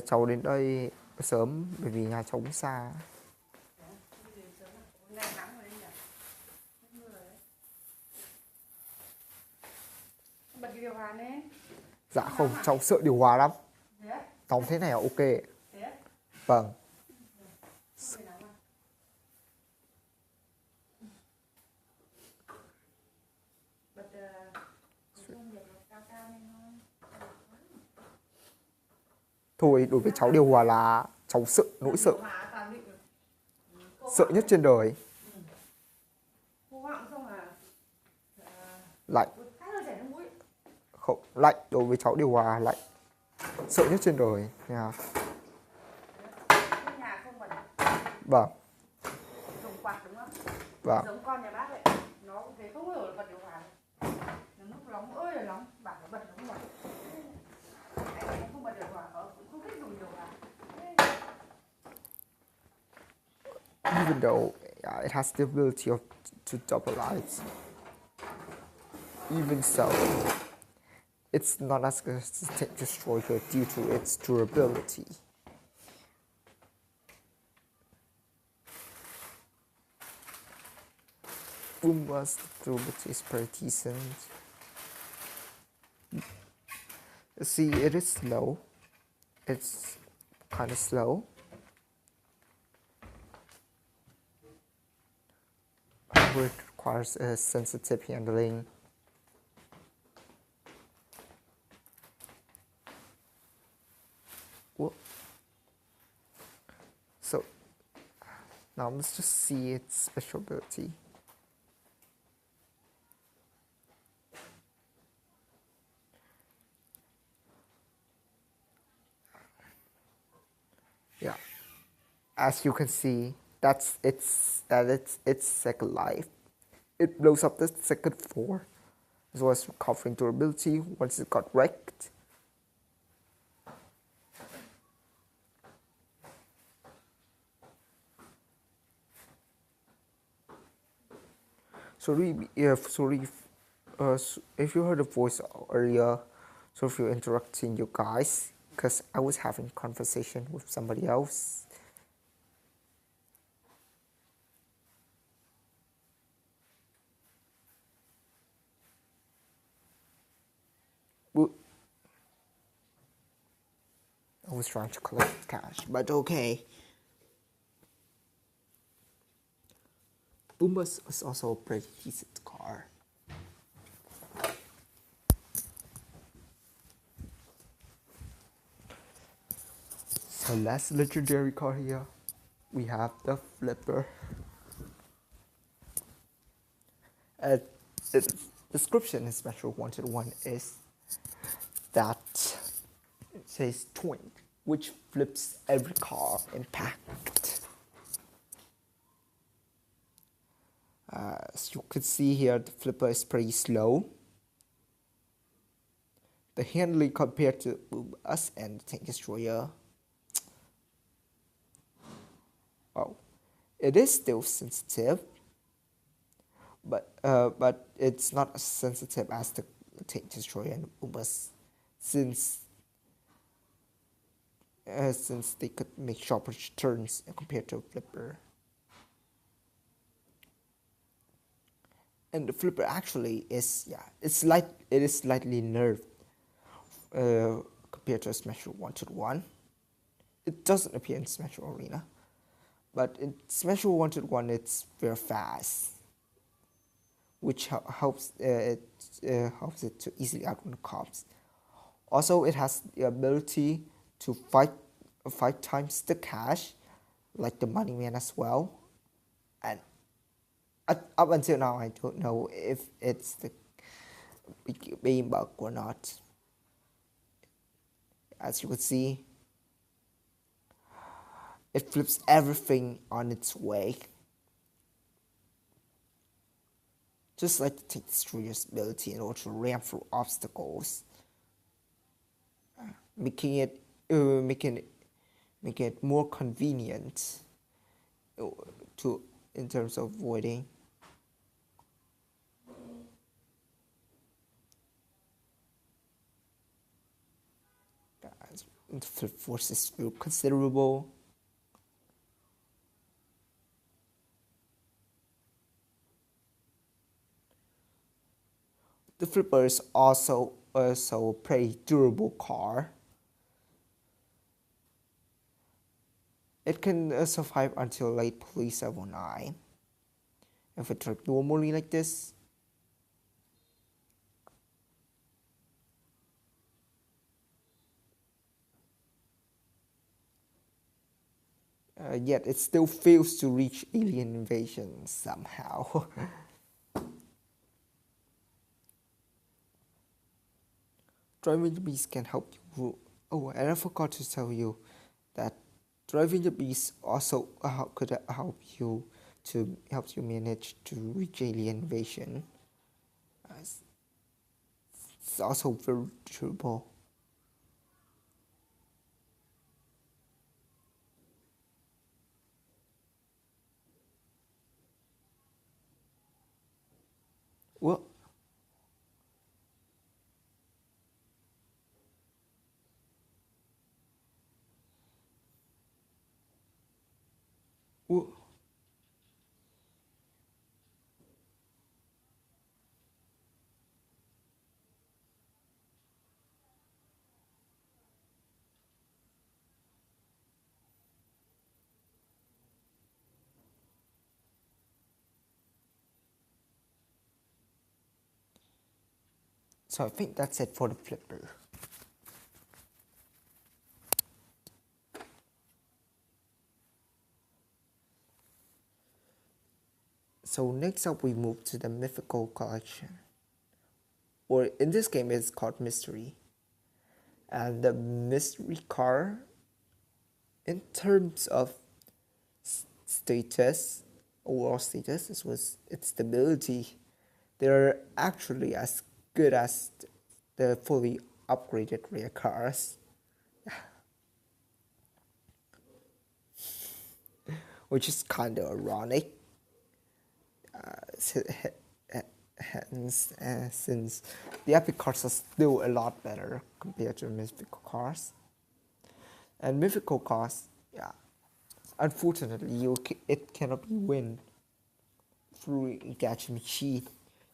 Cháu đến đây sớm bởi vì nhà cháu cũng xa. Bật cái điều hòa lên. Dạ không, cháu sợ điều hòa lắm. Đóng thế này là ok. Vâng. Thôi, đối với cháu điều hòa là cháu sợ, nỗi sợ. Sợ nhất trên đời. Lạnh. Không, lạnh, đối với cháu điều hòa lạnh. Sợ nhất trên đời. Nha. Vâng. Dùng quạt đúng không? Vâng. Giống con nhà bác vậy. Nó cũng thấy không hiểu là bật điều hòa. Nó lúc nóng ơi là nóng, bảo nó bật nóng rồi. Anh không bật điều hòa, cũng không thích dùng điều hòa. Even though it has the ability to double lights, even so, it's not as good as the Tank Destroyer due to its durability. Boomba's durability is pretty decent. See, it is slow. It's kind of slow. However, it requires a sensitive handling. Whoa. So, now let's just see its special ability. Yeah, As you can see, that's its second life. It blows up the second floor, as well as recovering durability once it got wrecked. Sorry if you heard a voice earlier, so if you're interrupting you guys, because I was having conversation with somebody else. I was trying to collect cash, but okay. Bumbee is also a pretty decent car. So last legendary car here, we have the Flipper. The description in Special Wanted 1 is that it says twin, which flips every car impact. As you can see here, the Flipper is pretty slow. The handling compared to us and the Tank Destroyer, well, it is still sensitive, but it's not as sensitive as the Tank Destroyer and Bumbee, since they could make sharper turns compared to a Flipper. And the Flipper actually is, it is slightly nerfed compared to a Special Wanted 1. It doesn't appear in Special Arena, but in Special Wanted 1 it's very fast, which helps it to easily outrun the cops. Also, it has the ability to fight 5 times the cash, like the Moneyman as well. And up until now, I don't know if it's the being bug or not. As you can see, it flips everything on its way, just like the Tank Destroyer's ability in order to ram through obstacles, making it more convenient in terms of avoiding. The flip force is still considerable. The Flipper is also a pretty durable car. It can survive until late police level 9 if it drives normally like this. Yet it still fails to reach alien invasion somehow. Driving the Beast can help you. Oh, and I forgot to tell you that driving the Beast also could help you manage to reach alien invasion. It's also very durable. Well, so I think that's it for the Flipper. So next up we move to the Mythical Collection, or in this game it's called Mystery. And the mystery car, in terms of status, overall status, as was its stability. They're actually as good as the fully upgraded rear cars, which is kind of ironic. Since the epic cars are still a lot better compared to mythical cars. And mythical cars, yeah, unfortunately, it cannot be win through engaging machine.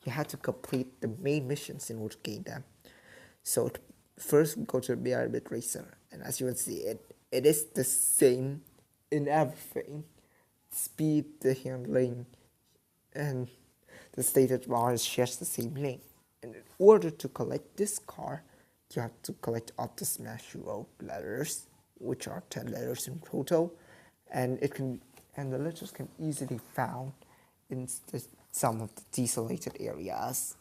You have to complete the main missions in order to gain them. So first we go to Bearbit Racer, and as you can see, it is the same in everything. Speed, the handling, and the status bar shares the same link. And in order to collect this car, you have to collect all the Smash Road letters, which are 10 letters in total, and the letters can easily found in some of the desolated areas.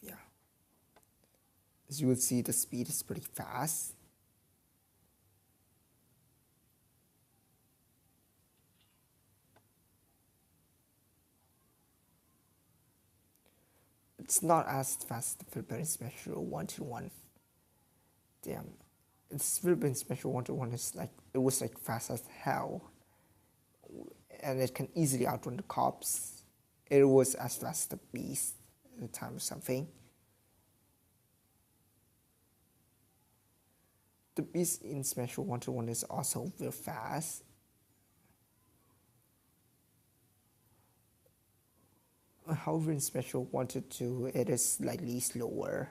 Yeah, as you will see, the speed is pretty fast. It's not as fast as the Philippine Special 1-1. Damn, it's Philippine Special 1-1 is like, it was like fast as hell, and it can easily outrun the cops. It was as fast as the Beast at the time or something. The Beast in Special 1-1 is also very fast. However, in Special 1-2, it is slightly slower.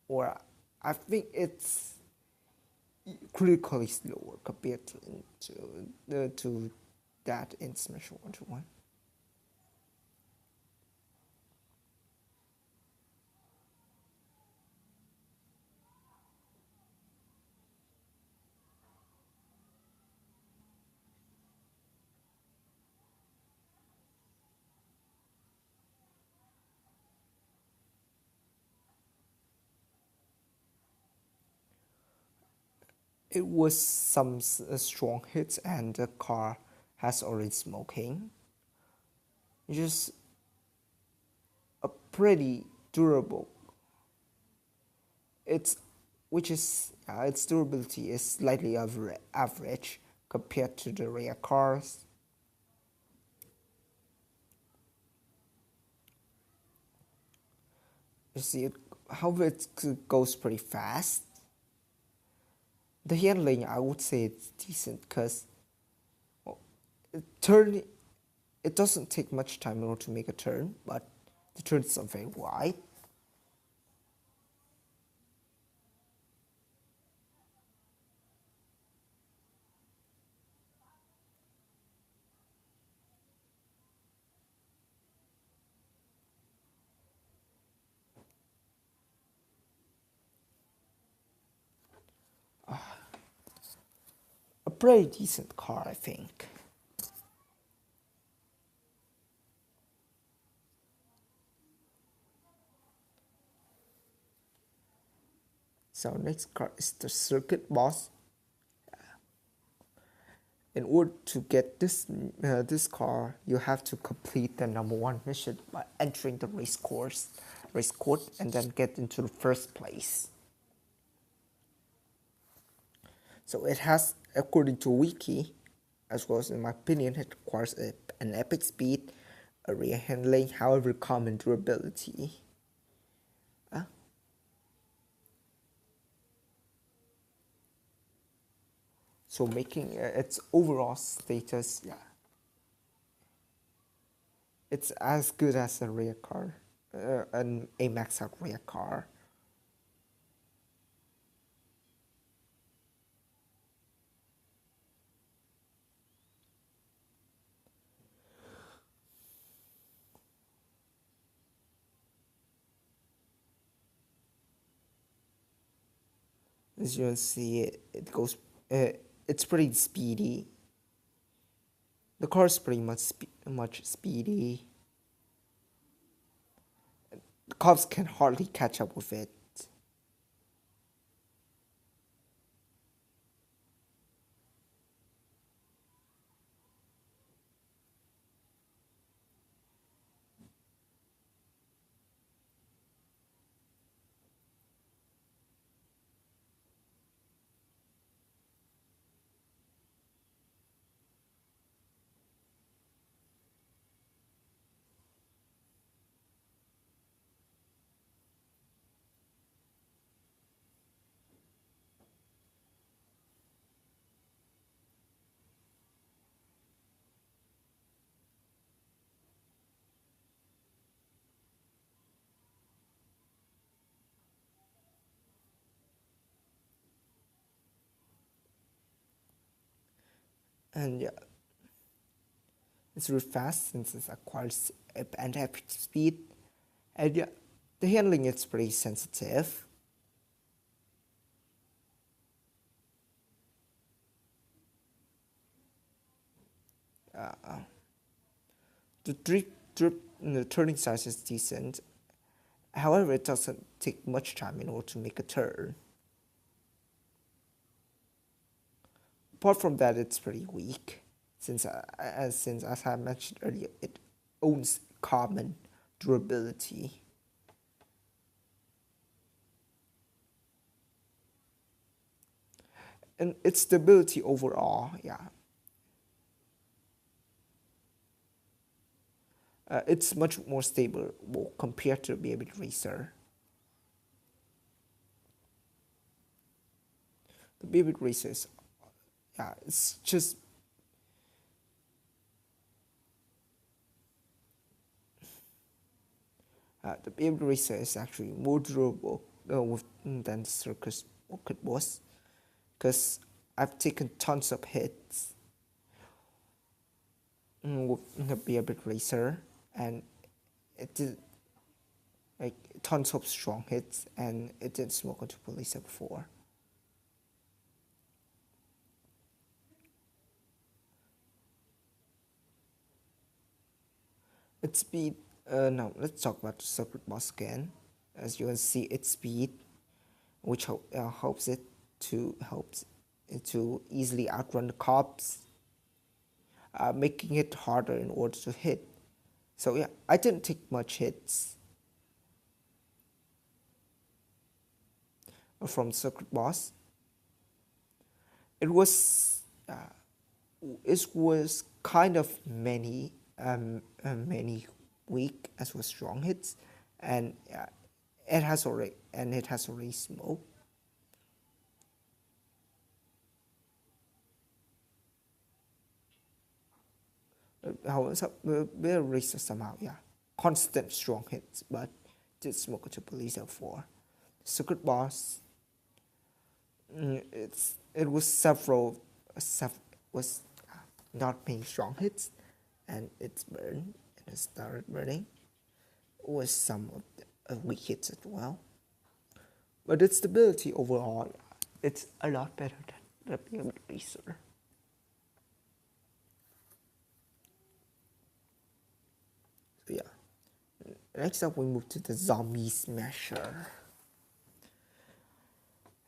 Or I think it's critically slower compared to that in Special 1-1. It was some strong hits, and the car has already smoking. Just a pretty durable. Its durability is slightly average compared to the rear cars. You see, however, it goes pretty fast. The handling, I would say it's decent because it doesn't take much time in order to make a turn, but the turns are very wide. A pretty decent car, I think. So next car is the circuit boss. In order to get this car, you have to complete the #1 mission by entering the race course, and then get into the first place. So it has, according to Wiki, as well as in my opinion, it requires an epic speed, a rear handling, however common durability. So making its overall status, yeah, it's as good as a rear car, a max out rear car. As you can see, it goes. It's pretty speedy. The car is pretty much speedy. The cops can hardly catch up with it. And yeah, it's really fast since it acquires and rapid speed. And yeah, the handling is pretty sensitive. The turning size is decent. However, it doesn't take much time in order to make a turn. Apart from that, it's pretty weak, since as I mentioned earlier, it owns common durability. And its stability overall, yeah. It's much more stable compared to the Bearbit Racer. The Bearbit Racer is, yeah, it's just the Bearbit Racer is actually more durable than the Circus Orchid was, because I've taken tons of hits with the Bearbit Racer, and it did like tons of strong hits, and it didn't smoke into police before. Its speed, now let's talk about the circuit boss again. As you can see, its speed, which helps it to easily outrun the cops, making it harder in order to hit. So yeah, I didn't take much hits from circuit boss. It was kind of many weak as well strong hits, and it has already smoked. However, the racer somehow, yeah, constant strong hits, but did smoke to police for. Circuit boss, it was not many strong hits, and it's burned, and it started burning with some of the weak hits as well. But its stability overall, it's a lot better than the Bearbit Racer. So yeah, next up we move to the Zombie Smasher.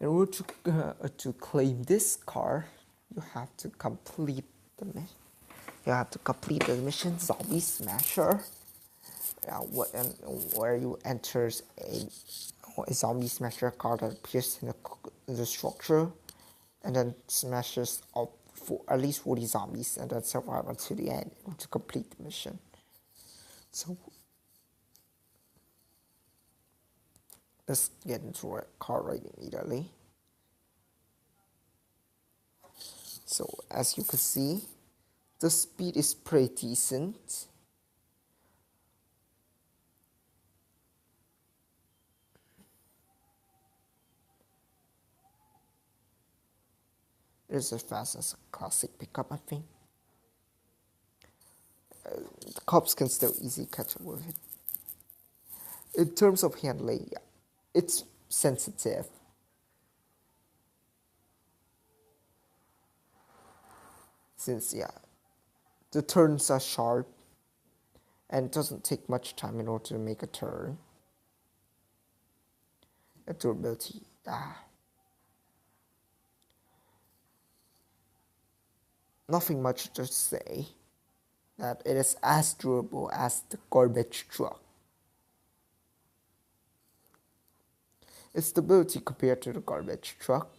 In order to claim this car, you have to complete the mission. You have to complete the mission Zombie Smasher, where you enter a Zombie Smasher car that appears in the structure, and then smashes up for at least 40 zombies, and then survive until the end to complete the mission. So let's get into a car right immediately. So as you can see, the speed is pretty decent. It is as fast as a classic pickup, I think. The cops can still easily catch up with it. In terms of handling, yeah, it's sensitive. Since, yeah, the turns are sharp, and it doesn't take much time in order to make a turn. The durability, nothing much to say. That it is as durable as the garbage truck. Its stability compared to the garbage truck,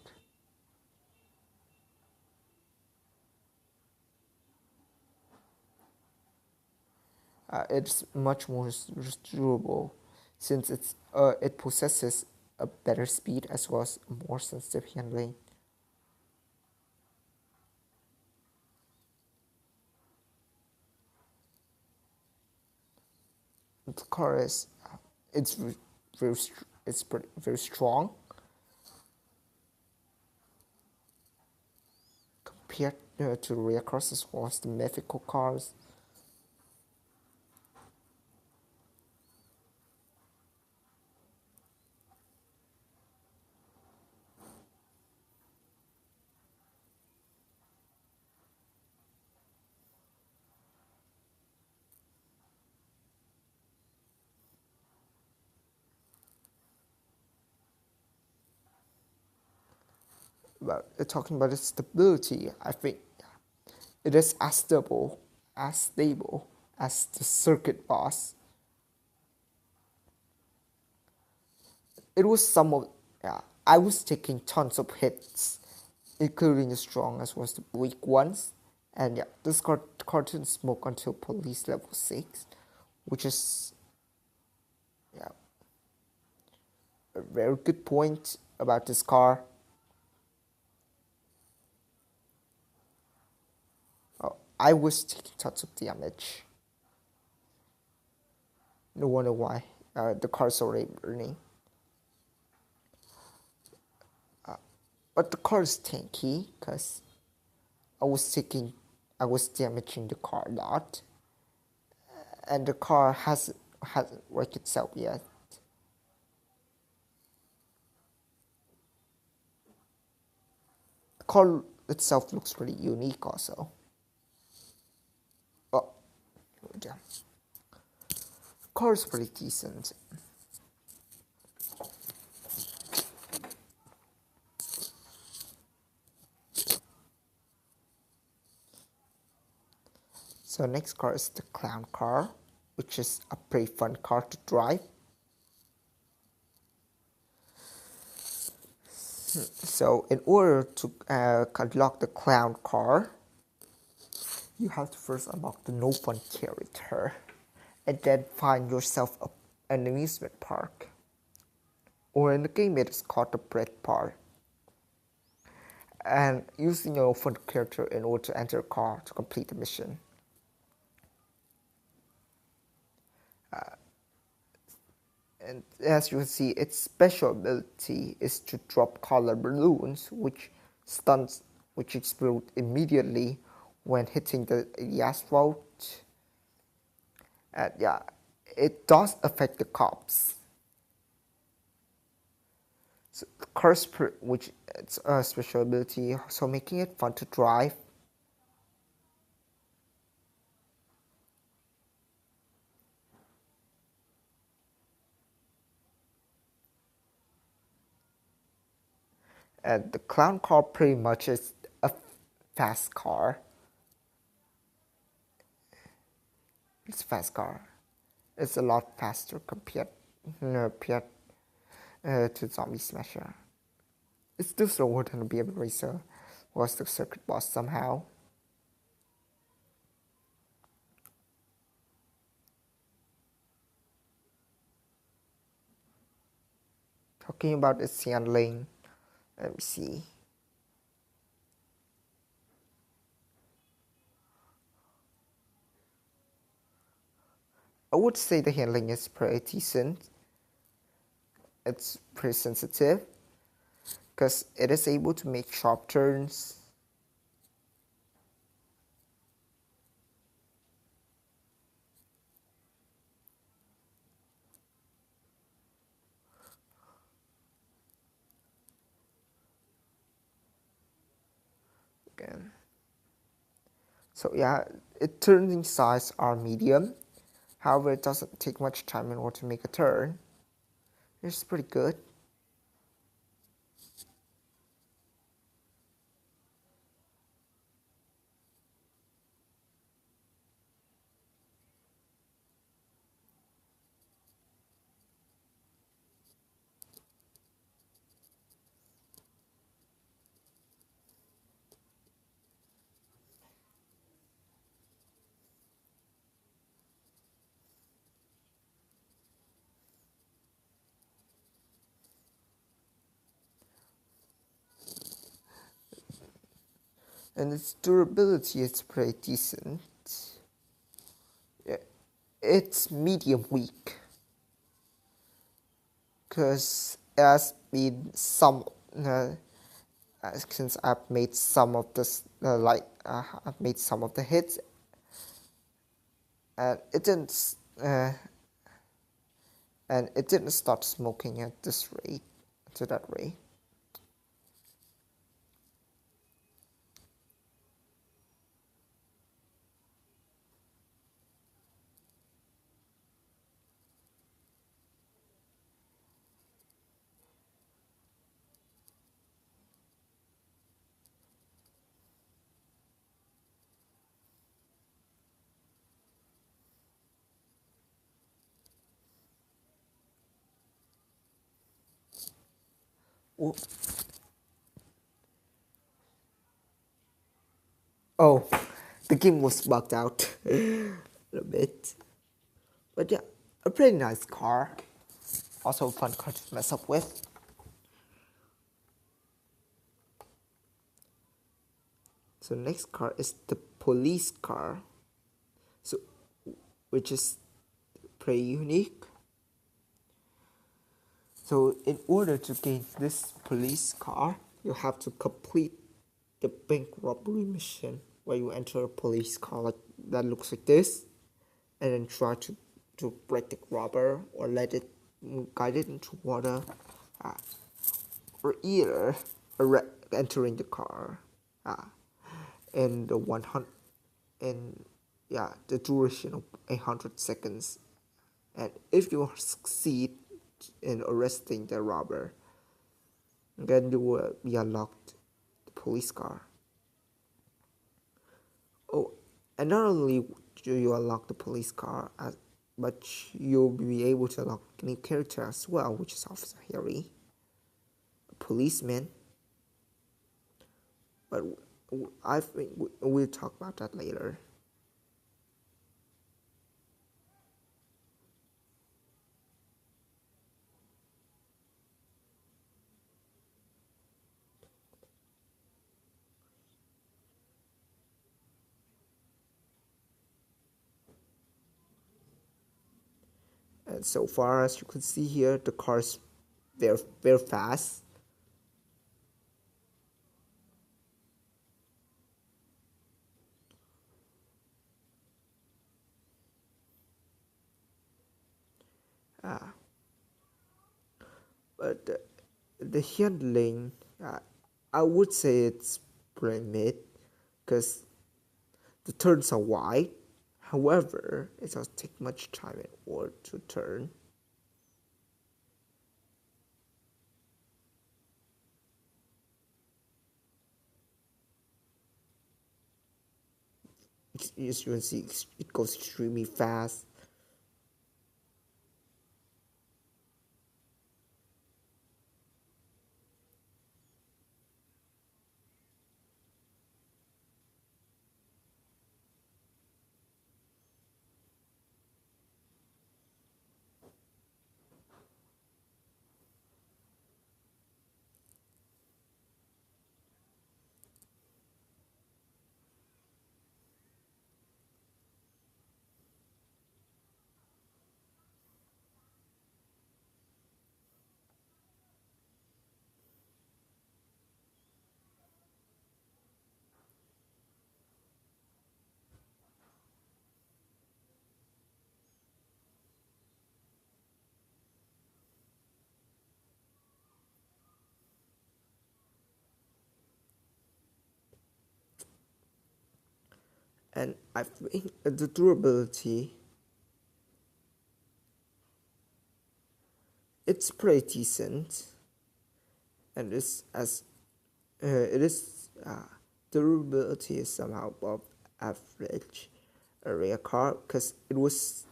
it's much more durable, since it possesses a better speed as well as more sensitive handling. The car is very strong to the rear cars as well as the mythical cars. But talking about its stability, I think it is as stable as the circuit boss. It was some of, yeah, I was taking tons of hits, including the strong as well as the weak ones. And yeah, this car didn't smoke until police level 6, which is, yeah, a very good point about this car. Oh, I was taking tons of damage. No wonder why. The car's already burning. But the car is tanky because I was damaging the car a lot, and the car hasn't wrecked itself yet. The car itself looks pretty unique also. Oh, yeah. The car is pretty decent. So next car is the clown car, which is a pretty fun car to drive. So in order to unlock the clown car, you have to first unlock the no fun character, and then find yourself an amusement park. Or in the game it is called the bread park. And using your no fun character in order to enter a car to complete the mission. And as you can see, its special ability is to drop color balloons, which explode immediately when hitting the asphalt. And yeah, it does affect the cops. So the car's which it's a special ability, so making it fun to drive. And the clown car pretty much is a fast car. It's a fast car. It's a lot faster compared to Zombie Smasher. It's still slower than the Bearbit Racer was the circuit boss somehow. Talking about its handling, let me see. I would say the handling is pretty decent. It's pretty sensitive because it is able to make sharp turns. Again. So yeah, its turning size are medium. However, it doesn't take much time in order to make a turn. It's pretty good. And its durability is pretty decent. Yeah, it's medium weak because it has been some since I've made some of this I've made some of the hits, and it didn't start smoking at this rate, to that rate. Oh, the game was bugged out a bit. But yeah, a pretty nice car. Also a fun car to mess up with. So next car is the police car. So, which is pretty unique. So in order to gain this police car, you have to complete the bank robbery mission, where you enter a police car like that looks like this, and then try to break the robber or let it guide it into water, or either entering the car, in the 100 in the duration of 100 seconds, and if you succeed in arresting the robber, then you will be unlocked the police car. Oh, and not only do you unlock the police car, but you'll be able to unlock a new character as well, which is Officer Harry, a policeman. But I think we'll talk about that later. And so far, as you can see here, the car's very, very fast. But the handling, I would say it's pretty mid, because the turns are wide. However, it doesn't take much time in order to turn. As you can see, it goes extremely fast. And I think the durability, it's pretty decent, and durability is somehow above average a rare car, because it was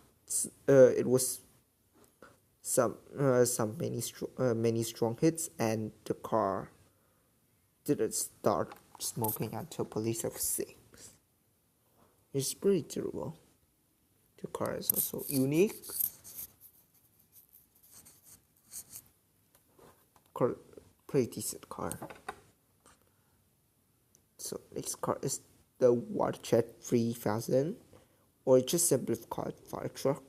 many strong hits, and the car didn't start smoking until police of 6. It's pretty durable. The car is also unique. Pretty decent car. So next car is the Waterjet 3000, or just simply called fire truck.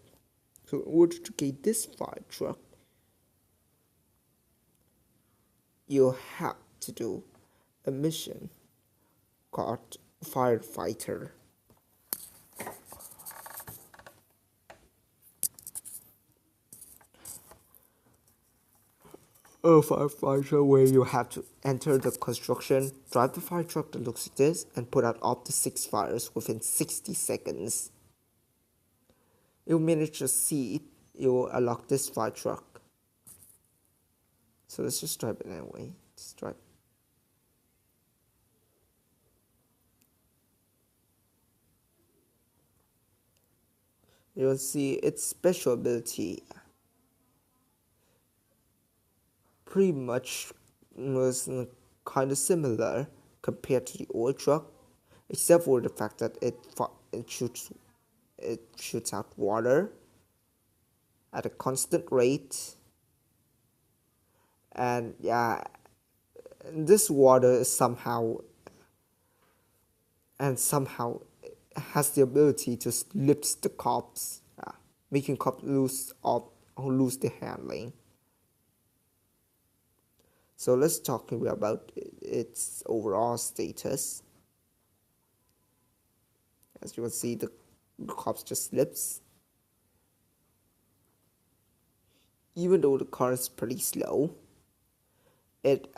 So in order to get this fire truck, you have to do a mission Kart Firefighter. A firefighter where you have to enter the construction, drive the fire truck that looks like this, and put out up to 6 fires within 60 seconds. You manage to see it, you will unlock this fire truck. So let's just drive it anyway. Let's drive. You will see its special ability. Pretty much was kind of similar compared to the old truck, except for the fact that it shoots out water at a constant rate, and yeah, this water is somehow has the ability to lift the cops, making cops lose their handling. So let's talk about its overall status. As you can see, the cops just slips. Even though the car is pretty slow, it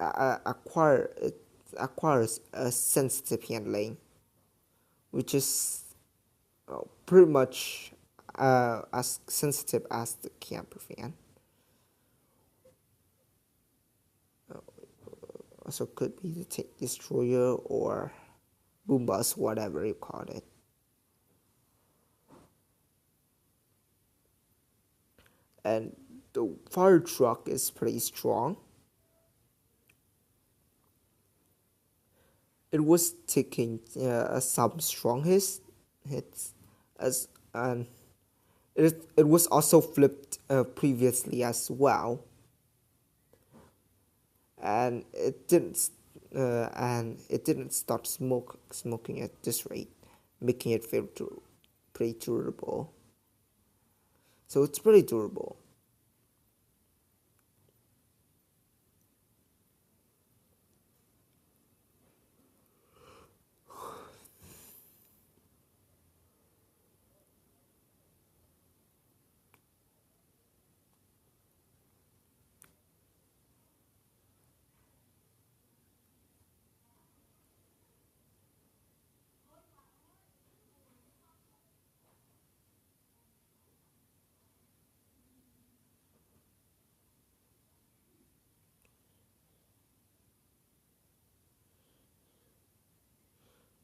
acquires a sensitive handling, which is pretty much as sensitive as the camper van. Also could be the Tank Destroyer or Boom Bus, whatever you call it. And the fire truck is pretty strong. It was taking some strong hits, and it was also flipped previously as well. And it didn't start smoking at this rate, making it feel pretty durable. So it's pretty durable.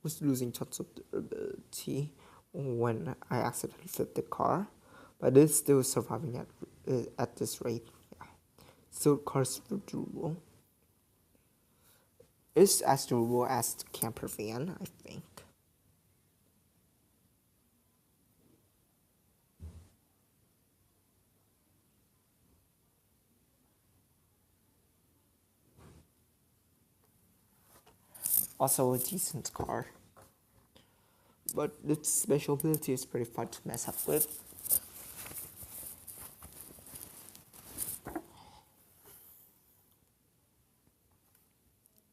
Was losing tons of durability when I accidentally flipped the car, but it's still surviving at this rate. Yeah. So cars are durable. It's as durable as the camper van, I think. Also a decent car, but its special ability is pretty fun to mess up with.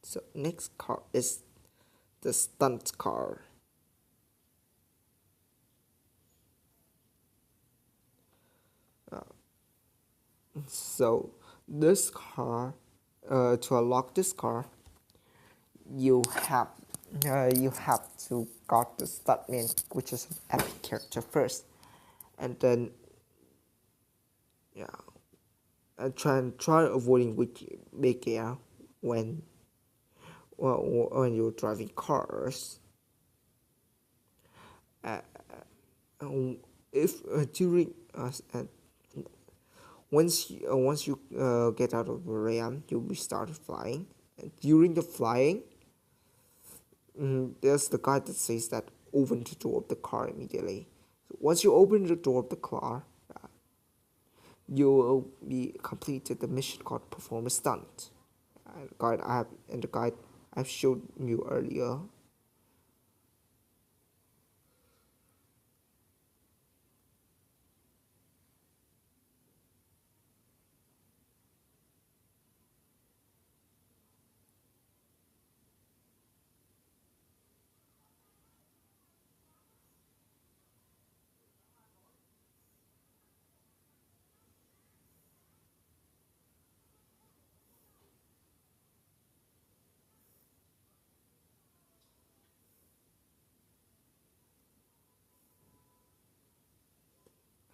So next car is the stunt car. So this car, to unlock this car, you have to got the stuntman, which is an epic character first, and then try avoiding big air when you're driving cars. If during once you get out of the RAM, you'll be started flying. And during the flying, there's the guide that says that open the door of the car immediately. So once you open the door of the car, you will be completed the mission called Perform a Stunt. The guide I've showed you earlier.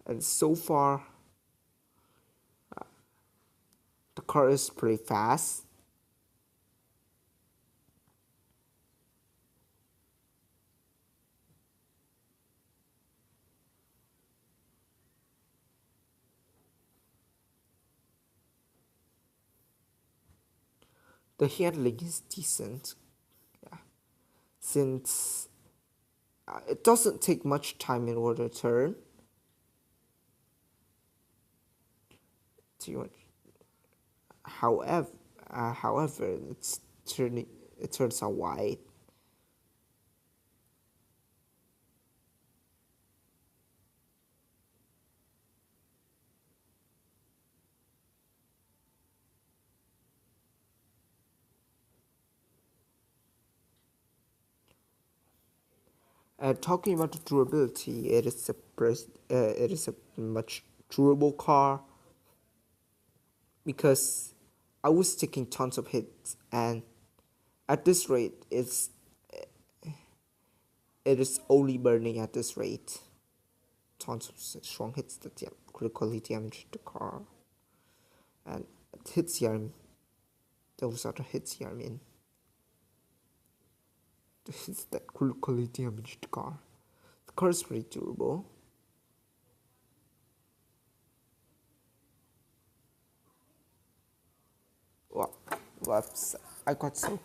and so far the car is pretty fast. The handling is decent, yeah, since it doesn't take much time in order to turn. However, it turns out wide. Talking about the durability, it is a much durable car because I was taking tons of hits, and at this rate, it is only burning at this rate. Tons of strong hits that critically damage the car, and hits here. Those are the hits here. I mean, the hits that critically damage the car. The car is pretty durable. Whoops, I got so.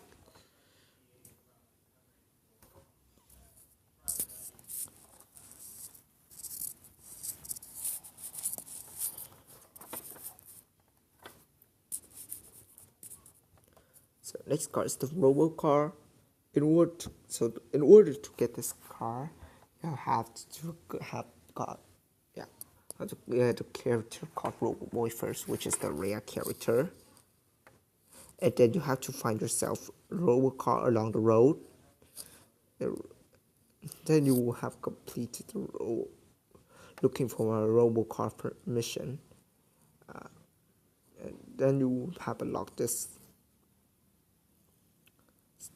So next car is the robo car. In order to get this car, you have to the character called Robo Boy first, which is the rare character. And then you have to find yourself a robo car along the road. Then you will have completed the looking for a robo car mission. And then you will have unlocked this.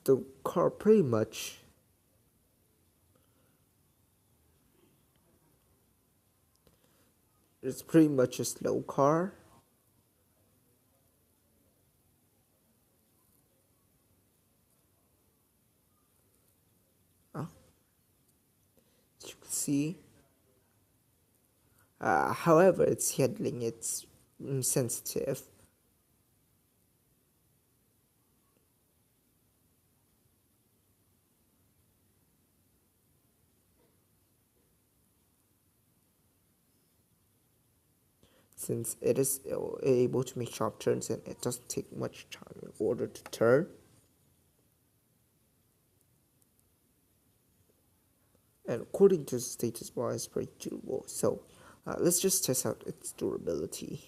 The car pretty much it's pretty much a slow car. As you can see. However, its handling it's sensitive. Since it is able to make sharp turns and it doesn't take much time in order to turn. And according to the status bar, it's pretty durable. So let's just test out its durability.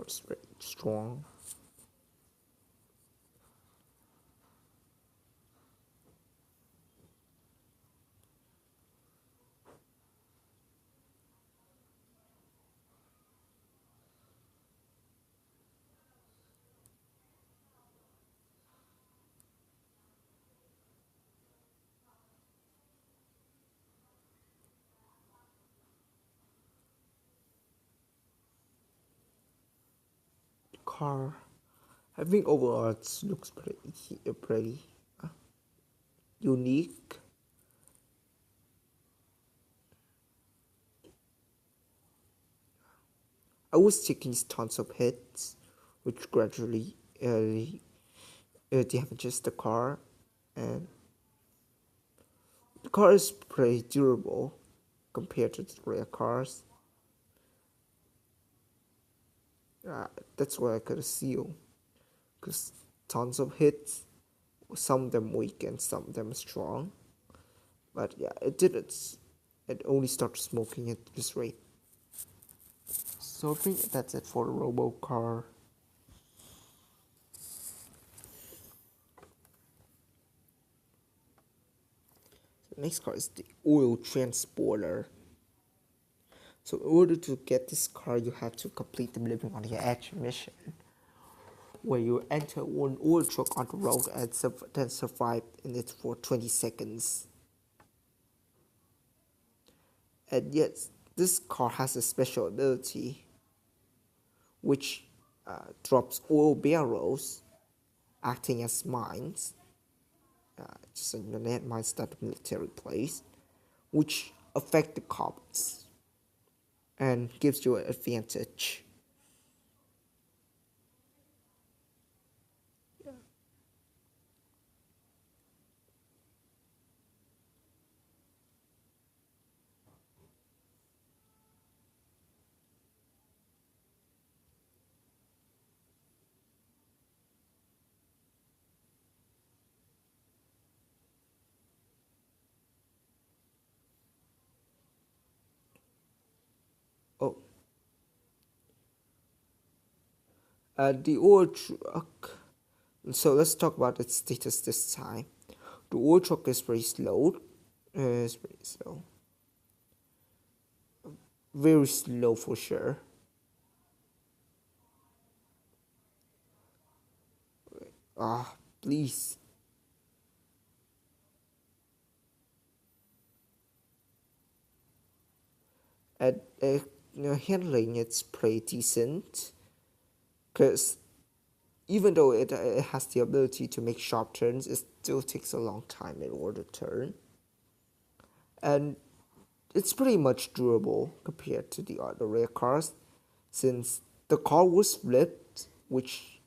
It's very strong. Car, I think overall it looks pretty unique. I was taking tons of hits, which gradually damages the car, and the car is pretty durable compared to the rare cars. That's what I could assume, because tons of hits some of them weak and some of them strong. But yeah, it didn't. It only started smoking at this rate. So I think that's it for the robo car. The next car is the oil transporter. So in order to get this car, you have to complete the Living on the Edge mission, where you enter one oil truck on the road and then survive in it for 20 seconds. And yes, this car has a special ability, which drops oil barrels, acting as mines, just in the net mines that the military place, which affect the cops and gives you an advantage. Oh, the oil truck. So let's talk about its status this time. The oil truck is very slow. It's very slow. Very slow for sure. Please. At handling, it's pretty decent, because even though it has the ability to make sharp turns, it still takes a long time in order to turn. And it's pretty much durable compared to the other rare cars, since the car was flipped, which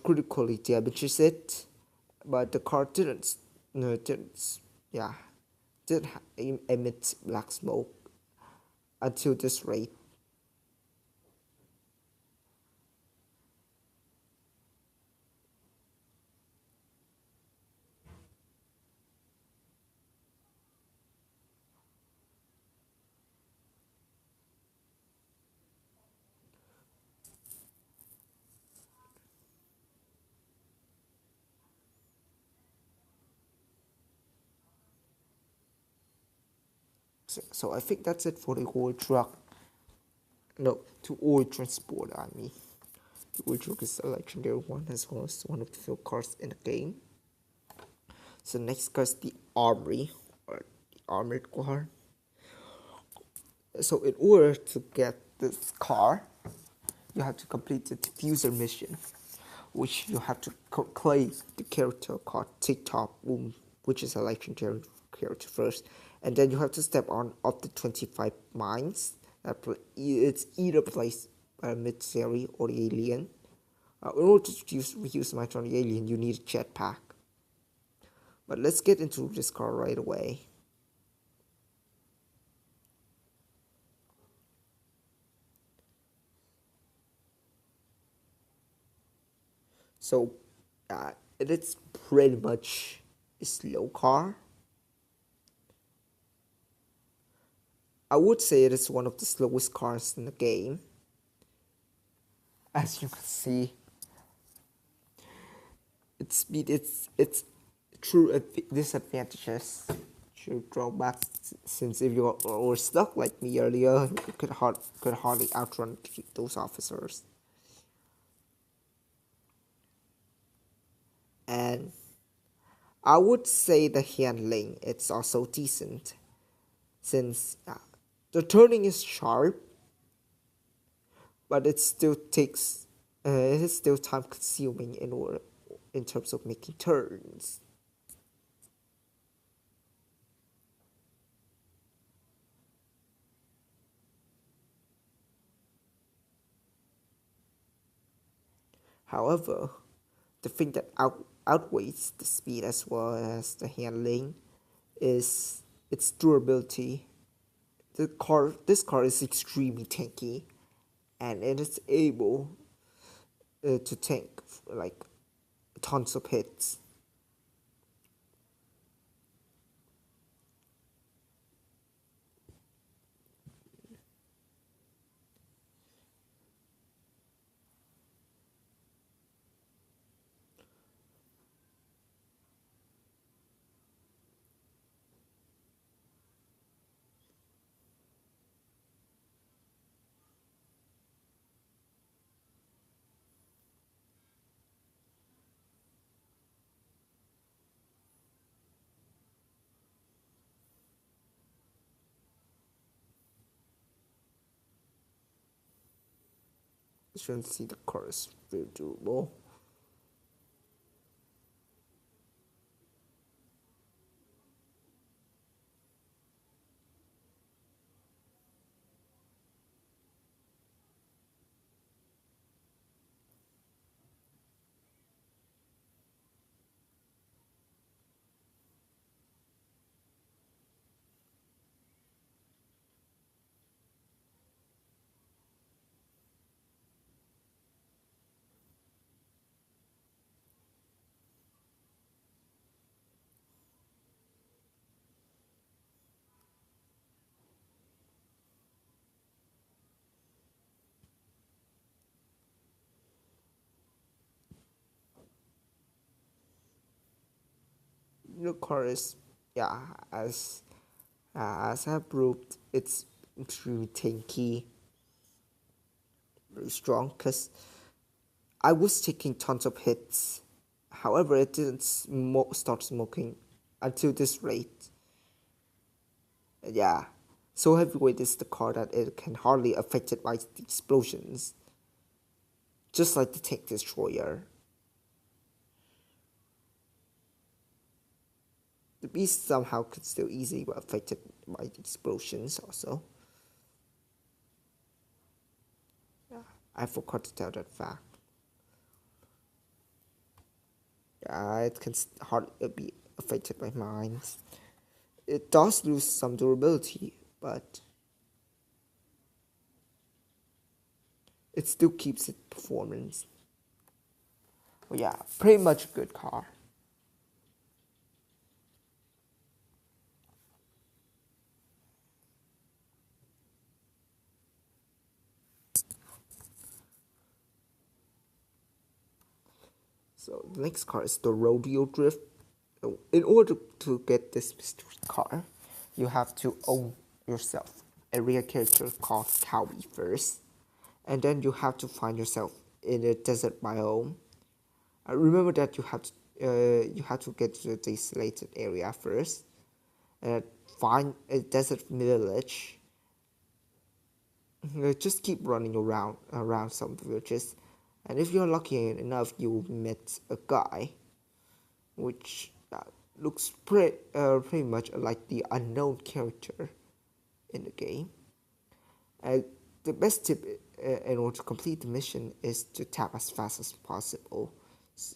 critically damages it, but the car didn't emit black smoke until this rate. So I think that's it for the oil truck. No, to oil transporter, I mean. The oil truck is a legendary one, as well as one of the few cars in the game. So next car is the armory, or the armored car. So in order to get this car, you have to complete the diffuser mission, which you have to claim the character called Tuk Tuk, which is a legendary character first, and then you have to step on up to 25 mines. It's either placed by a military or the alien. In order to use mines on the alien, you need a jetpack. But let's get into this car right away. So, it's pretty much a slow car. I would say it is one of the slowest cars in the game. As you can see, its speed, its true disadvantages, true drawbacks. Since if you were stuck like me earlier, you could hardly outrun those officers. And I would say the handling, it's also decent, since the turning is sharp, but it still takes it is still time consuming in terms of making turns. However, the thing that outweighs the speed as well as the handling is its durability. This car is extremely tanky, and it is able to tank like tons of hits. As you can see, the car is very durable. The car is, yeah, as I proved, it's extremely tanky, very strong, because I was taking tons of hits. However, it didn't start smoking until this rate. Yeah, so heavyweight is the car that it can hardly affected by the explosions, just like the Tank Destroyer. The Beast somehow could still easily be affected by the explosions also. Yeah, I forgot to tell that fact. Yeah, it can hardly be affected by mines. It does lose some durability, but it still keeps its performance. Well, yeah, pretty much a good car. So the next car is the Rodeo Drift. In order to get this mystery car, you have to own yourself a real character called Cowbie first, and then you have to find yourself in a desert biome. Remember that you have to get to the desolated area first, and find a desert village. Just keep running around some villages, and if you're lucky enough, you'll meet a guy, which looks pretty much like the unknown character in the game. The best tip in order to complete the mission is to tap as fast as possible.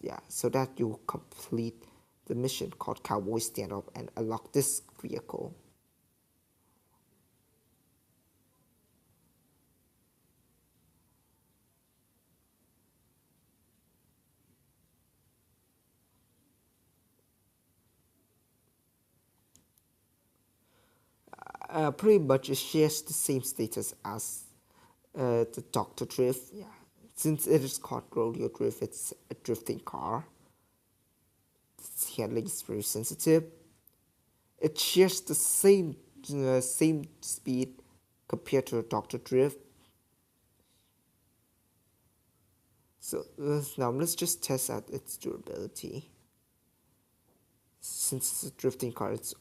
Yeah, so that you complete the mission called Cowboy Stand Up and unlock this vehicle. Pretty much it shares the same status as the Dr. Drift. Yeah, since it is called Rodeo Drift, it's a drifting car. Its handling is very sensitive. It shares the same speed compared to Dr. Drift. So now let's just test out its durability. Since it's a drifting car, its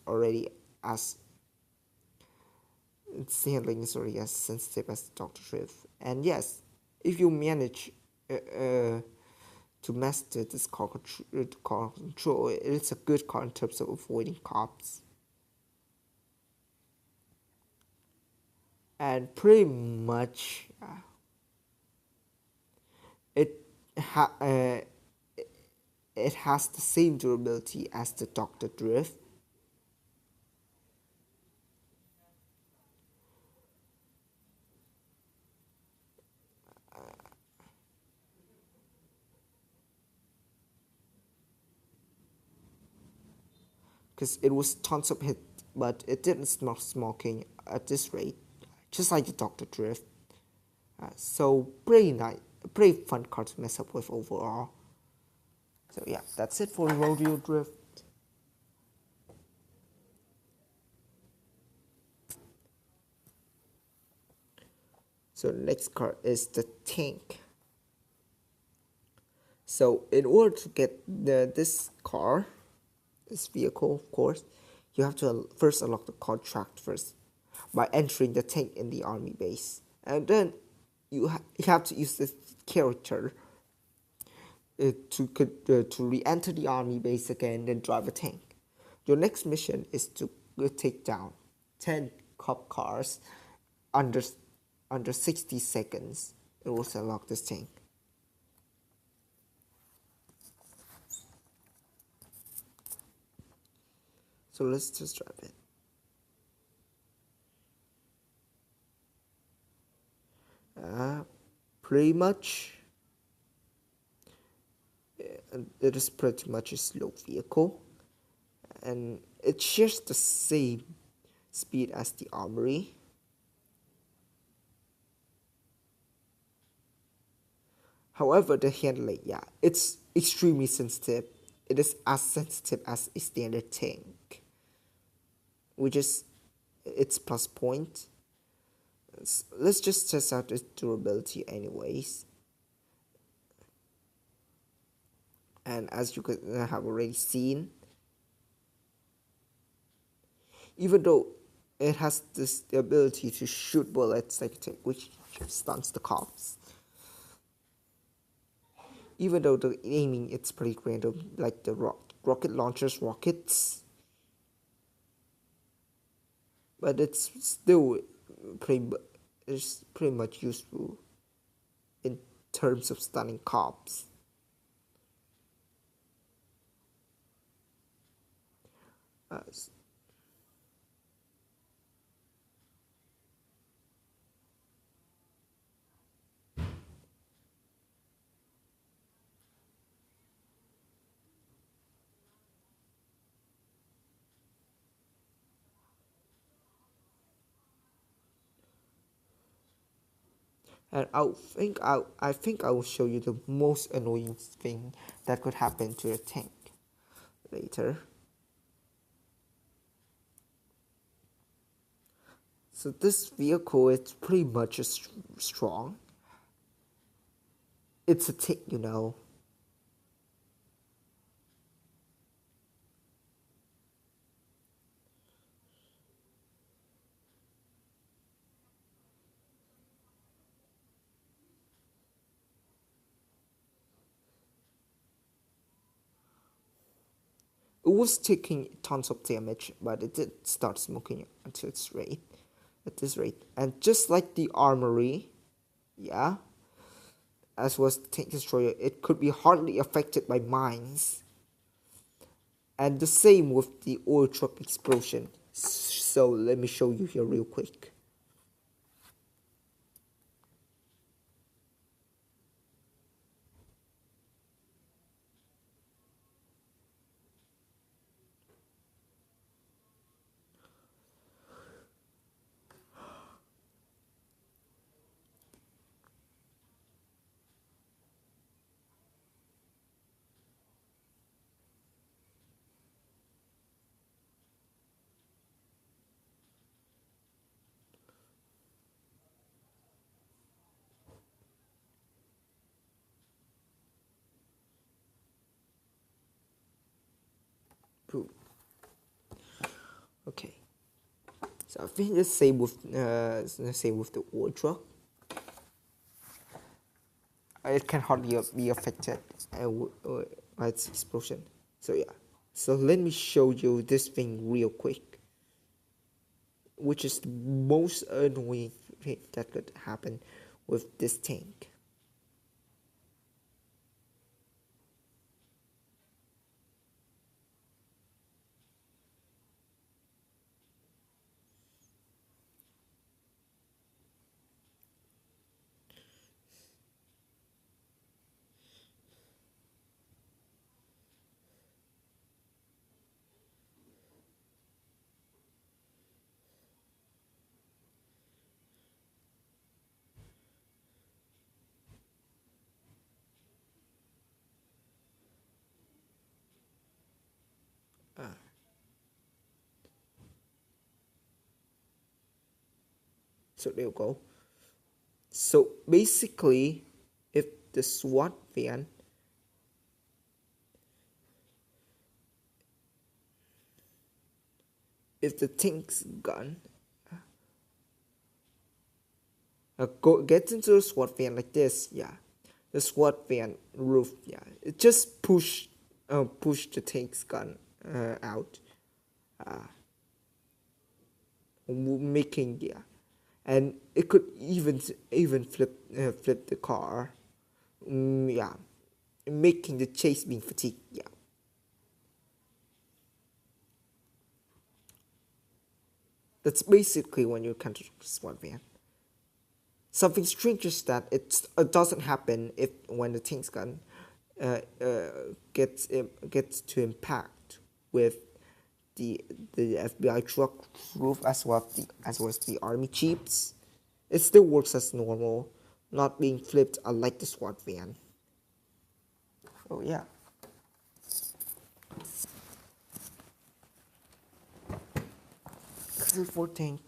handling is already as sensitive as Dr. Drift. And yes, if you manage to master this car control, it's a good car in terms of avoiding cops. And pretty much it has the same durability as the Dr. Drift. because it was tons of hit, but it didn't smell smoking at this rate, just like the Dr. Drift. So pretty nice, pretty fun car to mess up with overall. So yeah, that's it for Rodeo Drift. So the next car is the tank. So in order to get this vehicle, of course, you have to first unlock the contract first by entering the tank in the army base, and then you have to use this character to re-enter the army base again, then drive a tank. Your next mission is to take down 10 cop cars under 60 seconds. It will unlock this tank. So let's just drive it. Pretty much, it is pretty much a slow vehicle, and it shares the same speed as the armory. However, the handling, yeah, it's extremely sensitive. It is as sensitive as a standard tank, which is its plus point. Let's just test out its durability anyways. And as you could have already seen, even though it has this ability to shoot bullets like a tank, which stuns the cops, even though the aiming it's pretty random, like the rocket launchers rockets, but it's still pretty much useful in terms of stunning cops. And I think I will show you the most annoying thing that could happen to the tank later. So this vehicle is pretty much strong. It's a tank, you know. It was taking tons of damage, but it did start smoking at this rate. And just like the armory, yeah, as was the tank destroyer, it could be hardly affected by mines. And the same with the oil truck explosion. So let me show you here real quick. Boom. Okay. So I think the same with the oil truck. It can hardly be affected by its explosion. So yeah. So let me show you this thing real quick, which is the most annoying thing that could happen with this tank. So there you go. So basically, if the SWAT van if the tank's gun gets into the SWAT van like this, yeah, the SWAT van roof, yeah, it just push the tank's gun out, making, yeah, and it could even flip the car, yeah, making the chase being fatigued, yeah. That's basically when you encounter SWAT van. Something strange is that it doesn't happen when the tank's gun gets to impact with the FBI truck roof as well as the army jeeps. It still works as normal, not being flipped unlike the SWAT van. Oh yeah. For tank.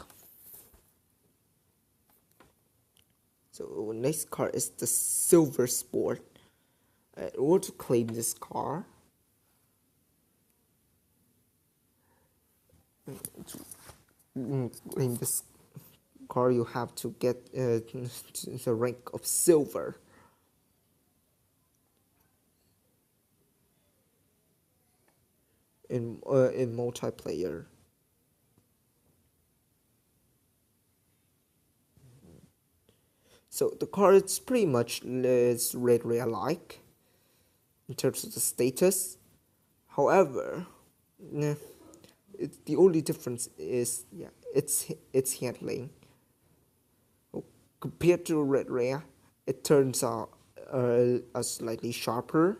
So next car is the Silver Sport. In order to claim this car, you have to get the rank of silver. In multiplayer. So the car is pretty much Red Rare like in terms of the status. However, the only difference is its handling. Compared to Red Rare, it turns out slightly sharper,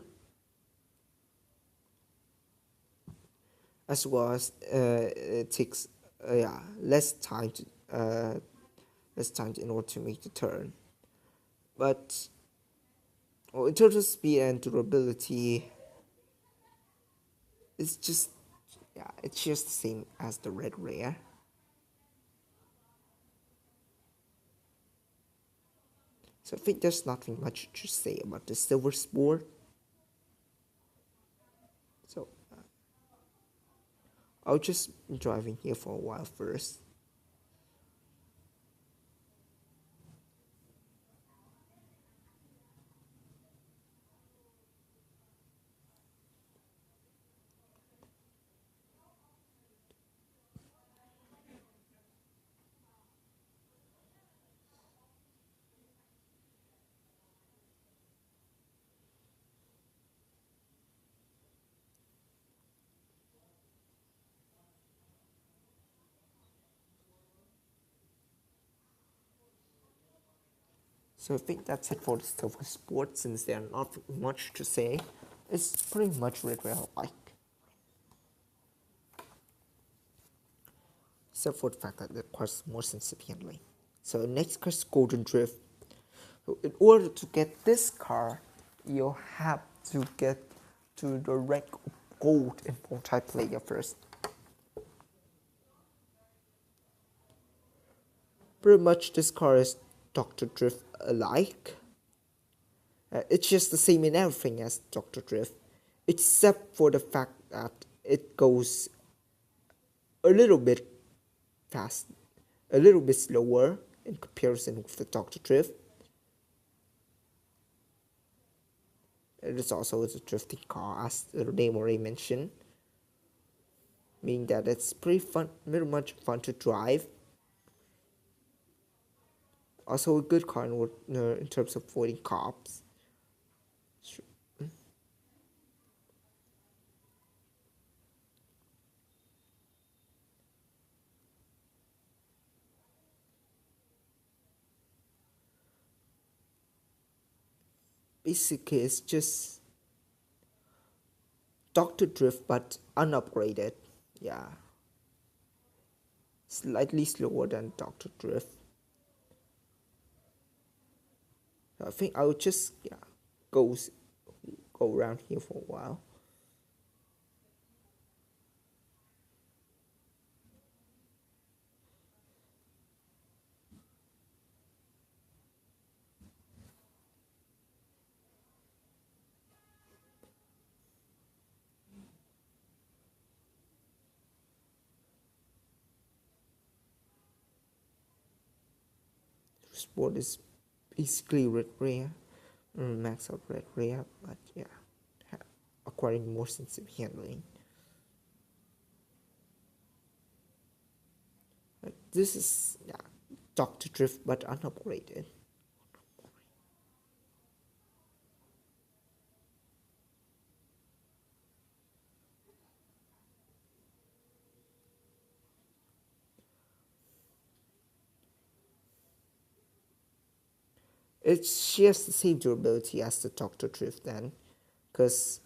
as well as it takes less time in order to make the turn. But in terms of speed and durability, it's just the same as the Red Rare. So I think there's nothing much to say about the Silver Sport. So I'll just drive in here for a while first. So I think that's it for the Silver Sport, since there's not much to say. It's pretty much Red Rare like. Except for the fact that it requires more sensitive handling. So next car is Golden Drift. So in order to get this car, you'll have to get to the rank of Gold in multiplayer first. Pretty much this car is Dr. Drift alike. It's just the same in everything as Dr. Drift, except for the fact that it goes a little bit fast, a little bit slower in comparison with the Dr. Drift. It is also a drifting car, as the name already mentioned, meaning that it's pretty fun, very much fun to drive. Also a good car in terms of avoiding cops. Basically, it's just Dr. Drift but unupgraded. Yeah, slightly slower than Dr. Drift. I think I'll just go around here for a while. Sport is basically red rare, max out red rare, but yeah, acquiring more sensitive handling. But this is Dr. Drift but unupgraded. It shares the same durability as the Dr. Drift then, because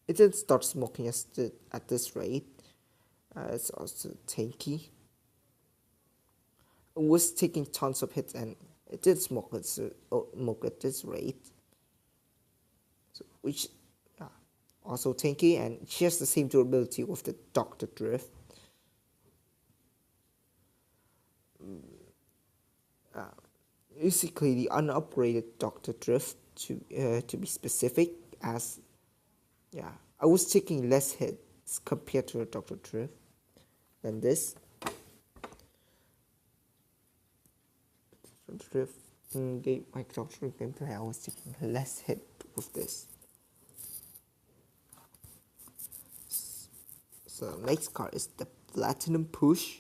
it didn't start smoking at this rate. It's also tanky. It was taking tons of hits and it did smoke at this rate. So, which also tanky and shares the same durability with the Dr. Drift. Basically, the unupgraded Dr. Drift to be specific, as I was taking less hits compared to the Dr. Drift than this. Dr. Drift my Dr. Drift gameplay, I was taking less hit with this. So the next car is the Platinum Push,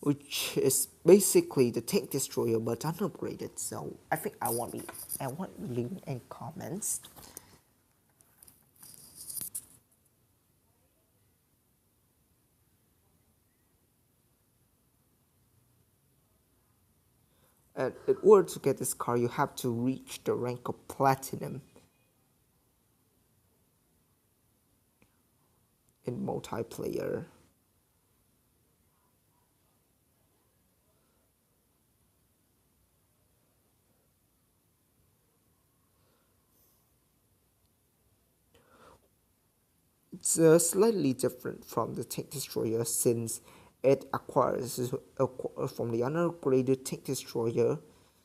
which is basically the Tank Destroyer but unupgraded. So I think I won't leave any comments. And in order to get this car, you have to reach the rank of Platinum in multiplayer. It's slightly different from the Tank Destroyer, since it acquires from the unupgraded Tank Destroyer,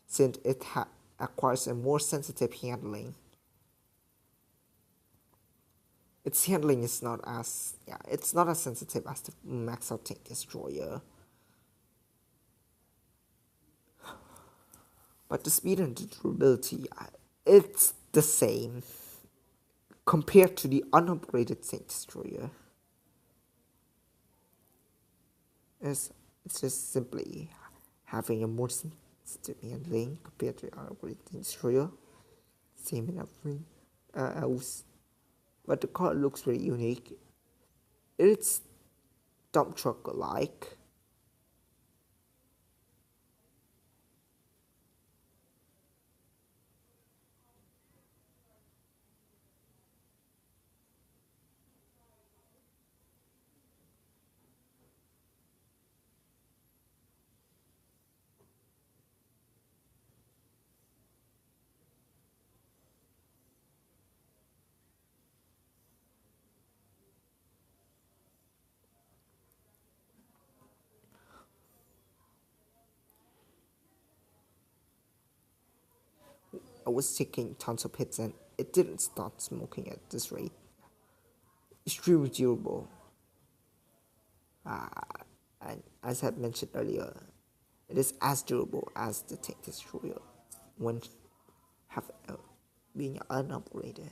since it acquires a more sensitive handling. Its handling is not as sensitive as the max out Tank Destroyer. But the speed and the durability, it's the same compared to the unupgraded Tank Destroyer. It's just simply having a more sensitive handling compared to the unupgraded Tank Destroyer. Same in everything else. But the car looks very unique. It's dump truck alike. I was taking tons of hits and it didn't start smoking at this rate. Extremely durable. And as I mentioned earlier, it is as durable as the Tank Destroyer when being unupgraded.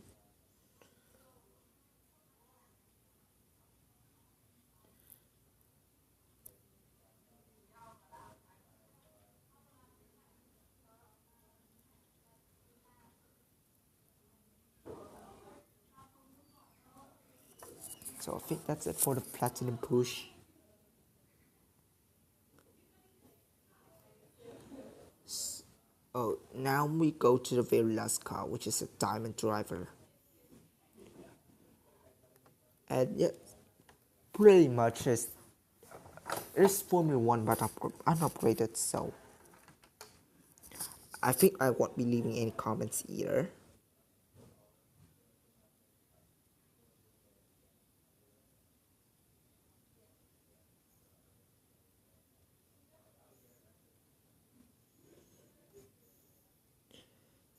So I think that's it for the Platinum Push. Oh, now we go to the very last car, which is a Diamond Driver. And yeah, pretty much it's Formula 1 but unupgraded, so I think I won't be leaving any comments either.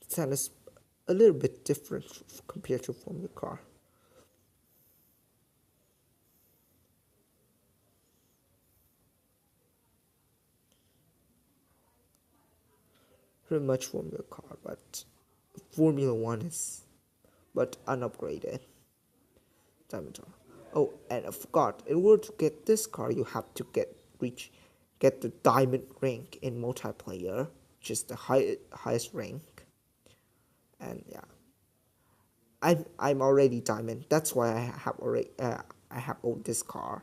The sound is a little bit different compared to Formula Car. pretty much Formula car, but Formula One is but unupgraded. Diamond car. Oh, and I forgot. In order to get this car, you have to get the diamond rank in multiplayer, which is the highest rank. And yeah, I'm already diamond. That's why I have owned this car.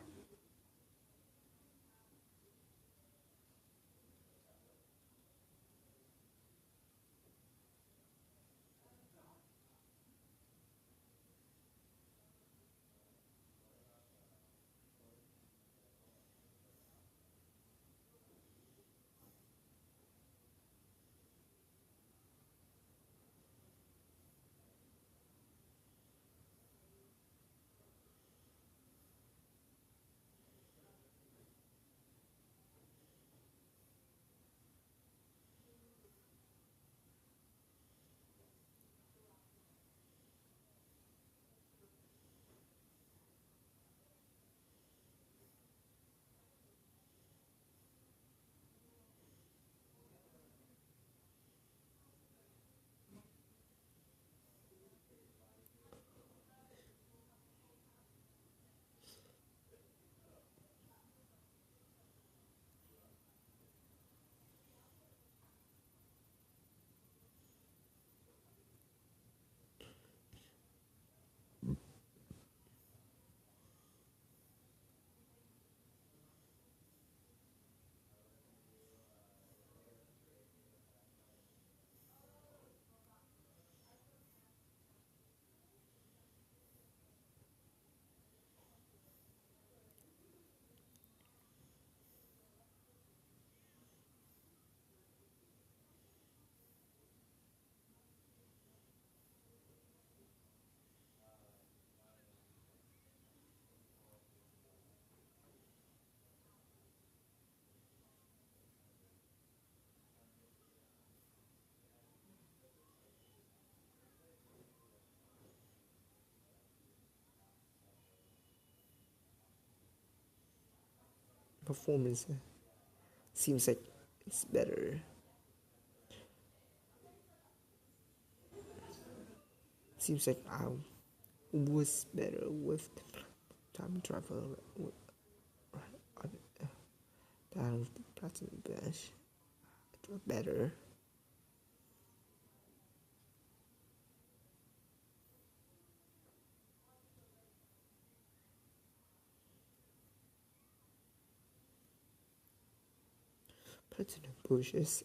Performance seems like it's better. Seems like I was better with time travel than with the platinum bash. It was better. Platinum pushes.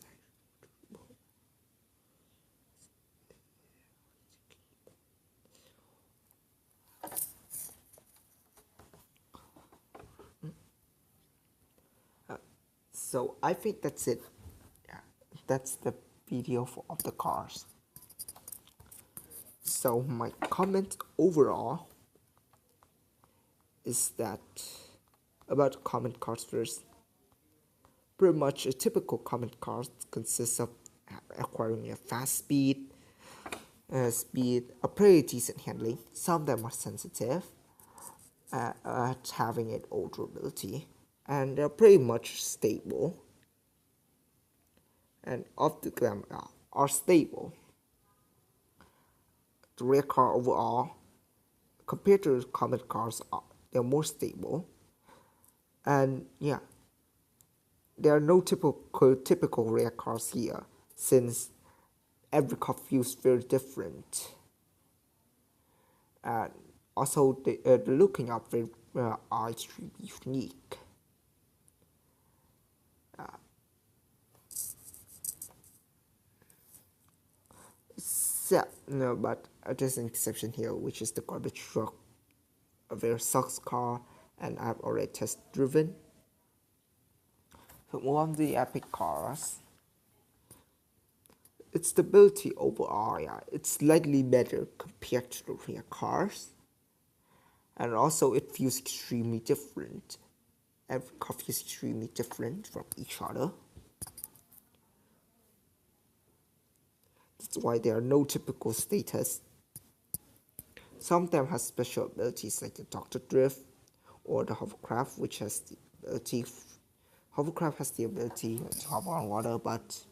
So I think that's it. Yeah, that's the video of the cars. So my comment overall is that about common cars first. Pretty much a typical common car consists of acquiring a fast speed, a pretty decent handling. Some of them are sensitive at having an old durability, and they're pretty much stable. And of them are stable. The rear car overall, compared to common cars, they're more stable. And yeah, there are no typical rear cars here, since every car feels very different. And also, the looking outfit are extremely unique. No, but there's an exception here, which is the garbage truck. A very sucks car, and I've already test driven. So one of the epic cars. Its stability overall, yeah, it's slightly better compared to the rear cars. And also it feels extremely different. Every car feels extremely different from each other. That's why there are no typical status. Some of them have special abilities like the Dr. Drift or the Hovercraft, which has the ability. Hovercraft has the ability to hover on water, but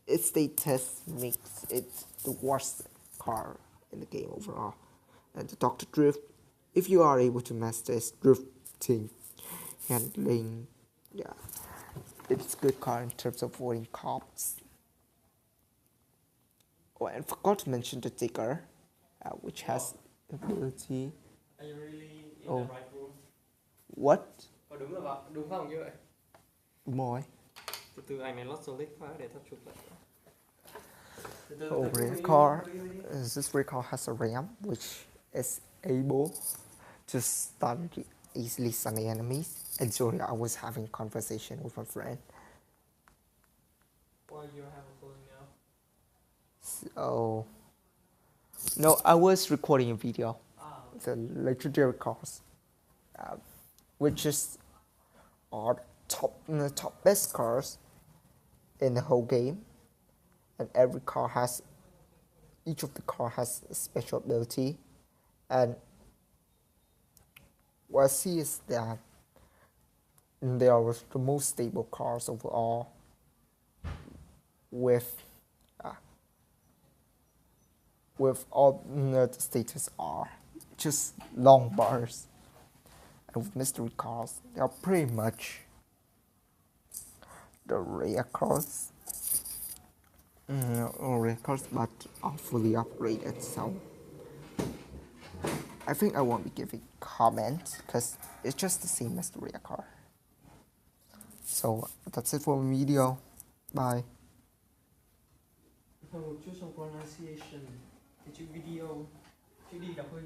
its status makes it the worst car in the game overall. And the Dr. Drift, if you are able to master its drifting, handling, yeah, it's a good car in terms of avoiding cops. Oh, and forgot to mention the Digger, which has ability. Are you really in Oh. the right room? What? Đúng không như vậy? Đúng rồi. Từ từ ảnh này lót solid quá để tao chụp lại. Oh, rear car. This rear car has a ramp which is able to stun easily stunning enemies. And sorry, I was having a conversation with my friend. Why you have a phone now? So, no, I was recording a video. The legendary cars, which is are the top best cars in the whole game, and each of the car has a special ability, and what I see is that they are the most stable cars overall, with all the status are just long bars. And with mystery cars, they are pretty much the rare cars. Rare cars, but are fully upgraded. So I think I won't be giving comment because it's just the same as the rare car. So that's it for the video. Bye. Một chút trong pronunciation. Cái chữ video, chữ đi đọc hơi